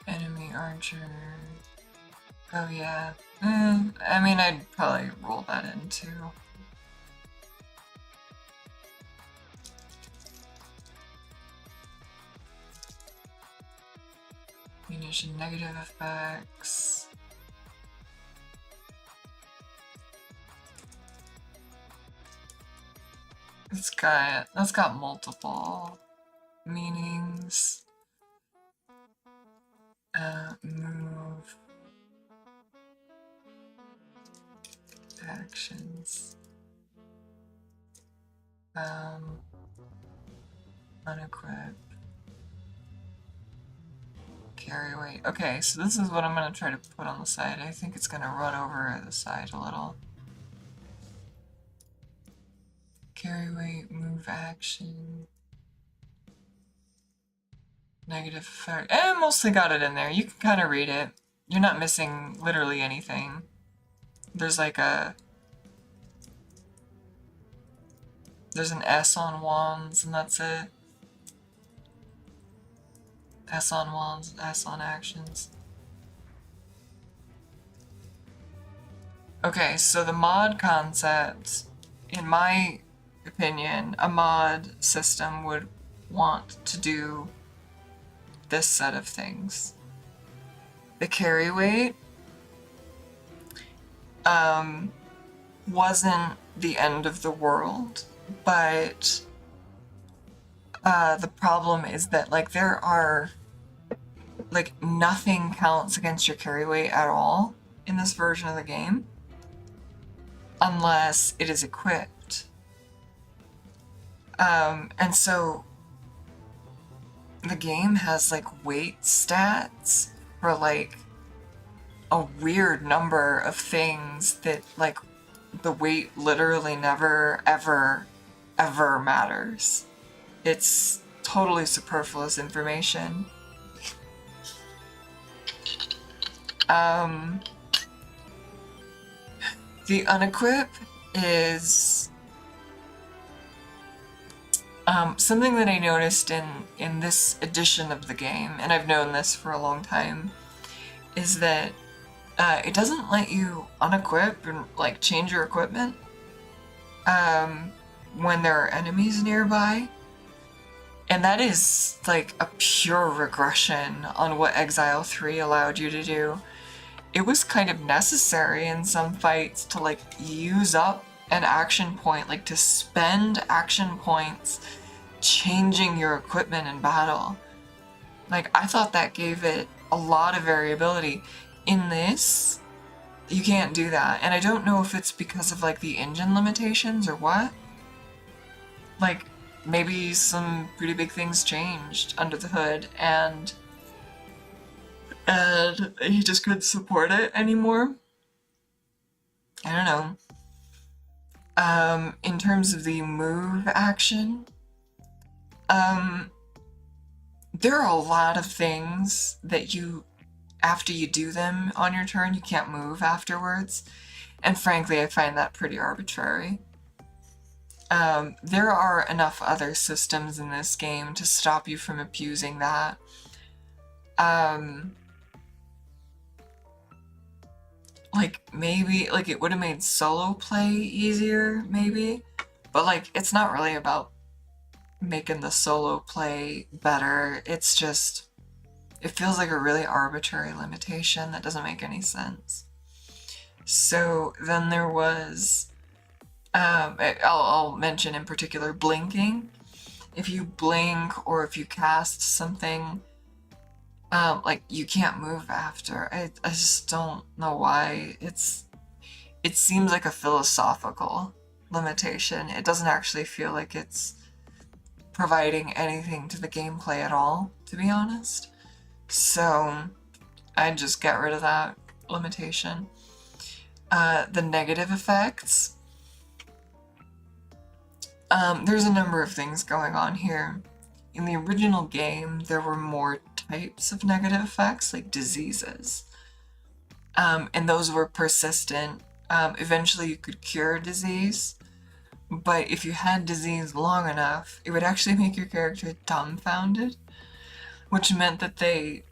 Speaker 1: Enemy archer. Oh yeah. I mean, I'd probably roll that in too. Munition negative effects. That's got multiple meanings. Move. Actions. Unequip. Carry weight. Okay, so this is what I'm going to try to put on the side. I think it's going to run over the side a little. Carry weight, move action. Negative effect. I mostly got it in there. You can kind of read it. You're not missing literally anything. There's like there's an S on wands, and that's it. S on wands, S on actions. Okay, so the mod concept, in my opinion, a mod system would want to do this set of things. The carry weight wasn't the end of the world, but the problem is that, like, there are, like, nothing counts against your carry weight at all in this version of the game unless it is equipped. And so the game has, like, weight stats for, like, a weird number of things that, like, the weight literally never, ever, ever matters. It's totally superfluous information. The Unequip is something that I noticed in this edition of the game, and I've known this for a long time, is that it doesn't let you unequip and, like, change your equipment when there are enemies nearby. And that is, like, a pure regression on what Exile 3 allowed you to do. It was kind of necessary in some fights to, like, use up an action point, like, to spend action points changing your equipment in battle. Like, I thought that gave it a lot of variability. In this, you can't do that. And I don't know if it's because of, like, the engine limitations or what. Like, maybe some pretty big things changed under the hood, and he just couldn't support it anymore. I don't know. In terms of the move action, there are a lot of things that you, after you do them on your turn, you can't move afterwards. And frankly, I find that pretty arbitrary. There are enough other systems in this game to stop you from abusing that. Like, maybe, like, it would have made solo play easier, maybe, but, like, it's not really about making the solo play better. It's just, it feels like a really arbitrary limitation that doesn't make any sense. So then there was, I'll mention in particular blinking. If you blink or if you cast something, like, you can't move after. I just don't know why. It seems like a philosophical limitation. It doesn't actually feel like it's providing anything to the gameplay at all, to be honest. So I'd just get rid of that limitation. The negative effects. There's a number of things going on here. In the original game, there were more types of negative effects, like diseases. And those were persistent. Eventually you could cure a disease, but if you had disease long enough, it would actually make your character dumbfounded, which meant that they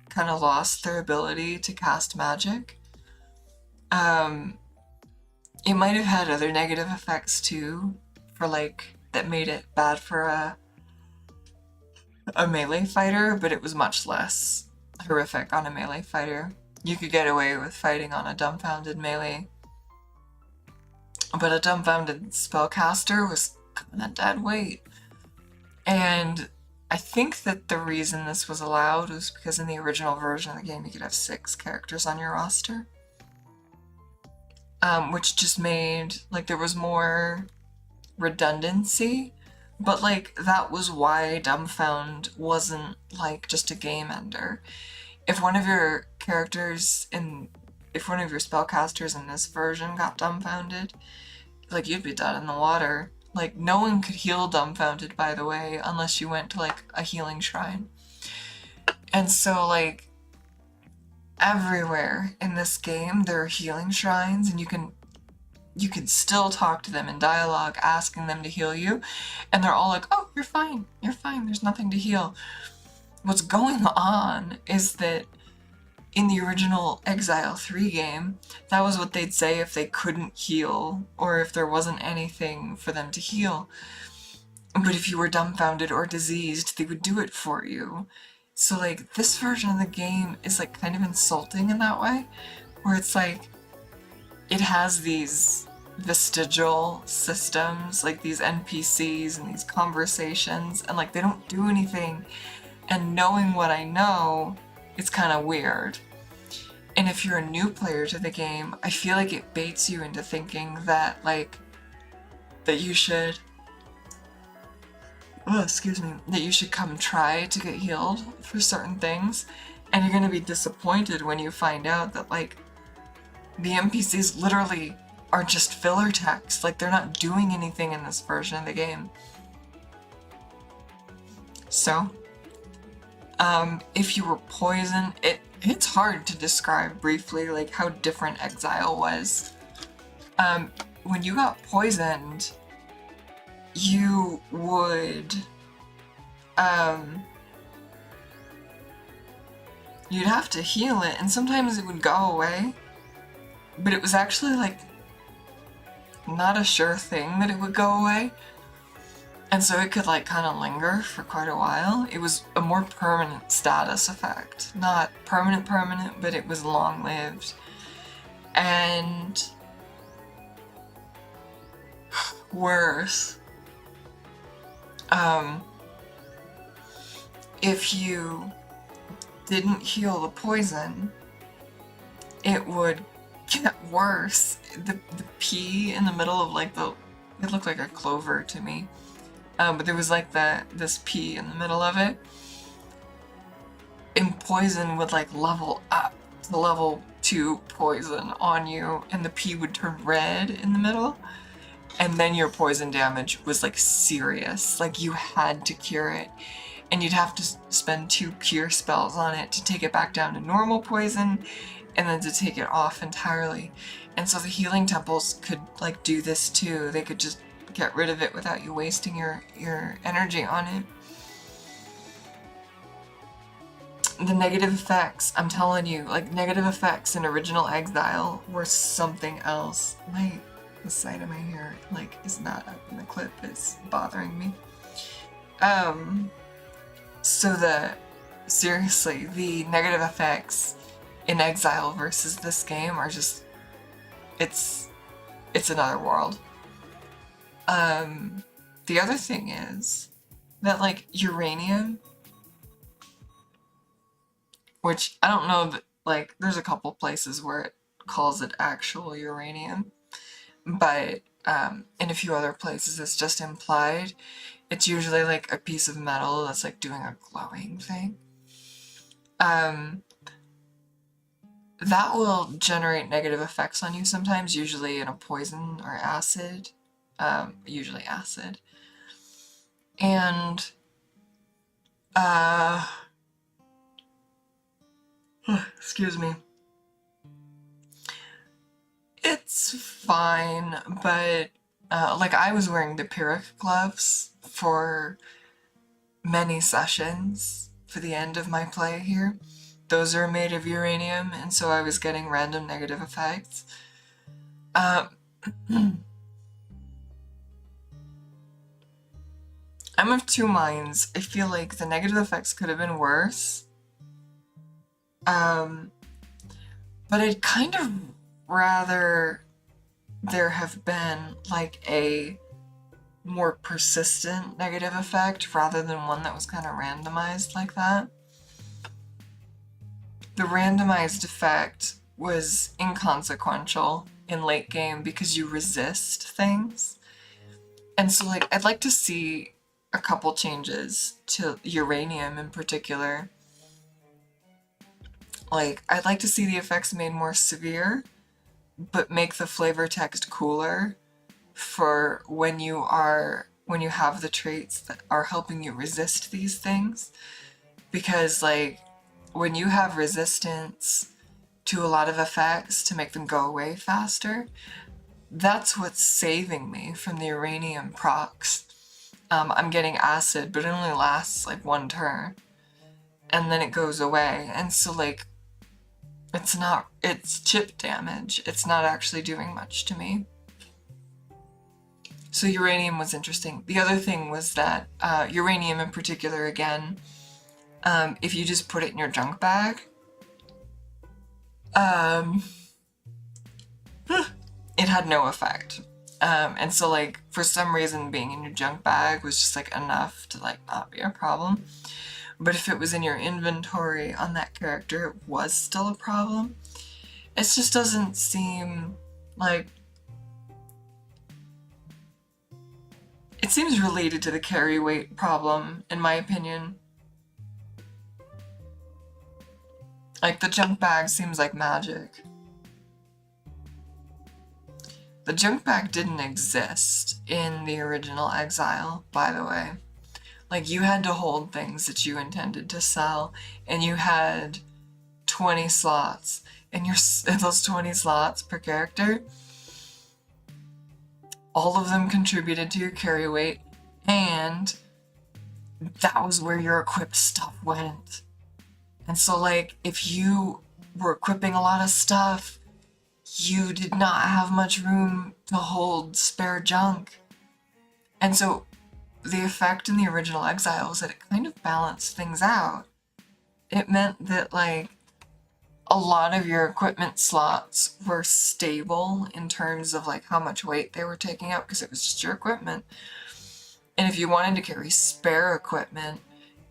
Speaker 1: kind of lost their ability to cast magic. It might have had other negative effects too, for like, that made it bad for a melee fighter, but it was much less horrific on a melee fighter. You could get away with fighting on a dumbfounded melee, but a dumbfounded spellcaster was kinda dead weight. And I think that the reason this was allowed was because in the original version of the game you could have 6 characters on your roster. Which just made, like, there was more redundancy, but, like, that was why dumbfound wasn't, like, just a game ender. If one of your spellcasters in this version got dumbfounded, like, you'd be dead in the water. Like, no one could heal dumbfounded, by the way, unless you went to, like, a healing shrine. And so, like, everywhere in this game there are healing shrines, and you can still talk to them in dialogue, asking them to heal you, and they're all like, oh, you're fine, there's nothing to heal. What's going on is that in the original Exile 3 game, that was what they'd say if they couldn't heal, or if there wasn't anything for them to heal. But if you were dumbfounded or diseased, they would do it for you. So, like, this version of the game is, like, kind of insulting in that way, where it's like, it has these vestigial systems, like these NPCs and these conversations, and, like, they don't do anything, and knowing what I know, it's kind of weird. And if you're a new player to the game, I feel like it baits you into thinking that, like, that you should that you should come try to get healed for certain things, and you're gonna be disappointed when you find out that, like, the NPCs literally are just filler text. Like, they're not doing anything in this version of the game. So, if you were poisoned, it's hard to describe briefly, like, how different Exile was. When you got poisoned, you would, you'd have to heal it, and sometimes it would go away, but it was actually, like, not a sure thing that it would go away, and so it could, like, kind of linger for quite a while. It was a more permanent status effect. Not permanent, but it was long-lived. And worse, if you didn't heal the poison, it would get worse. The P in the middle of, like, it looked like a clover to me, but there was, like, this P in the middle of it, and poison would, like, level up to level 2 poison on you, and the P would turn red in the middle, and then your poison damage was, like, serious. Like, you had to cure it, and you'd have to spend 2 cure spells on it to take it back down to normal poison, and then to take it off entirely. And so the healing temples could, like, do this too. They could just get rid of it without you wasting your energy on it. The negative effects, I'm telling you, like, negative effects in Original Exile were something else. The side of my hair, like, is not up in the clip. It's bothering me. Seriously, the negative effects in Exile versus this game are just, it's another world. The other thing is that, like, uranium, which I don't know that, like, there's a couple places where it calls it actual uranium, but in a few other places it's just implied. It's usually like a piece of metal that's like doing a glowing thing. That will generate negative effects on you sometimes, usually in a poison or acid, usually acid. And excuse me. It's fine, but like I was wearing the Pyrrhic gloves for many sessions for the end of my play here. Those are made of uranium, and so I was getting random negative effects. I'm of two minds. I feel like the negative effects could have been worse. But I'd kind of rather there have been like a more persistent negative effect rather than one that was kind of randomized like that. The randomized effect was inconsequential in late game because you resist things. And so like I'd like to see a couple changes to uranium in particular. Like I'd like to see the effects made more severe, but make the flavor text cooler for when you have the traits that are helping you resist these things. Because like when you have resistance to a lot of effects to make them go away faster, that's what's saving me from the uranium procs. I'm getting acid, but it only lasts like one turn, and then it goes away, and so like it's chip damage. It's not actually doing much to me. So uranium was interesting. The other thing was that uranium in particular, again, if you just put it in your junk bag, it had no effect. And so like for some reason being in your junk bag was just like enough to like not be a problem. But if it was in your inventory on that character, it was still a problem. It just doesn't seem like... It seems related to the carry weight problem, in my opinion. Like, the junk bag seems like magic. The junk bag didn't exist in the original Exile, by the way. Like, you had to hold things that you intended to sell, and you had 20 slots. And those 20 slots per character, all of them contributed to your carry weight, and that was where your equipped stuff went. And so, like, if you were equipping a lot of stuff, you did not have much room to hold spare junk. And so the effect in the original Exile was that it kind of balanced things out. It meant that, like, a lot of your equipment slots were stable in terms of, like, how much weight they were taking up, because it was just your equipment. And if you wanted to carry spare equipment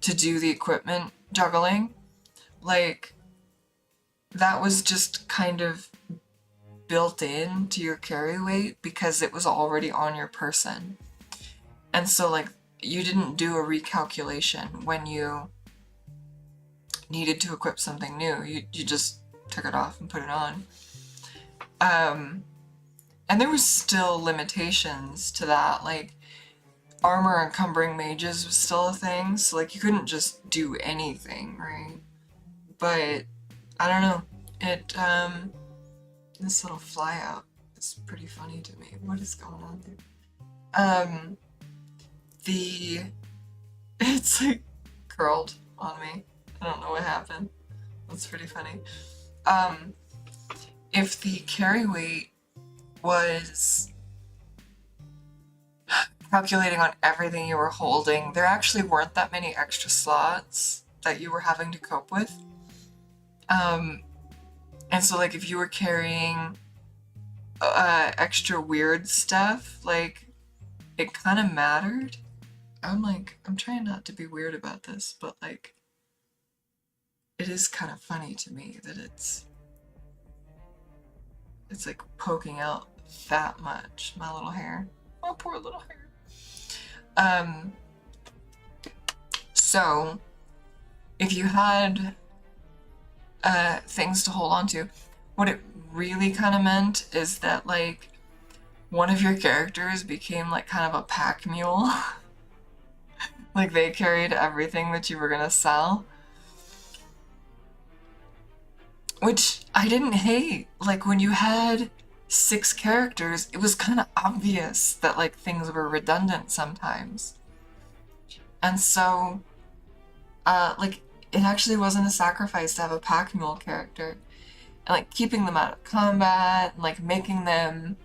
Speaker 1: to do the equipment juggling, like, that was just kind of built in to your carry weight because it was already on your person. And so, like, you didn't do a recalculation when you needed to equip something new. You just took it off and put it on. And there was still limitations to that. Like, armor encumbering mages was still a thing, so, like, you couldn't just do anything, right? But, I don't know. This little fly out is pretty funny to me. What is going on there? Um, it's like curled on me. I don't know what happened. That's pretty funny. If the carry weight was calculating on everything you were holding, there actually weren't that many extra slots that you were having to cope with. And so like if you were carrying extra weird stuff, like it kind of mattered. I'm trying not to be weird about this, but like it is kind of funny to me that it's like poking out that much, my little hair. My poor little hair. So if you had things to hold on to, what it really kind of meant is that like one of your characters became like kind of a pack mule. Like they carried everything that you were gonna sell. Which I didn't hate. Like when you had 6 characters, it was kind of obvious that like things were redundant sometimes. And so, like it actually wasn't a sacrifice to have a pack mule character. And like keeping them out of combat, and like making them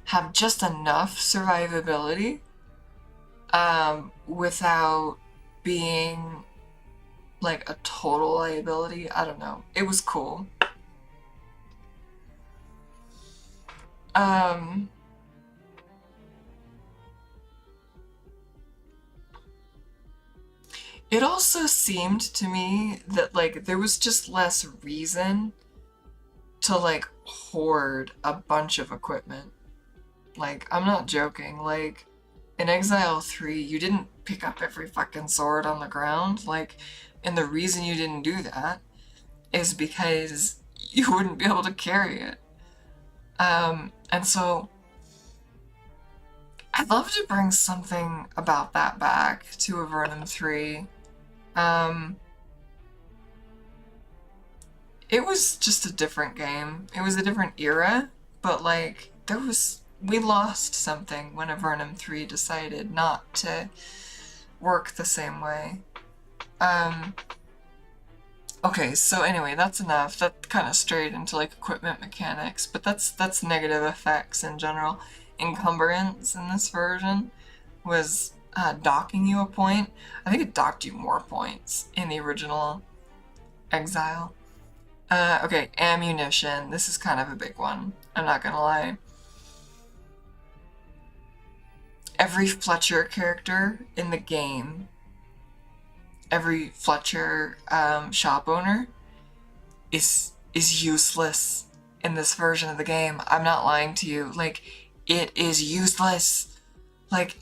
Speaker 1: have just enough survivability without being like a total liability. I don't know. It was cool. It also seemed to me that like there was just less reason to like hoard a bunch of equipment. Like, I'm not joking. Like, in Exile 3, you didn't pick up every fucking sword on the ground. Like, and the reason you didn't do that is because you wouldn't be able to carry it. And so I'd love to bring something about that back to Avernum 3. It was just a different game. It was a different era, but like we lost something when Avernum 3 decided not to work the same way. Okay, so anyway, that's enough. That kind of strayed into like equipment mechanics, but that's negative effects in general. Encumbrance in this version was docking you a point. I think it docked you more points in the original Exile. Okay, ammunition. This is kind of a big one. I'm not gonna lie. Every Fletcher character in the game, every Fletcher shop owner is useless in this version of the game. I'm not lying to you. Like, it is useless. Like,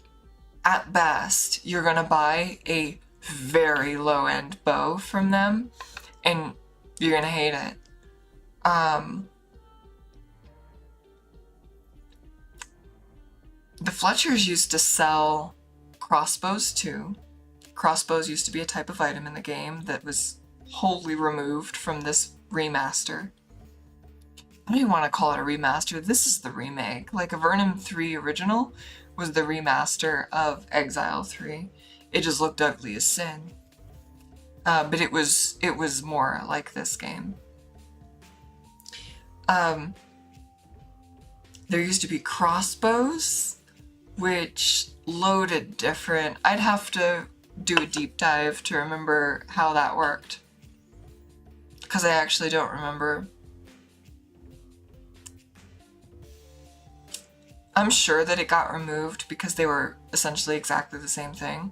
Speaker 1: at best, you're gonna buy a very low-end bow from them, and you're gonna hate it. The Fletchers used to sell crossbows too. Crossbows used to be a type of item in the game that was wholly removed from this remaster. I don't even want to call it a remaster. This is the remake. Like, Avernum 3 original was the remaster of Exile 3. It just looked ugly as sin. But it was more like this game. There used to be crossbows, which loaded different. I'd have to do a deep dive to remember how that worked, because I actually don't remember. I'm sure that it got removed because they were essentially exactly the same thing.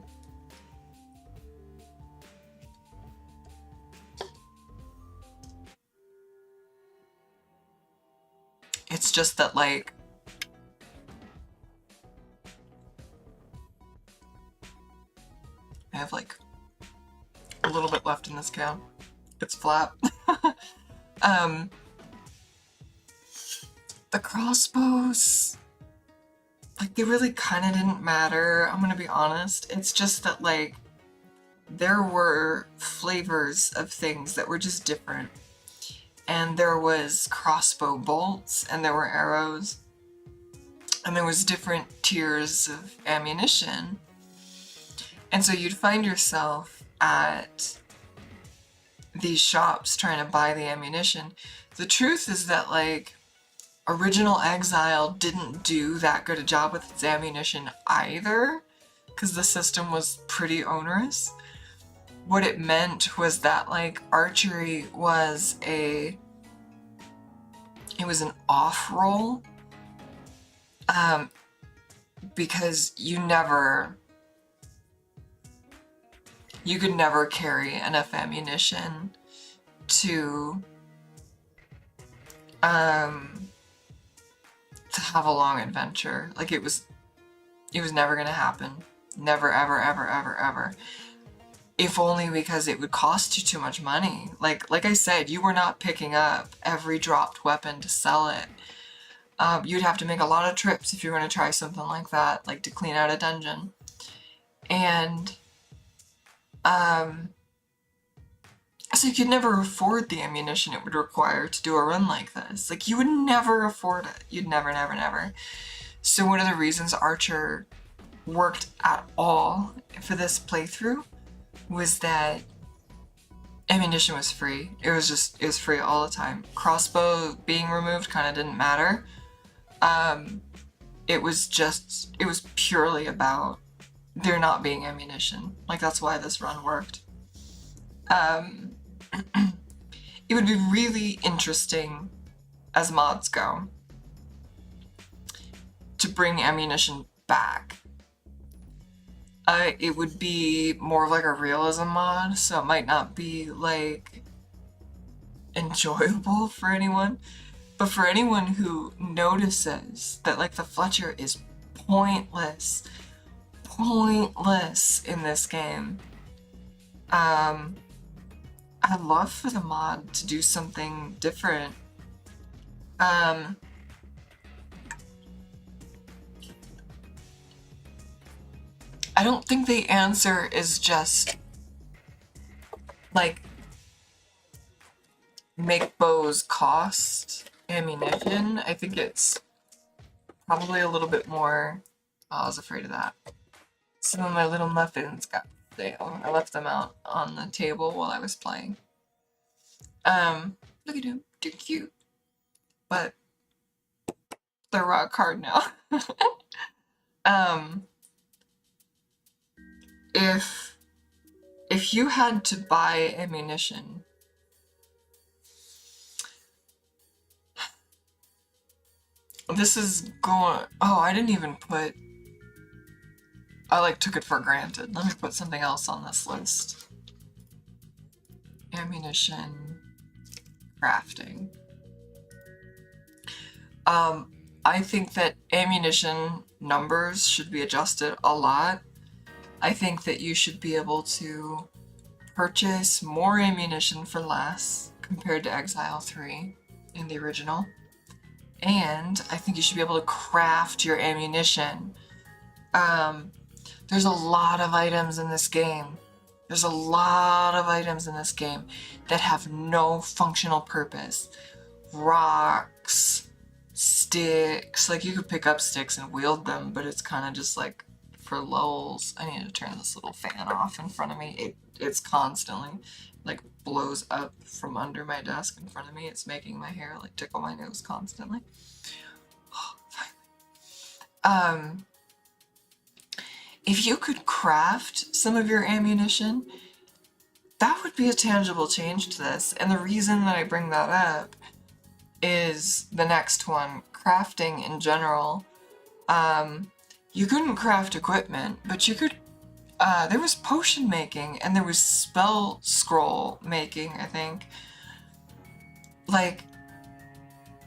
Speaker 1: It's just that, like, I have, like, a little bit left in this can. It's flat. The crossbows, like, they really kind of didn't matter, I'm gonna be honest. It's just that, like, there were flavors of things that were just different. And there was crossbow bolts, and there were arrows. and there was different tiers of ammunition. And so you'd find yourself at these shops trying to buy the ammunition. The truth is that, like, Original Exile didn't do that good a job with its ammunition either, because the system was pretty onerous. What it meant was that, like, archery was it was an off roll, because you could never carry enough ammunition to have a long adventure. Like, it was never gonna happen. Never, ever, ever, ever, ever. If only because it would cost you too much money. Like I said, you were not picking up every dropped weapon to sell it. You'd have to make a lot of trips if you were going to try something like that, like to clean out a dungeon. And so you could never afford the ammunition it would require to do a run like this. Like, you would never afford it. You'd never, never, never. So one of the reasons Archer worked at all for this playthrough was that ammunition was free. It was free all the time. Crossbow being removed kind of didn't matter. It was purely about there not being ammunition. Like, that's why this run worked. It would be really interesting, as mods go, to bring ammunition back. It would be more of like a realism mod, so it might not be like enjoyable for anyone, but for anyone who notices that, like, the Fletcher is pointless in this game, I'd love for the mod to do something different. I don't think the answer is just, like, make bows cost ammunition. I think it's probably a little bit more... Oh, I was afraid of that. Some of my little muffins got stale. I left them out on the table while I was playing. Look at them. They're cute. But they're rock hard now. If you had to buy ammunition, this is going... Oh, I didn't even put... I, like, took it for granted. Let me put something else on this list. Ammunition... crafting. I think that ammunition numbers should be adjusted a lot. I think that you should be able to purchase more ammunition for less compared to Exile 3 in the original. And I think you should be able to craft your ammunition. There's a lot of items in this game. There's a lot of items in this game that have no functional purpose. Rocks, sticks, like, you could pick up sticks and wield them, but it's kind of just like for lulz. I need to turn this little fan off in front of me. It's constantly, like, blows up from under my desk in front of me. It's making my hair, like, tickle my nose constantly. Oh, finally. If you could craft some of your ammunition, that would be a tangible change to this. And the reason that I bring that up is the next one, crafting in general. You couldn't craft equipment, but you could, there was potion making and there was spell scroll making, I think. Like,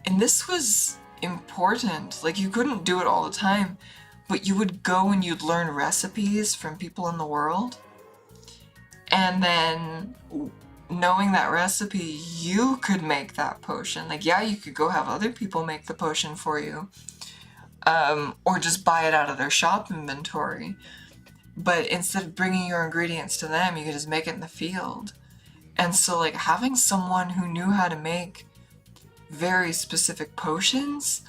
Speaker 1: and this was important. Like, you couldn't do it all the time, but you would go and you'd learn recipes from people in the world. And then, knowing that recipe, you could make that potion. Like, yeah, you could go have other people make the potion for you. Or just buy it out of their shop inventory. But instead of bringing your ingredients to them, you could just make it in the field. And so, like, having someone who knew how to make very specific potions,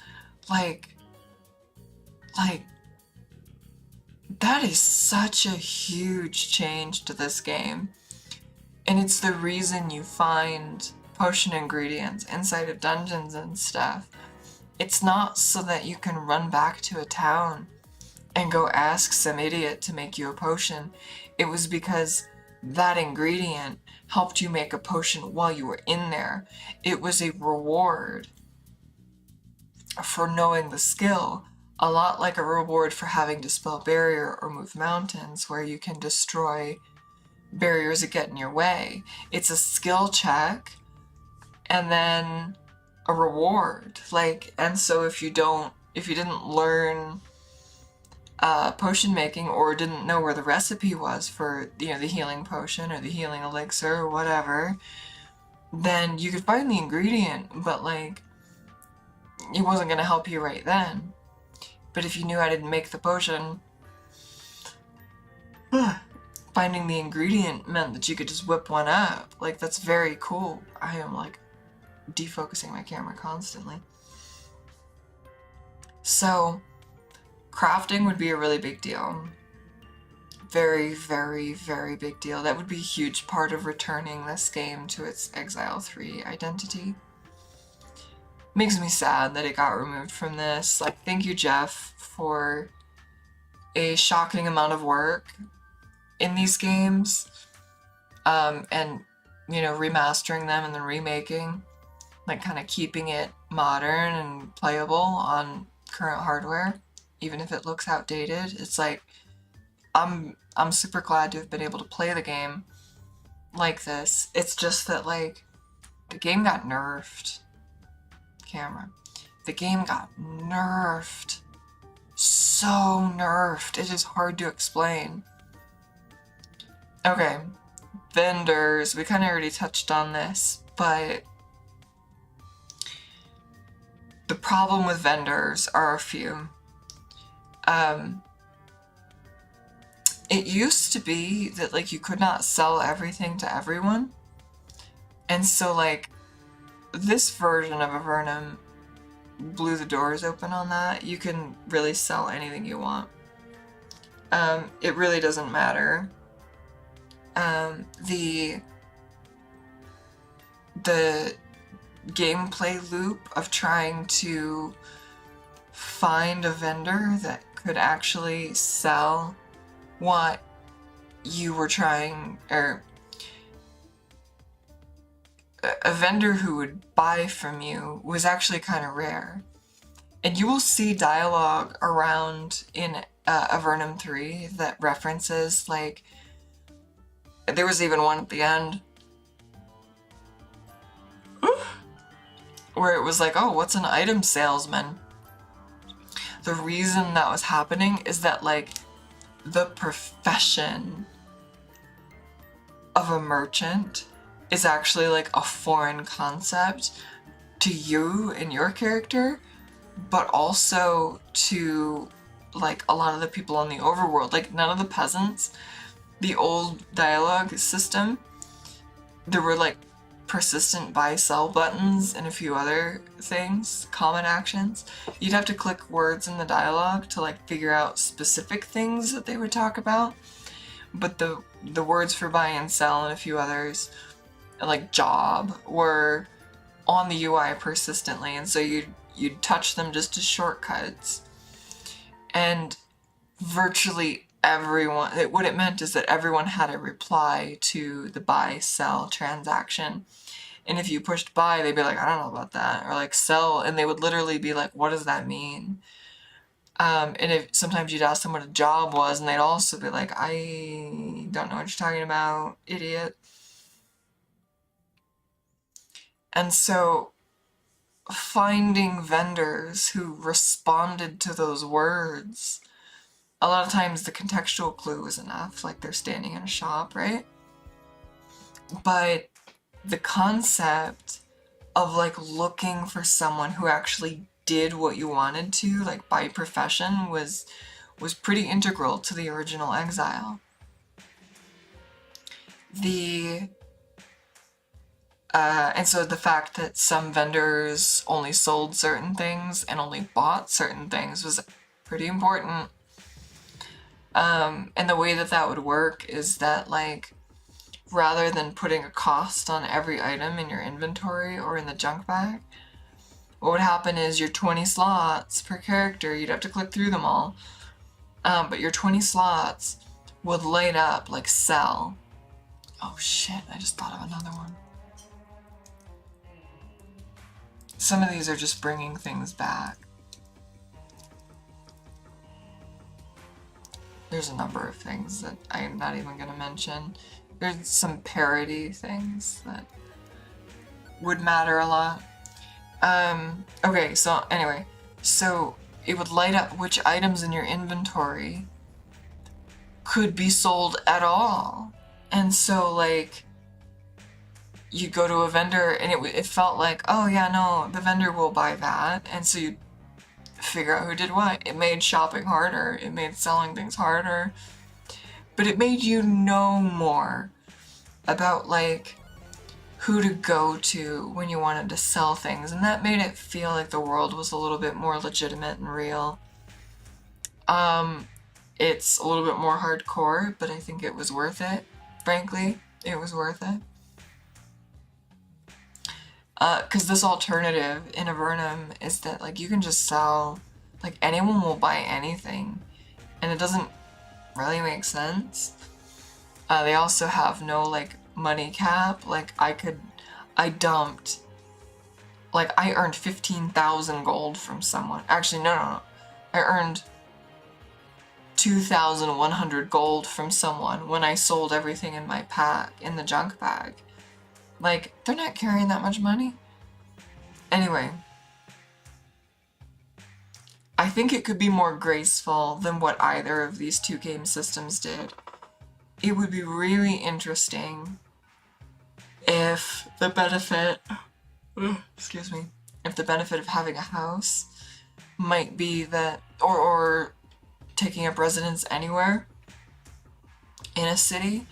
Speaker 1: like, Like, that is such a huge change to this game. And it's the reason you find potion ingredients inside of dungeons and stuff. It's not so that you can run back to a town and go ask some idiot to make you a potion. It was because that ingredient helped you make a potion while you were in there. It was a reward for knowing the skill, a lot like a reward for having Dispel Barrier or Move Mountains, where you can destroy barriers that get in your way. It's a skill check and then a reward. Like, and so if you didn't learn potion making or didn't know where the recipe was for, the healing potion or the healing elixir or whatever, then you could find the ingredient, but like, it wasn't going to help you right then. But if you knew how to make the potion, finding the ingredient meant that you could just whip one up. Like, that's very cool. I am like defocusing my camera constantly. So crafting would be a really big deal. Very, very, very big deal. That would be a huge part of returning this game to its Exile 3 identity. Makes me sad that it got removed from this. Like, thank you, Jeff, for a shocking amount of work in these games, and remastering them and then remaking, like kind of keeping it modern and playable on current hardware, even if it looks outdated. It's like, I'm super glad to have been able to play the game like this. It's just that, like, the game got nerfed. Camera. The game got nerfed. So nerfed. It is hard to explain. Okay, vendors. We kind of already touched on this, but the problem with vendors are a few. It used to be that, like, you could not sell everything to everyone. And so, like, this version of Avernum blew the doors open on that. You can really sell anything you want. It really doesn't matter. The gameplay loop of trying to find a vendor that could actually sell what you were trying, or a vendor who would buy from you, was actually kind of rare. And you will see dialogue around in Avernum 3 that references, like, there was even one at the end where it was like, oh, what's an item salesman? The reason that was happening is that, like, the profession of a merchant is actually like a foreign concept to you and your character, but also to, like, a lot of the people on the overworld. Like, none of the peasants, the old dialogue system, there were like persistent buy-sell buttons and a few other things, common actions. You'd have to click words in the dialogue to, like, figure out specific things that they would talk about. But the words for buy and sell and a few others, like job, were on the UI persistently, and so you'd touch them just as shortcuts. And virtually everyone, what it meant is that everyone had a reply to the buy-sell transaction. And if you pushed buy, they'd be like, I don't know about that. Or like sell, and they would literally be like, what does that mean? And if sometimes you'd ask them what a job was, and they'd also be like, I don't know what you're talking about, idiot. And so finding vendors who responded to those words, a lot of times the contextual clue was enough, like they're standing in a shop, right? But the concept of, like, looking for someone who actually did what you wanted to, like, by profession, was pretty integral to the original Exile. And so the fact that some vendors only sold certain things and only bought certain things was pretty important. And the way that that would work is that, like, rather than putting a cost on every item in your inventory or in the junk bag, what would happen is your 20 slots per character, you'd have to click through them all, but your 20 slots would light up like sell. Oh shit, I just thought of another one. Some of these are just bringing things back. There's a number of things that I'm not even going to mention. There's some parody things that would matter a lot. Okay, so anyway, so it would light up which items in your inventory could be sold at all. And so, like, you'd go to a vendor and it felt like, oh yeah, no, the vendor will buy that. And so you'd figure out who did what. It made shopping harder. It made selling things harder. But it made you know more about, like, who to go to when you wanted to sell things, and that made it feel like the world was a little bit more legitimate and real. It's a little bit more hardcore, but I think it was worth it. Frankly, it was worth it. Because this alternative in Avernum is that, like, you can just sell, like, anyone will buy anything, and it doesn't really make sense. They also have no, like, money cap. Like, I dumped, like, I earned 15,000 gold from someone. Actually, no. I earned 2,100 gold from someone when I sold everything in my pack, in the junk bag. Like, they're not carrying that much money. Anyway, I think it could be more graceful than what either of these two game systems did. It would be really interesting if the benefit, if the benefit of having a house might be that, or taking up residence anywhere in a city,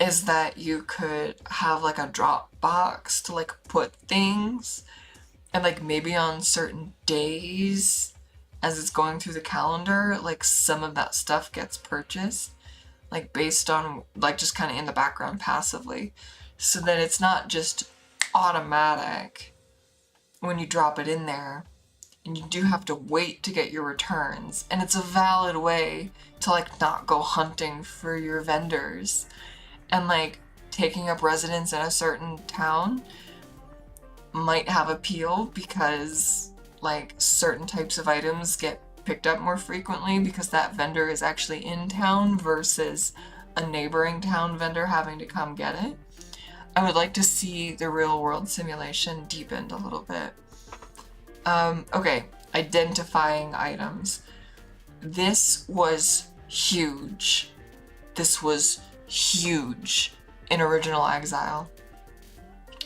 Speaker 1: is that you could have, like, a drop box to, like, put things, and, like, maybe on certain days as it's going through the calendar, like, some of that stuff gets purchased, like, based on, like, just kind of in the background passively, so that it's not just automatic when you drop it in there, and you do have to wait to get your returns, and it's a valid way to, like, not go hunting for your vendors. And, like, taking up residence in a certain town might have appeal because, like, certain types of items get picked up more frequently because that vendor is actually in town versus a neighboring town vendor having to come get it. I would like to see the real world simulation deepened a little bit. Okay, identifying items. This was huge. This was huge in Original Exile.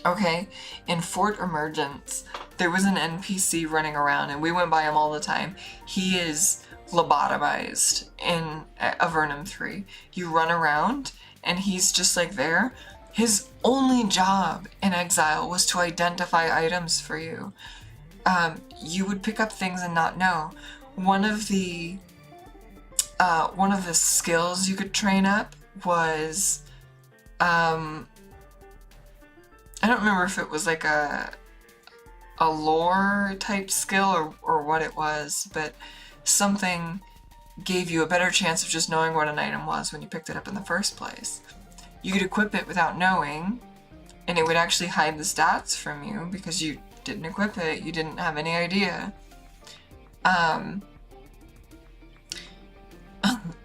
Speaker 1: Okay, in Fort Emergence, there was an NPC running around, and we went by him all the time. He is lobotomized in Avernum 3. You run around, and he's just, like, there. His only job in Exile was to identify items for you. You would pick up things and not know. One of the skills you could train up was, I don't remember if it was like a lore type skill or what it was, but something gave you a better chance of just knowing what an item was when you picked it up in the first place. You could equip it without knowing, and it would actually hide the stats from you because you didn't equip it, you didn't have any idea.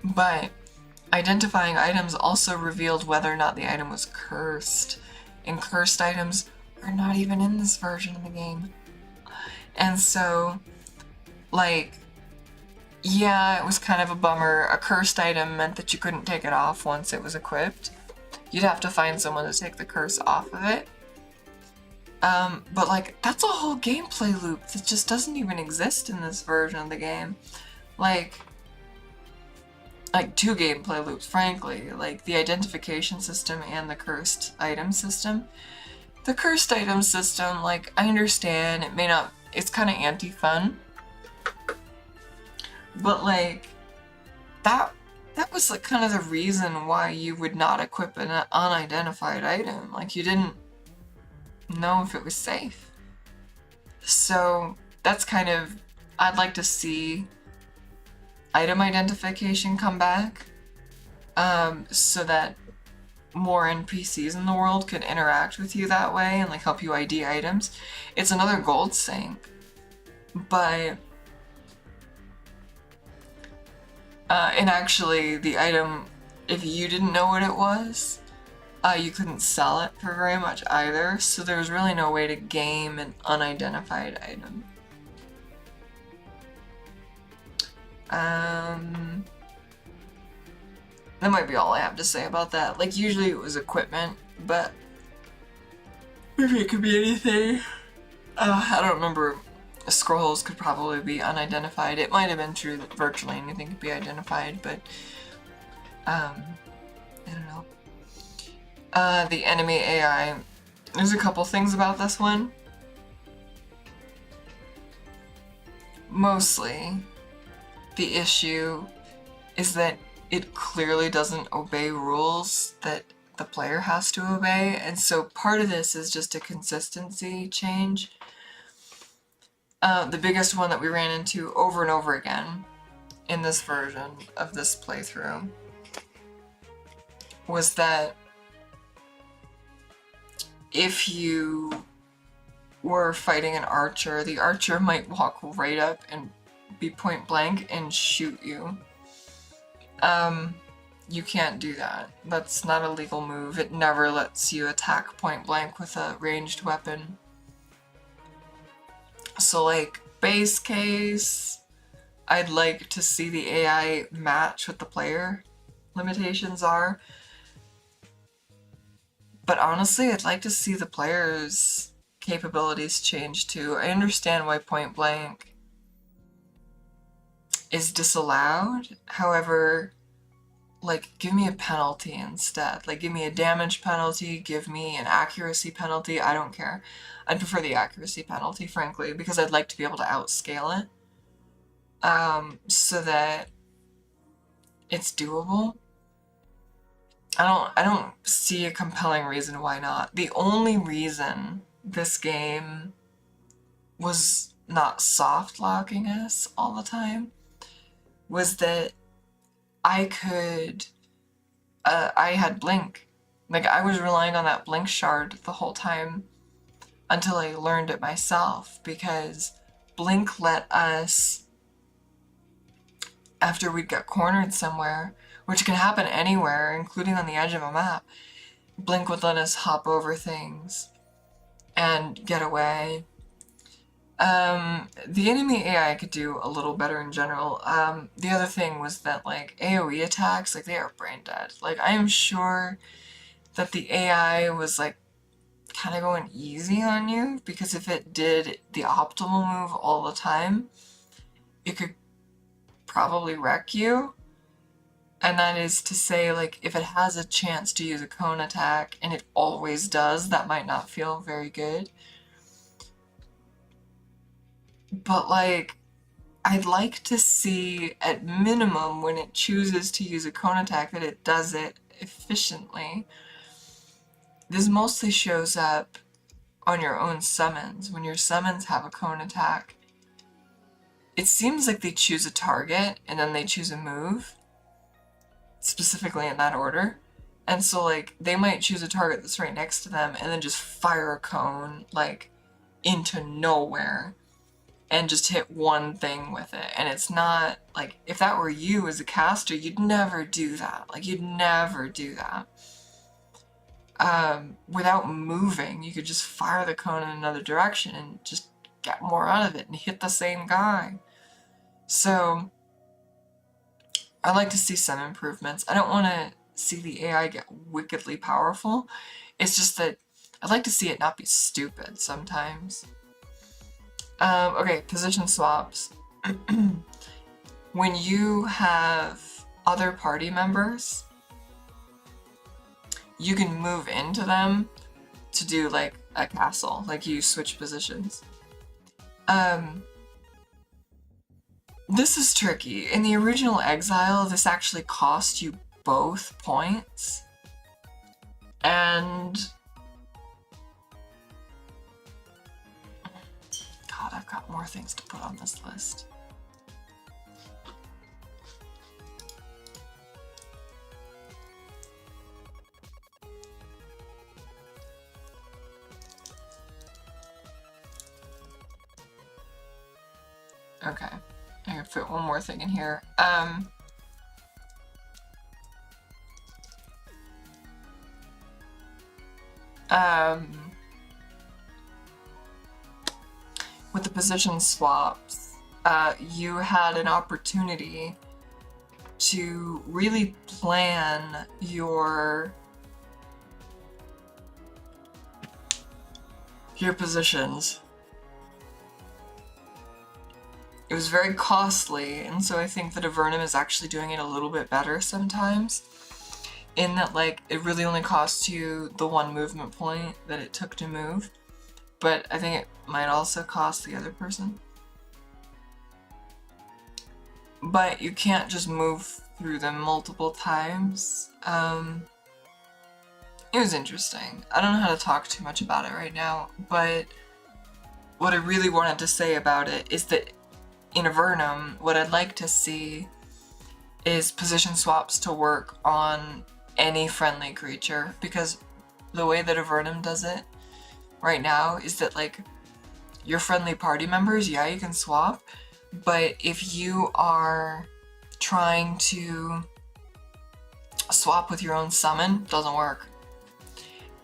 Speaker 1: But identifying items also revealed whether or not the item was cursed, and cursed items are not even in this version of the game. And so, like, yeah, it was kind of a bummer. A cursed item meant that you couldn't take it off once it was equipped. You'd have to find someone to take the curse off of it. But, like, that's a whole gameplay loop that just doesn't even exist in this version of the game. Like two gameplay loops, frankly. Like, the identification system and the cursed item system. The cursed item system, like, I understand, it may not, it's kind of anti-fun. But like, that was like kind of the reason why you would not equip an unidentified item. Like, you didn't know if it was safe. So that's kind of, I'd like to see item identification come back, so that more NPCs in the world could interact with you that way and like help you ID items. It's another gold sink, but and actually the item, if you didn't know what it was, you couldn't sell it for very much either, so there was really no way to game an unidentified item. That might be all I have to say about that. Like, usually it was equipment, but maybe it could be anything. I don't remember. Scrolls could probably be unidentified. It might have been true that virtually anything could be identified, but I don't know. The enemy AI. There's a couple things about this one. Mostly, the issue is that it clearly doesn't obey rules that the player has to obey, and so part of this is just a consistency change. The biggest one that we ran into over and over again in this version of this playthrough was that if you were fighting an archer, the archer might walk right up and be point blank and shoot you. You can't do that. That's not a legal move. It never lets you attack point blank with a ranged weapon. So like, base case, I'd like to see the AI match what the player limitations are. But honestly, I'd like to see the player's capabilities change too. I understand why point blank is disallowed. However, like, give me a penalty instead. Like, give me a damage penalty, give me an accuracy penalty, I don't care. I'd prefer the accuracy penalty, frankly, because I'd like to be able to outscale it. So that it's doable. I don't see a compelling reason why not. The only reason this game was not soft locking us all the time was that I had blink. Like, I was relying on that blink shard the whole time until I learned it myself, because blink let us, after we'd got cornered somewhere, which can happen anywhere, including on the edge of a map, blink would let us hop over things and get away. The enemy AI could do a little better in general. The other thing was that, like, AoE attacks, like, they are brain dead. Like, I am sure that the AI was, like, kind of going easy on you, because if it did the optimal move all the time, it could probably wreck you. And that is to say, like, if it has a chance to use a cone attack, and it always does, that might not feel very good. But, like, I'd like to see, at minimum, when it chooses to use a cone attack, that it does it efficiently. This mostly shows up on your own summons. When your summons have a cone attack, it seems like they choose a target, and then they choose a move, specifically in that order. And so, like, they might choose a target that's right next to them, and then just fire a cone, like, into nowhere, and just hit one thing with it. And it's not, like, if that were you as a caster, you'd never do that. Like, you'd never do that. Without moving, you could just fire the cone in another direction and just get more out of it and hit the same guy. So, I'd like to see some improvements. I don't want to see the AI get wickedly powerful. It's just that I'd like to see it not be stupid sometimes. Okay, position swaps. When you have other party members, you can move into them to do, like, a castle. Like, you switch positions. This is tricky. In the original Exile, this actually cost you both points. And... God, I've got more things to put on this list. Okay, I can fit one more thing in here. With the position swaps, you had an opportunity to really plan your positions. It was very costly, and so I think that Avernum is actually doing it a little bit better sometimes, in that, like, it really only costs you the one movement point that it took to move, but I think it might also cost the other person. But you can't just move through them multiple times. It was interesting. I don't know how to talk too much about it right now, but what I really wanted to say about it is that in Avernum, what I'd like to see is position swaps to work on any friendly creature, because the way that Avernum does it right now is that, like, your friendly party members, yeah, you can swap, but if you are trying to swap with your own summon, it doesn't work.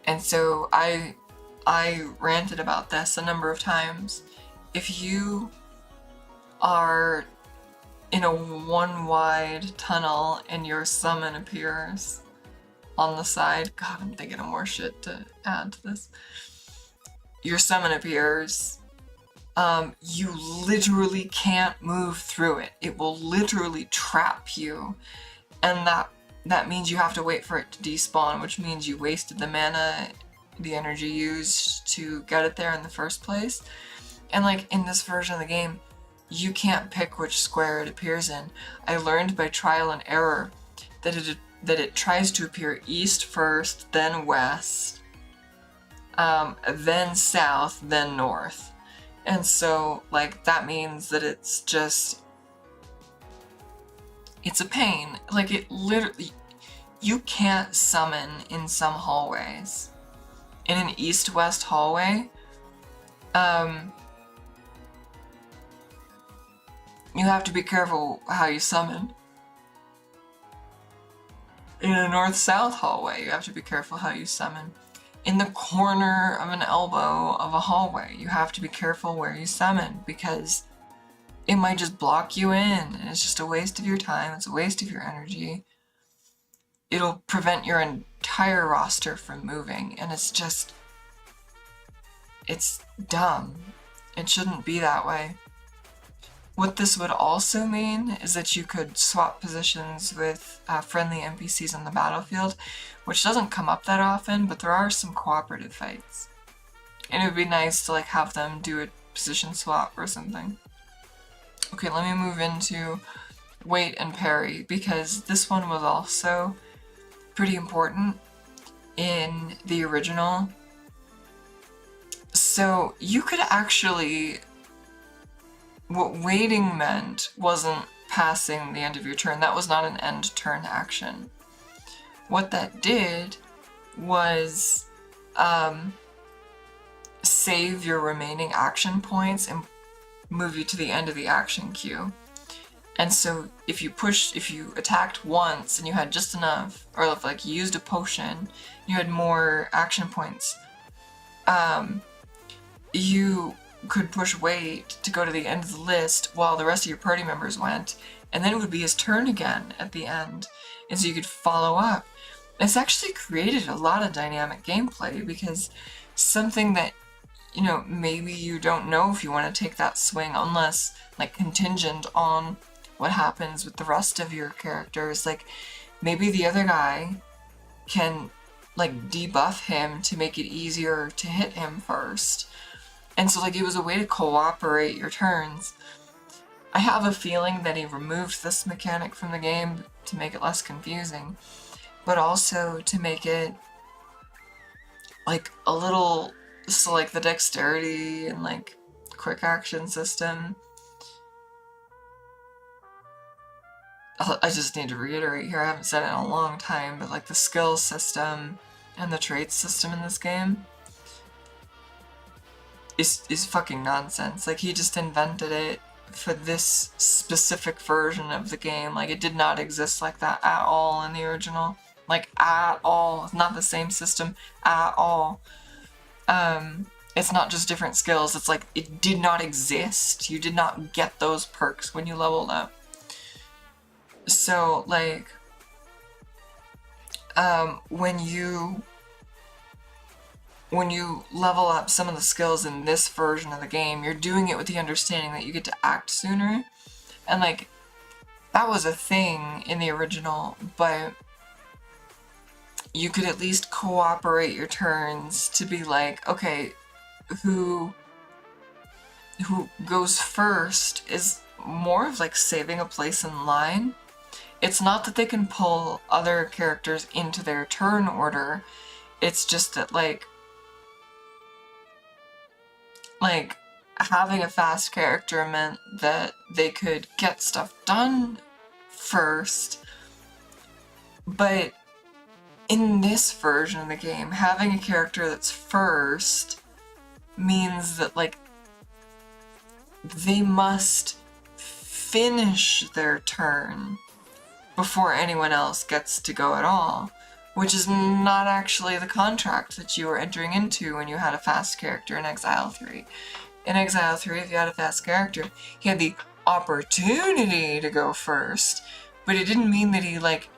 Speaker 1: And so I ranted about this a number of times. If you are in a one-wide tunnel and your summon appears on the side, God, I'm thinking of more shit to add to this. Your summon appears, you literally can't move through it. It will literally trap you, and that means you have to wait for it to despawn, which means you wasted the mana, the energy used to get it there in the first place. And, like, in this version of the game, you can't pick which square it appears in. I learned by trial and error that it tries to appear east first, then west, then south, then north. And so, like, that means that it's a pain. Like, it literally, you can't summon in some hallways. In an east-west hallway, you have to be careful how you summon. In a north-south hallway, you have to be careful how you summon. In the corner of an elbow of a hallway, you have to be careful where you summon, because it might just block you in, and it's just a waste of your time, it's a waste of your energy. It'll prevent your entire roster from moving, and it's dumb. It shouldn't be that way. What this would also mean is that you could swap positions with friendly NPCs on the battlefield, which doesn't come up that often, but there are some cooperative fights. And it would be nice to, like, have them do a position swap or something. Okay, let me move into wait and parry, because this one was also pretty important in the original. So you could actually... What waiting meant wasn't passing the end of your turn. That was not an end turn action. What that did was save your remaining action points and move you to the end of the action queue. And so if you attacked once and you had just enough, or if, like, you used a potion, you had more action points, you could push wait to go to the end of the list while the rest of your party members went, and then it would be his turn again at the end, and so you could follow up. It's actually created a lot of dynamic gameplay, because something that, you know, maybe you don't know if you want to take that swing unless, like, contingent on what happens with the rest of your characters. Like, maybe the other guy can, like, debuff him to make it easier to hit him first. And so, like, it was a way to cooperate your turns. I have a feeling that he removed this mechanic from the game to make it less confusing, but also to make it like a little, so like the dexterity and like quick action system. I just need to reiterate here, I haven't said it in a long time, but like the skill system and the traits system in this game is fucking nonsense. Like, he just invented it for this specific version of the game. Like, it did not exist like that at all in the original. Like, at all. It's not the same system at all. It's not just different skills, it's like, it did not exist. You did not get those perks when you leveled up. So, like, when you level up some of the skills in this version of the game, you're doing it with the understanding that you get to act sooner. And, like, that was a thing in the original, but you could at least cooperate your turns to be like, okay, who goes first is more of like saving a place in line. It's not that they can pull other characters into their turn order, it's just that like having a fast character meant that they could get stuff done first, but in this version of the game, having a character that's first means that like they must finish their turn before anyone else gets to go at all, which is not actually the contract that you were entering into when you had a fast character in Exile 3. In Exile 3, if you had a fast character, he had the opportunity to go first, but it didn't mean that he, like,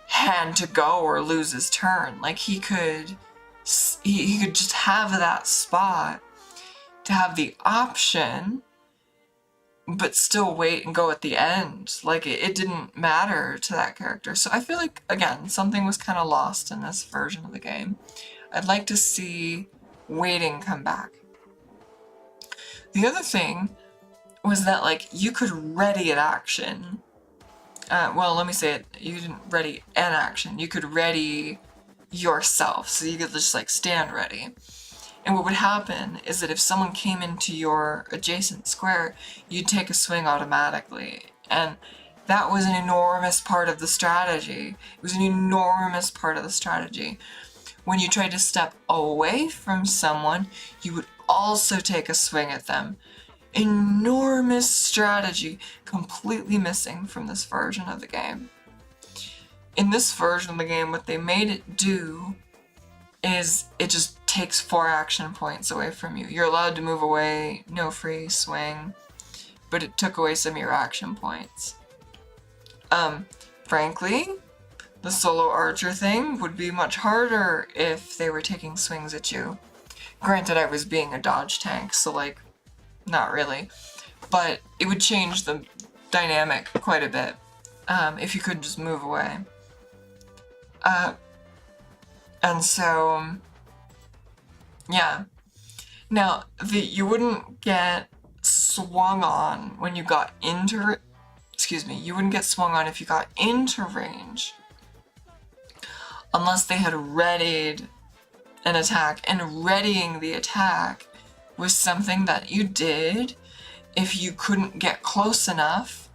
Speaker 1: had to go or lose his turn. Like, he could just have that spot to have the option, but still wait and go at the end. Like, it didn't matter to that character. So I feel like, again, something was kind of lost in this version of the game. I'd like to see waiting come back. The other thing was that, like, you could ready an action. Well, let me say it. You didn't ready an action. You could ready yourself. So you could just, like, stand ready. And what would happen is that if someone came into your adjacent square, you'd take a swing automatically. And that was an enormous part of the strategy. It was an enormous part of the strategy. When you tried to step away from someone, you would also take a swing at them. Enormous strategy, completely missing from this version of the game. In this version of the game, what they made it do is it just takes 4 action points away from you. You're allowed to move away, no free swing, but it took away some of your action points. Frankly, the solo archer thing would be much harder if they were taking swings at you. Granted, I was being a dodge tank, so like, not really. But it would change the dynamic quite a bit if you could just move away. And so, yeah. Now, you wouldn't get swung on when you got into, you wouldn't get swung on if you got into range. Unless they had readied an attack, and readying the attack was something that you did if you couldn't get close enough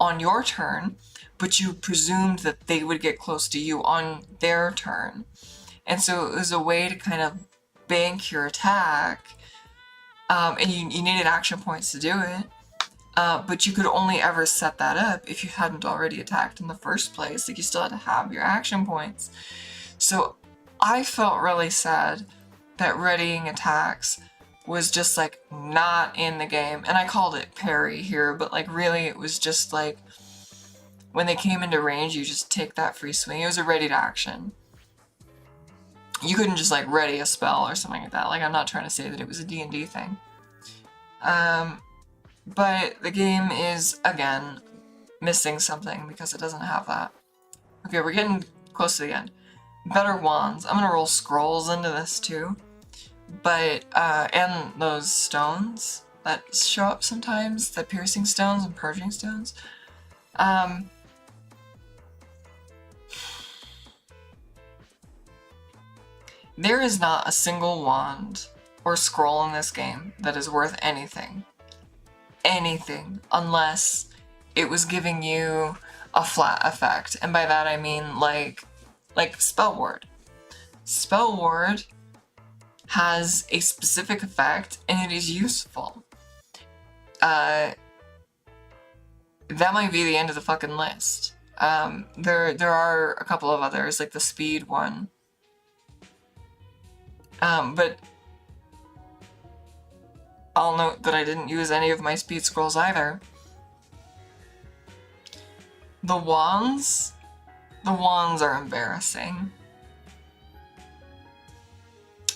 Speaker 1: on your turn, but you presumed that they would get close to you on their turn. And so it was a way to kind of bank your attack, and you needed action points to do it, but you could only ever set that up if you hadn't already attacked in the first place. Like, you still had to have your action points. So I felt really sad that readying attacks was just like not in the game. And I called it parry here, but like really it was just like when they came into range, you just take that free swing. It was a readied action. You couldn't just like ready a spell or something like that. Like, I'm not trying to say that it was a D&D thing. But the game is, again, missing something because it doesn't have that. Okay, we're getting close to the end. Better wands. I'm gonna roll scrolls into this too. But, and those stones. that show up sometimes, the piercing stones and purging stones. There is not a single wand or scroll in this game that is worth anything. Anything, unless it was giving you a flat effect. And by that I mean like Spell Ward. Spell Ward has a specific effect and it is useful. That might be the end of the fucking list. There are a couple of others, like the speed one. But I'll note that I didn't use any of my speed scrolls either. The wands are embarrassing.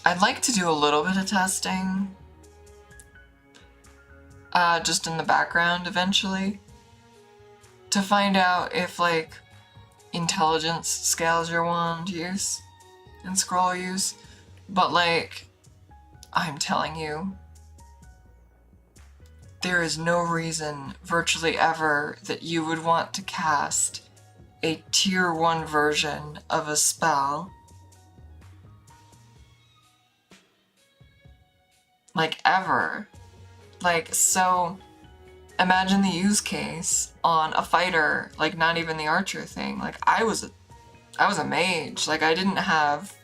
Speaker 1: I'd like to do a little bit of testing, just in the background eventually, to find out if like intelligence scales your wand use and scroll use. But like, I'm telling you, there is no reason virtually ever that you would want to cast a tier 1 version of a spell. Like ever. Like, so imagine the use case on a fighter, like not even the archer thing. Like I was a mage. Like I didn't have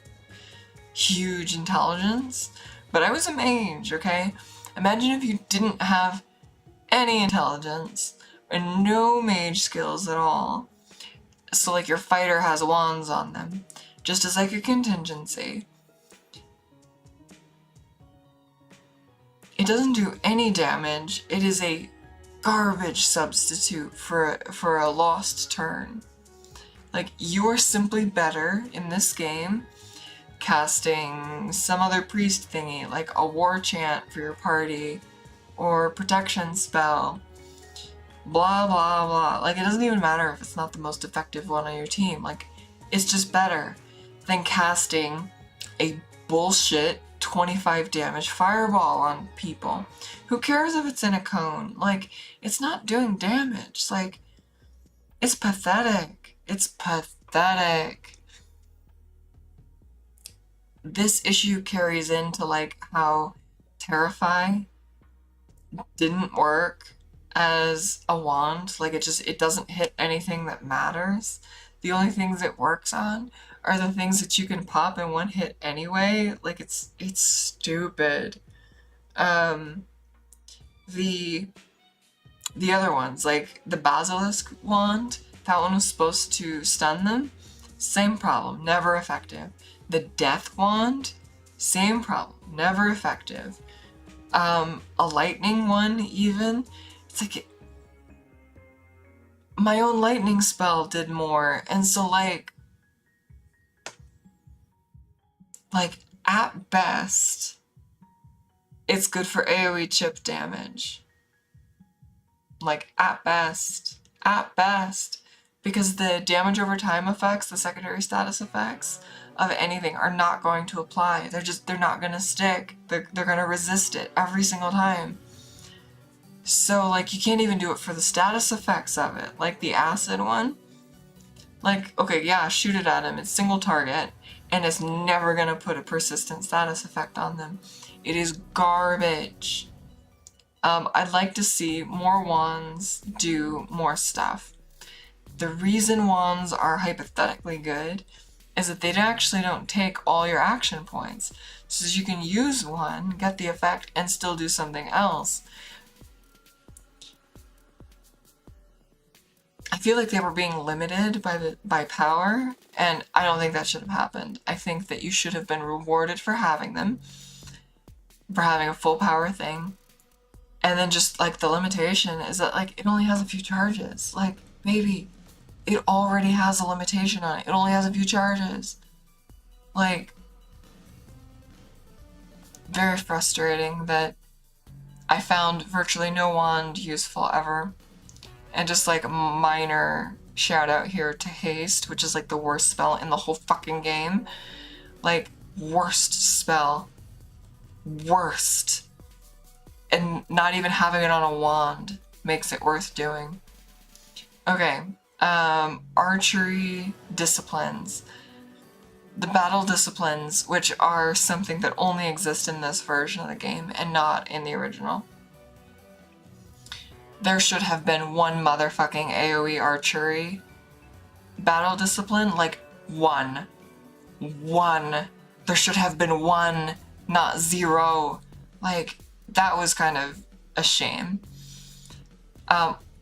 Speaker 1: huge intelligence, but I was a mage, okay? Imagine if you didn't have any intelligence and no mage skills at all. So like your fighter has wands on them, just as like a contingency. It doesn't do any damage. It is a garbage substitute for a lost turn. Like you're simply better in this game casting some other priest thingy, like a war chant for your party, or protection spell, blah blah blah. Like it doesn't even matter if it's not the most effective one on your team. Like it's just better than casting a bullshit 25 damage fireball on people. Who cares if it's in a cone? Like it's not doing damage. Like it's pathetic. It's pathetic. This issue carries into like how Terrify didn't work as a wand. Like it doesn't hit anything that matters. The only things it works on are the things that you can pop in one hit anyway. Like it's stupid. The other ones, like the Basilisk wand, that one was supposed to stun them. Same problem, never effective. The Death Wand, same problem, never effective. A lightning one even, it's like my own lightning spell did more, and so like at best, it's good for AoE chip damage. Like at best, because the damage over time effects, the secondary status effects of anything are not going to apply. They're not gonna stick. They're gonna resist it every single time. So like you can't even do it for the status effects of it. Like the acid one, like, okay, yeah, shoot it at him. It's single target and it's never gonna put a persistent status effect on them. It is garbage. I'd like to see more wands do more stuff. The reason wands are hypothetically good is that they actually don't take all your action points. So you can use one, get the effect, and still do something else. I feel like they were being limited by power, and I don't think that should have happened. I think that you should have been rewarded for having them, for having a full power thing. And then just like the limitation is that like it only has a few charges. Like maybe it already has a limitation on it. It only has a few charges. Like, very frustrating that I found virtually no wand useful ever. And just like a minor shout out here to Haste, which is like the worst spell in the whole fucking game. Like, worst spell. Worst. and not even having it on a wand makes it worth doing. Okay, archery disciplines. The battle disciplines, which are something that only exist in this version of the game and not in the original. There should have been one motherfucking AoE archery battle discipline, like one. There should have been one, not zero. Like, that was kind of a shame.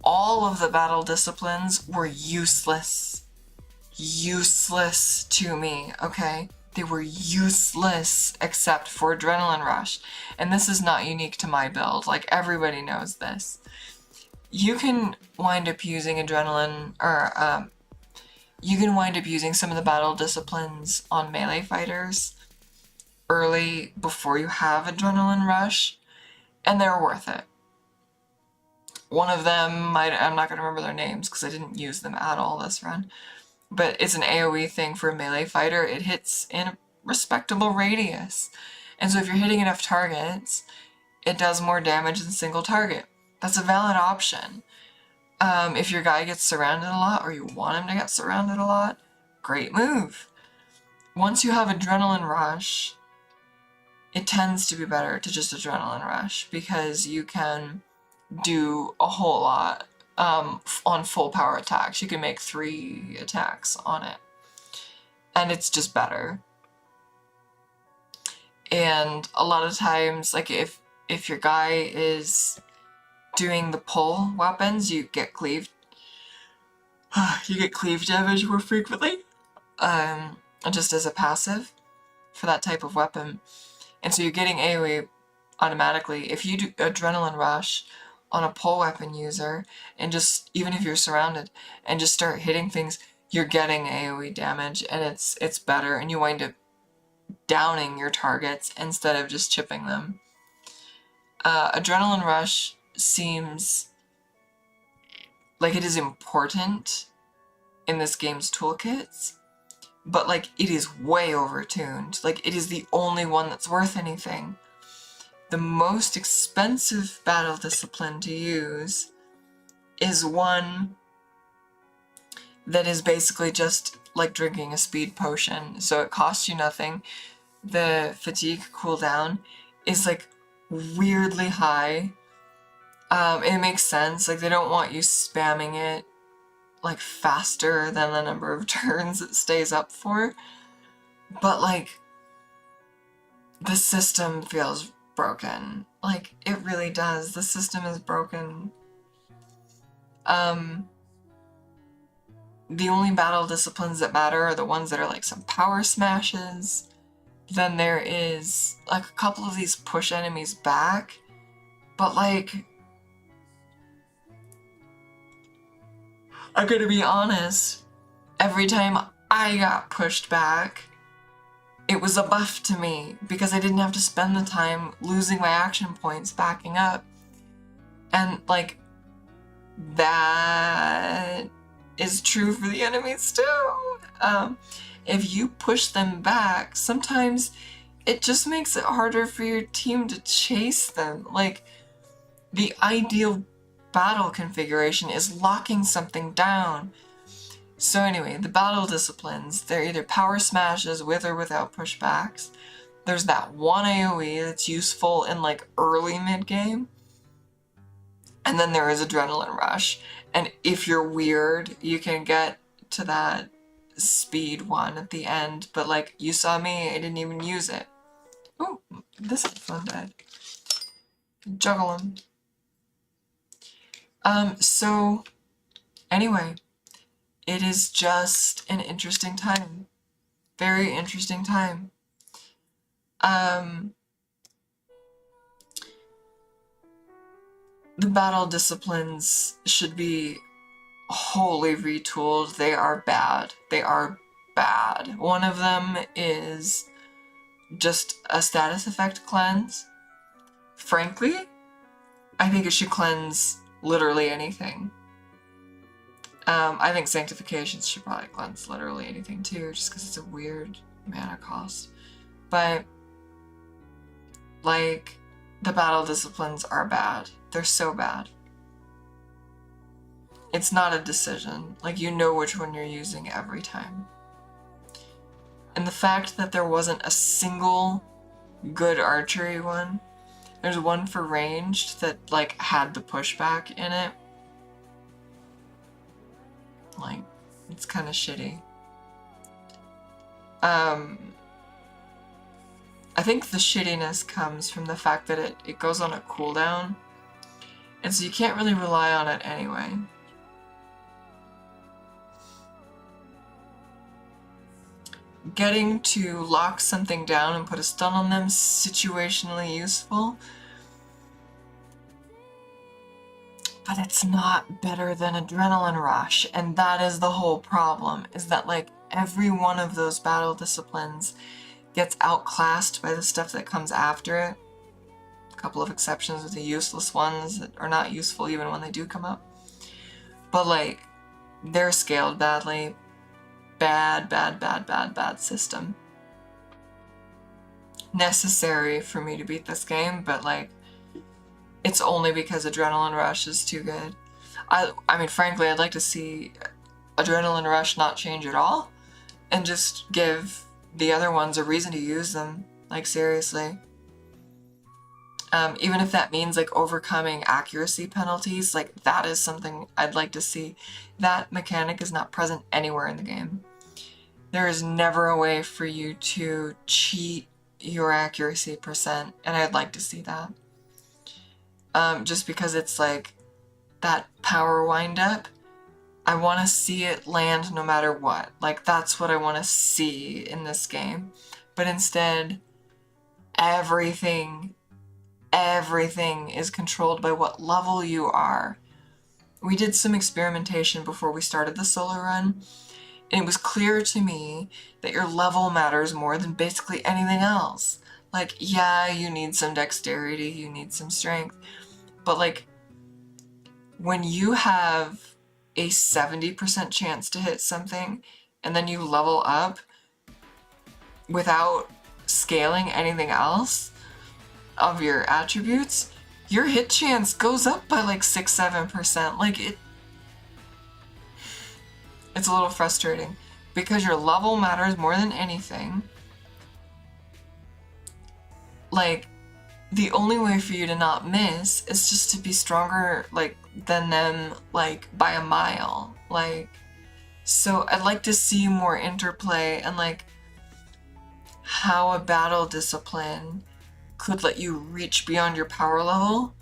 Speaker 1: All of the battle disciplines were useless. Useless to me, okay? They were useless except for Adrenaline Rush. And this is not unique to my build, like everybody knows this. You can wind up using Adrenaline, or you can wind up using some of the battle disciplines on melee fighters early before you have Adrenaline Rush, and they're worth it. One of them, I'm not going to remember their names because I didn't use them at all this run, but it's an AoE thing for a melee fighter. It hits in a respectable radius, and so if you're hitting enough targets, it does more damage than single target. That's a valid option. If your guy gets surrounded a lot, or you want him to get surrounded a lot, great move. Once you have Adrenaline Rush, it tends to be better to just Adrenaline Rush, because you can do a whole lot on full power attacks. You can make 3 attacks on it, and it's just better. And a lot of times, like if your guy is doing the pull weapons, you get cleaved. You get cleave damage more frequently, just as a passive for that type of weapon. And so you're getting AoE automatically. If you do Adrenaline Rush on a pull weapon user, and just, even if you're surrounded, and just start hitting things, you're getting AoE damage, and it's better, and you wind up downing your targets instead of just chipping them. Adrenaline Rush seems like it is important in this game's toolkits, but like it is way overtuned. Like, it is the only one that's worth anything. The most expensive battle discipline to use is one that is basically just like drinking a speed potion, so it costs you nothing. The fatigue cooldown is like weirdly high. It makes sense, like they don't want you spamming it like faster than the number of turns it stays up for, but like the system feels broken. Like, it really does. The system is broken. The only battle disciplines that matter are the ones that are like some power smashes. Then there is like a couple of these push enemies back, but like, I'm gonna be honest, every time I got pushed back, it was a buff to me, because I didn't have to spend the time losing my action points backing up. And like, that is true for the enemies too. If you push them back, sometimes it just makes it harder for your team to chase them. Like, the ideal battle configuration is locking something down. So anyway, the battle disciplines, they're either power smashes with or without pushbacks. There's that one AoE that's useful in like early mid-game. And then there is Adrenaline Rush. And if you're weird, you can get to that speed one at the end. But like, you saw me, I didn't even use it. Oh, this headphone died. Juggle them. So anyway, it is just an interesting time. Very interesting time. The battle disciplines should be wholly retooled. They are bad. They are bad. One of them is just a status effect cleanse. Frankly, I think it should cleanse literally anything. I think Sanctification should probably cleanse literally anything too, just because it's a weird mana cost. But, like, the battle disciplines are bad. They're so bad. It's not a decision. Like, you know which one you're using every time. And the fact that there wasn't a single good archery one. There's one for ranged that, like, had the pushback in it. Like, it's kind of shitty. I think the shittiness comes from the fact that it goes on a cooldown, and so you can't really rely on it anyway. Getting to lock something down and put a stun on them is situationally useful, but it's not better than Adrenaline Rush, and that is the whole problem, is that, like, every one of those battle disciplines gets outclassed by the stuff that comes after it. A couple of exceptions with the useless ones that are not useful even when they do come up. But, like, they're scaled badly. Bad system. Necessary for me to beat this game, but, like, it's only because Adrenaline Rush is too good. I mean, frankly, I'd like to see Adrenaline Rush not change at all, and just give the other ones a reason to use them. Like, seriously. Even if that means, like, overcoming accuracy penalties, like, that is something I'd like to see. That mechanic is not present anywhere in the game. There is never a way for you to cheat your accuracy percent, and I'd like to see that. Just because it's like that power wind-up, I want to see it land no matter what. Like, that's what I want to see in this game. But instead, everything is controlled by what level you are. We did some experimentation before we started the solo run, and it was clear to me that your level matters more than basically anything else. Like, yeah, you need some dexterity, you need some strength, but, like, when you have a 70% chance to hit something, and then you level up without scaling anything else of your attributes, your hit chance goes up by like 6-7%. Like, it's a little frustrating because your level matters more than anything. Like, the only way for you to not miss is just to be stronger, like, than them, like, by a mile. Like, so I'd like to see more interplay and, like, how a battle discipline could let you reach beyond your power level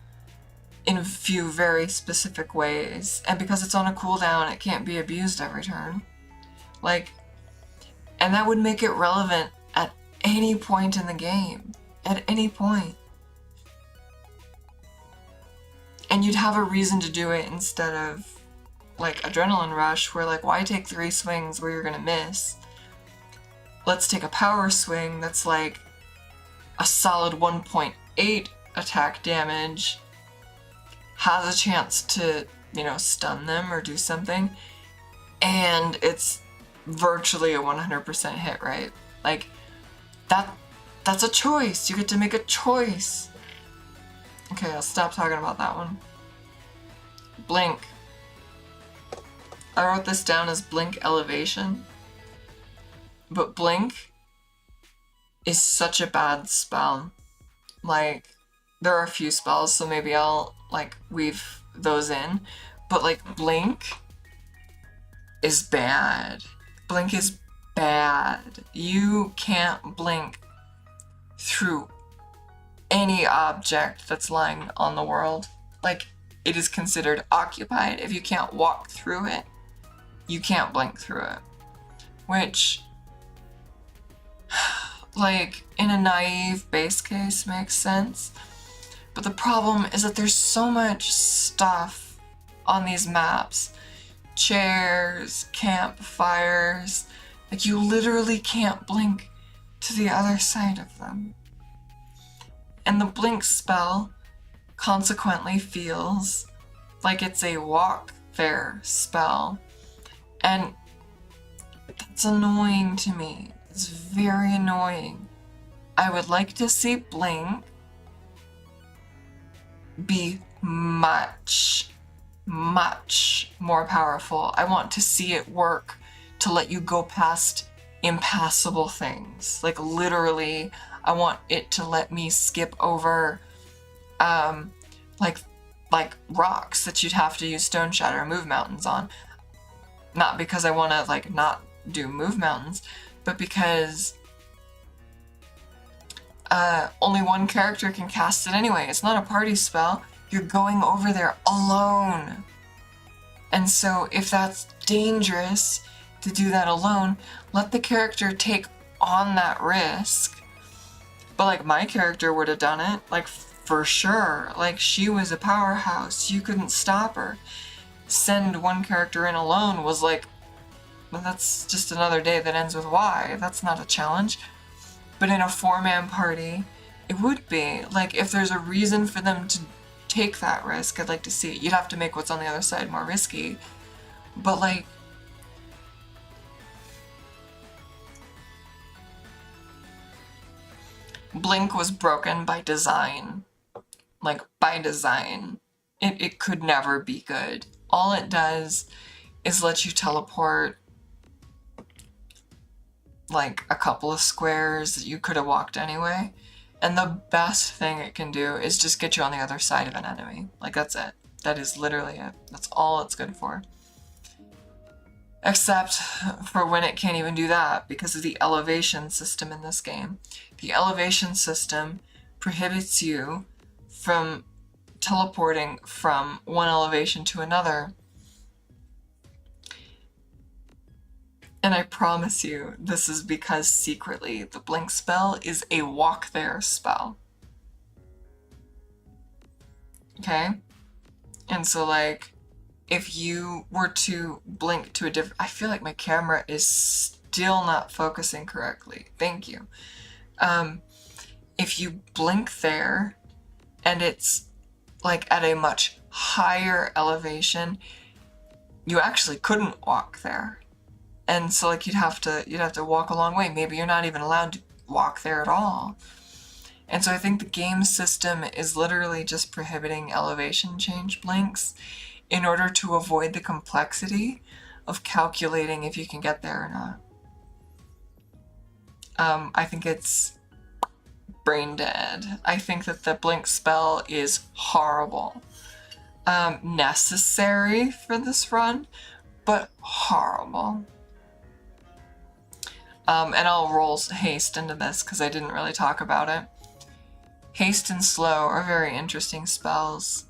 Speaker 1: in a few very specific ways. And because it's on a cooldown, it can't be abused every turn. Like, and that would make it relevant at any point in the game. At any point. And you'd have a reason to do it instead of, like, Adrenaline Rush, where, like, why take 3 swings where you're gonna miss? Let's take a power swing that's, like, a solid 1.8 attack damage, has a chance to, you know, stun them or do something, and it's virtually a 100% hit rate. Like, that's a choice. You get to make a choice. Okay, I'll stop talking about that one. Blink. I wrote this down as Blink Elevation. But Blink is such a bad spell. Like, there are a few spells, so maybe I'll, like, weave those in. But, like, Blink is bad. Blink is bad. You can't blink through any object that's lying on the world. Like, it is considered occupied. If you can't walk through it, you can't blink through it. Which, like, in a naive base case makes sense. But the problem is that there's so much stuff on these maps. Chairs, campfires, like, you literally can't blink to the other side of them. And the blink spell consequently feels like it's a walk there spell. And that's annoying to me. It's very annoying. I would like to see blink be much, much more powerful. I want to see it work to let you go past impassable things. Like literally, I want it to let me skip over like rocks that you'd have to use Stone Shatter or Move Mountains on. Not because I want to like not do Move Mountains, but because only one character can cast it anyway. It's not a party spell. You're going over there alone. And so if that's dangerous to do that alone, let the character take on that risk. But like my character would have done it, like for sure. Like she was a powerhouse. You couldn't stop her. Send one character in alone was like, well, that's just another day that ends with Y. That's not a challenge. But in a 4-man party, it would be. Like, if there's a reason for them to take that risk, I'd like to see it. You'd have to make what's on the other side more risky. But, like, Blink was broken by design. Like, by design. It could never be good. All it does is let you teleport like a couple of squares that you could have walked anyway. And the best thing it can do is just get you on the other side of an enemy. Like that's it. That is literally it. That's all it's good for. Except for when it can't even do that because of the elevation system in this game. The elevation system prohibits you from teleporting from one elevation to another. And I promise you, this is because secretly the Blink spell is a walk there spell. Okay? And so like, if you were to blink to a different... I feel like my camera is still not focusing correctly. Thank you. If you blink there, and it's like at a much higher elevation, you actually couldn't walk there. And so like you'd have to walk a long way. Maybe you're not even allowed to walk there at all. And so I think the game system is literally just prohibiting elevation change blinks in order to avoid the complexity of calculating if you can get there or not. I think it's brain dead. I think that the blink spell is horrible. Necessary for this run, but horrible. And I'll roll haste into this because I didn't really talk about it. Haste and slow are very interesting spells.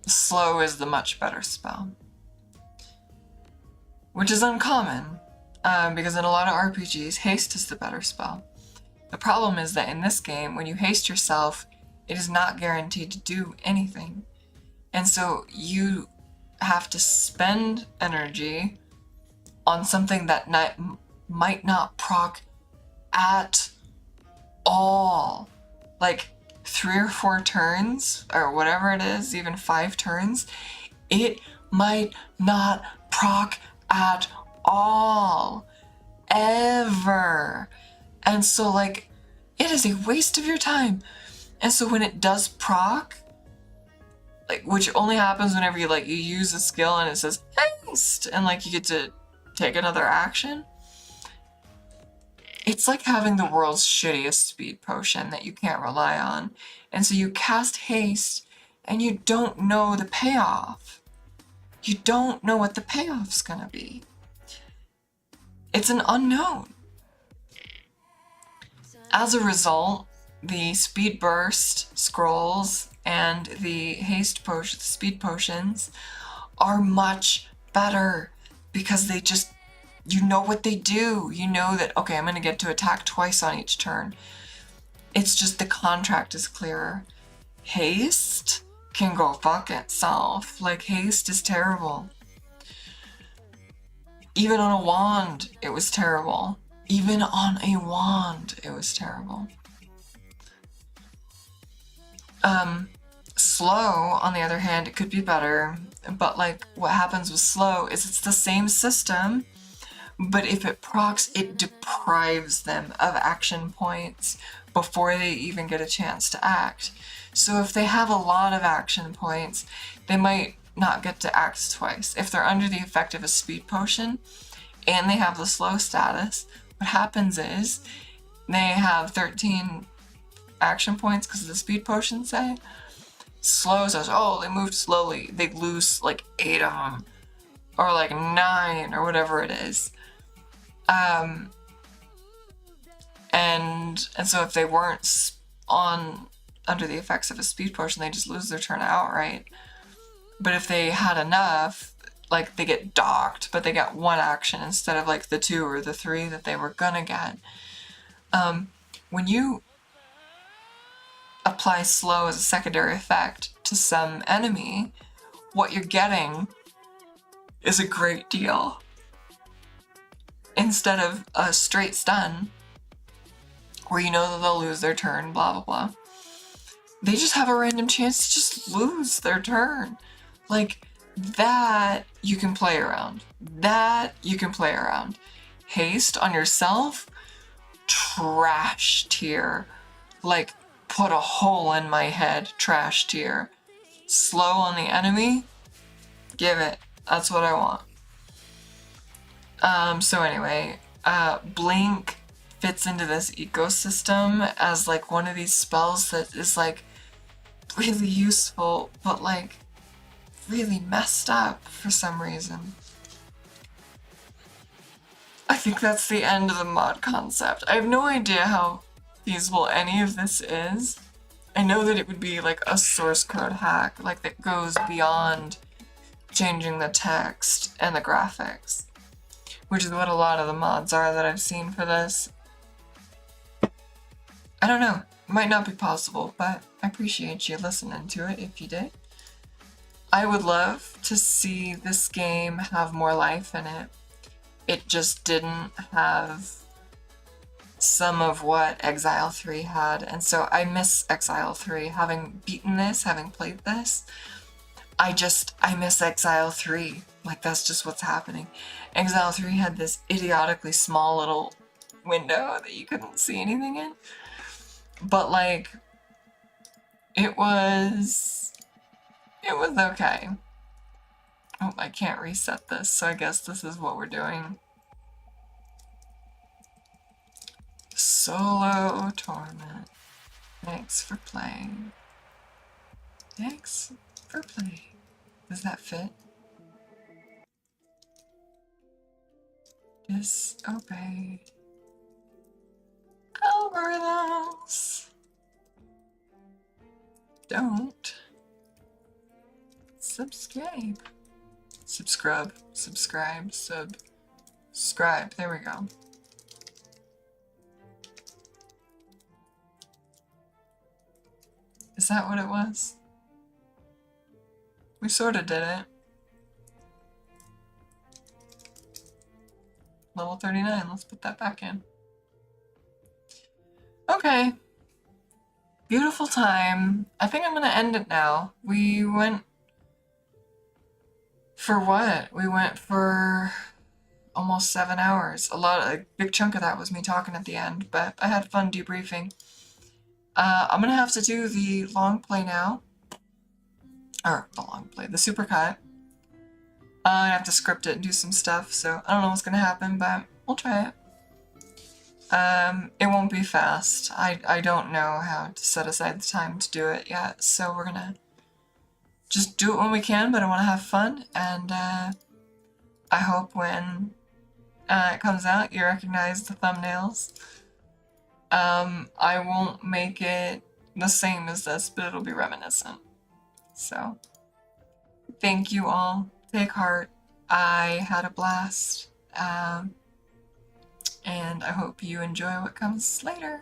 Speaker 1: Slow is the much better spell. Which is uncommon, because in a lot of RPGs, haste is the better spell. The problem is that in this game, when you haste yourself, it is not guaranteed to do anything. And so you have to spend energy on something that might not proc at all. Like 3 or 4 turns, or whatever it is, even 5 turns, it might not proc at all. Ever. And so like, it is a waste of your time. And so when it does proc, like, which only happens whenever you use a skill and it says haste, and like you get to take another action. It's like having the world's shittiest speed potion that you can't rely on. And so you cast haste and you don't know the payoff. You don't know what the payoff's gonna be. It's an unknown. As a result, the speed burst scrolls and the haste potion, speed potions are much better because they just, you know what they do. You know that, okay, I'm going to get to attack twice on each turn. It's just the contract is clearer. Haste can go fuck itself. Like, haste is terrible. Even on a wand, it was terrible. Even on a wand, it was terrible. Slow, on the other hand, it could be better. But like, what happens with slow is it's the same system, but if it procs, it deprives them of action points before they even get a chance to act. So if they have a lot of action points, they might not get to act twice. If they're under the effect of a speed potion and they have the slow status, what happens is they have 13 action points because of the speed potion, say. Slow says, oh, they moved slowly. They lose like 8 of them. Or like 9 or whatever it is. And so if they weren't under the effects of a speed potion, they just lose their turn outright. But if they had enough, like they get docked, but they got 1 action instead of like the 2 or the 3 that they were gonna get. When you apply slow as a secondary effect to some enemy, what you're getting is a great deal. Instead of a straight stun, where you know that they'll lose their turn, blah blah blah, they just have a random chance to just lose their turn. Like, that you can play around. Haste on yourself, trash tier. Like, put a hole in my head, trash tier. Slow on the enemy, give it. That's what I want. So anyway, Blink fits into this ecosystem as like one of these spells that is like really useful, but like really messed up for some reason. I think that's the end of the mod concept. I have no idea how feasible any of this is. I know that it would be like a source code hack, like that goes beyond changing the text and the graphics, which is what a lot of the mods are that I've seen for this. I don't know, it might not be possible, but I appreciate you listening to it if you did. I would love to see this game have more life in it. It just didn't have some of what Exile 3 had, and so I miss Exile 3. Having beaten this, having played this, I miss Exile 3. Like, that's just what's happening. Exile 3 had this idiotically small little window that you couldn't see anything in. But, like, it was okay. Oh, I can't reset this, so I guess this is what we're doing. Solo Torment. Thanks for playing. Thanks for playing. Does that fit? Disobey algorithms. Don't subscribe. Subscribe. There we go. Is that what it was? We sort of did it. Level 39, let's put that back in. Okay. Beautiful time. I think I'm gonna end it now. We went for what? We went for almost 7 hours. A big chunk of that was me talking at the end, but I had fun debriefing. I'm gonna have to do the long play now. Or the supercut. I have to script it and do some stuff, so I don't know what's gonna happen, but we'll try it. It won't be fast. I don't know how to set aside the time to do it yet, so we're gonna just do it when we can, but I want to have fun, and I hope when it comes out you recognize the thumbnails. I won't make it the same as this, but it'll be reminiscent. So, thank you all. Take heart. I had a blast. And I hope you enjoy what comes later.